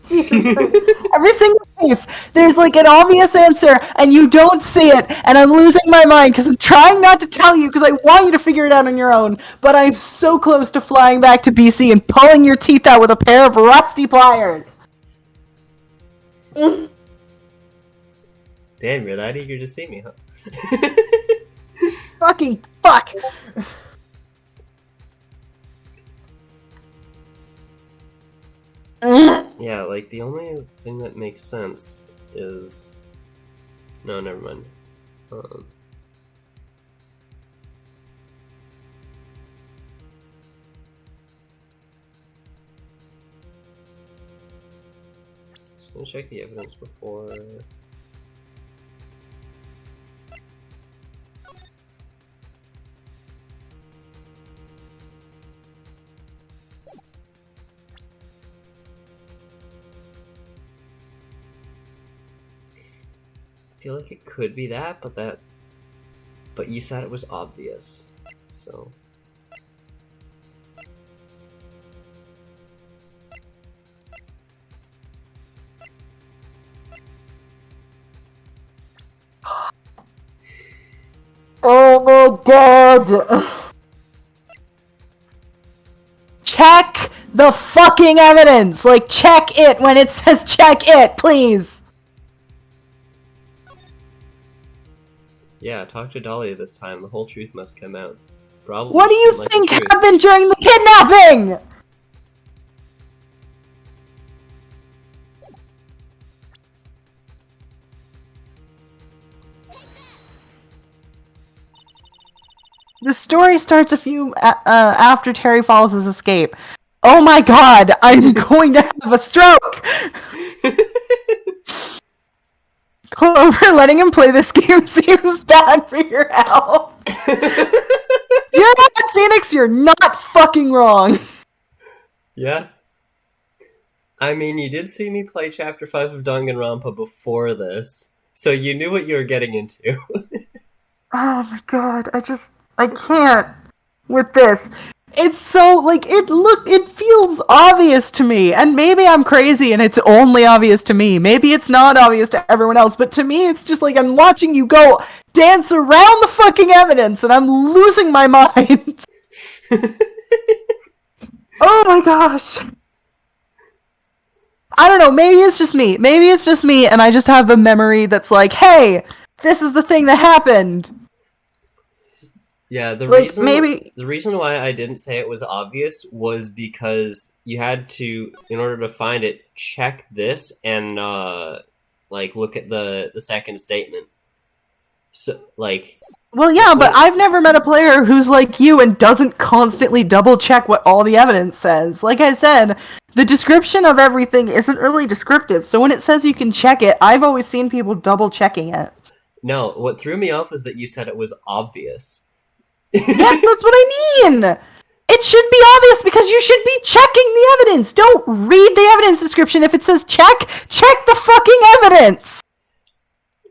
single case, there's like an obvious answer and you don't see it, and I'm losing my mind because I'm trying not to tell you because I want you to figure it out on your own, but I'm so close to flying back to BC and pulling your teeth out with a pair of rusty pliers. Damn, you're that eager to see me, huh? Fucking fuck! Yeah, like, the only thing that makes sense is... No, never mind. Just gonna check the evidence before... I feel like it could be that, but you said it was obvious, so... Oh my god! Check the fucking evidence! Like, check it when it says check it, please! Yeah, talk to Dolly this time. The whole truth must come out. Probably. What do you like think the truth. happened during the kidnapping? The story starts a few after Terry Falls' escape. Oh my god, I'm going to have a stroke! Clover, letting him play this game seems bad for your health. You're at mechanics, you're not fucking wrong. Yeah. I mean, you did see me play Chapter 5 of Danganronpa before this, so you knew what you were getting into. Oh my god, I can't with this. It's so, like, it feels obvious to me, and maybe I'm crazy and it's only obvious to me. Maybe it's not obvious to everyone else, but to me it's just like I'm watching you go dance around the fucking evidence and I'm losing my mind. Oh my gosh. I don't know, maybe it's just me. Maybe it's just me and I just have a memory that's like, hey, this is the thing that happened. Yeah, the Like, maybe... reason why I didn't say it was obvious was because you had to, in order to find it, check this and like look at the second statement. So like, Well, yeah, but I've never met a player who's like you and doesn't constantly double check what all the evidence says. Like I said, the description of everything isn't really descriptive, so when it says you can check it, I've always seen people double checking it. no, what threw me off was that you said it was obvious. Yes, that's what I mean! It should be obvious because you should be checking the evidence! Don't read the evidence description. If it says check the fucking evidence!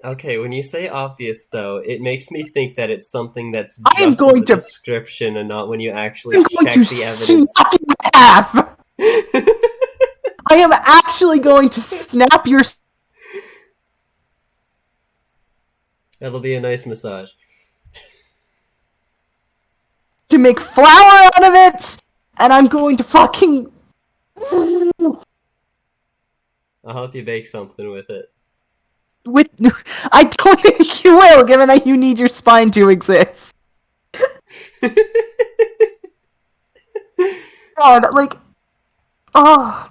Okay, when you say obvious, though, it makes me think that it's something that's I am just going in the to- description and not when you actually I'm going check to the evidence. snap you in half! I am actually going to snap your... That'll be a nice massage. to make flour out of it, and I'm going to fucking... I'll help you bake something with it. With... I don't think you will, given that you need your spine to exist. God, like... Oh,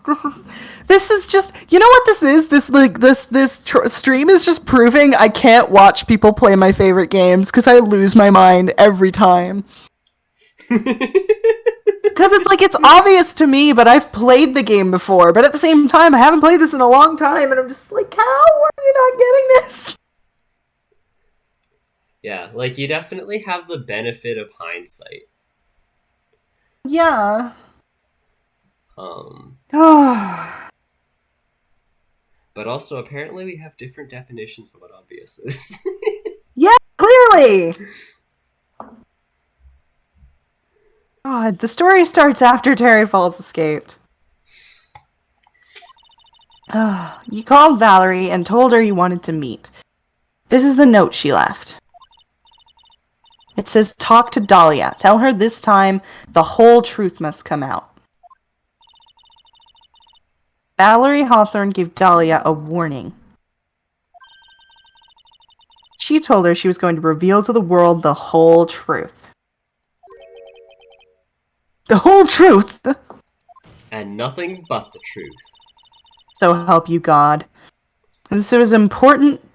this is just, you know what this is? This stream is just proving I can't watch people play my favorite games because I lose my mind every time. Because it's like, it's obvious to me, but I've played the game before, but at the same time, I haven't played this in a long time, and I'm just like, how are you not getting this? Yeah, like, you definitely have the benefit of hindsight. Yeah. But Oh. also, apparently we have different definitions of what obvious is. Yeah, clearly! God, the story starts after Terry Falls escaped. You called Valerie and told her you wanted to meet. This is the note she left. It says, talk to Dahlia. Tell her this time the whole truth must come out. Valerie Hawthorne gave Dahlia a warning. She told her she was going to reveal to the world the whole truth. The whole truth? And nothing but the truth. So help you God. And so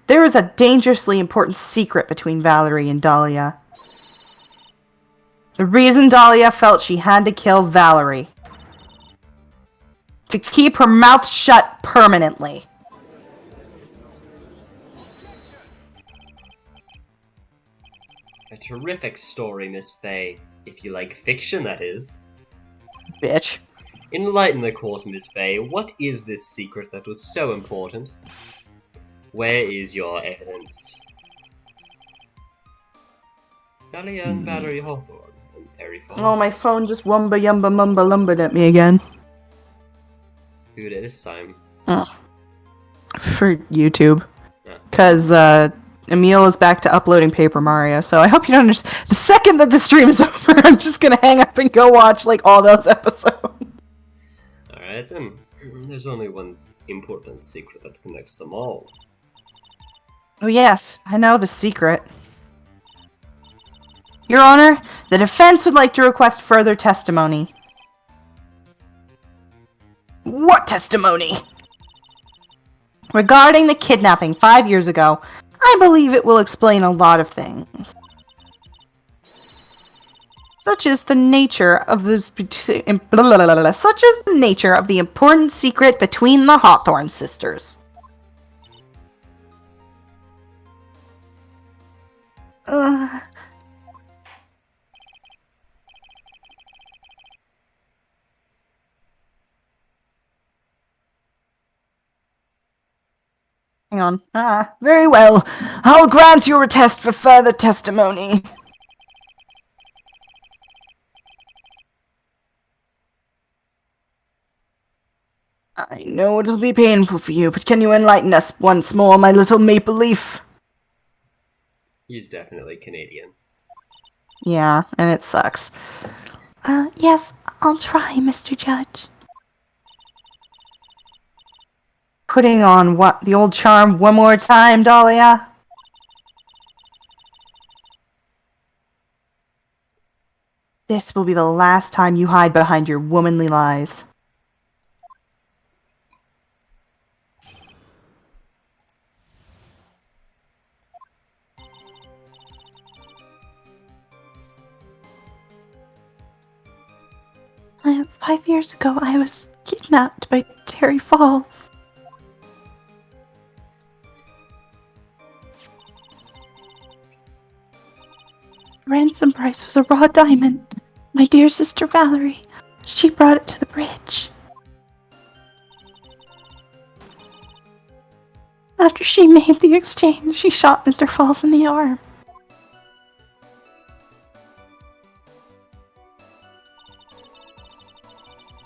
there is a dangerously important secret between Valerie and Dahlia. The reason Dahlia felt she had to kill Valerie. To keep her mouth shut permanently. A terrific story, Miss Faye. If you like fiction, that is. Bitch. Enlighten the court, Miss Faye. What is this secret that was so important? Where is your evidence? Dahlia and Valerie Hawthorne and Terry Falls. Oh, my phone just wumba yumba mumba lumbered at me again. Who did this time? For YouTube. Yeah. Because, Emil is back to uploading Paper Mario, so I hope you don't understand. The second that the stream is over, I'm just gonna hang up and go watch, like, all those episodes. Alright then. There's only one important secret that connects them all. Oh yes, I know the secret. Your Honor, the defense would like to request further testimony. What testimony? Regarding the kidnapping 5 years ago, I believe it will explain a lot of things. Such as the nature of the important secret between the Hawthorne sisters. Hang on. Very well. I'll grant your request for further testimony. I know it'll be painful for you, but can you enlighten us once more, my little maple leaf? He's definitely Canadian. Yeah, and it sucks. Yes, I'll try, Mr. Judge. Putting on what the old charm one more time, Dahlia? This will be the last time you hide behind your womanly lies. Five years ago, I was kidnapped by Terry Falls. Ransom price was a raw diamond. My dear sister Valerie, she brought it to the bridge. After she made the exchange, she shot Mr. Falls in the arm.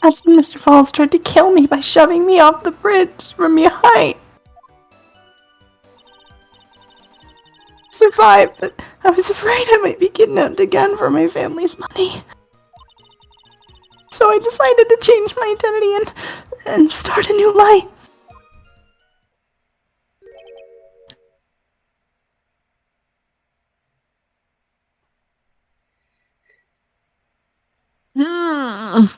That's when Mr. Falls tried to kill me by shoving me off the bridge from behind. Survived, but I was afraid I might be kidnapped again for my family's money. So I decided to change my identity and start a new life. The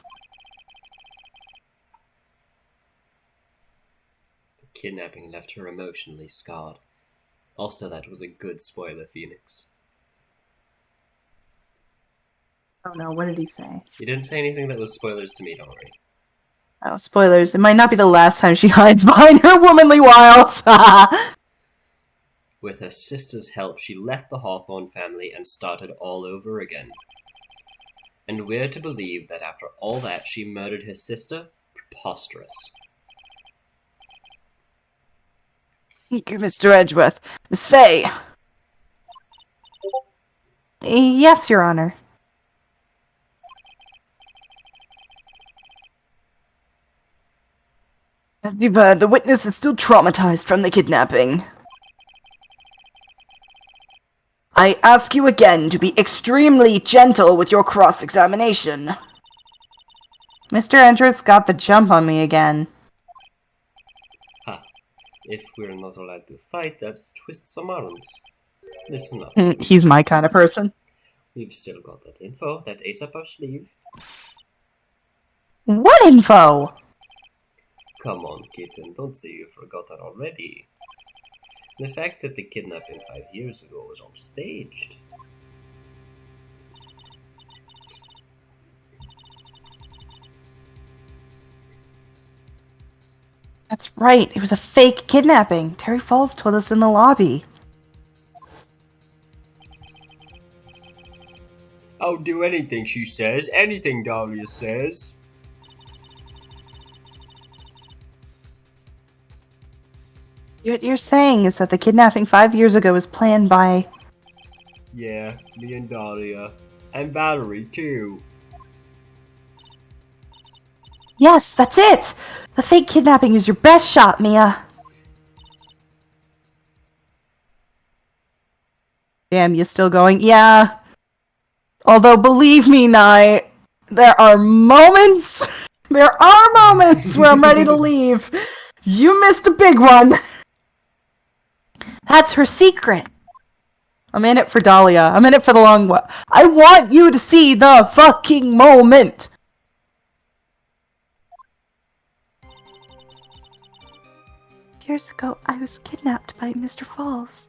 kidnapping left her emotionally scarred. Also, that was a good spoiler, Phoenix. Oh no, what did he say? You didn't say anything that was spoilers to me, don't worry. Oh, spoilers. It might not be the last time she hides behind her womanly wiles. With her sister's help, she left the Hawthorne family and started all over again. And we're to believe that after all that, she murdered his sister? Preposterous. Thank you, Mr. Edgeworth. Miss Fay. Yes, Your Honor. As you've heard, the witness is still traumatized from the kidnapping. I ask you again to be extremely gentle with your cross-examination. Mr. Edgeworth's got the jump on me again. Ha. If we're not allowed to fight, let's twist some arms. Listen up. He's my kind of person. We've still got that info, that ace up our sleeve. What info? Come on, kitten, don't say you forgot that already. The fact that the kidnapping 5 years ago was all staged. That's right, it was a fake kidnapping. Terry Falls told us in the lobby. I'll do anything she says, anything Dahlia says. What you're saying is that the kidnapping 5 years ago was planned by... Yeah, me and Dahlia. And Valerie, too. Yes, that's it! The fake kidnapping is your best shot, Mia. Damn, you still going? Yeah. Although, believe me, Nye, there are moments where I'm ready to leave. You missed a big one. That's her secret. I'm in it for Dahlia. I'm in it for the long one. I want you to see the fucking moment. Years ago, I was kidnapped by Mr. Falls.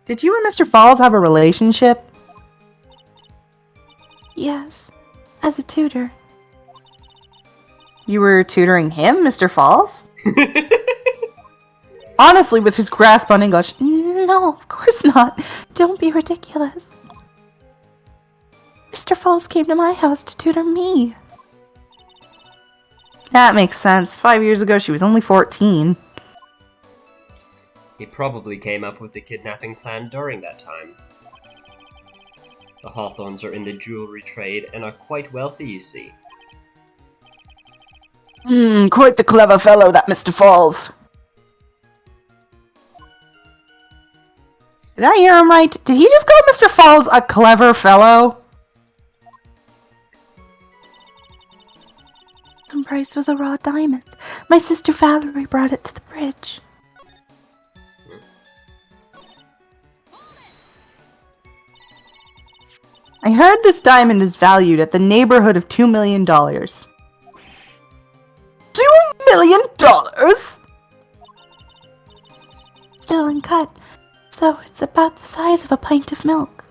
Did you and Mr. Falls have a relationship? Yes, as a tutor. You were tutoring him, Mr. Falls? Honestly, with his grasp on English. No, of course not. Don't be ridiculous. Mr. Falls came to my house to tutor me. That makes sense. 5 years ago, she was only 14. He probably came up with the kidnapping plan during that time. The Hawthorns are in the jewelry trade and are quite wealthy, you see. Quite the clever fellow, that Mr. Falls. Did I hear him right? Did he just call Mr. Falls a clever fellow? The price was a raw diamond. My sister Valerie brought it to the bridge. I heard this diamond is valued at the neighborhood of $2 million. $2 million? Still uncut, so it's about the size of a pint of milk.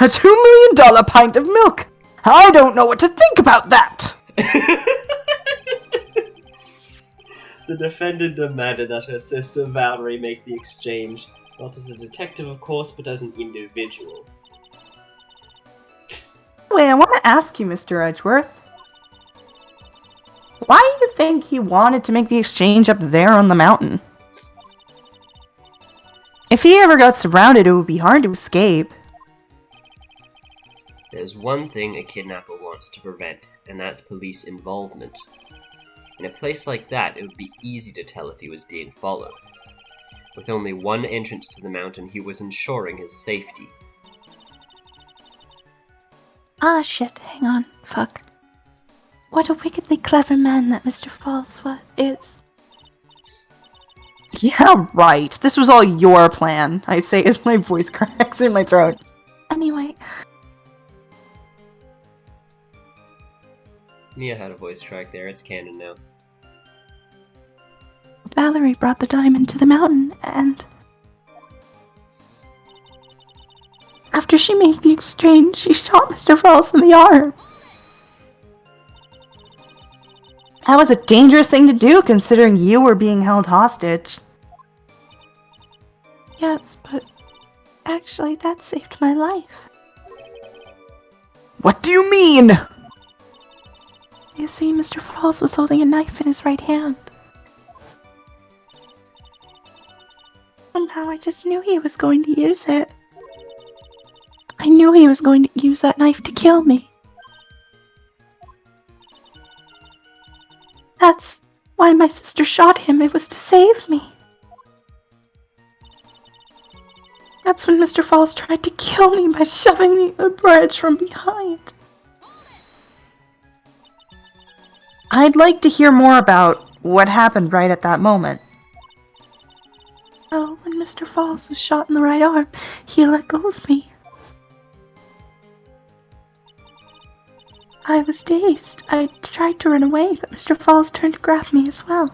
A $2 million pint of milk. I don't know what to think about that. The defendant demanded that her sister Valerie make the exchange, not as a detective, of course, but as an individual. Wait, I want to ask you, Mr. Edgeworth. Why do you think he wanted to make the exchange up there on the mountain? If he ever got surrounded, it would be hard to escape. There's one thing a kidnapper wants to prevent, and that's police involvement. In a place like that, it would be easy to tell if he was being followed. With only one entrance to the mountain, he was ensuring his safety. Ah, shit, hang on. Fuck. What a wickedly clever man that Mr. Falls is. Yeah, right. This was all your plan, I say as my voice cracks in my throat. Anyway, Mia had a voice crack there, it's canon now. Valerie brought the diamond to the mountain, and after she made the exchange, she shot Mr. Falls in the arm. That was a dangerous thing to do, considering you were being held hostage. Yes, but actually that saved my life. What do you mean? You see, Mr. Falls was holding a knife in his right hand. Somehow I just knew he was going to use it. I knew he was going to use that knife to kill me. That's why my sister shot him. It was to save me. That's when Mr. Falls tried to kill me by shoving me in the bridge from behind. I'd like to hear more about what happened right at that moment. Well, when Mr. Falls was shot in the right arm, he let go of me. I was dazed. I tried to run away, but Mr. Falls turned to grab me as well.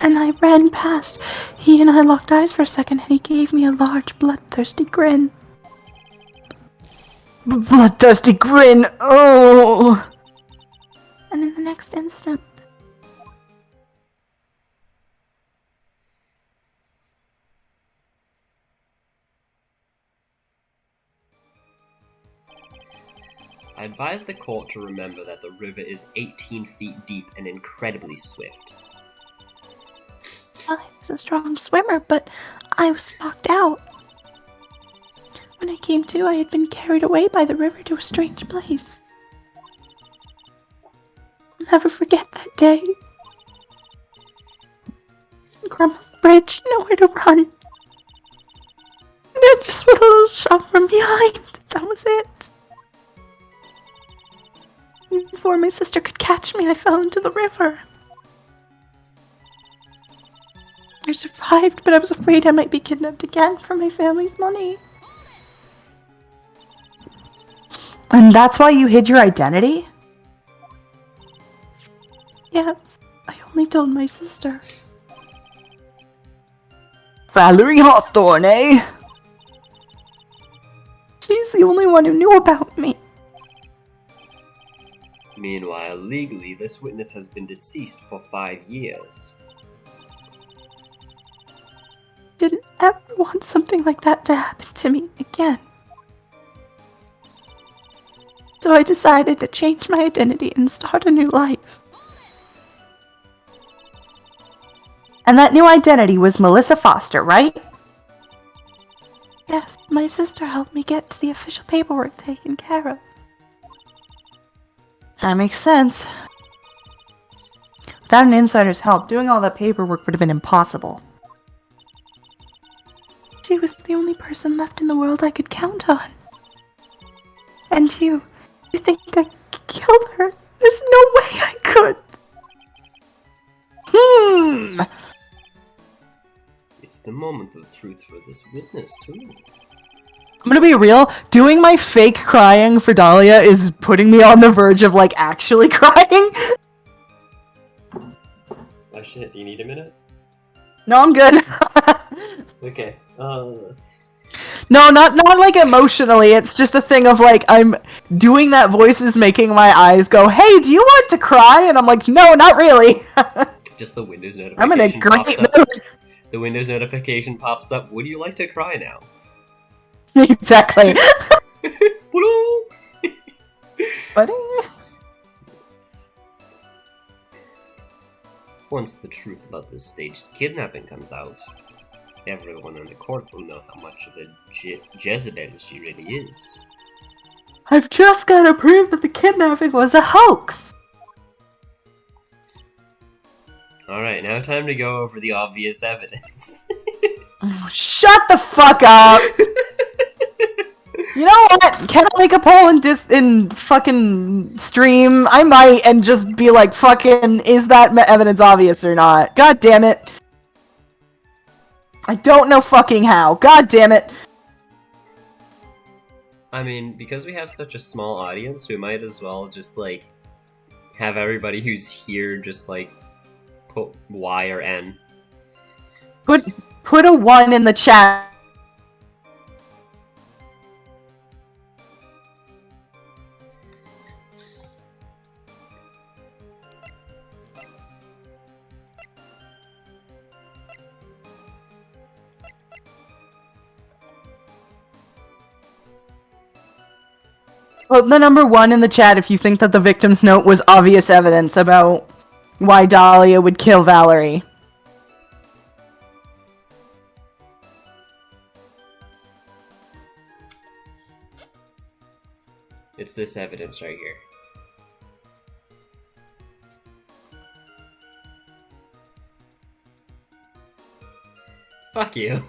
And I ran past. He and I locked eyes for a second, and he gave me a large, bloodthirsty grin. Bloodthirsty grin, oh! And in the next instant, I advise the court to remember that the river is 18 feet deep and incredibly swift. I was a strong swimmer, but I was knocked out. When I came to, I had been carried away by the river to a strange place. I'll never forget that day. Crumbled bridge, nowhere to run. And I just with a little shove from behind. That was it. Before my sister could catch me, I fell into the river. I survived, but I was afraid I might be kidnapped again for my family's money. And that's why you hid your identity? Yes, I only told my sister. Valerie Hawthorne, eh? She's the only one who knew about me. Meanwhile, legally, this witness has been deceased for 5 years. Didn't ever want something like that to happen to me again. So I decided to change my identity and start a new life. And that new identity was Melissa Foster, right? Yes, my sister helped me get to the official paperwork taken care of. That makes sense. Without an insider's help, doing all that paperwork would have been impossible. She was the only person left in the world I could count on. And you think I killed her? There's no way I could. It's the moment of truth for this witness, too. I'm gonna be real, doing my fake crying for Dahlia is putting me on the verge of, like, actually crying. Oh shit, do you need a minute? No, I'm good. Okay, No, not like emotionally, it's just a thing of, like, I'm doing that voice is making my eyes go, hey, do you want to cry? And I'm like, no, not really. just the Windows notification I'm in a pops great up. mood. The Windows notification pops up, would you like to cry now? Exactly. Ba-doo! Buddy? Once the truth about this staged kidnapping comes out, everyone in the court will know how much of a Jezebel she really is. I've just gotta prove that the kidnapping was a hoax. Alright, now time to go over the obvious evidence. Shut the fuck up! You know what? Can I make a poll in fucking stream? I might, and just be like, fucking, is that evidence obvious or not? God damn it. I don't know fucking how. God damn it. I mean, because we have such a small audience, we might as well just, like, have everybody who's here just, like, put Y or N. Put a 1 in the chat. Put the number 1 in the chat if you think that the victim's note was obvious evidence about why Dahlia would kill Valerie. It's this evidence right here. Fuck you.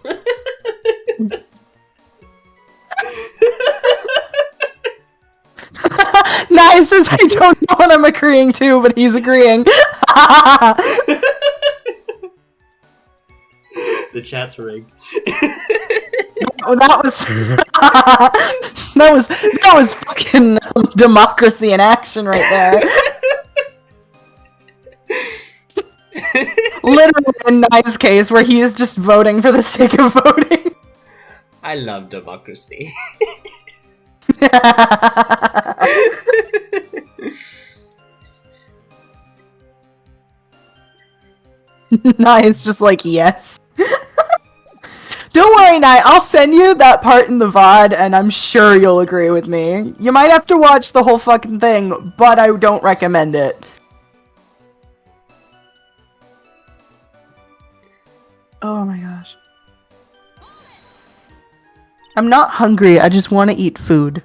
Nice says I don't know what I'm agreeing to, but he's agreeing. The chat's rigged. Oh, that was fucking democracy in action right there. Literally a nice case where he is just voting for the sake of voting. I love democracy. Nice, just like, yes. Don't worry, Nye, I'll send you that part in the VOD, and I'm sure you'll agree with me. You might have to watch the whole fucking thing, but I don't recommend it. Oh my gosh. I'm not hungry, I just want to eat food.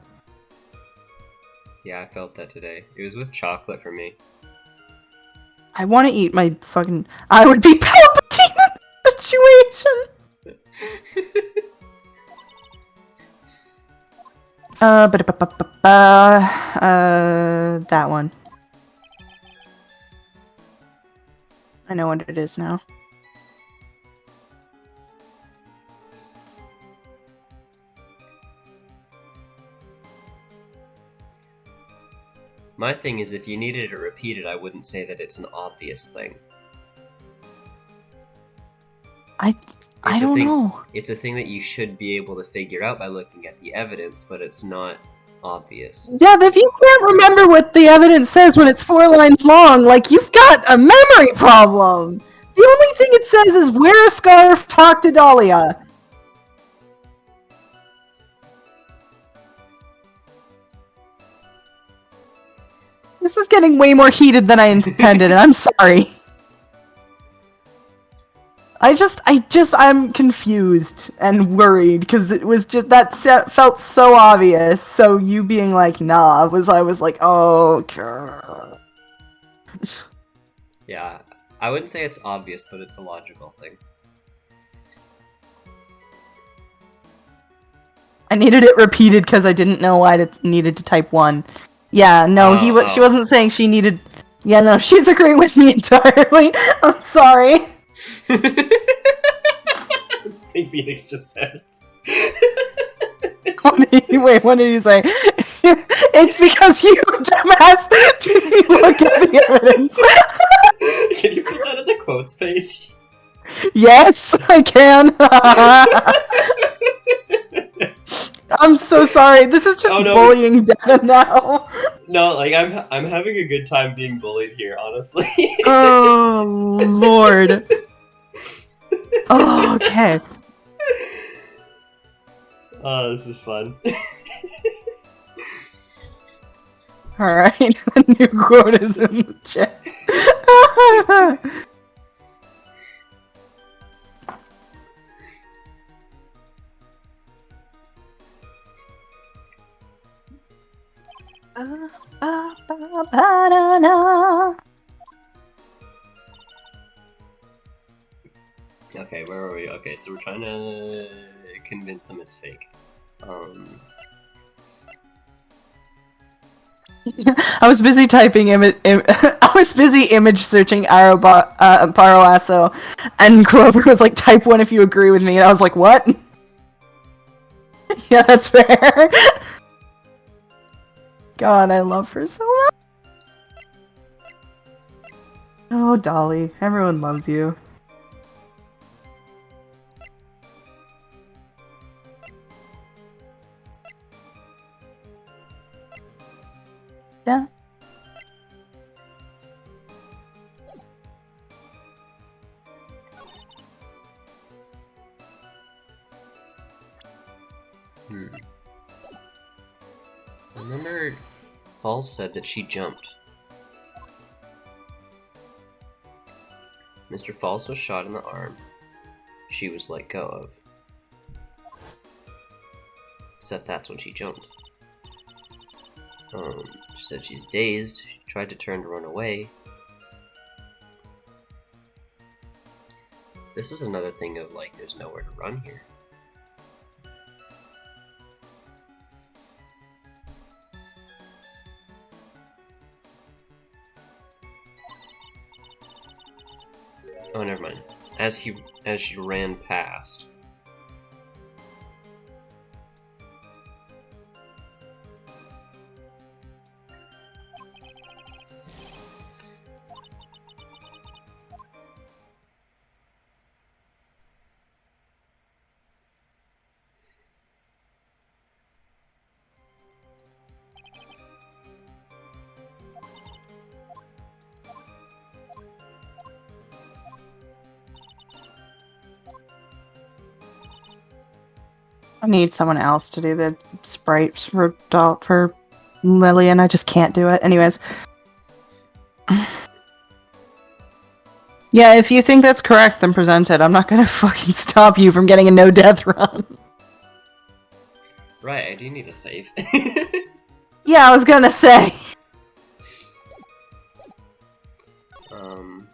Yeah, I felt that today. It was with chocolate for me. I want to eat my fucking... I would be Palpatine in this situation! That one. I know what it is now. My thing is, if you needed to repeat it, I wouldn't say that it's an obvious thing. I don't know. It's a thing that you should be able to figure out by looking at the evidence, but it's not obvious. Yeah, but if you can't remember what the evidence says when it's 4 lines long, like, you've got a memory problem! The only thing it says is, wear a scarf, talk to Dahlia. This is getting way more heated than I intended, and I'm sorry. I'm confused and worried because it was just felt so obvious. So you being like, nah, I was like, oh, God. Yeah, I wouldn't say it's obvious, but it's a logical thing. I needed it repeated because I didn't know I needed to type 1. Yeah, no, she wasn't saying she needed. Yeah, no, she's agreeing with me entirely. I'm sorry. I think Phoenix just said. Wait, what did you say? It's because you, dumbass, didn't look at the evidence. Can you put that in the quotes page? Yes, I can. I'm so sorry. This is just bullying data now. No, like I'm having a good time being bullied here, honestly. Oh Lord. Oh, okay. Oh, this is fun. Alright, the new quote is in the chat. Okay, where are we? Okay, so we're trying to convince them it's fake. I was busy typing I was busy image searching Paroasso, and Clover was like, type 1 if you agree with me, and I was like, what? Yeah, that's fair. God, I love her so much. Oh, Dolly, everyone loves you. Yeah. I remember Falls said that she jumped. Mr. Falls was shot in the arm. She was let go of. Except that's when she jumped. She said she's dazed. She tried to turn to run away. This is another thing of like, there's nowhere to run here. Oh, never mind. As she ran past. I need someone else to do the sprites for Lillian. I just can't do it. Anyways. Yeah, if you think that's correct, then present it. I'm not gonna fucking stop you from getting a no-death run. Right, I do need a save. Yeah, I was gonna say. I'm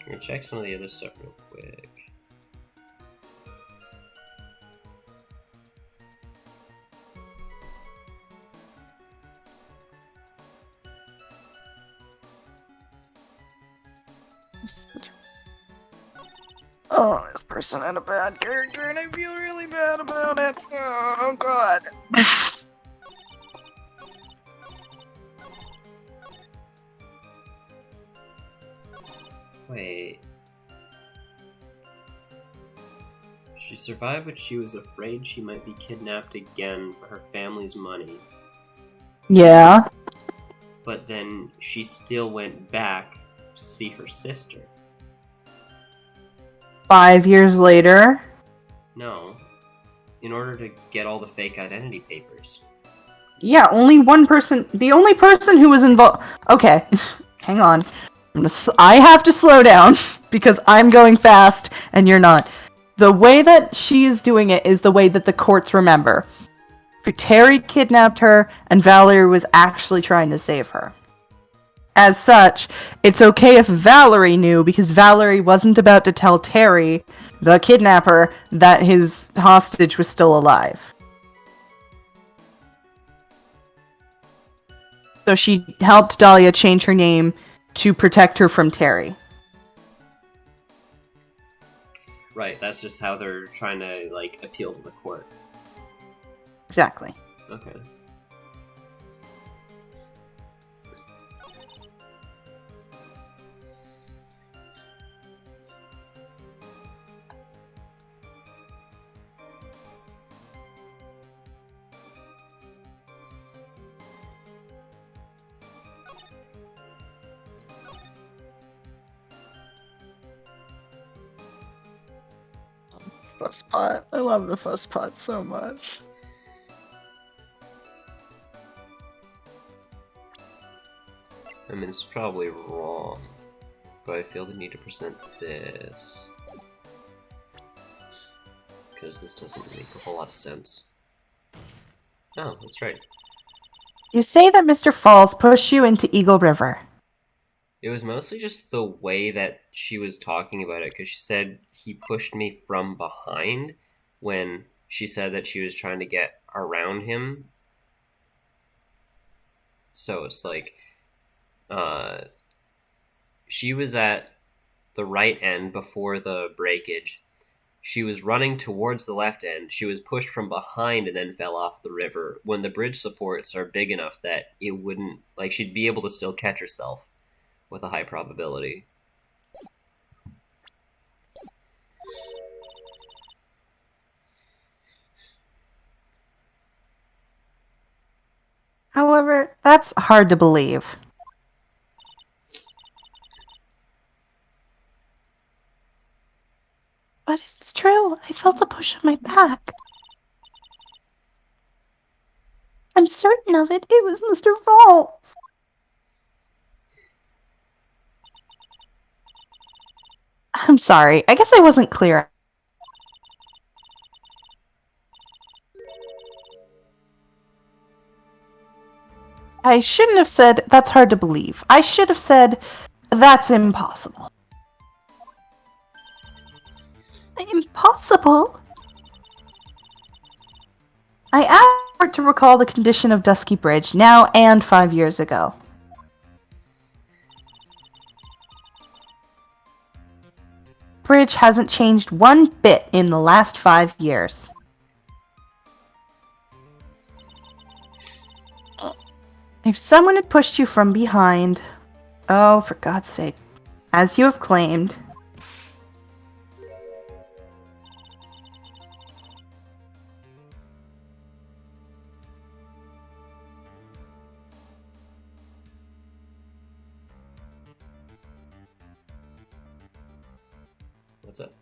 gonna check some of the other stuff real quick. Oh, this person had a bad character and I feel really bad about it. Oh, God. Wait. She survived, but she was afraid she might be kidnapped again for her family's money. Yeah. But then she still went back to see her sister. 5 years later. No. In order to get all the fake identity papers. Yeah, only one person. The only person who was involved. Okay, hang on. I have to slow down because I'm going fast and you're not. The way that she is doing it is the way that the courts remember. Terry kidnapped her, and Valerie was actually trying to save her. As such, it's okay if Valerie knew, because Valerie wasn't about to tell Terry, the kidnapper, that his hostage was still alive. So she helped Dahlia change her name to protect her from Terry. Right, that's just how they're trying to, like, appeal to the court. Exactly. Okay. Fuss pot. I love the fuss pot so much. I mean, it's probably wrong, but I feel the need to present this. Because this doesn't make a whole lot of sense. Oh, that's right. You say that Mr. Falls pushed you into Eagle River. It was mostly just the way that she was talking about it, because she said he pushed me from behind when she said that she was trying to get around him. So it's like, she was at the right end before the breakage. She was running towards the left end. She was pushed from behind and then fell off the river when the bridge supports are big enough that it wouldn't, like, she'd be able to still catch herself with a high probability. However, that's hard to believe. But it's true. I felt a push on my back. I'm certain of it. It was Mr. Falls. I'm sorry. I guess I wasn't clear. I shouldn't have said, that's hard to believe. I should have said, that's impossible. Impossible? I asked her to recall the condition of Dusky Bridge, now and 5 years ago. Bridge hasn't changed one bit in the last 5 years. If someone had pushed you from behind, oh, for God's sake, as you have claimed, What's up?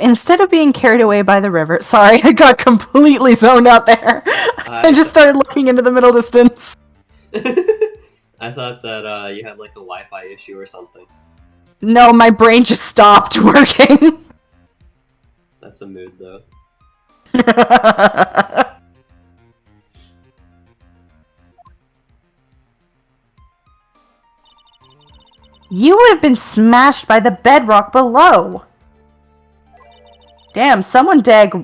instead of being carried away by the river, sorry, I got completely zoned out there. I just started looking into the middle distance. I thought that you had like a Wi-Fi issue or something. No, my brain just stopped working. That's a mood, though. You would have been smashed by the bedrock below. Damn, someone dug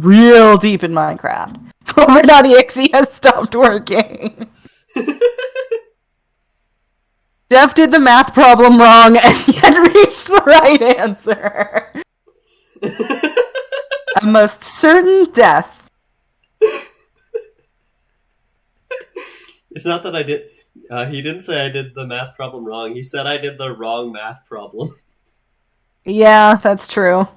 real deep in Minecraft. Clover.exe has stopped working. Jeff did the math problem wrong and yet reached the right answer. A most certain death. It's not that I did. He didn't say I did the math problem wrong. He said I did the wrong math problem. Yeah, that's true.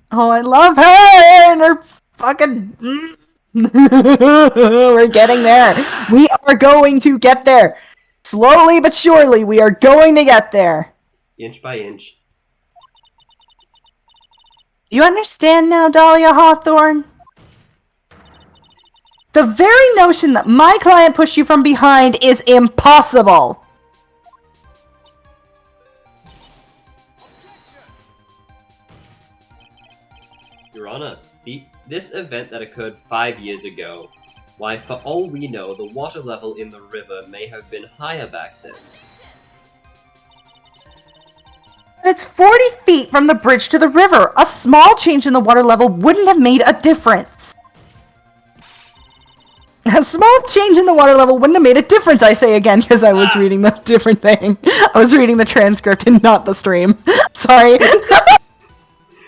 Oh, I love her and her fucking... We're getting there. We are going to get there. Slowly but surely, we are going to get there. Inch by inch. You understand now, Dahlia Hawthorne? The very notion that my client pushed you from behind is impossible. Your Honor, this event that occurred 5 years ago, why, for all we know, the water level in the river may have been higher back then. It's 40 feet from the bridge to the river. A small change in the water level wouldn't have made a difference. A small change in the water level wouldn't have made a difference, I say again, because I was reading the different thing. I was reading the transcript and not the stream. Sorry.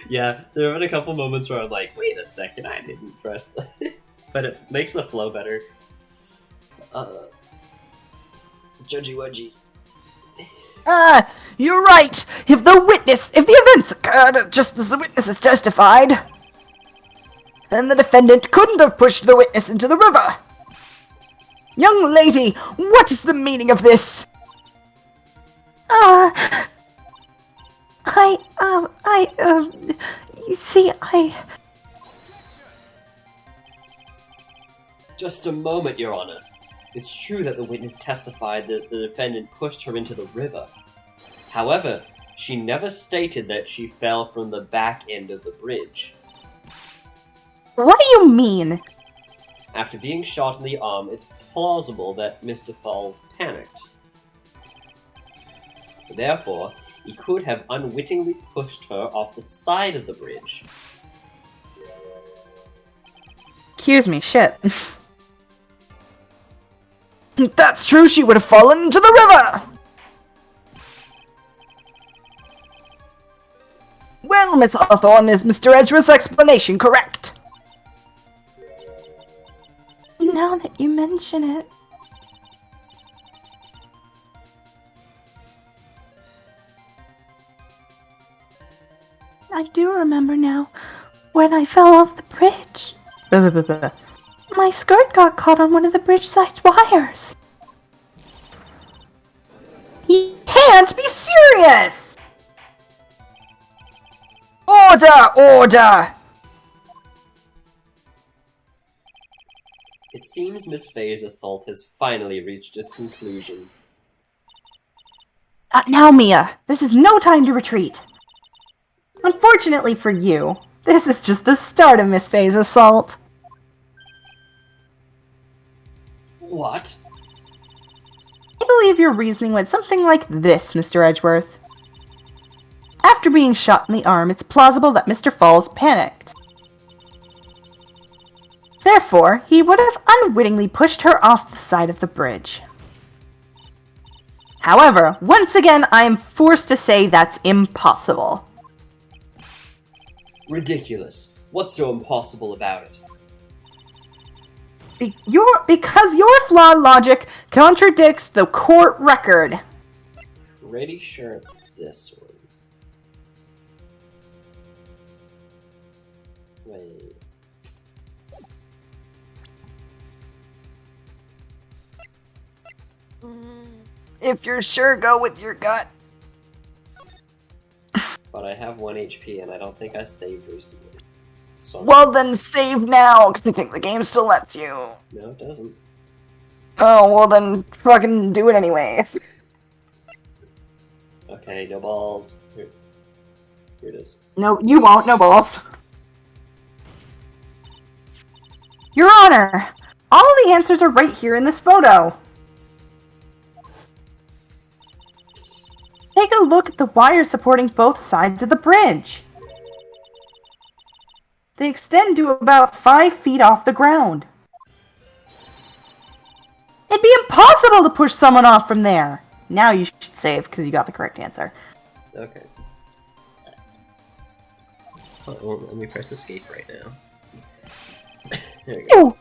Yeah, there have been a couple moments where I'm like, wait a second, I didn't press the... But it makes the flow better. Judgy Wudgy. You're right. If the events occurred just as the witnesses testified, then the defendant couldn't have pushed the witness into the river. Young lady, what is the meaning of this? You see, Just a moment, Your Honor. It's true that the witness testified that the defendant pushed her into the river. However, she never stated that she fell from the back end of the bridge. What do you mean? After being shot in the arm, it's plausible that Mr. Falls panicked. Therefore, he could have unwittingly pushed her off the side of the bridge. Excuse me, shit. That's true, she would have fallen into the river! Well, Miss Hawthorne, is Mr. Edgeworth's explanation correct? Now that you mention it... I do remember now, when I fell off the bridge. My skirt got caught on one of the bridge side's wires. You can't be serious! Order! Order! It seems Miss Faye's assault has finally reached its conclusion. Not now, Mia. This is no time to retreat. Unfortunately for you, this is just the start of Miss Faye's assault. What? I believe your reasoning went something like this, Mr. Edgeworth. After being shot in the arm, it's plausible that Mr. Falls panicked. Therefore, he would have unwittingly pushed her off the side of the bridge. However, once again, I am forced to say that's impossible. Ridiculous. What's so impossible about it? Because your flawed logic contradicts the court record. Pretty sure it's this one. Wait. If you're sure, go with your gut. But I have 1 HP and I don't think I saved recently. So Well then save now, because I think the game still lets you. no, it doesn't. Oh, well then fucking do it anyways. Okay, no balls. Here it is. No, you won't, no balls. Your Honor, all the answers are right here in this photo. Take a look at the wires supporting both sides of the bridge. They extend to about 5 feet off the ground. It'd be impossible to push someone off from there. Now you should save, because you got the correct answer. Okay. Well, let me press escape right now. There we go.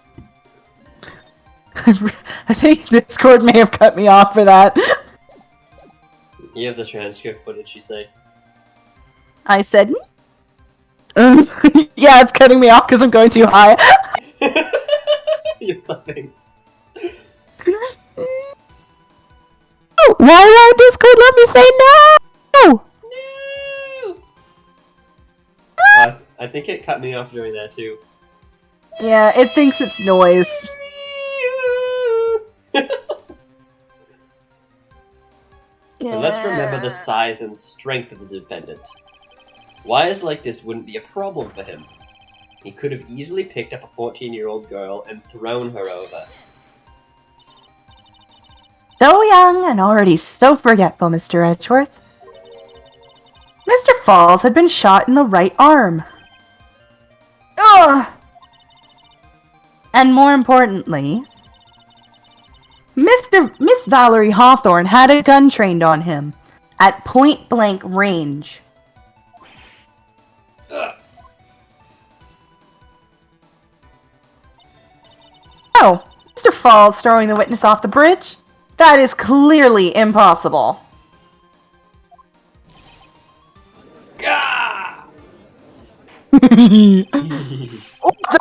I think Discord may have cut me off for that. You have the transcript. What did she say? I said, yeah, it's cutting me off because I'm going too high. You're laughing. Why won't Discord let me say no? I think it cut me off during that too. Yeah, it thinks it's noise. So let's remember the size and strength of the defendant. Wires like this wouldn't be a problem for him. He could have easily picked up a 14-year-old girl and thrown her over. So young and already so forgetful, Mr. Edgeworth. Mr. Falls had been shot in the right arm. Ugh! And more importantly, Miss Valerie Hawthorne had a gun trained on him at point-blank range. Oh, Mr. Falls throwing the witness off the bridge? That is clearly impossible.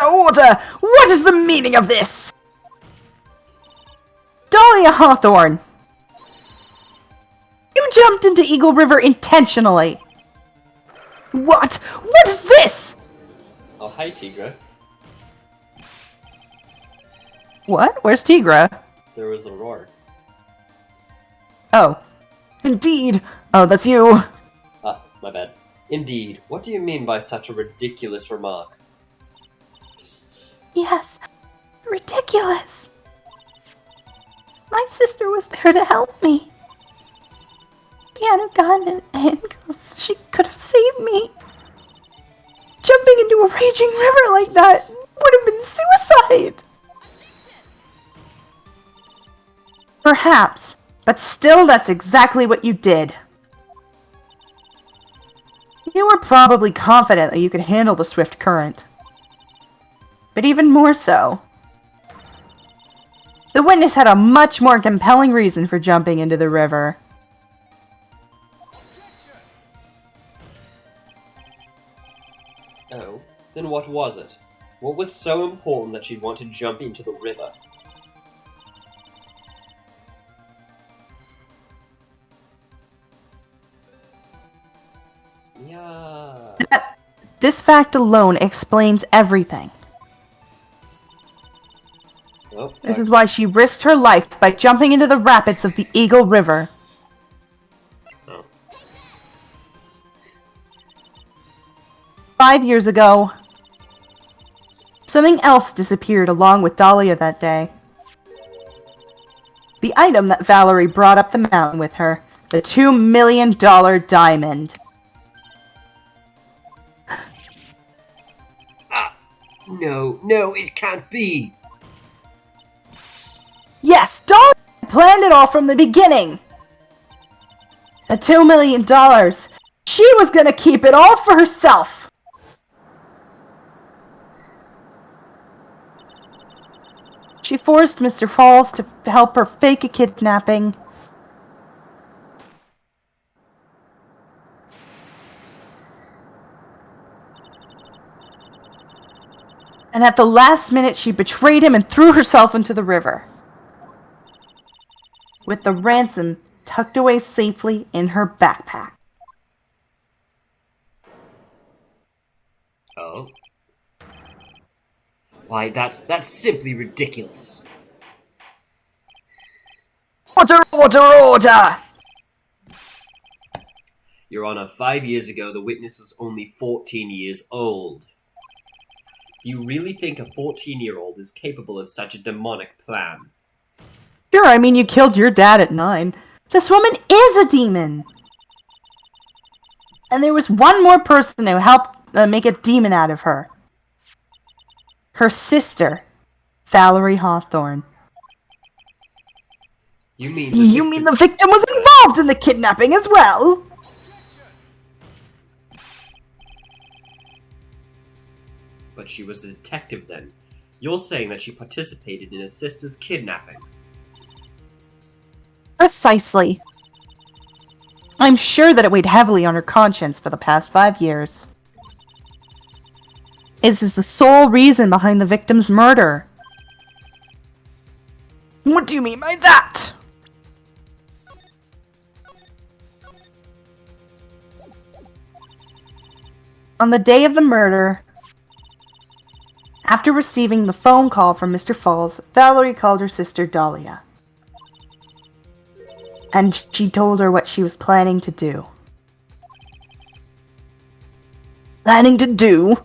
Order! What is the meaning of this? Dahlia Hawthorne! You jumped into Eagle River intentionally! What? What is this? Oh, hi, Tigra. What? Where's Tigra? There was the roar. Oh. Indeed. Oh, that's you. Ah, my bad. Indeed. What do you mean by such a ridiculous remark? Yes, ridiculous. My sister was there to help me. She had a gun and handcuffs. She could have saved me. Jumping into a raging river like that would have been suicide. Perhaps, but still that's exactly what you did. You were probably confident that you could handle the swift current. But even more so, the witness had a much more compelling reason for jumping into the river. Oh, then what was it? What was so important that she'd want to jump into the river? Yeah. This fact alone explains everything. Oh, This is why she risked her life by jumping into the rapids of the Eagle River. Oh. 5 years ago, something else disappeared along with Dahlia that day. The item that Valerie brought up the mountain with her, the $2 million diamond. No, it can't be! Yes, Dahlia planned it all from the beginning! The $2 million! She was gonna keep it all for herself! She forced Mr. Falls to help her fake a kidnapping. And at the last minute, she betrayed him and threw herself into the river. With the ransom tucked away safely in her backpack. Oh. Why, that's simply ridiculous. Order! Your Honor, 5 years ago, the witness was only 14 years old. Do you really think a 14-year-old is capable of such a demonic plan? Sure, I mean, you killed your dad at 9. This woman is a demon! And there was one more person who helped make a demon out of her. her sister, Valerie Hawthorne. You mean The victim was involved in the kidnapping as well? But she was a detective then. You're saying that she participated in her sister's kidnapping. Precisely. I'm sure that it weighed heavily on her conscience for the past 5 years. This is the sole reason behind the victim's murder. What do you mean by that? On the day of the murder, after receiving the phone call from Mr. Falls, Valerie called her sister Dahlia. And she told her what she was planning to do. Planning to do?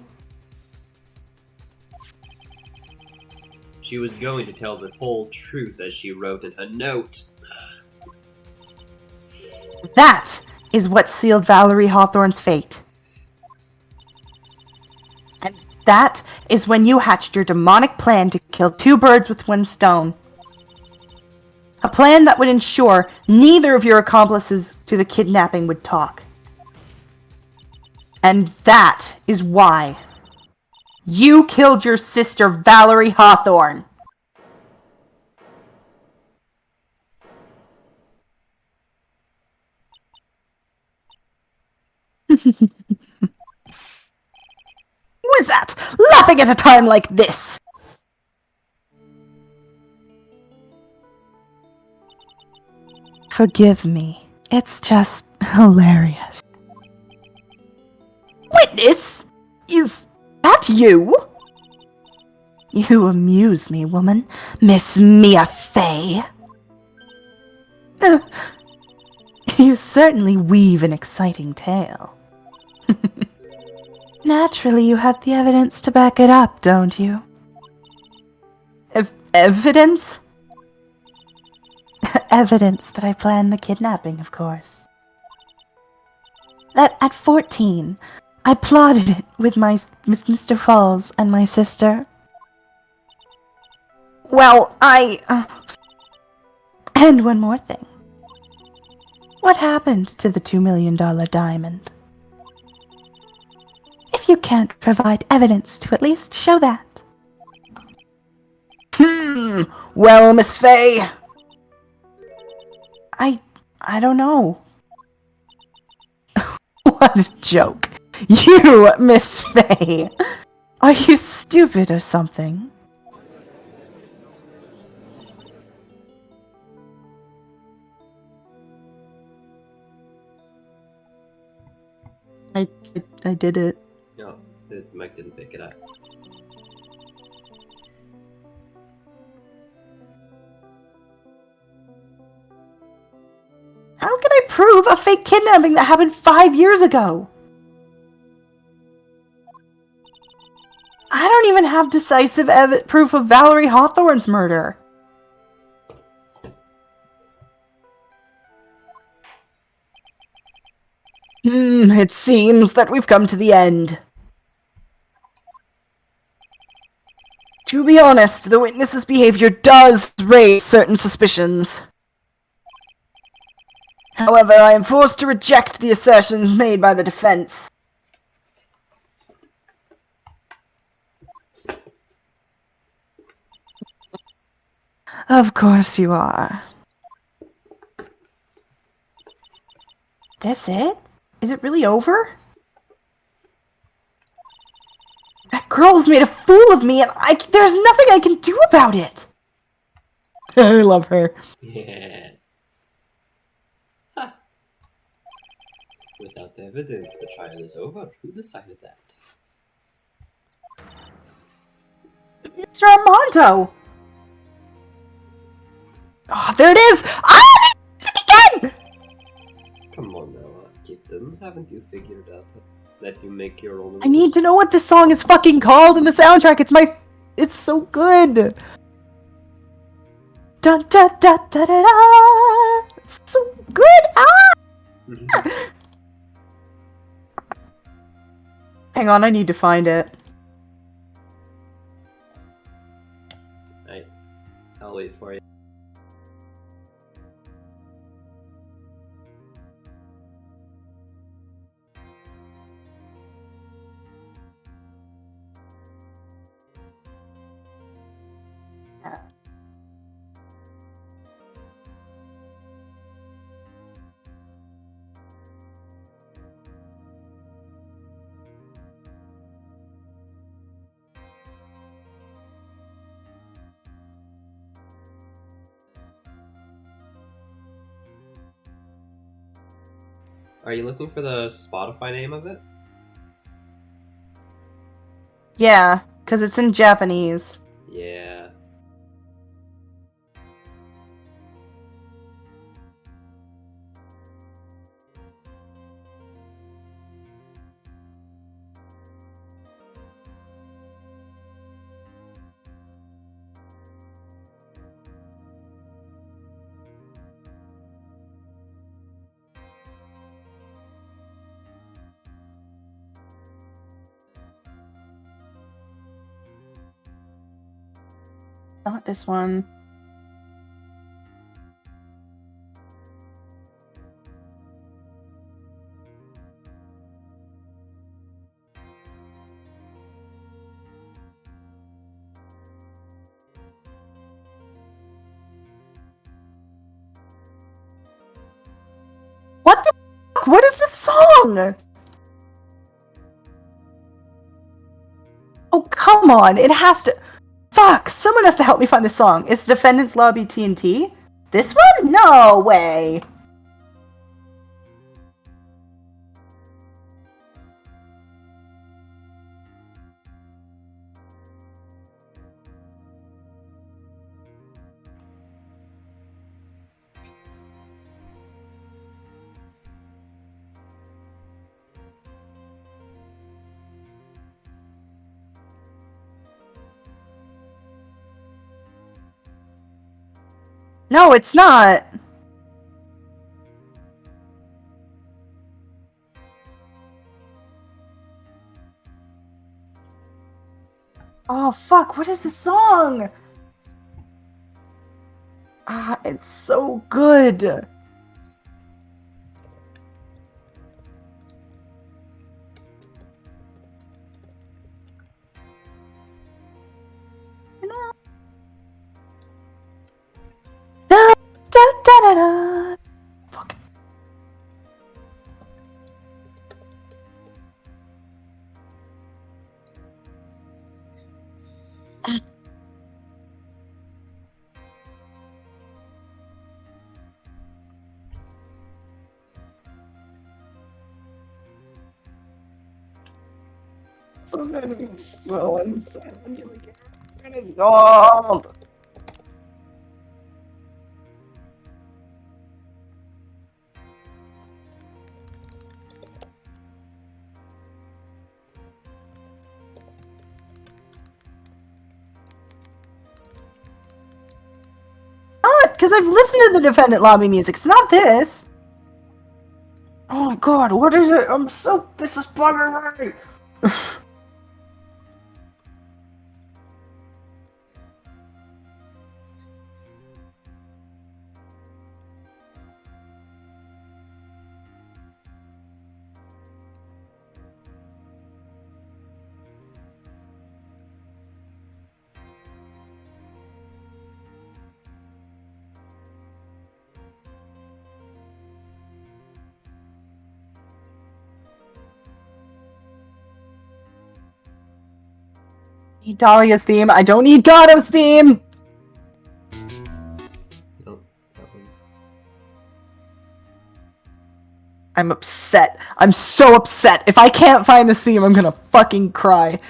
She was going to tell the whole truth as she wrote in her note. That is what sealed Valerie Hawthorne's fate. And that is when you hatched your demonic plan to kill 2 birds with 1 stone. A plan that would ensure neither of your accomplices to the kidnapping would talk. And that is why you killed your sister, Valerie Hawthorne. Who is that? Laughing at a time like this! Forgive me. It's just hilarious. Witness? Is that you? You amuse me, woman. Miss Mia Fey. You certainly weave an exciting tale. Naturally, you have the evidence to back it up, don't you? Evidence? Evidence that I planned the kidnapping, of course. That at 14, I plotted it with Mr. Falls and my sister. Well, And one more thing. What happened to the $2 million diamond? If you can't provide evidence to at least show that. Well, Miss Fey. I don't know. What a joke. You, Miss Fey. Are you stupid or something? I did it. No, the mic didn't pick it up. How can I prove a fake kidnapping that happened 5 years ago? I don't even have decisive proof of Valerie Hawthorne's murder. It seems that we've come to the end. To be honest, the witness's behavior does raise certain suspicions. However, I am forced to reject the assertions made by the defense. Of course you are. That's it? Is it really over? That girl's made a fool of me and there's nothing I can do about it! I love her. Yeah. Ha. Without the evidence, the trial is over. Who decided that? Mr. Armando! Oh, there it is! Ah! It's again! Come on now, kitten. Haven't you figured out that you make your own I need to know what this song is fucking called in the soundtrack. It's so good. Dun da da da da da. It's so good. Ah! Hang on, I need to find it. Alright, I'll wait for you. Are you looking for the Spotify name of it? Yeah, because it's in Japanese. Yeah. Not this one. What the fuck? What is this song? Oh, come on. It has to... Fuck! Someone has to help me find this song. Is Defendant's Lobby TNT? This one? No way! No, it's not. Oh, fuck. What is this song? Ah, it's so good. Da, da, da, da, da. Fuck. So many villains. It's gold. Because I've listened to the Defendant Lobby music. It's not this. Oh my god, what is it? I'm so... This is bugging me. Need Dahlia's theme. I don't need Gato's theme. Nope, that one. I'm upset. I'm so upset. If I can't find this theme, I'm gonna fucking cry.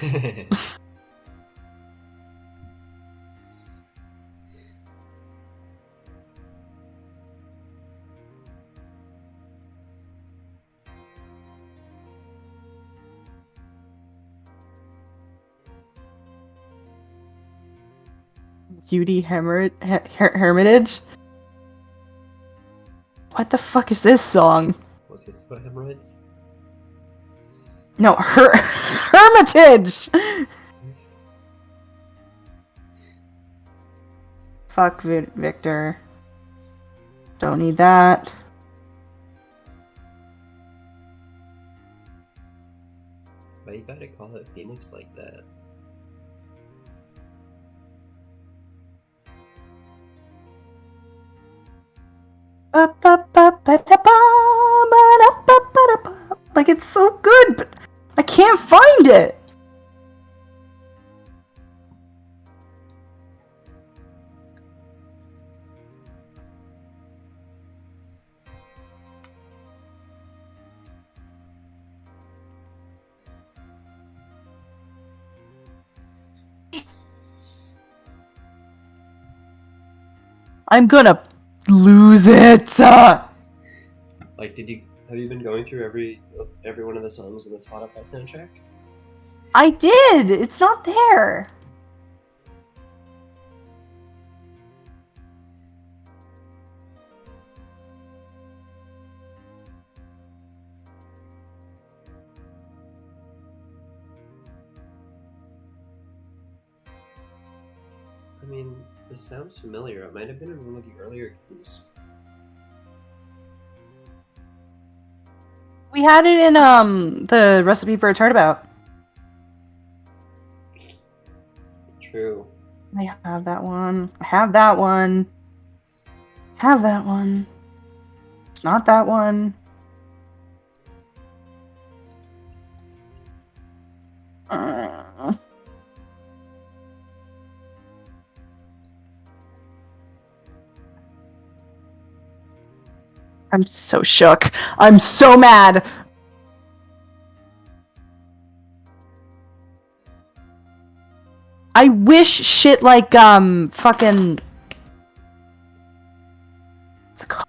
Beauty Hermitage? What the fuck is this song? What's this about hemorrhoids? No, Hermitage! Fuck Victor. Don't need that. Why you gotta call it Phoenix like that? Like, it's so good, but I can't find it. I'm gonna lose it. Like, have you been going through every one of the songs in the Spotify soundtrack? I did. It's not there. I mean, this sounds familiar. It might have been in one of the earlier games. We had it in the recipe for a turnabout. True. I have that one. I have that one. Have that one. It's not that one. I'm so shook. I'm so mad. I wish shit like fucking what's it called?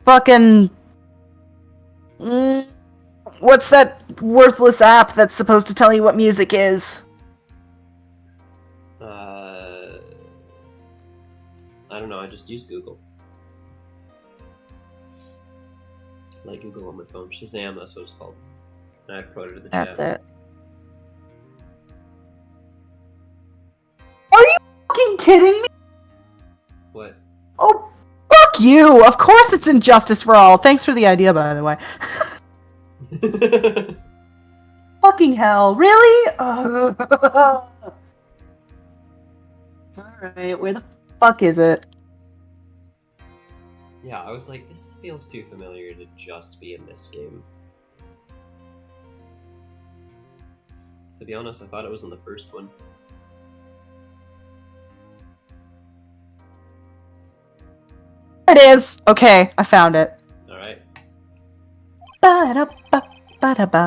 Fucking what's that worthless app that's supposed to tell you what music is? I don't know, I just use Google. Like Google on my phone. Shazam, that's what it's called. And I put it in the chat. That's it. Are you fucking kidding me? What? Oh, fuck you! Of course it's Injustice for All. Thanks for the idea, by the way. Fucking hell, really? Alright, where the fuck is it? Yeah, I was like, this feels too familiar to just be in this game. To be honest, I thought it was in the first one. There it is! Okay, I found it. Alright. Ba-da-ba-ba-da-ba.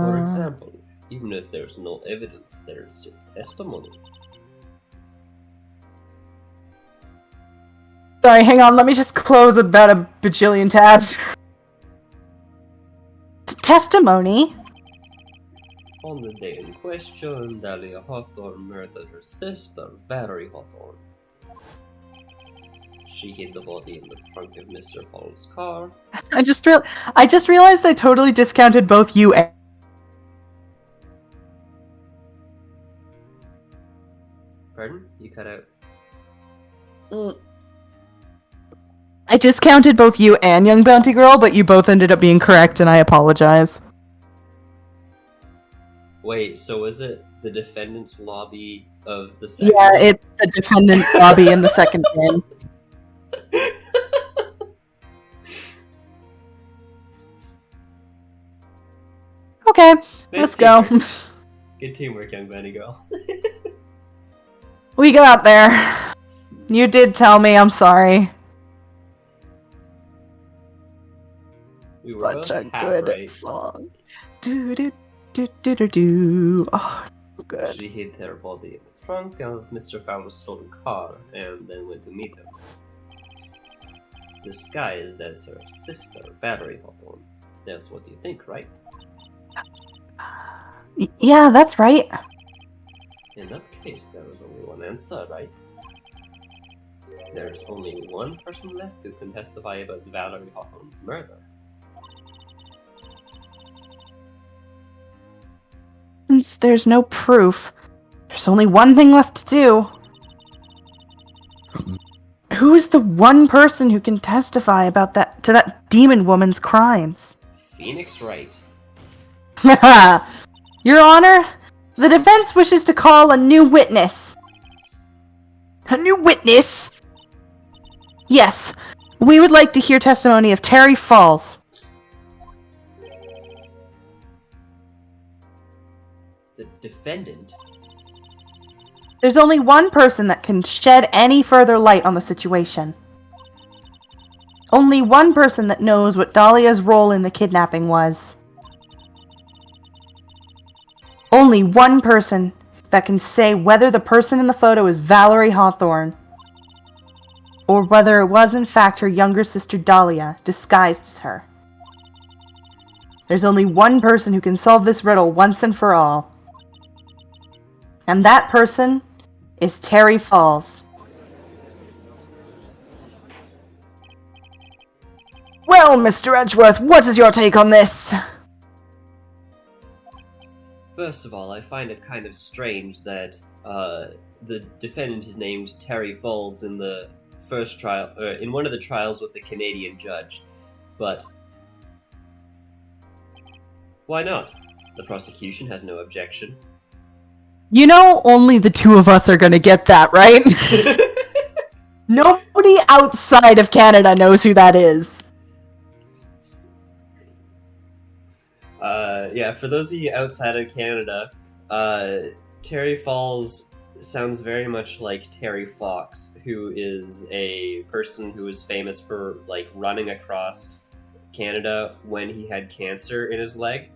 For example, even if there's no evidence, there's still testimony. Sorry, hang on, let me just close about a bajillion tabs. Testimony? On the day in question, Dahlia Hawthorne murdered her sister, Valerie Hawthorne. She hid the body in the trunk of Mr. Fall's car. I just realized I totally discounted both you and... Pardon? You cut out. I discounted both you and Young Bounty Girl, but you both ended up being correct, and I apologize. Wait, so is it the defendant's lobby of the second? Yeah, it's the defendant's lobby in the second game. Okay, let's go. Good teamwork, Young Bounty Girl. We got there. You did tell me, I'm sorry. We were Such a half good right. song. Do do do do do do. Oh, so good. She hid her body in the trunk of Mr. Fowler's stolen car and then went to meet him. Disguised as her sister, Valerie Hawthorne. That's what you think, right? Yeah, that's right. In that case, there is only one answer, right? There's only one person left who can testify about Valerie Hawthorne's murder. Since there's no proof, there's only one thing left to do. Who is the one person who can testify about that demon woman's crimes? Phoenix Wright. Your Honor, the defense wishes to call a new witness. A new witness? Yes. We would like to hear testimony of Terry Falls. The defendant? There's only one person that can shed any further light on the situation. Only one person that knows what Dahlia's role in the kidnapping was. Only one person that can say whether the person in the photo is Valerie Hawthorne, or whether it was in fact her younger sister Dahlia, disguised as her. There's only one person who can solve this riddle once and for all. And that person is Terry Falls. Well, Mr. Edgeworth, what is your take on this? First of all, I find it kind of strange that the defendant is named Terry Falls in the first trial, in one of the trials with the Canadian judge. But why not? The prosecution has no objection. You know, only the two of us are gonna get that, right? Nobody outside of Canada knows who that is. Yeah, for those of you outside of Canada, Terry Falls sounds very much like Terry Fox, who is a person who is famous for, like, running across Canada when he had cancer in his leg.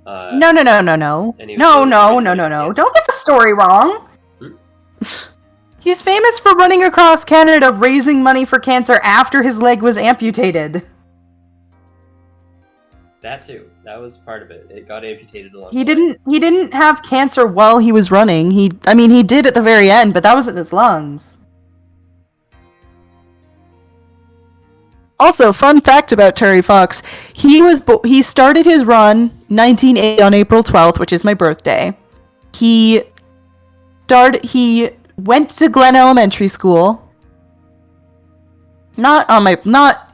No. And he was No. cancer. Don't get the story wrong. Hmm? He's famous for running across Canada raising money for cancer after his leg was amputated. That too. That was part of it. It got amputated along He the way. didn't have cancer while he was running. He did at the very end, but that was in his lungs. Also, fun fact about Terry Fox, he started his run 1980 on April 12th, which is my birthday. He went to Glen Elementary School. Not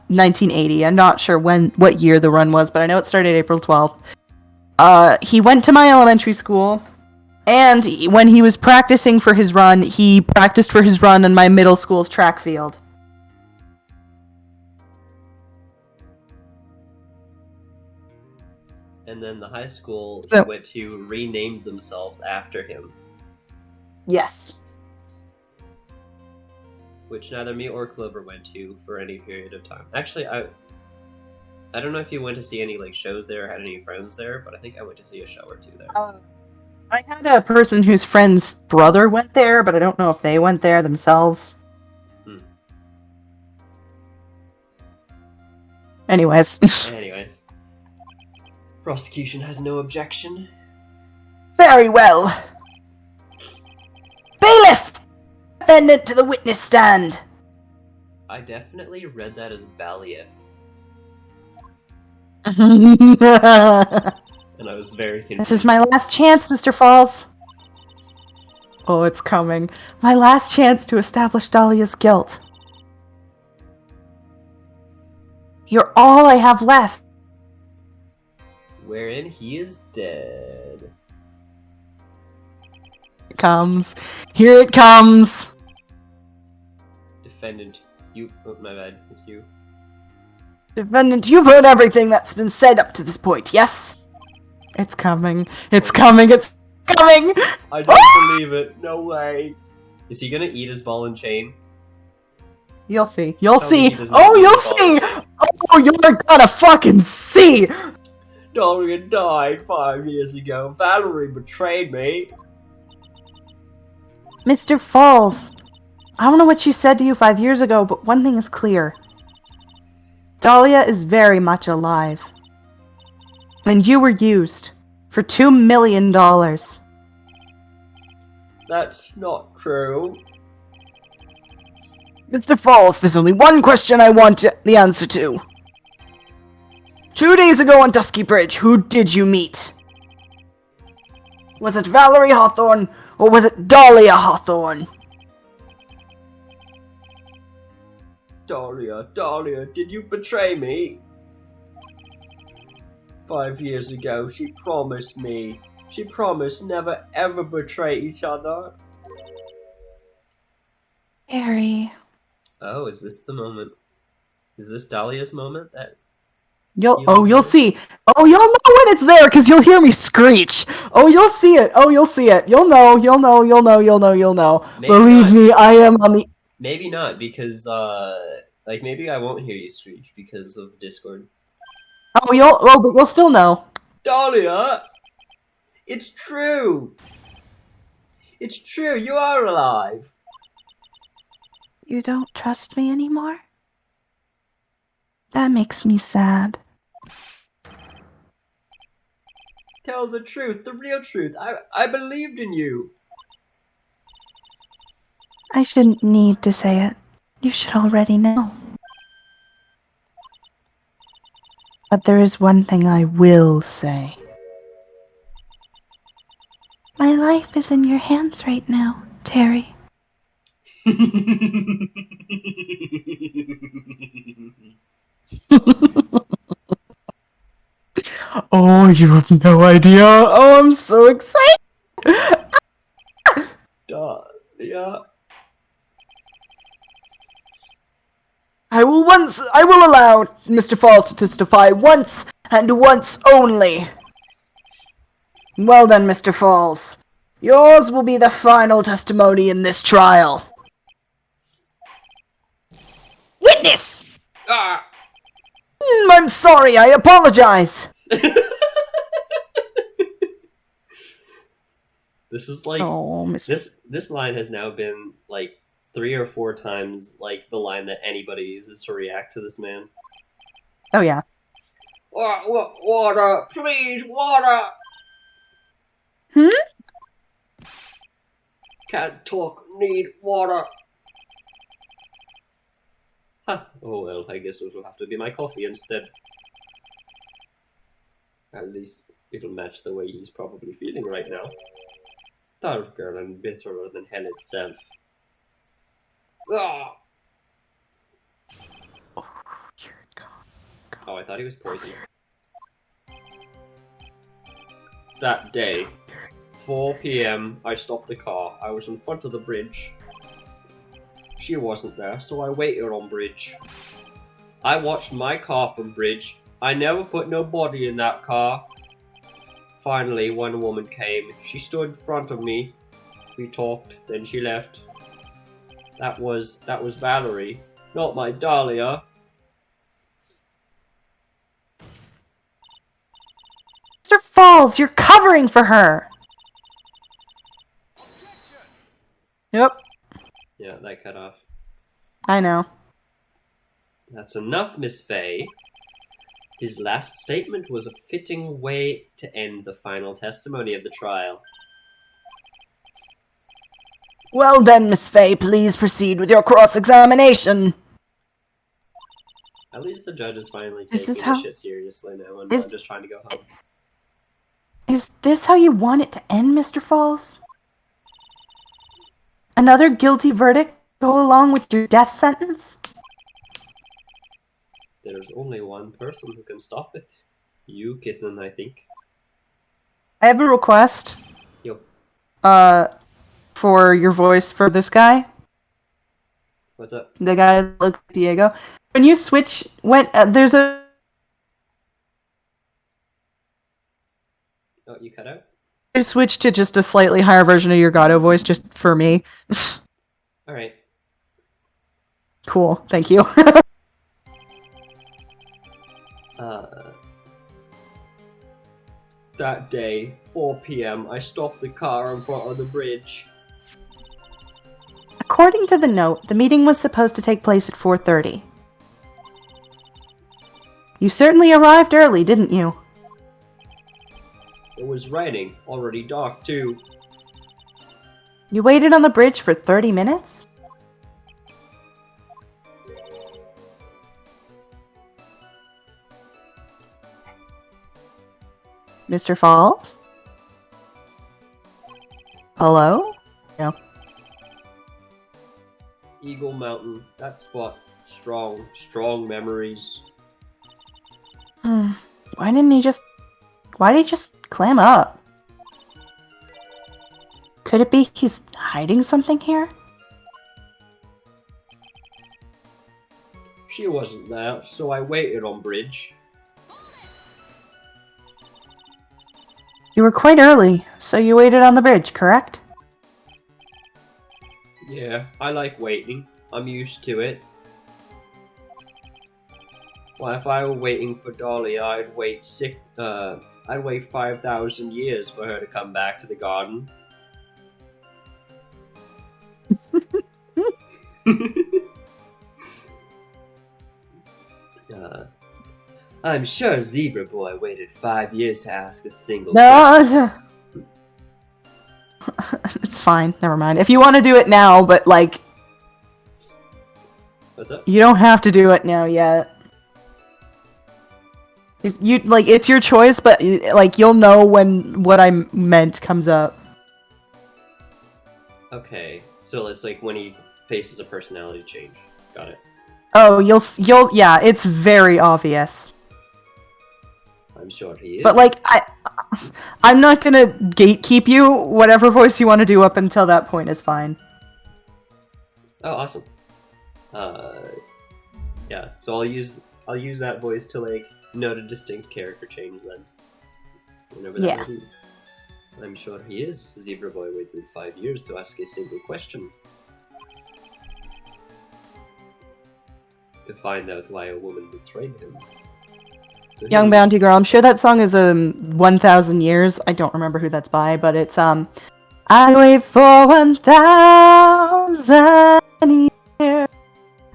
1980. I'm not sure what year the run was, but I know it started April 12th. He went to my elementary school, and when he was practicing for his run, he practiced for his run on my middle school's track field. And then the high school So- went to rename themselves after him, Yes. which neither me or Clover went to for any period of time. Actually, I don't know if you went to see any, like, shows there or had any friends there, but I think I went to see a show or two there. I had a person whose friend's brother went there, but I don't know if they went there themselves. Hmm. Anyways. Anyways. Prosecution has no objection. Very well. Bailiff! Defendant to the witness stand. I definitely read that as Ballieth, This and I was very confused. is my last chance, Mr. Falls. Oh, it's coming. My last chance to establish Dahlia's guilt. You're all I have left. Wherein he is dead. It comes. Here it comes. Defendant, you. Oh, my bad. It's you. Defendant, you've heard everything that's been said up to this point, yes? It's coming. It's coming. It's coming. I don't believe it. No way. Is he gonna eat his ball and chain? You'll see. You'll Tell me see. he does not Oh, eat you'll his ball. see. Oh, you're gonna fucking see. Dahlia died 5 years ago. Valerie betrayed me. Mr. Falls, I don't know what she said to you 5 years ago, but one thing is clear. Dahlia is very much alive. And you were used for $2 million. That's not true. Mr. Falls, there's only one question I want the answer to. 2 days ago on Dusky Bridge, who did you meet? Was it Valerie Hawthorne, or was it Dahlia Hawthorne? Dahlia, did you betray me? 5 years ago, she promised me. She promised never ever betray each other. Harry. Oh, is this the moment? Is this Dahlia's moment? That You'll see. Oh, you'll know when it's there because you'll hear me screech. Oh, you'll see it. Oh, you'll see it. You'll know. Maybe Believe not. me, I am on the. Maybe not because like maybe I won't hear you screech because of Discord. But you'll still know. Dahlia, it's true. It's true. You are alive. You don't trust me anymore? That makes me sad. Tell the truth, the real truth. I believed in you. I shouldn't need to say it. You should already know. But there is one thing I will say. My life is in your hands right now, Terry. Oh, you have no idea. Oh, I'm so excited. Dahlia. I will allow Mr. Falls to testify once and once only. Well then, Mr. Falls. Yours will be the final testimony in this trial. Witness! Ah! I'm sorry, I apologize. This is like Oh, this line has now been like 3 or 4 times like the line that anybody uses to react to this man. Oh yeah. Water, please, water. Can't talk, need water. Huh. Oh well, I guess it will have to be my coffee instead. At least it'll match the way he's probably feeling right now. Darker and bitterer than hell itself. Ah! Oh, I thought he was poisoned. That day, 4 p.m., I stopped the car. I was in front of the bridge. She wasn't there, so I waited on bridge. I watched my car from bridge. I never put no body in that car. Finally, one woman came. She stood in front of me. We talked, then she left. That was Valerie, not my Dahlia. Mr. Falls, you're covering for her. Yep, Yeah, that cut off. I know. That's enough, Miss Fay. His last statement was a fitting way to end the final testimony of the trial. Well then, Miss Fay, please proceed with your cross-examination. At least the judge is finally This taking is this how- shit seriously now, and Is- I'm just trying to go home. Is this how you want it to end, Mr. Falls? Another guilty verdict go along with your death sentence? There's only one person who can stop it. You, Kitten, I think. I have a request. Yo, For your voice for this guy. what's up? The guy that looks like Diego. When you switch, there's a... Oh, you cut out? You switch to just a slightly higher version of your Gato voice, just for me. Alright. Cool, thank you. That day, 4 p.m., I stopped the car in front of the bridge. According to the note, the meeting was supposed to take place at 4:30. You certainly arrived early, didn't you? It was raining, already dark too. You waited on the bridge for 30 minutes? Mr. Falls? Hello? No. Eagle Mountain, that spot. Strong memories. Why did he just clam up? Could it be he's hiding something here? She wasn't there, so I waited on bridge. You were quite early, so you waited on the bridge, correct? Yeah, I like waiting. I'm used to it. Well, if I were waiting for Dolly, I'd wait 5,000 years for her to come back to the garden. I'm sure Zebra Boy waited 5 years to ask a single question. No, it's fine. Never mind. If you want to do it now, but like, What's up? you don't have to do it now yet. If you like, it's your choice, but like, you'll know when what I meant comes up. Okay, so it's like when he faces a personality change. Got it. Oh, yeah, it's very obvious. I'm sure he is. But like, I'm not gonna gatekeep you. Whatever voice you want to do up until that point is fine. Oh, awesome. Yeah. So I'll use that voice to like note a distinct character change then. Whenever that Yeah. will be. I'm sure he is. Zebra Boy waited 5 years to ask a single question. To find out why a woman betrayed him. To Young him- Bounty Girl. I'm sure that song is 1,000 years. I don't remember who that's by, but it's I'd wait for 1,000 years.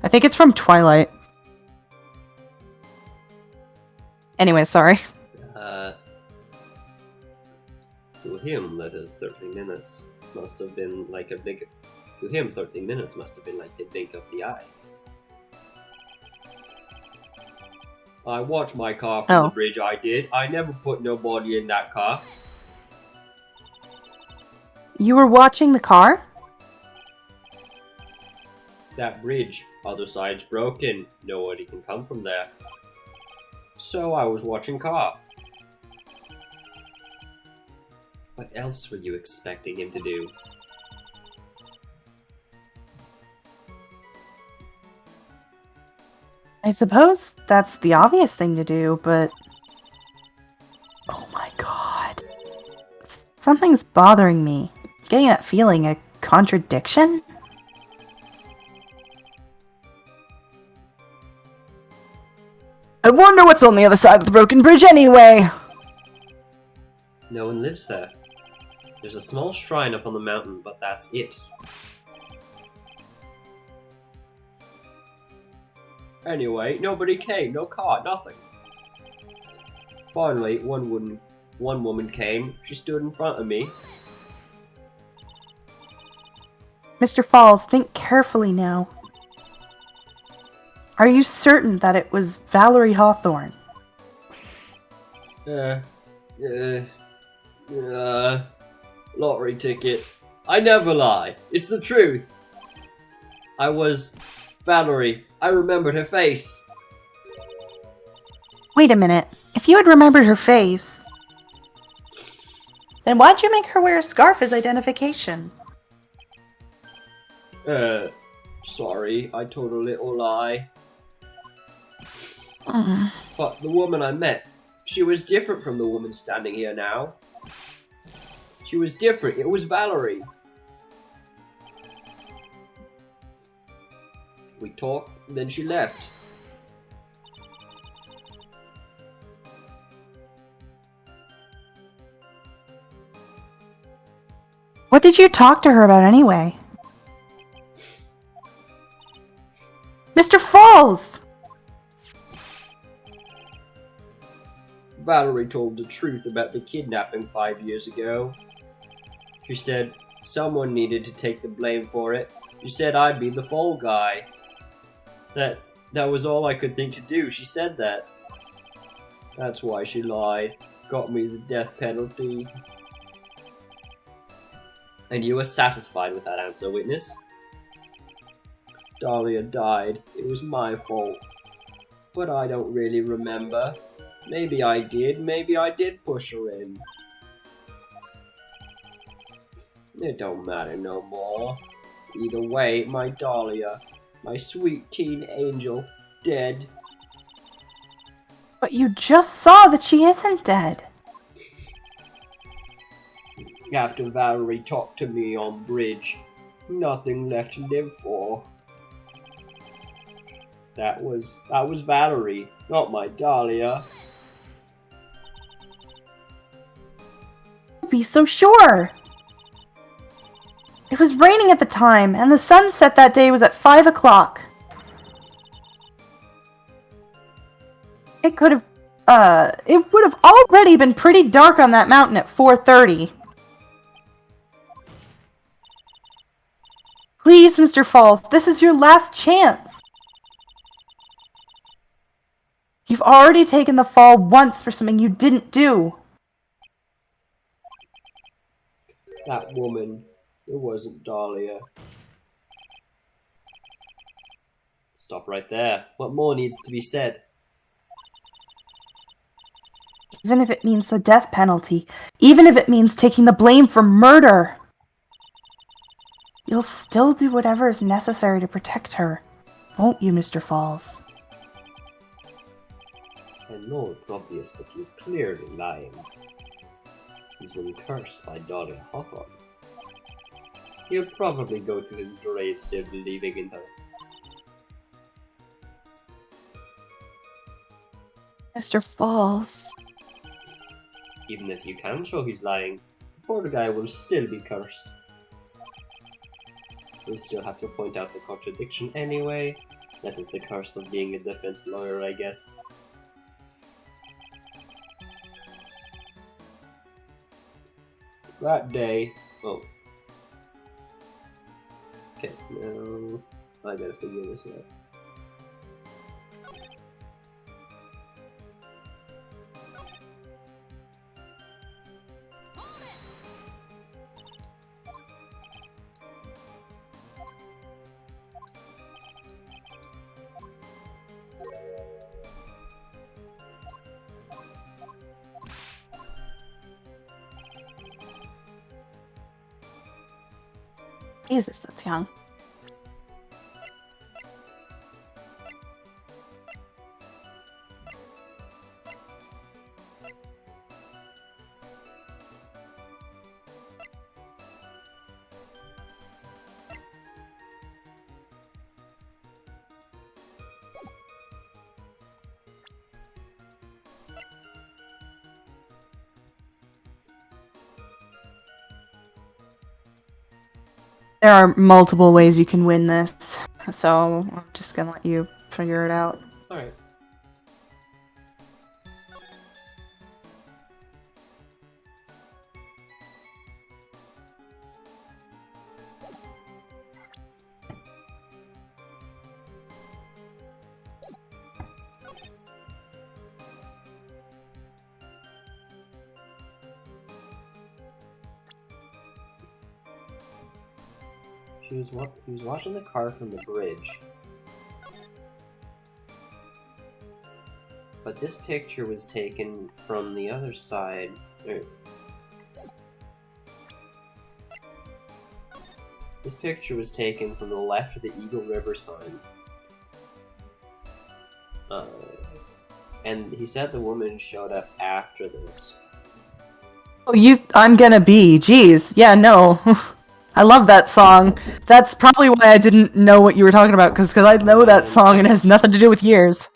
I think it's from Twilight. Anyway, sorry. To him, that is 13 minutes must have been like a big. To him, 13 minutes must have been like the blink of the eye. I watched my car from Oh. the bridge. I did. I never put nobody in that car. You were watching the car? That bridge, other side's broken. Nobody can come from there. So I was watching car. What else were you expecting him to do? I suppose that's the obvious thing to do, but... Oh my god. Something's bothering me. I'm getting that feeling, a contradiction? I wonder what's on the other side of the broken bridge anyway! No one lives there. There's a small shrine up on the mountain, but that's it. Anyway, nobody came, no car, nothing. Finally, one woman came. She stood in front of me. Mr. Falls, think carefully now. Are you certain that it was Valerie Hawthorne? Lottery ticket. I never lie. It's the truth. I was Valerie. I remembered her face. Wait a minute. If you had remembered her face, then why'd you make her wear a scarf as identification? Sorry, I told a little lie. But the woman I met, she was different from the woman standing here now. She was different. It was Valerie. We talked, then she left. What did you talk to her about anyway? Mr. Falls! Valerie told the truth about the kidnapping 5 years ago. She said someone needed to take the blame for it. She said I'd be the fall guy. That was all I could think to do. She said that. That's why she lied. Got me the death penalty. And you were satisfied with that answer, witness? Dahlia died. It was my fault. But I don't really remember. Maybe I did push her in. It don't matter no more. Either way, my Dahlia, my sweet teen angel, dead. But you just saw that she isn't dead. After Valerie talked to me on bridge, nothing left to live for. That was Valerie, not my Dahlia. Be so sure. It was raining at the time, and the sunset that day was at 5 o'clock. It could have, it would have already been pretty dark on that mountain at 4:30. Please, Mr. Falls, this is your last chance. You've already taken the fall once for something you didn't do. That woman, it wasn't Dahlia. Stop right there. What more needs to be said? Even if it means the death penalty. Even if it means taking the blame for murder. You'll still do whatever is necessary to protect her. Won't you, Mr. Falls? I know it's obvious, but he's clearly lying. He's been cursed by Dahlia Hawthorne. He'll probably go to his grave still believing in her. Mr. Falls. Even if you can show he's lying, the poor guy will still be cursed. We'll still have to point out the contradiction anyway. That is the curse of being a defense lawyer, I guess. That day... Oh. Okay, now... I gotta figure this out. Jesus, that's young. There are multiple ways you can win this, so I'm just gonna let you figure it out. Alright. He was watching the car from the bridge. But this picture was taken from the other side. This picture was taken from the left of the Eagle River sign. And he said the woman showed up after this. Oh, I'm gonna be. Jeez. Yeah, no. I love that song. That's probably why I didn't know what you were talking about, because I know that song and it has nothing to do with years.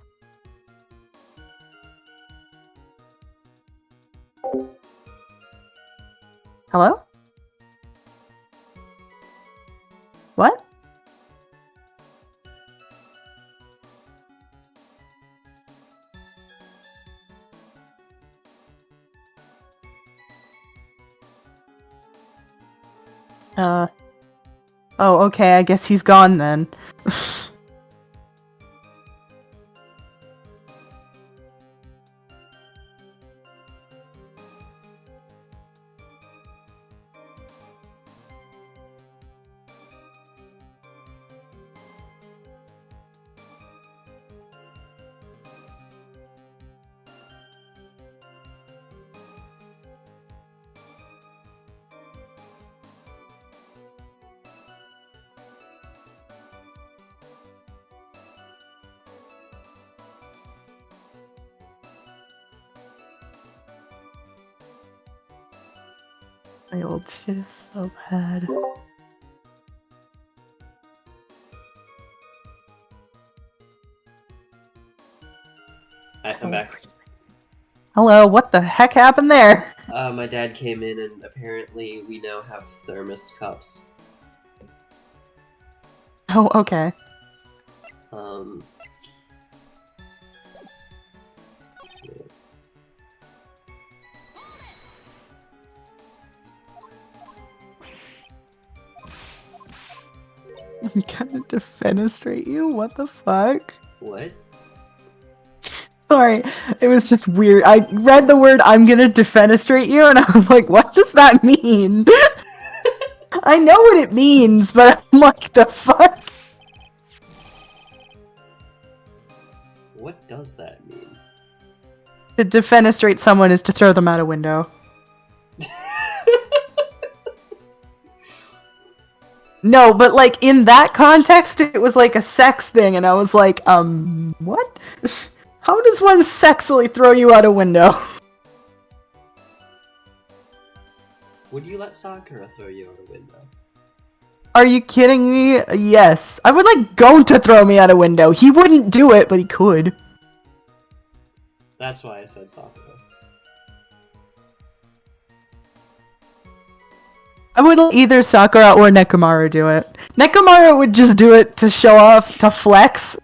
Hello? What? Oh, okay, I guess he's gone then. My old shit is so bad. I'm back. Hello, what the heck happened there? My dad came in and apparently we now have thermos cups. Oh, okay. I'm gonna defenestrate you? What the fuck? What? Sorry, it was just weird. I read the word "I'm gonna defenestrate you" and I was like, what does that mean? I know what it means, but I'm like, the fuck? What does that mean? To defenestrate someone is to throw them out a window. No, but like in that context, it was like a sex thing, and I was like, what? How does one sexily throw you out a window? Would you let Sakura throw you out a window? Are you kidding me? Yes. I would like Gon to throw me out a window. He wouldn't do it, but he could. That's why I said Sakura. I would let either Sakura or Nekomaru do it. Nekomaru would just do it to show off, to flex.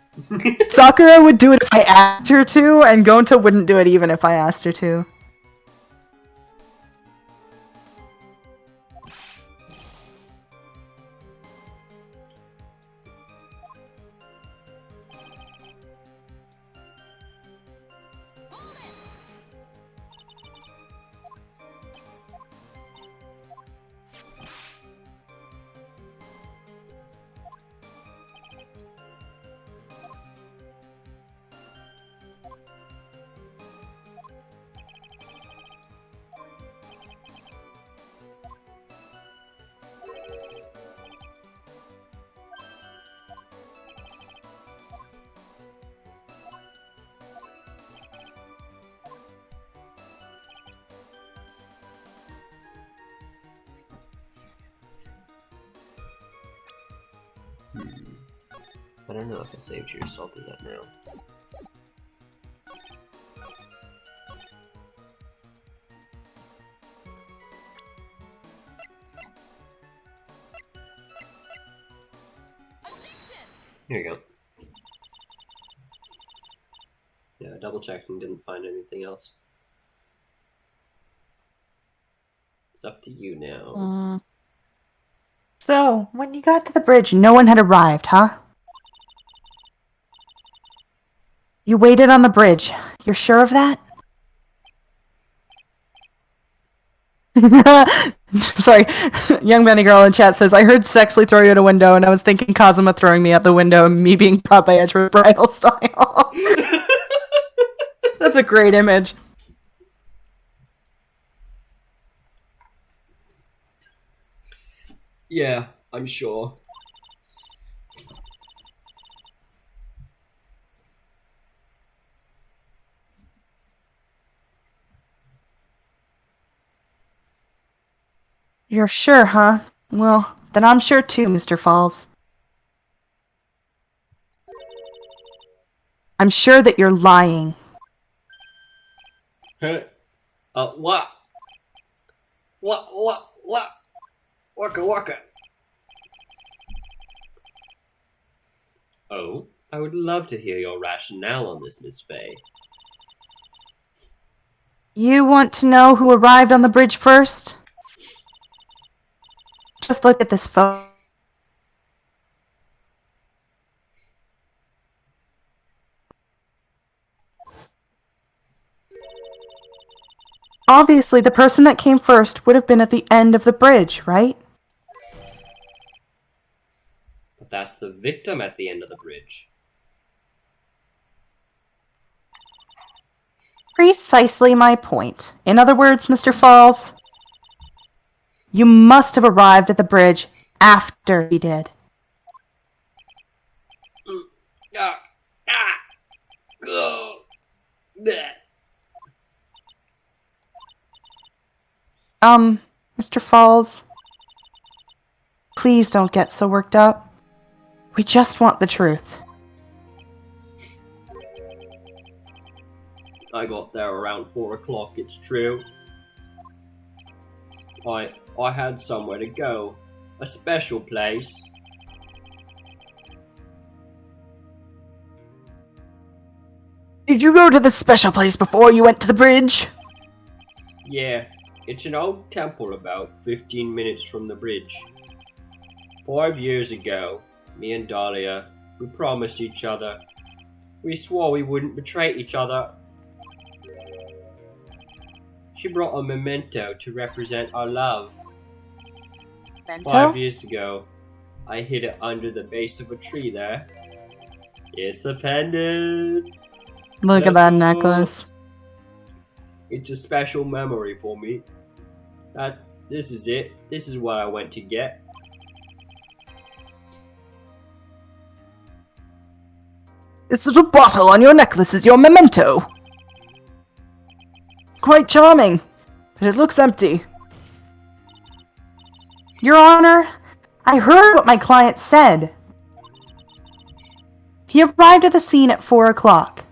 Sakura would do it if I asked her to, and Gonta wouldn't do it even if I asked her to. I don't know if I saved you, so I'll do that now. Here you go. Yeah, I double checked and didn't find anything else. It's up to you now. So, when you got to the bridge, no one had arrived, huh? You waited on the bridge. You're sure of that? Sorry, young Benny girl in chat says, I heard sexually throw you out a window, and I was thinking Kazuma throwing me out the window and me being caught by Edgewood bridal style. That's a great image. Yeah, I'm sure. You're sure, huh? Well, then I'm sure too, Mr. Falls. I'm sure that you're lying. Hey. What? What? Waka. Oh, I would love to hear your rationale on this, Miss Faye. You want to know who arrived on the bridge first? Just look at this photo. Obviously, the person that came first would have been at the end of the bridge, right? But that's the victim at the end of the bridge. Precisely my point. In other words, Mr. Falls, you must have arrived at the bridge after he did. Mr. Falls, please don't get so worked up. We just want the truth. I got there around 4 o'clock, it's true. I had somewhere to go. A special place. Did you go to the special place before you went to the bridge? Yeah, it's an old temple about 15 minutes from the bridge. 5 years ago, me and Dahlia, we promised each other. We swore we wouldn't betray each other. She brought a memento to represent our love. Memento? 5 years ago, I hid it under the base of a tree there. It's the pendant. Look at Let's that go. necklace. It's a special memory for me. This is it. This is what I went to get. This little bottle on your necklace is your memento. Quite charming, but it looks empty. Your Honor, I heard what my client said. He arrived at the scene at 4 o'clock.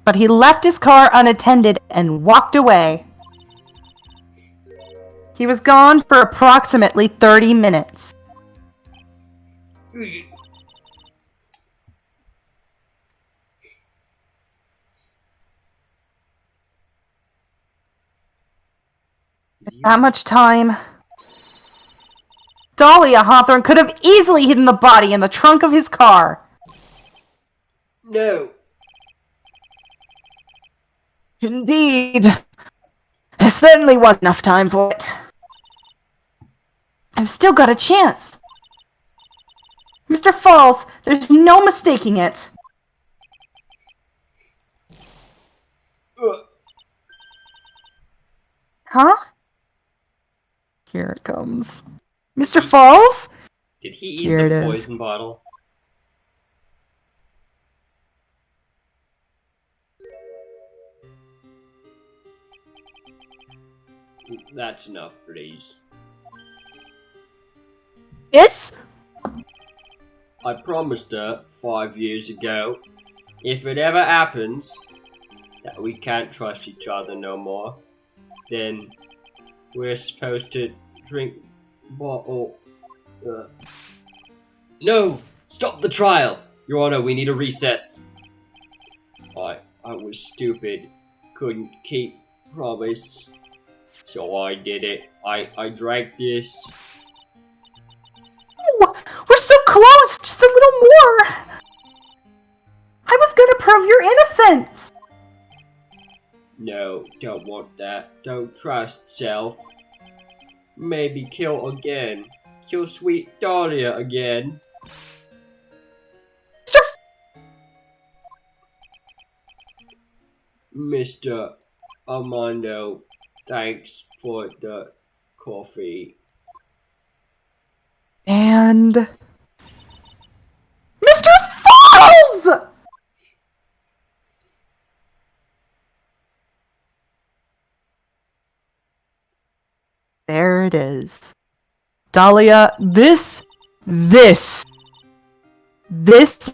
But he left his car unattended and walked away. He was gone for approximately 30 minutes. That much time. Dahlia Hawthorne could have easily hidden the body in the trunk of his car. No. Indeed. There certainly was enough time for it. I've still got a chance. Mr. Falls, there's no mistaking it. Huh? Here it comes. Mr. Falls? Did he eat Here it the is. poison bottle? That's enough, please. Yes? I promised her 5 years ago, if it ever happens that we can't trust each other no more, then we're supposed to drink bottle. No! Stop the trial! Your Honor, we need a recess. I was stupid. Couldn't keep promise. So I did it. I drank this. Oh, we're so close! Just a little more! I was gonna prove your innocence! No, don't want that. Don't trust self. Maybe kill again. Kill sweet Dahlia again. Mr. Armando, thanks for the coffee. And... Mr. Falls! There it is. Dahlia, this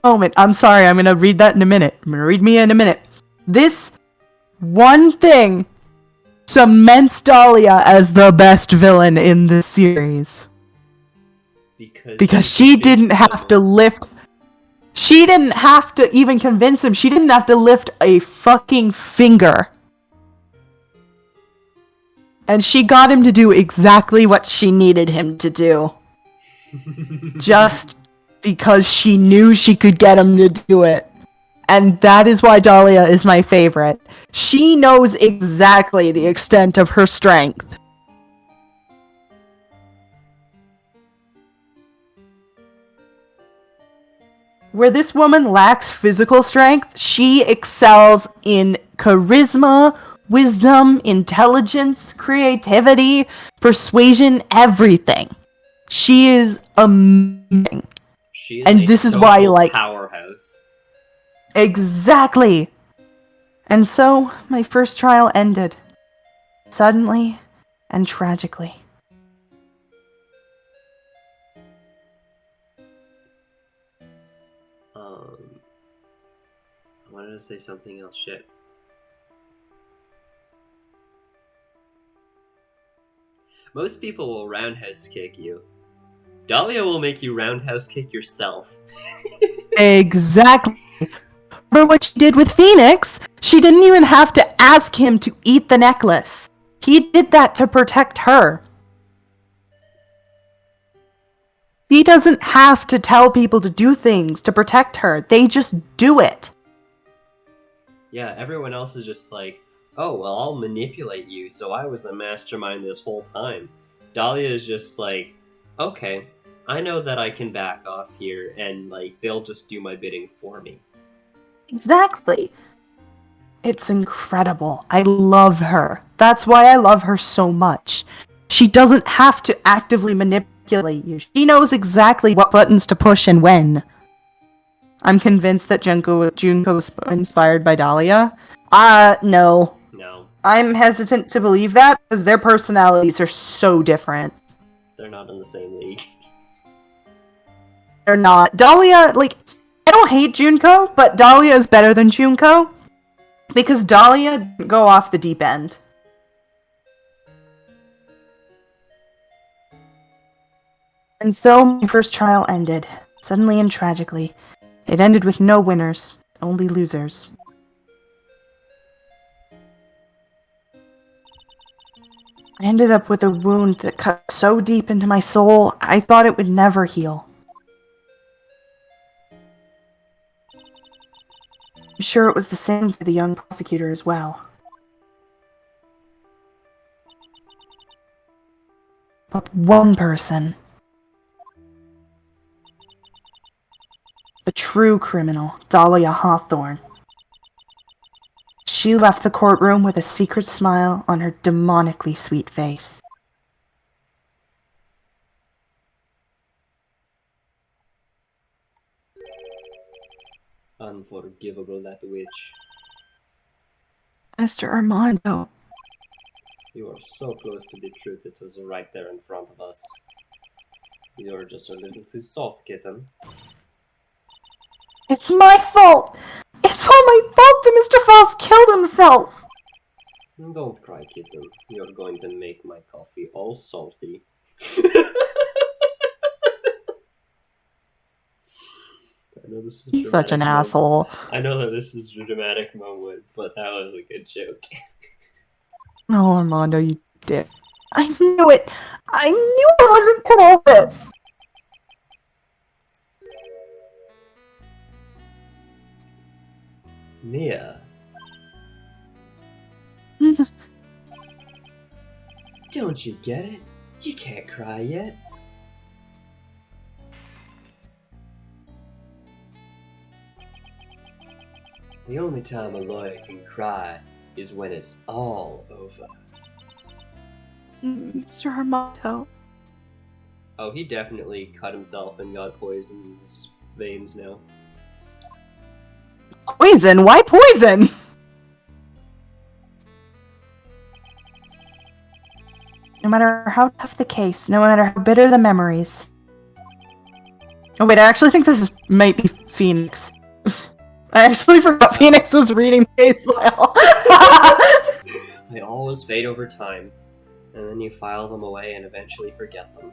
moment, I'm sorry, I'm gonna read that in a minute. I'm gonna read me in a minute. This one thing cements Dahlia as the best villain in the series. Because she didn't have to lift... She didn't have to even convince him. She didn't have to lift a fucking finger. And she got him to do exactly what she needed him to do. Just because she knew she could get him to do it. And that is why Dahlia is my favorite. She knows exactly the extent of her strength. Where this woman lacks physical strength, she excels in charisma, wisdom, intelligence, creativity, persuasion, everything. She is amazing. She is And a this is why, social like- powerhouse. Exactly! And so, my first trial ended. Suddenly, and tragically. I wanted to say something else. Shit. Most people will roundhouse kick you. Dahlia will make you roundhouse kick yourself. Exactly. For what she did with Phoenix, she didn't even have to ask him to eat the necklace. He did that to protect her. He doesn't have to tell people to do things to protect her. They just do it. Yeah, everyone else is just like, oh, well, I'll manipulate you, so I was the mastermind this whole time. Dahlia is just like, okay, I know that I can back off here, and, like, they'll just do my bidding for me. Exactly. It's incredible. I love her. That's why I love her so much. She doesn't have to actively manipulate you. She knows exactly what buttons to push and when. I'm convinced that Junko was inspired by Dahlia. No. No, I'm hesitant to believe that because their personalities are so different. they're not in the same league. They're not. Dahlia, like, I don't hate Junko, but Dahlia is better than Junko because Dahlia didn't go off the deep end. And so my first trial ended, suddenly and tragically. It ended with no winners, only losers. I ended up with a wound that cut so deep into my soul, I thought it would never heal. I'm sure it was the same for the young prosecutor as well. But one person, the true criminal, Dahlia Hawthorne. She left the courtroom with a secret smile on her demonically sweet face. Unforgivable, that witch. Mr. Armando, You are so close to the truth, it was right there in front of us. You're just a little too soft, kitten. it's my fault! It's all my fault that Mr. Falls killed himself! Don't cry, kitten. You're going to make my coffee all salty. I know this is He's such an dramatic asshole. moment. I know that this is a dramatic moment, but that was a good joke. Oh, Armando, you dick. I knew it! I knew I wasn't good at this! Mia, don't you get it? You can't cry yet. The only time a lawyer can cry is when it's all over. Mr. Armando. Oh, he definitely cut himself and got poison in his veins now. Poison? Why poison? No matter how tough the case, no matter how bitter the memories. Oh wait, I actually think might be Phoenix. I actually forgot Phoenix was reading the case file. They always fade over time, and then you file them away and eventually forget them.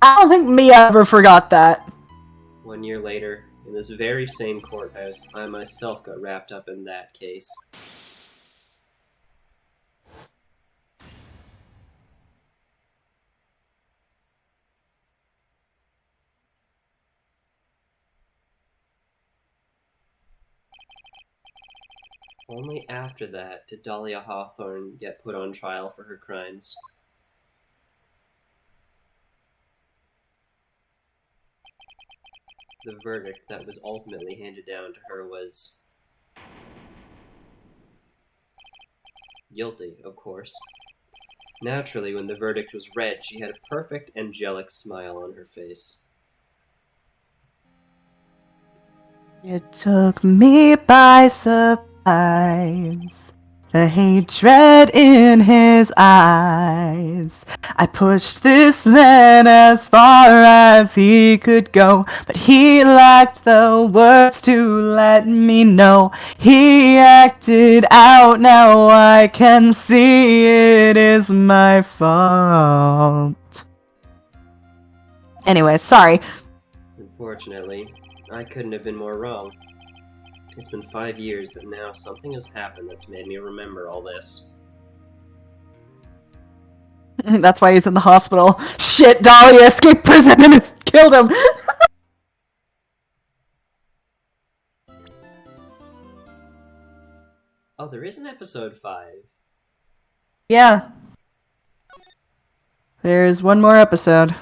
I don't think Mia ever forgot that. 1 year later, in this very same courthouse, I myself got wrapped up in that case. Only after that did Dahlia Hawthorne get put on trial for her crimes. The verdict that was ultimately handed down to her was guilty, of course. Naturally, when the verdict was read, she had a perfect angelic smile on her face. It took me by surprise. The hatred in his eyes. I pushed this man as far as he could go, but he lacked the words to let me know. He acted out, now I can see it is my fault. Anyway, sorry. Unfortunately, I couldn't have been more wrong. It's been 5 years, but now something has happened that's made me remember all this. That's why he's in the hospital. Shit, Dahlia escaped prison and it's killed him. Oh, there is an episode 5. Yeah. There's one more episode.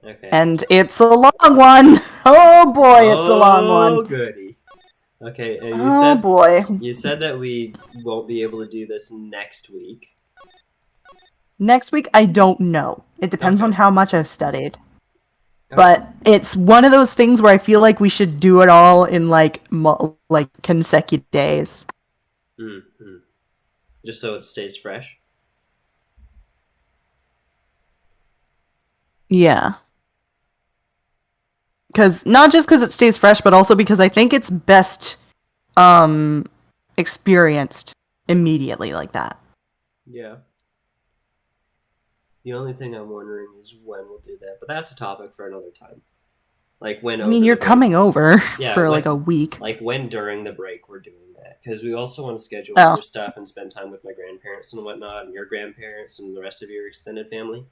Okay. And it's a long one. Oh boy, it's a long Oh, one. goody. Okay, and Oh boy. you said that we won't be able to do this next week. Next week, I don't know. It depends Okay. on how much I've studied. Okay. But it's one of those things where I feel like we should do it all in like consecutive days. Mm-hmm. Just so it stays fresh. Yeah. Because not just because it stays fresh, but also because I think it's best experienced immediately like that. Yeah. The only thing I'm wondering is when we'll do that, but that's a topic for another time. Like when. I mean, over you're the break. coming over Yeah, for when- like a week. Like when during the break we're doing that, because we also want to schedule Oh. other stuff and spend time with my grandparents and whatnot, and your grandparents and the rest of your extended family.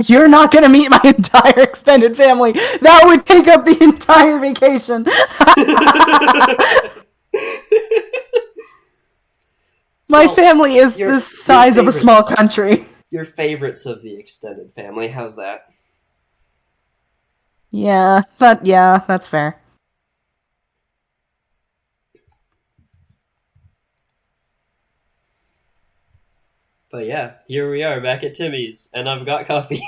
You're not gonna meet my entire extended family. That would take up the entire vacation. My Well, family is your- the size your of a favorites. small country. Your favorites of the extended family. How's that? Yeah, that's fair. But yeah, here we are back at Timmy's, and I've got coffee.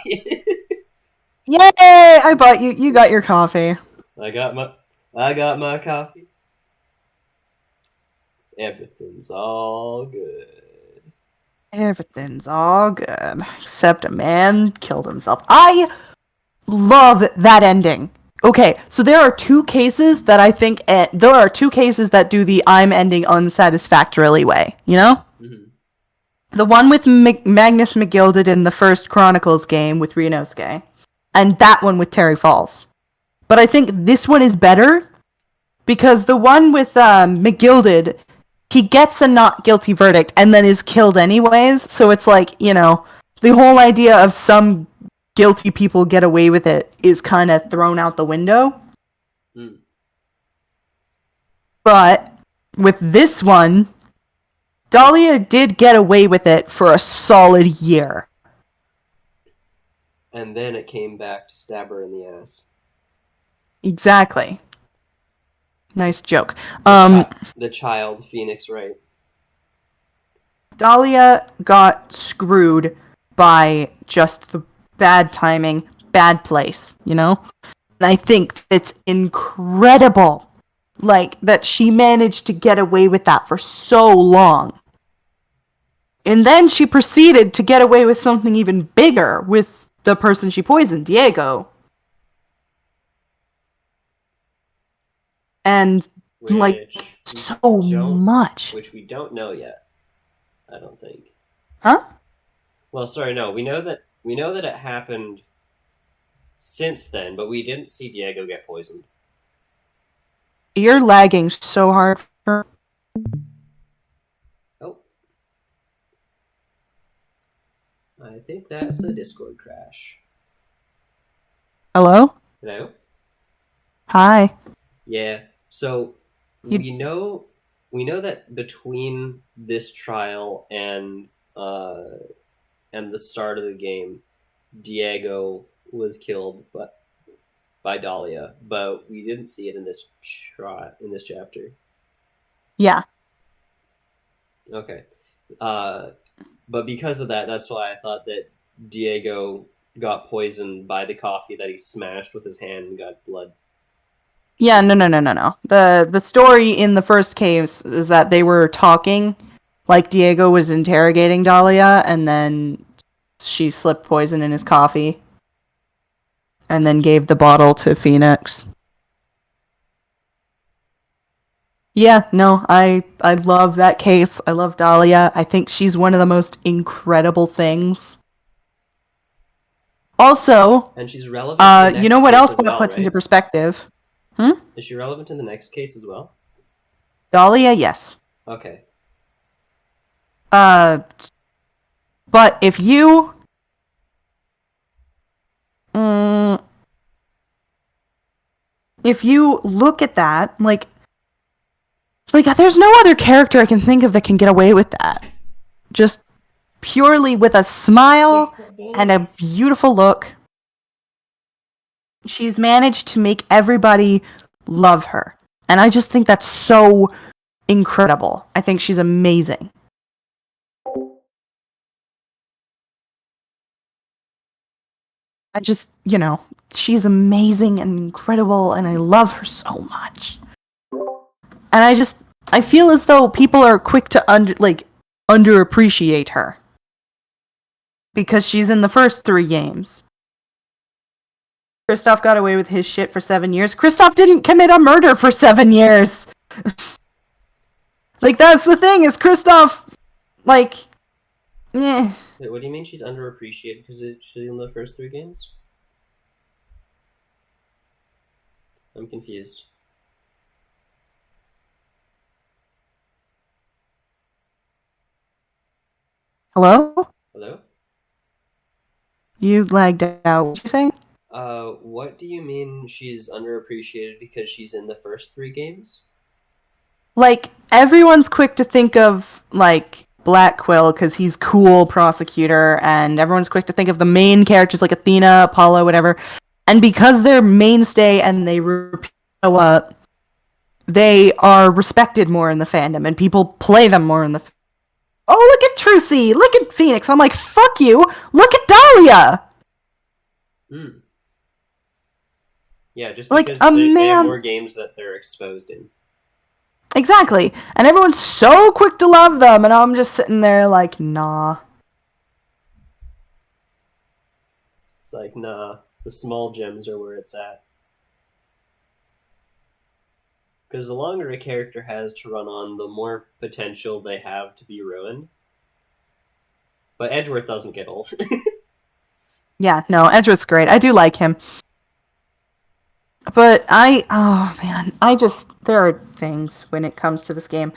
Yay! I bought you. You got your coffee. I got my coffee. Everything's all good. Everything's all good except a man killed himself. I love that ending. Okay, so there are two cases that I think there are two cases that do the I'm ending unsatisfactorily way. You know, the one with Magnus McGilded in the first Chronicles game with Ryunosuke, and that one with Terry Falls. But I think this one is better because the one with McGilded, he gets a not guilty verdict and then is killed anyways. So it's like, you know, the whole idea of some guilty people get away with it is kind of thrown out the window. But with this one, Dahlia did get away with it for a solid year. And then it came back to stab her in the ass. Exactly. Nice joke. The child, Phoenix Wright. Dahlia got screwed by just the bad timing, bad place, you know? And I think it's incredible, like, that she managed to get away with that for so long. And then she proceeded to get away with something even bigger with the person she poisoned, Diego. And, like, so much. Which we don't know yet. I don't think. Huh? Well, sorry, no. We know that it happened since then, but we didn't see Diego get poisoned. You're lagging so hard for... Oh. I think that's a Discord crash. Hello? Hello? Hi. Yeah. So we know that between this trial and the start of the game, Diego was killed by Dahlia, but we didn't see it in this chapter. Yeah. Okay. But because of that, that's why I thought that Diego got poisoned by the coffee that he smashed with his hand and got blood Yeah, no. The story in the first case is that they were talking, like Diego was interrogating Dahlia, and then she slipped poison in his coffee, and then gave the bottle to Phoenix. Yeah, no, I love that case. I love Dahlia. I think she's one of the most incredible things. Also, And she's relevant. In the you know next what case else as that well, puts right? into perspective? Is she relevant in the next case as well? Dahlia, yes. Okay. But if you, mm, if you look at that, like there's no other character I can think of that can get away with that. Just purely with a smile and a beautiful look. She's managed to make everybody love her. And I just think that's so incredible. I think she's amazing. I just, she's amazing and incredible, and I love her so much. And I feel as though people are quick to underappreciate her. Because she's in the first 3 games. Kristoff got away with his shit for 7 years. Kristoff didn't commit a murder for 7 years. That's the thing, is Kristoff, eh. Wait, what do you mean she's underappreciated because she's in the first 3 games? I'm confused. Hello? Hello? You lagged out. What did you say? What do you mean she's underappreciated because she's in the first 3 games? Everyone's quick to think of, Black Quill because he's cool prosecutor, and everyone's quick to think of the main characters like Athena, Apollo, whatever. And because they're mainstay and they show up, they are respected more in the fandom, and people play them more in the. Oh, look at Trucy! Look at Phoenix! I'm like, fuck you! Look at Dahlia! Yeah, just because they have more games that they're exposed in. Exactly. And everyone's so quick to love them, and I'm just sitting there like, nah. It's like, nah, the small gems are where it's at. Because the longer a character has to run on, the more potential they have to be ruined. But Edgeworth doesn't get old. Yeah, no, Edgeworth's great. I do like him. But there are things when it comes to this game.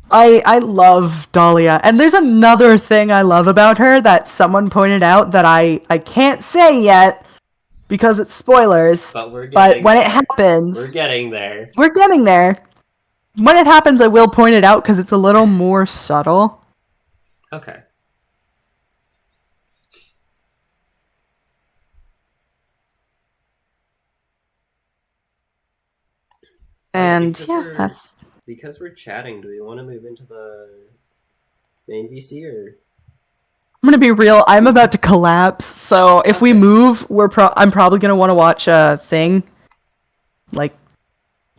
I love Dahlia. And there's another thing I love about her that someone pointed out that I can't say yet because it's spoilers. But when it happens... We're getting there. We're getting there. When it happens, I will point it out because it's a little more subtle. Okay. And because because we're chatting, do we want to move into the main VC or? I'm gonna be real. I'm about to collapse. So if we move, I'm probably gonna want to watch a thing, like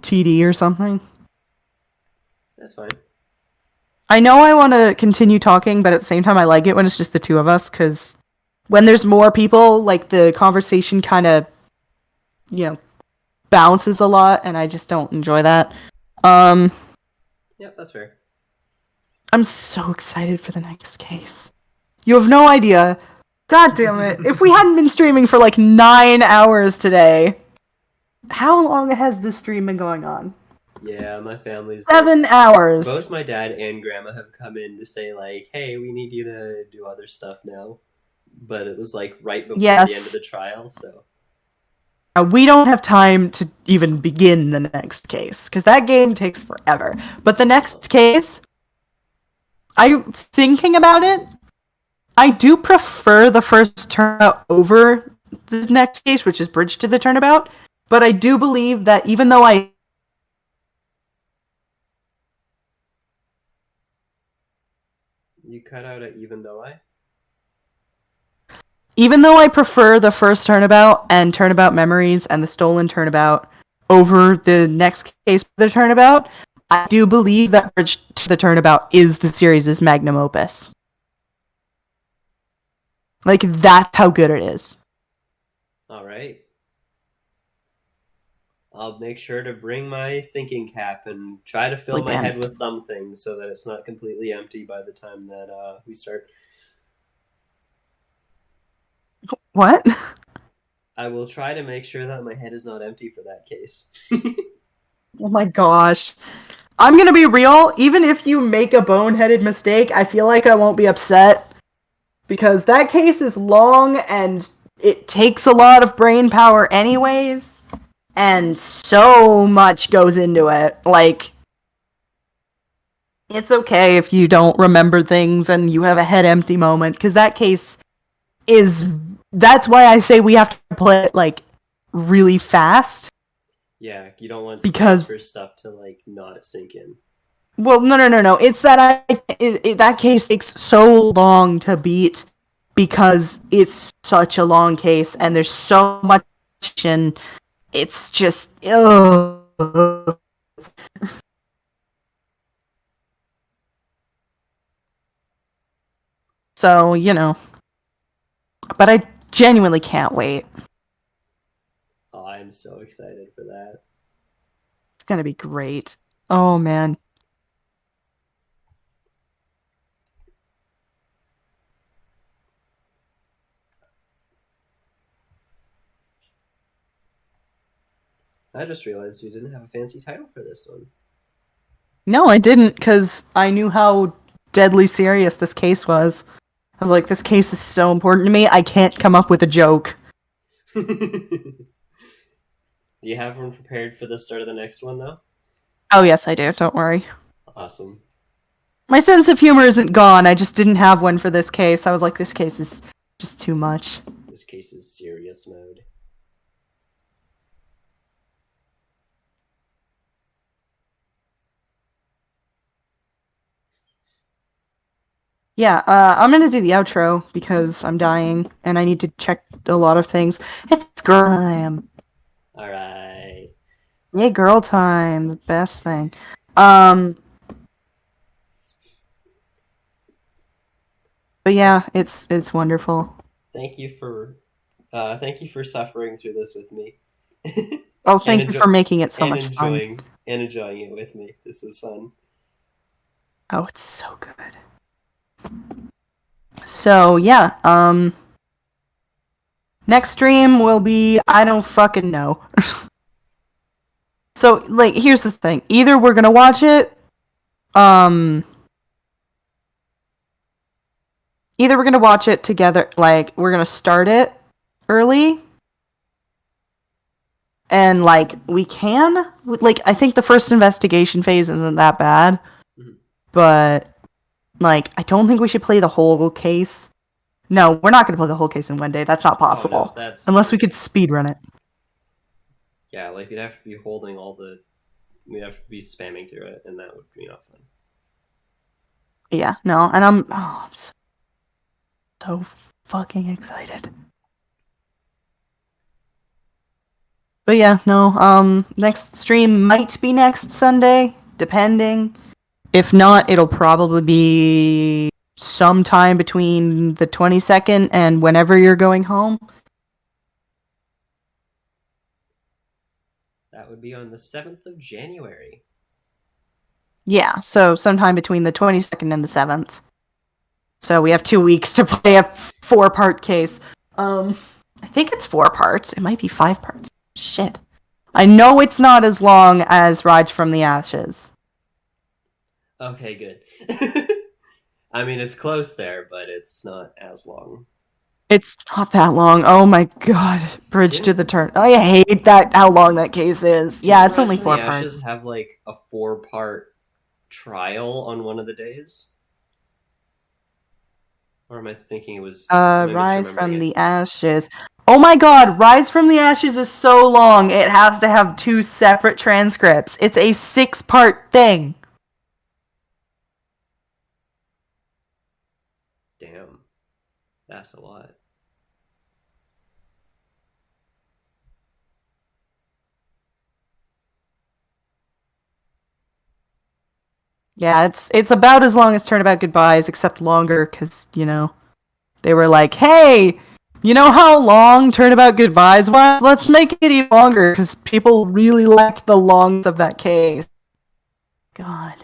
TD or something. That's fine. I know I want to continue talking, but at the same time, I like it when it's just the 2 of us, because when there's more people, the conversation kind of, bounces a lot, and I just don't enjoy that. Yep, that's fair. I'm so excited for the next case. You have no idea. God damn it. If we hadn't been streaming for 9 hours today, how long has this stream been going on? Yeah, my family's 7 hours. Both my dad and grandma have come in to say hey, we need you to do other stuff now. But it was right before the end of the trial, so. We don't have time to even begin the next case, because that game takes forever. But the next case, I'm thinking about it. I do prefer the first turnabout over the next case, which is Bridge to the Turnabout. But I do believe that even though You cut out at even though I? Even though I prefer the first Turnabout and Turnabout Memories and the Stolen Turnabout over the next case, the Turnabout, I do believe that Bridge to the Turnabout is the series' magnum opus. Like, that's how good it is. Alright. I'll make sure to bring my thinking cap and try to fill Like, my man. head with some things so that it's not completely empty by the time that we start. What? I will try to make sure that my head is not empty for that case. Oh my gosh. I'm gonna be real, even if you make a boneheaded mistake, I feel like I won't be upset. Because that case is long and it takes a lot of brain power anyways. And so much goes into it. Like, it's okay if you don't remember things and you have a head empty moment, because that case is. That's why I say we have to play it, like, really fast. Yeah, you don't want Because- space for stuff to, like, not sink in. Well, no. It's that that case takes so long to beat because it's such a long case and there's so much action. It's just ugh. So, but I genuinely can't wait. Oh, I'm so excited for that. It's gonna be great. Oh man. I just realized we didn't have a fancy title for this one. No, I didn't, because I knew how deadly serious this case was. I was like, this case is so important to me, I can't come up with a joke. Do you have one prepared for the start of the next one, though? Oh, yes, I do, don't worry. Awesome. My sense of humor isn't gone, I just didn't have one for this case. I was like, this case is just too much. This case is serious mode. Yeah, I'm gonna do the outro because I'm dying and I need to check a lot of things. It's girl time. Alright. Yay, girl time, the best thing. But yeah, it's wonderful. Thank you for suffering through this with me. Oh, thank you enjoy- for making it so and much fun. enjoying it with me. This is fun. Oh, it's so good. So yeah, next stream will be I don't fucking know. So like, here's the thing: either we're gonna watch it, either we're gonna watch it together, like we're gonna start it early, and like we can, like I think the first investigation phase isn't that bad, Mhm. but like I don't think we should play the whole case. No, we're not gonna play the whole case in one day. That's not possible. Oh, no, that's Unless we could speedrun it. yeah, like you'd have to be holding all the. We'd have to be spamming through it, and that would be not fun. Yeah, no, and I'm so fucking excited. But yeah, no, next stream might be next Sunday, depending. If not, it'll probably be sometime between the 22nd and whenever you're going home. That would be on the 7th of January. Yeah, so sometime between the 22nd and the 7th. So we have 2 weeks to play a 4-part case. I think it's 4 parts. It might be 5 parts. Shit. I know it's not as long as Rise from the Ashes. Okay, good. I mean, it's close there, but it's not as long. It's not that long. Oh my god. Bridge to the Turn. I hate that, how long that case is. Yeah, it's Didn't only Rise from 4 the parts. Ashes have like a 4-part trial on one of the days? Or am I thinking it was? am I Rise misremembering from it? the Ashes. Oh my god, Rise from the Ashes is so long, it has to have 2 separate transcripts. It's a 6-part thing. Damn, that's a lot. Yeah, it's about as long as Turnabout Goodbyes, except longer, because, you know, they were like, hey, you know how long Turnabout Goodbyes was? Let's make it even longer, because people really liked the longs of that case. God.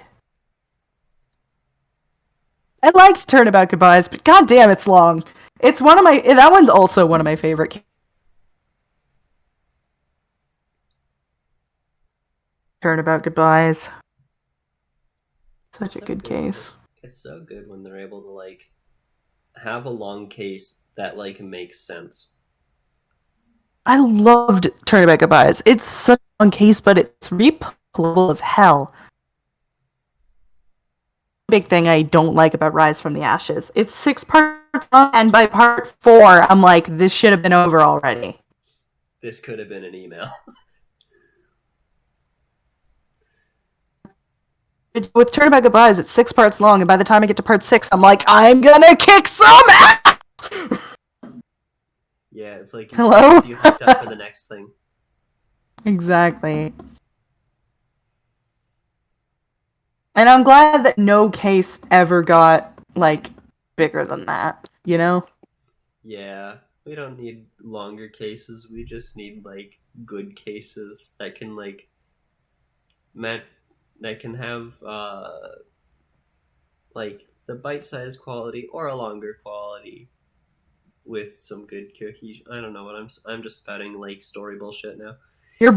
I liked Turnabout Goodbyes, but goddamn, it's long. It's one of my... That one's also one of my favorite. Turnabout Goodbyes. Such a So good case. It's so good when they're able to, like, have a long case that, like, makes sense. I loved Turnabout Goodbyes. It's such a long case, but it's replayable as hell. Big thing I don't like about Rise from the Ashes. It's 6 parts long, and by part 4, I'm like, this should have been over already. This could have been an email. With Turnabout Goodbyes, it's 6 parts long, and by the time I get to part 6, I'm like, I'm gonna kick some ass! Yeah, it's like Hello? you hooked up for the next thing. Exactly. And I'm glad that no case ever got, like, bigger than that, you know? Yeah, we don't need longer cases. We just need, like, good cases that can, like, that can have like the bite-sized quality or a longer quality with some good cohesion. I don't know what I'm just spouting like story bullshit now. Your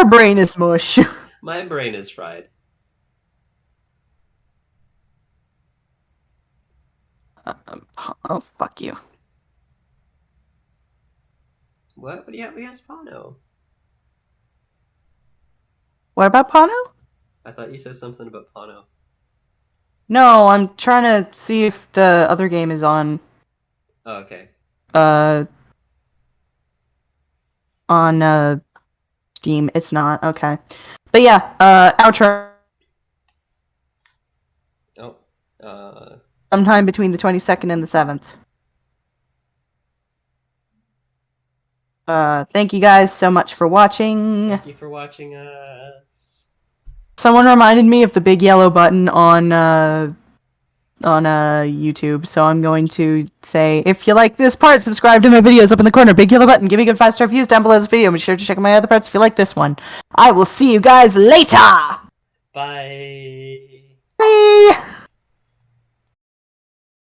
brain is mush. My brain is fried. Oh, fuck you. What do you have against Pano? What about Pano? I thought you said something about Pano. No, I'm trying to see if the other game is on Oh, okay. on Steam. It's not. Okay. But yeah, outro Oh, sometime between the 22nd and the 7th. Thank you guys so much for watching. thank you for watching us. Someone reminded me of the big yellow button on YouTube, so I'm going to say, if you like this part, subscribe to my videos up in the corner. Big yellow button. Give me a good 5-star reviews down below this video. Be sure to check out my other parts if you like this one. I will see you guys later! Bye. Bye!